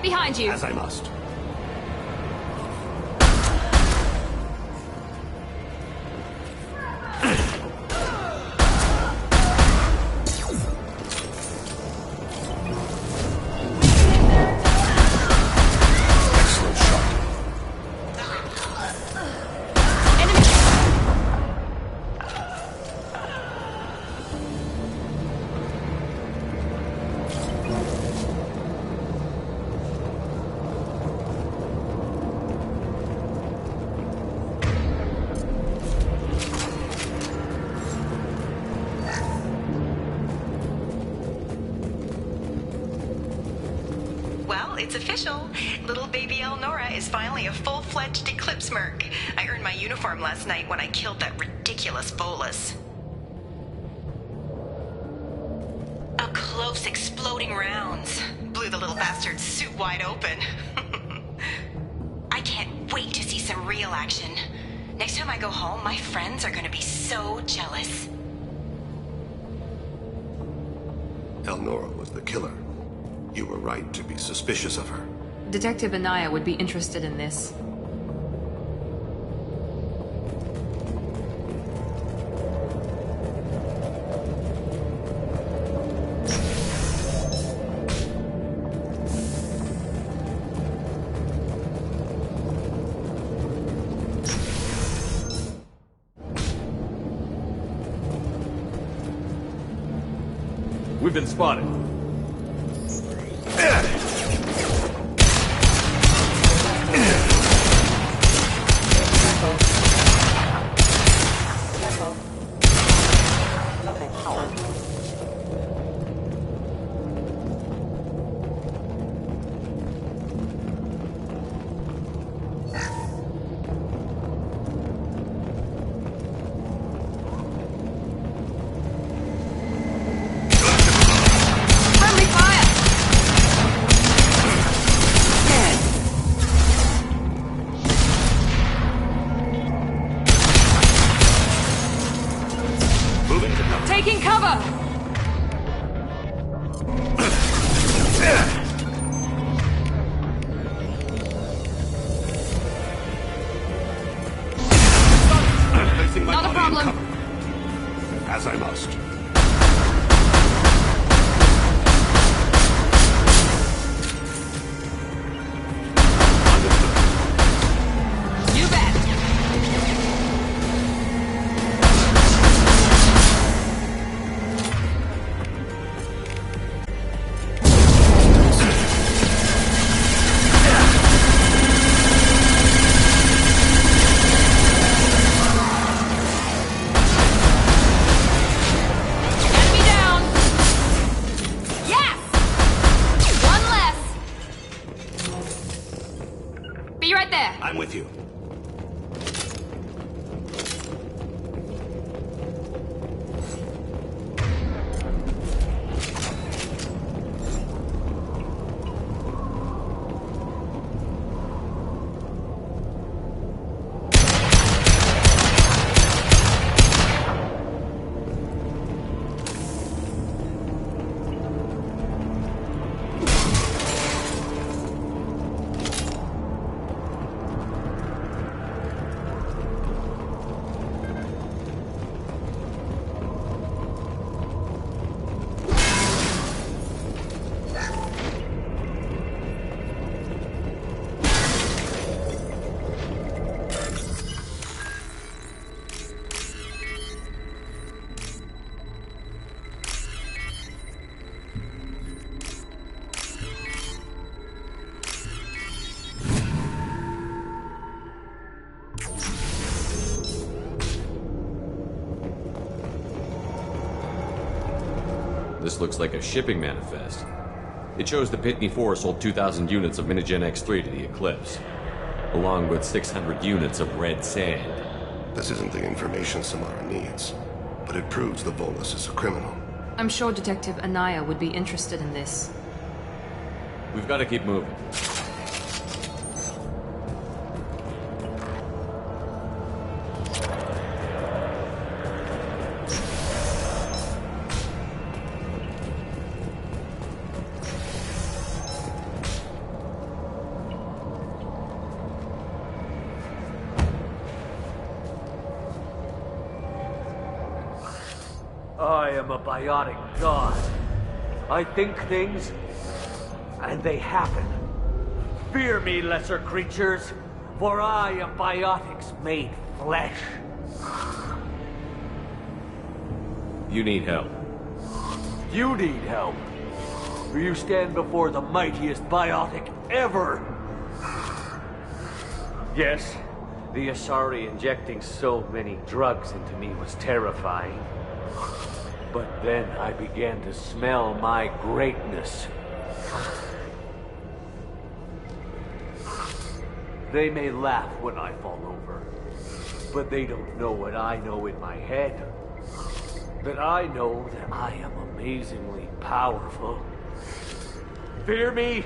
behind you. As I must. It's official. Little baby Elnora is finally a full-fledged Eclipse merc. I earned my uniform last night when I killed that ridiculous Volus. Up close, exploding rounds. Blew the little bastard's suit wide open. I can't wait to see some real action. Next time I go home, my friends are gonna be so jealous. Elnora was the killer. You were right to be suspicious of her. Detective Anaya would be interested in this. We've been spotted. Taking cover! Not a problem. As I must. You bet. Be right there. I'm with you. This looks like a shipping manifest. It shows the Pitney 4 sold 2,000 units of Minigen X3 to the Eclipse, along with 600 units of red sand. This isn't the information Samara needs, but it proves the Volus is a criminal. I'm sure Detective Anaya would be interested in this. We've got to keep moving. I am a biotic god. I think things, and they happen. Fear me, lesser creatures, for I am biotics made flesh. You need help. You need help. For you stand before the mightiest biotic ever. Yes, the Asari injecting so many drugs into me was terrifying. But then I began to smell my greatness. They may laugh when I fall over, but they don't know what I know in my head. That I know that I am amazingly powerful. Fear me?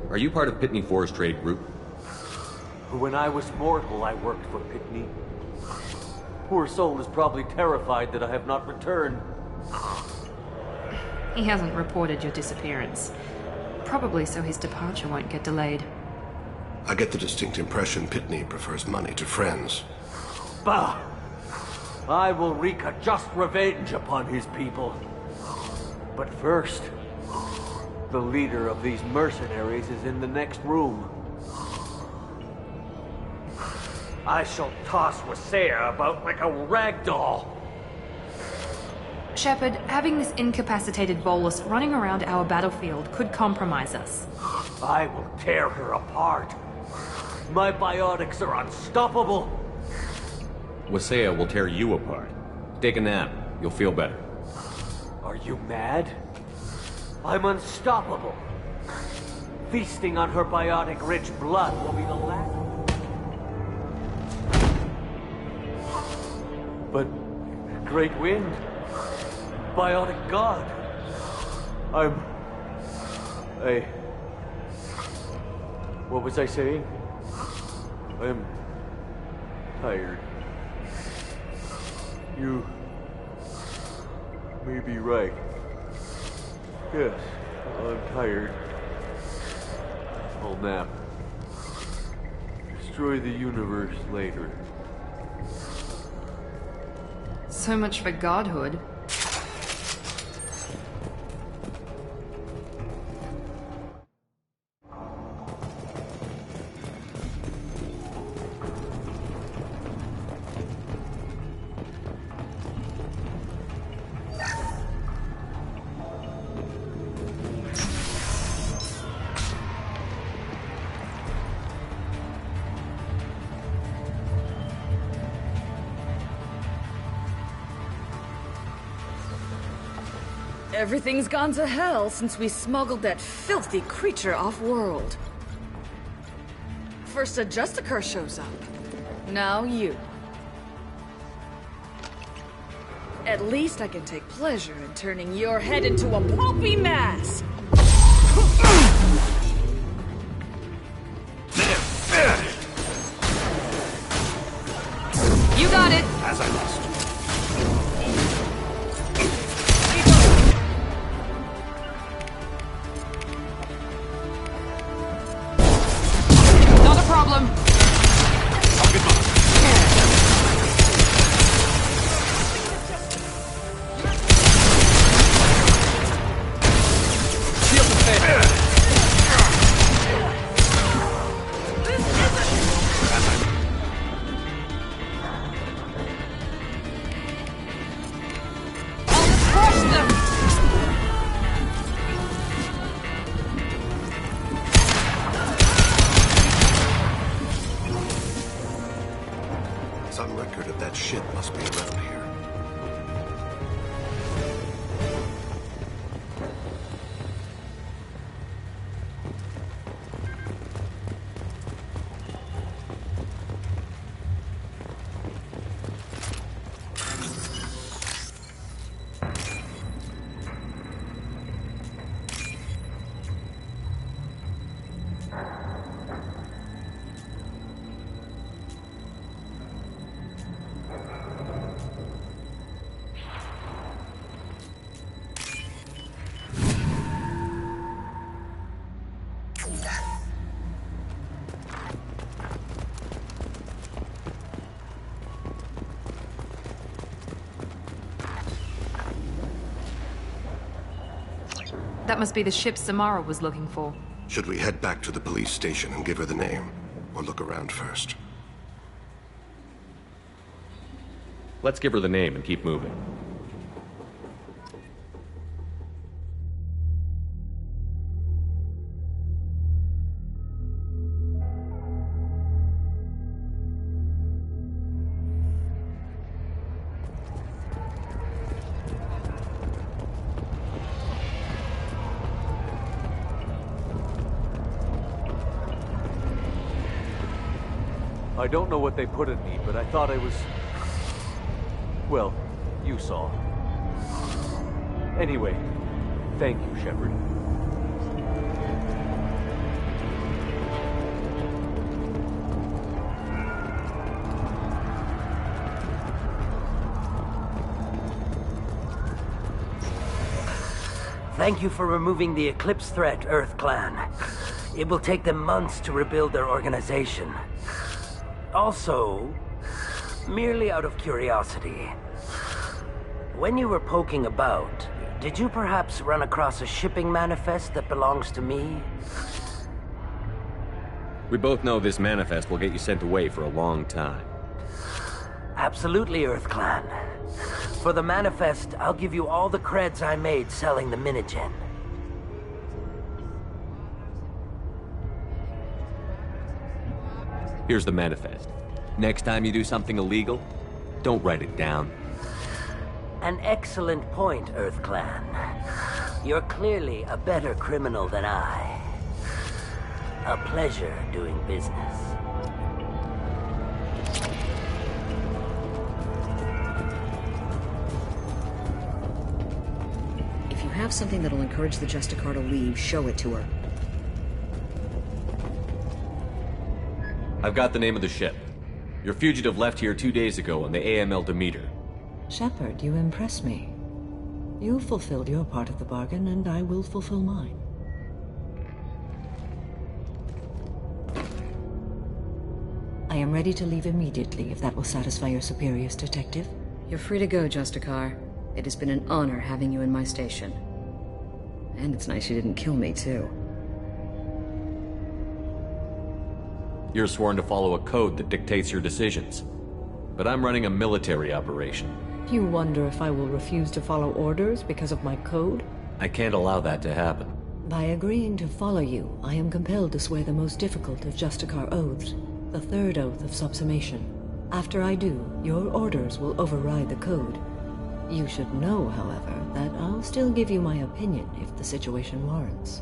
Are you part of Pitney Forest Trade Group? When I was mortal, I worked for Pitney. Poor soul is probably terrified that I have not returned. He hasn't reported your disappearance. Probably so his departure won't get delayed. I get the distinct impression Pitney prefers money to friends. Bah! I will wreak a just revenge upon his people. But first, the leader of these mercenaries is in the next room. I shall toss Wasea about like a rag doll. Shepard, having this incapacitated bolus running around our battlefield could compromise us. I will tear her apart. My biotics are unstoppable. Wasea will tear you apart. Take a nap. You'll feel better. Are you mad? I'm unstoppable. Feasting on her biotic-rich blood will be the last. But Great Wind, biotic god. What was I saying? I'm tired. You may be right. Yes, I'm tired. I'll nap. Destroy the universe later. So much for godhood. Everything's gone to hell since we smuggled that filthy creature off-world. First a Justicar shows up. Now you. At least I can take pleasure in turning your head into a pulpy mass! You got it! As I must. Problem. Some record of that ship must be around here. That must be the ship Samara was looking for. Should we head back to the police station and give her the name? Or look around first? Let's give her the name and keep moving. I don't know what they put in me, but I thought I was... Well, you saw. Anyway, thank you, Shepard. Thank you for removing the Eclipse threat, Earth Clan. It will take them months to rebuild their organization. Also, merely out of curiosity, when you were poking about, did you perhaps run across a shipping manifest that belongs to me? We both know this manifest will get you sent away for a long time. Absolutely, Earth Clan. For the manifest, I'll give you all the creds I made selling the Minigen. Here's the manifest. Next time you do something illegal, don't write it down. An excellent point, Earth Clan. You're clearly a better criminal than I. A pleasure doing business. If you have something that'll encourage the Justicar to leave, show it to her. I've got the name of the ship. Your fugitive left here 2 days ago on the AML Demeter. Shepard, you impress me. You fulfilled your part of the bargain, and I will fulfill mine. I am ready to leave immediately, if that will satisfy your superiors, Detective. You're free to go, Justicar. It has been an honor having you in my station. And it's nice you didn't kill me, too. You're sworn to follow a code that dictates your decisions. But I'm running a military operation. You wonder if I will refuse to follow orders because of my code? I can't allow that to happen. By agreeing to follow you, I am compelled to swear the most difficult of Justicar oaths, the third oath of subsumation. After I do, your orders will override the code. You should know, however, that I'll still give you my opinion if the situation warrants.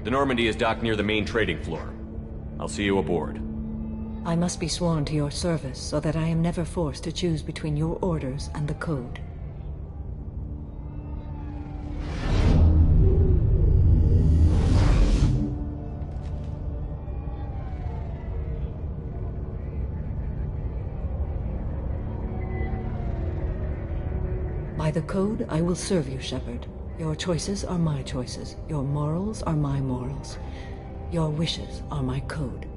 The Normandy is docked near the main trading floor. I'll see you aboard. I must be sworn to your service so that I am never forced to choose between your orders and the code. By the code, I will serve you, Shepard. Your choices are my choices. Your morals are my morals. Your wishes are my code.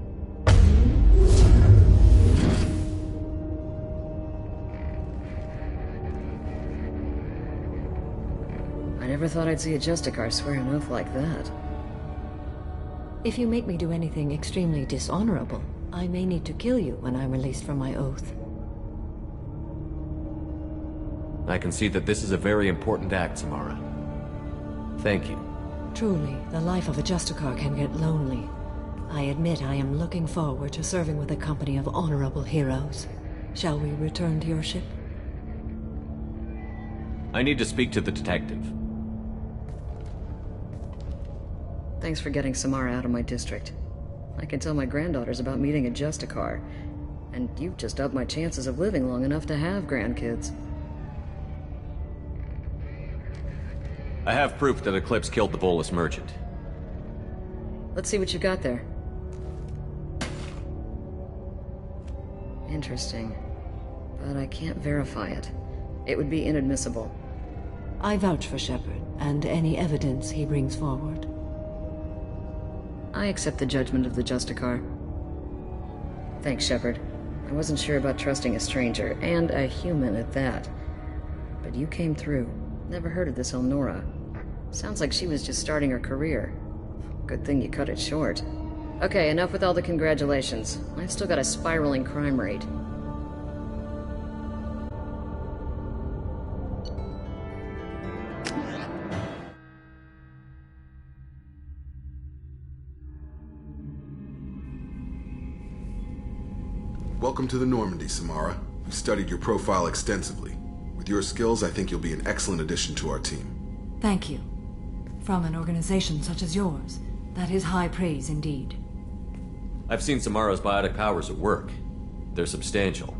I never thought I'd see a Justicar swear an oath like that. If you make me do anything extremely dishonorable, I may need to kill you when I'm released from my oath. I can see that this is a very important act, Samara. Thank you. Truly, the life of a Justicar can get lonely. I admit I am looking forward to serving with a company of honorable heroes. Shall we return to your ship? I need to speak to the detective. Thanks for getting Samara out of my district. I can tell my granddaughters about meeting a Justicar, and you've just upped my chances of living long enough to have grandkids. I have proof that Eclipse killed the Volus merchant. Let's see what you got there. Interesting. But I can't verify it. It would be inadmissible. I vouch for Shepard, and any evidence he brings forward. I accept the judgment of the Justicar. Thanks, Shepard. I wasn't sure about trusting a stranger, and a human at that. But you came through. Never heard of this Elnora. Sounds like she was just starting her career. Good thing you cut it short. Okay, enough with all the congratulations. I've still got a spiraling crime rate. Welcome to the Normandy, Samara. We studied your profile extensively. With your skills, I think you'll be an excellent addition to our team. Thank you. From an organization such as yours, that is high praise indeed. I've seen Samara's biotic powers at work. They're substantial.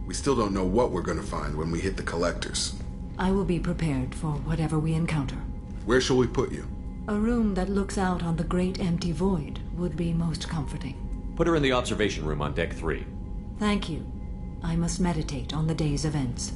We still don't know what we're going to find when we hit the collectors. I will be prepared for whatever we encounter. Where shall we put you? A room that looks out on the great empty void would be most comforting. Put her in the observation room on Deck 3. Thank you. I must meditate on the day's events.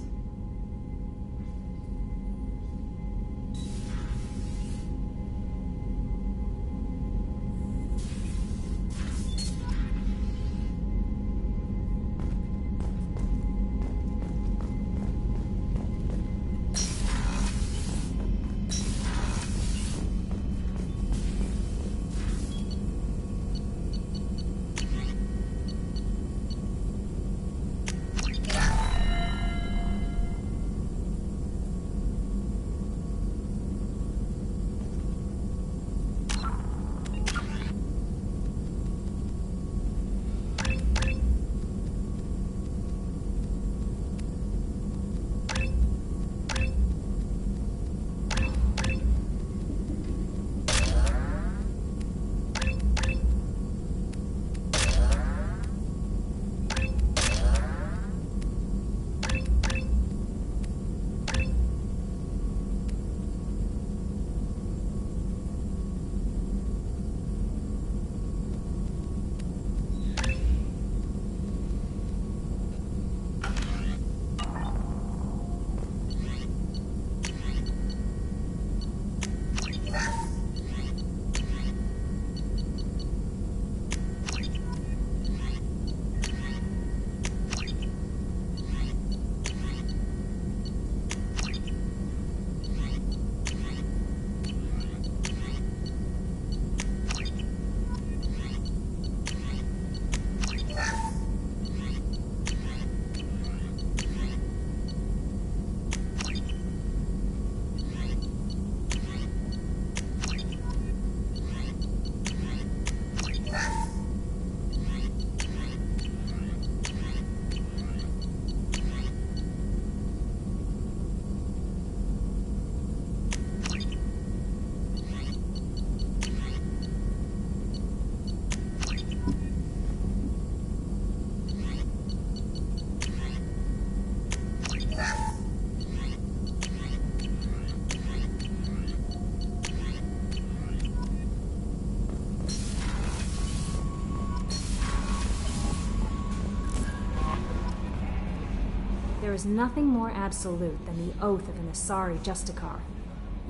There is nothing more absolute than the oath of an Asari Justicar.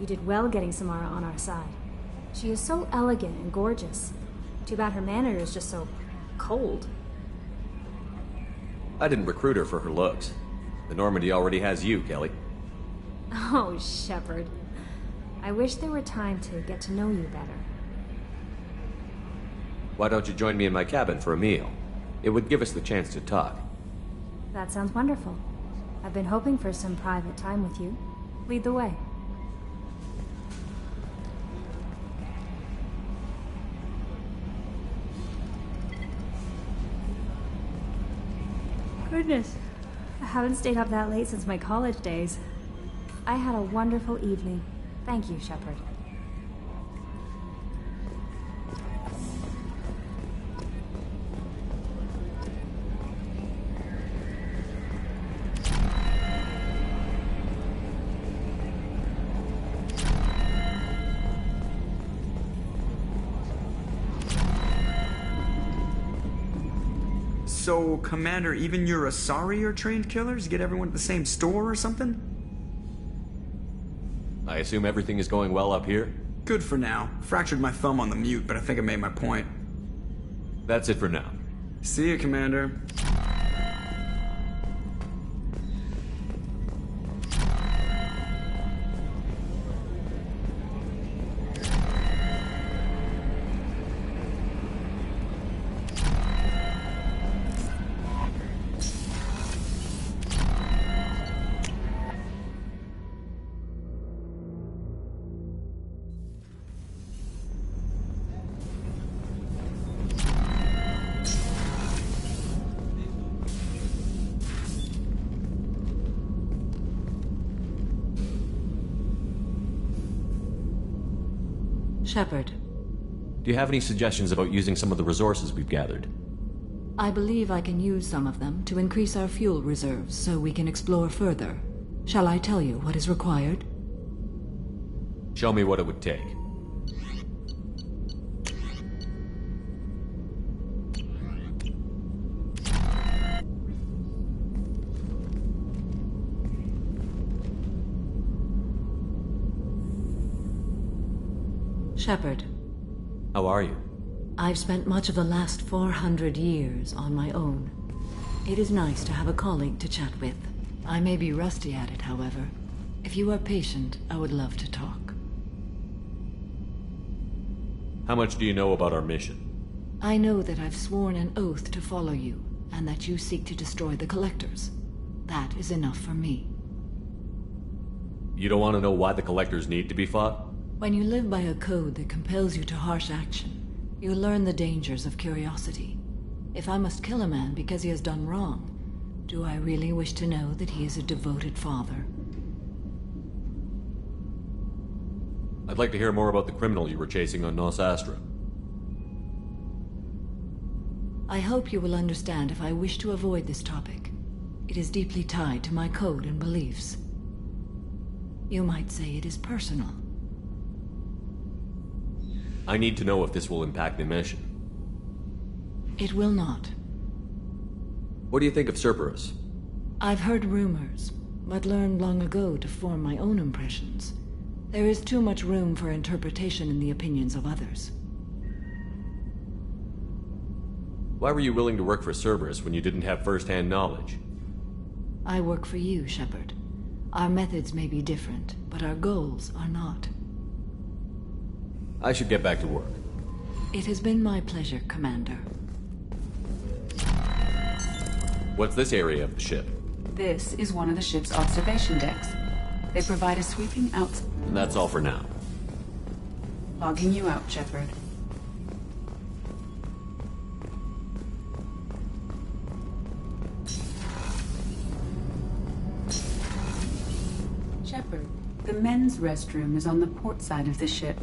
You did well getting Samara on our side. She is so elegant and gorgeous. Too bad her manner is just so cold. I didn't recruit her for her looks. The Normandy already has you, Kelly. Oh, Shepard. I wish there were time to get to know you better. Why don't you join me in my cabin for a meal? It would give us the chance to talk. That sounds wonderful. I've been hoping for some private time with you. Lead the way. Goodness, I haven't stayed up that late since my college days. I had a wonderful evening. Thank you, Shepard. So, Commander, even your Asari are trained killers? You get everyone at the same store or something? I assume everything is going well up here? Good for now. Fractured my thumb on the mute, but I think I made my point. That's it for now. See you, Commander. Shepard. Do you have any suggestions about using some of the resources we've gathered? I believe I can use some of them to increase our fuel reserves so we can explore further. Shall I tell you what is required? Show me what it would take. Shepard. How are you? I've spent much of the last 400 years on my own. It is nice to have a colleague to chat with. I may be rusty at it, however. If you are patient, I would love to talk. How much do you know about our mission? I know that I've sworn an oath to follow you, and that you seek to destroy the Collectors. That is enough for me. You don't want to know why the Collectors need to be fought? When you live by a code that compels you to harsh action, you learn the dangers of curiosity. If I must kill a man because he has done wrong, do I really wish to know that he is a devoted father? I'd like to hear more about the criminal you were chasing on Nos Astra. I hope you will understand if I wish to avoid this topic. It is deeply tied to my code and beliefs. You might say it is personal. I need to know if this will impact the mission. It will not. What do you think of Cerberus? I've heard rumors, but learned long ago to form my own impressions. There is too much room for interpretation in the opinions of others. Why were you willing to work for Cerberus when you didn't have first-hand knowledge? I work for you, Shepard. Our methods may be different, but our goals are not. I should get back to work. It has been my pleasure, Commander. What's this area of the ship? This is one of the ship's observation decks. They provide a sweeping out... And that's all for now. Logging you out, Shepard. Shepard, the men's restroom is on the port side of the ship.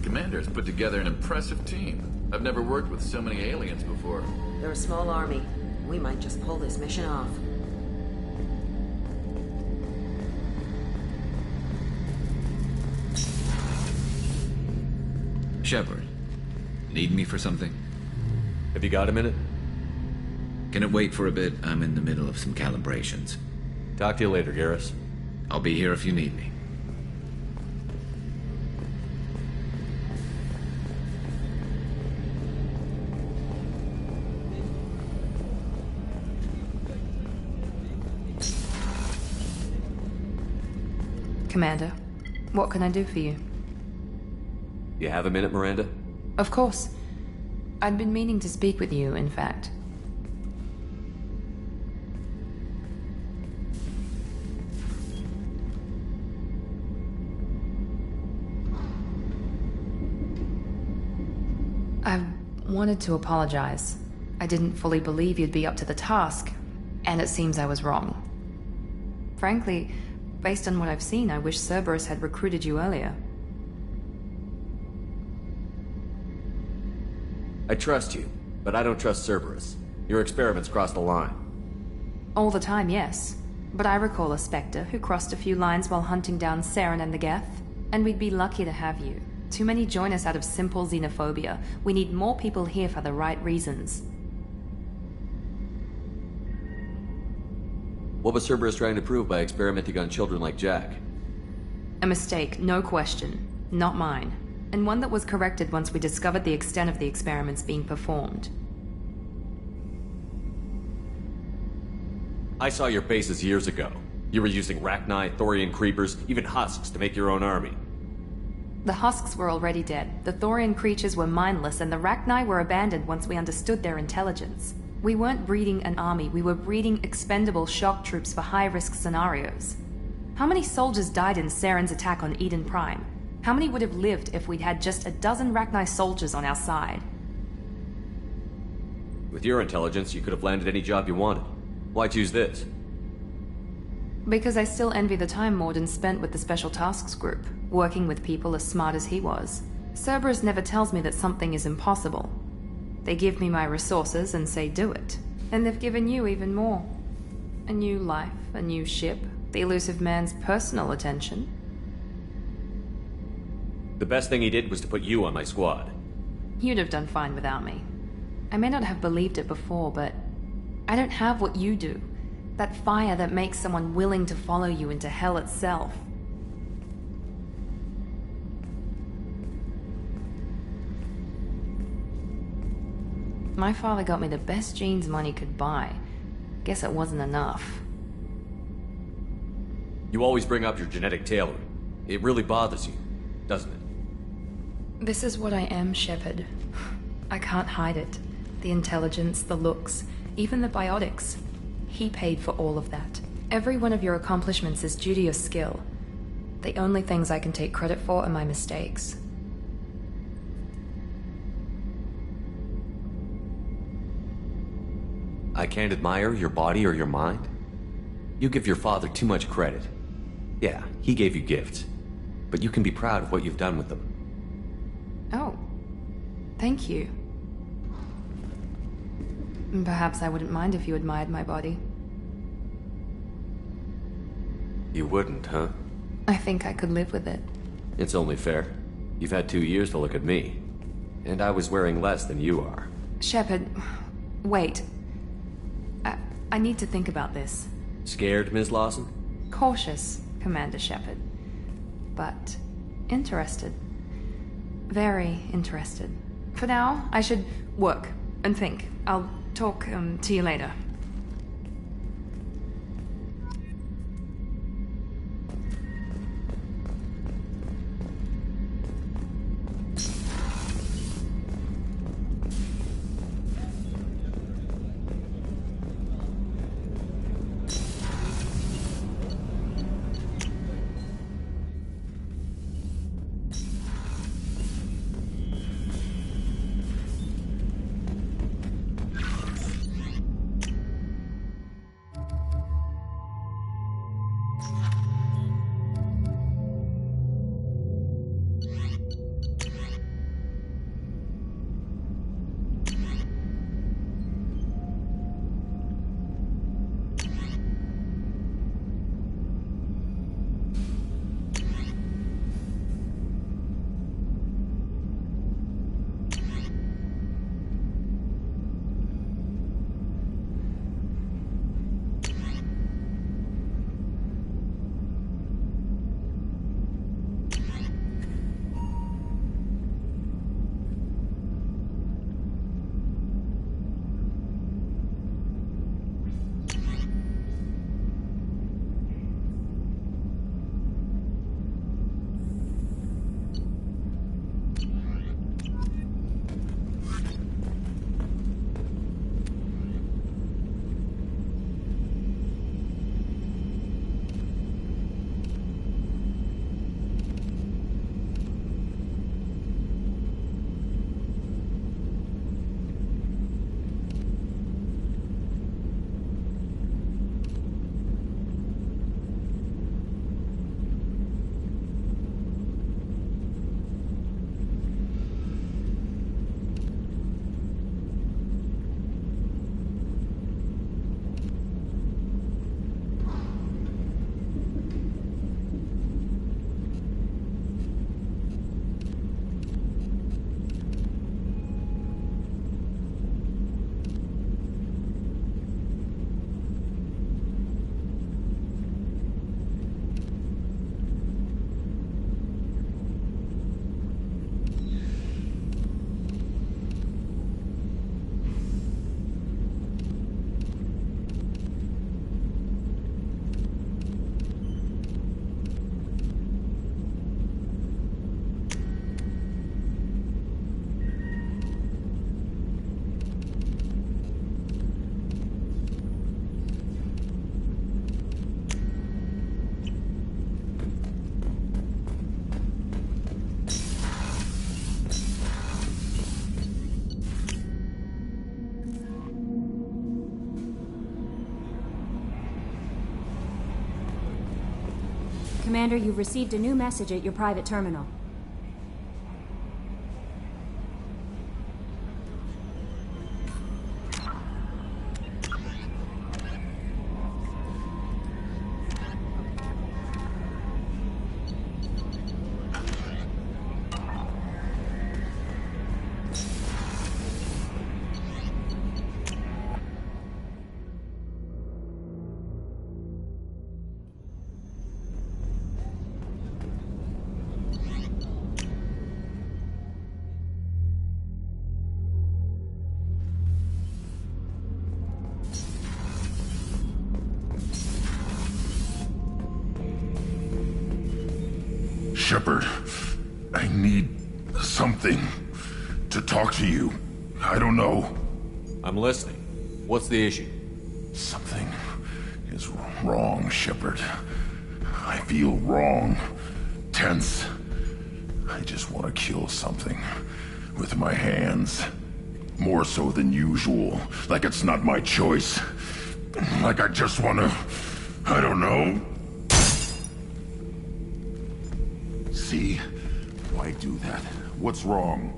Commander's put together an impressive team. I've never worked with so many aliens before. They're a small army. We might just pull this mission off. Shepard, need me for something? Have you got a minute? Can it wait for a bit? I'm in the middle of some calibrations. Talk to you later, Garrus. I'll be here if you need me. Commander, what can I do for you? You have a minute, Miranda? Of course. I'd been meaning to speak with you, in fact. I wanted to apologize. I didn't fully believe you'd be up to the task, and it seems I was wrong. Frankly, based on what I've seen, I wish Cerberus had recruited you earlier. I trust you, but I don't trust Cerberus. Your experiments crossed the line. All the time, yes. But I recall a Spectre who crossed a few lines while hunting down Saren and the Geth. And we'd be lucky to have you. Too many join us out of simple xenophobia. We need more people here for the right reasons. What was Cerberus trying to prove by experimenting on children like Jack? A mistake, no question. Not mine. And one that was corrected once we discovered the extent of the experiments being performed. I saw your bases years ago. You were using Rachni, Thorian creepers, even husks to make your own army. The husks were already dead, the Thorian creatures were mindless, and the Rachni were abandoned once we understood their intelligence. We weren't breeding an army, we were breeding expendable shock troops for high-risk scenarios. How many soldiers died in Saren's attack on Eden Prime? How many would have lived if we'd had just a dozen Rachni soldiers on our side? With your intelligence, you could have landed any job you wanted. Why choose this? Because I still envy the time Morden spent with the Special Tasks Group, working with people as smart as he was. Cerberus never tells me that something is impossible. They give me my resources and say do it. And they've given you even more. A new life, a new ship, the elusive man's personal attention. The best thing he did was to put you on my squad. You'd have done fine without me. I may not have believed it before, but I don't have what you do. That fire that makes someone willing to follow you into hell itself. My father got me the best genes money could buy. Guess it wasn't enough. You always bring up your genetic tailoring. It really bothers you, doesn't it? This is what I am, Shepard. I can't hide it. The intelligence, the looks, even the biotics. He paid for all of that. Every one of your accomplishments is due to your skill. The only things I can take credit for are my mistakes. I can't admire your body or your mind? You give your father too much credit. Yeah, he gave you gifts. But you can be proud of what you've done with them. Oh. Thank you. Perhaps I wouldn't mind if you admired my body. You wouldn't, huh? I think I could live with it. It's only fair. You've had 2 years to look at me. And I was wearing less than you are. Shepard, wait. I need to think about this. Scared, Ms. Lawson? Cautious, Commander Shepard. But interested. Very interested. For now, I should work and think. I'll talk to you later. Commander, you've received a new message at your private terminal. Shepard, I need something to talk to you. I don't know. I'm listening. What's the issue? Something is wrong, Shepard. I feel wrong. Tense. I just want to kill something with my hands. More so than usual. Like it's not my choice. Like I just want to... I don't know. See? Why do that? What's wrong?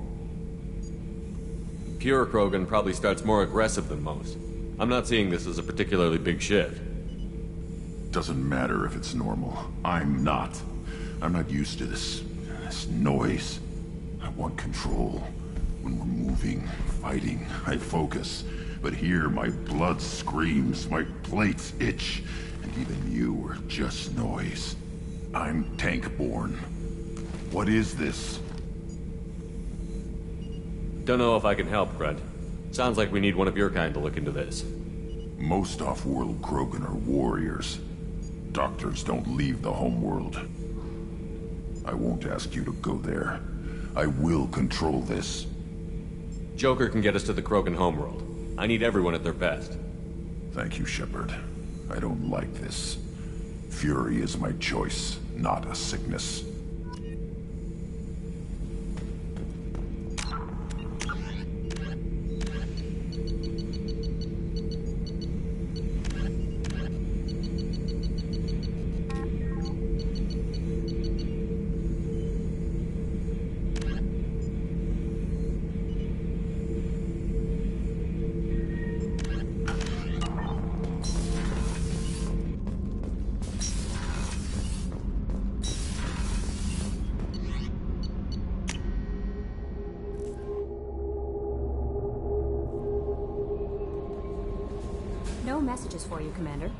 Pure Krogan probably starts more aggressive than most. I'm not seeing this as a particularly big shift. Doesn't matter if it's normal. I'm not. I'm not used to this noise. I want control. When we're moving, fighting, I focus. But here, my blood screams, my plates itch, and even you are just noise. I'm tank-born. What is this? Don't know if I can help, Grunt. Sounds like we need one of your kind to look into this. Most off-world Krogan are warriors. Doctors don't leave the homeworld. I won't ask you to go there. I will control this. Joker can get us to the Krogan homeworld. I need everyone at their best. Thank you, Shepard. I don't like this. Fury is my choice, not a sickness. No messages for you, Commander.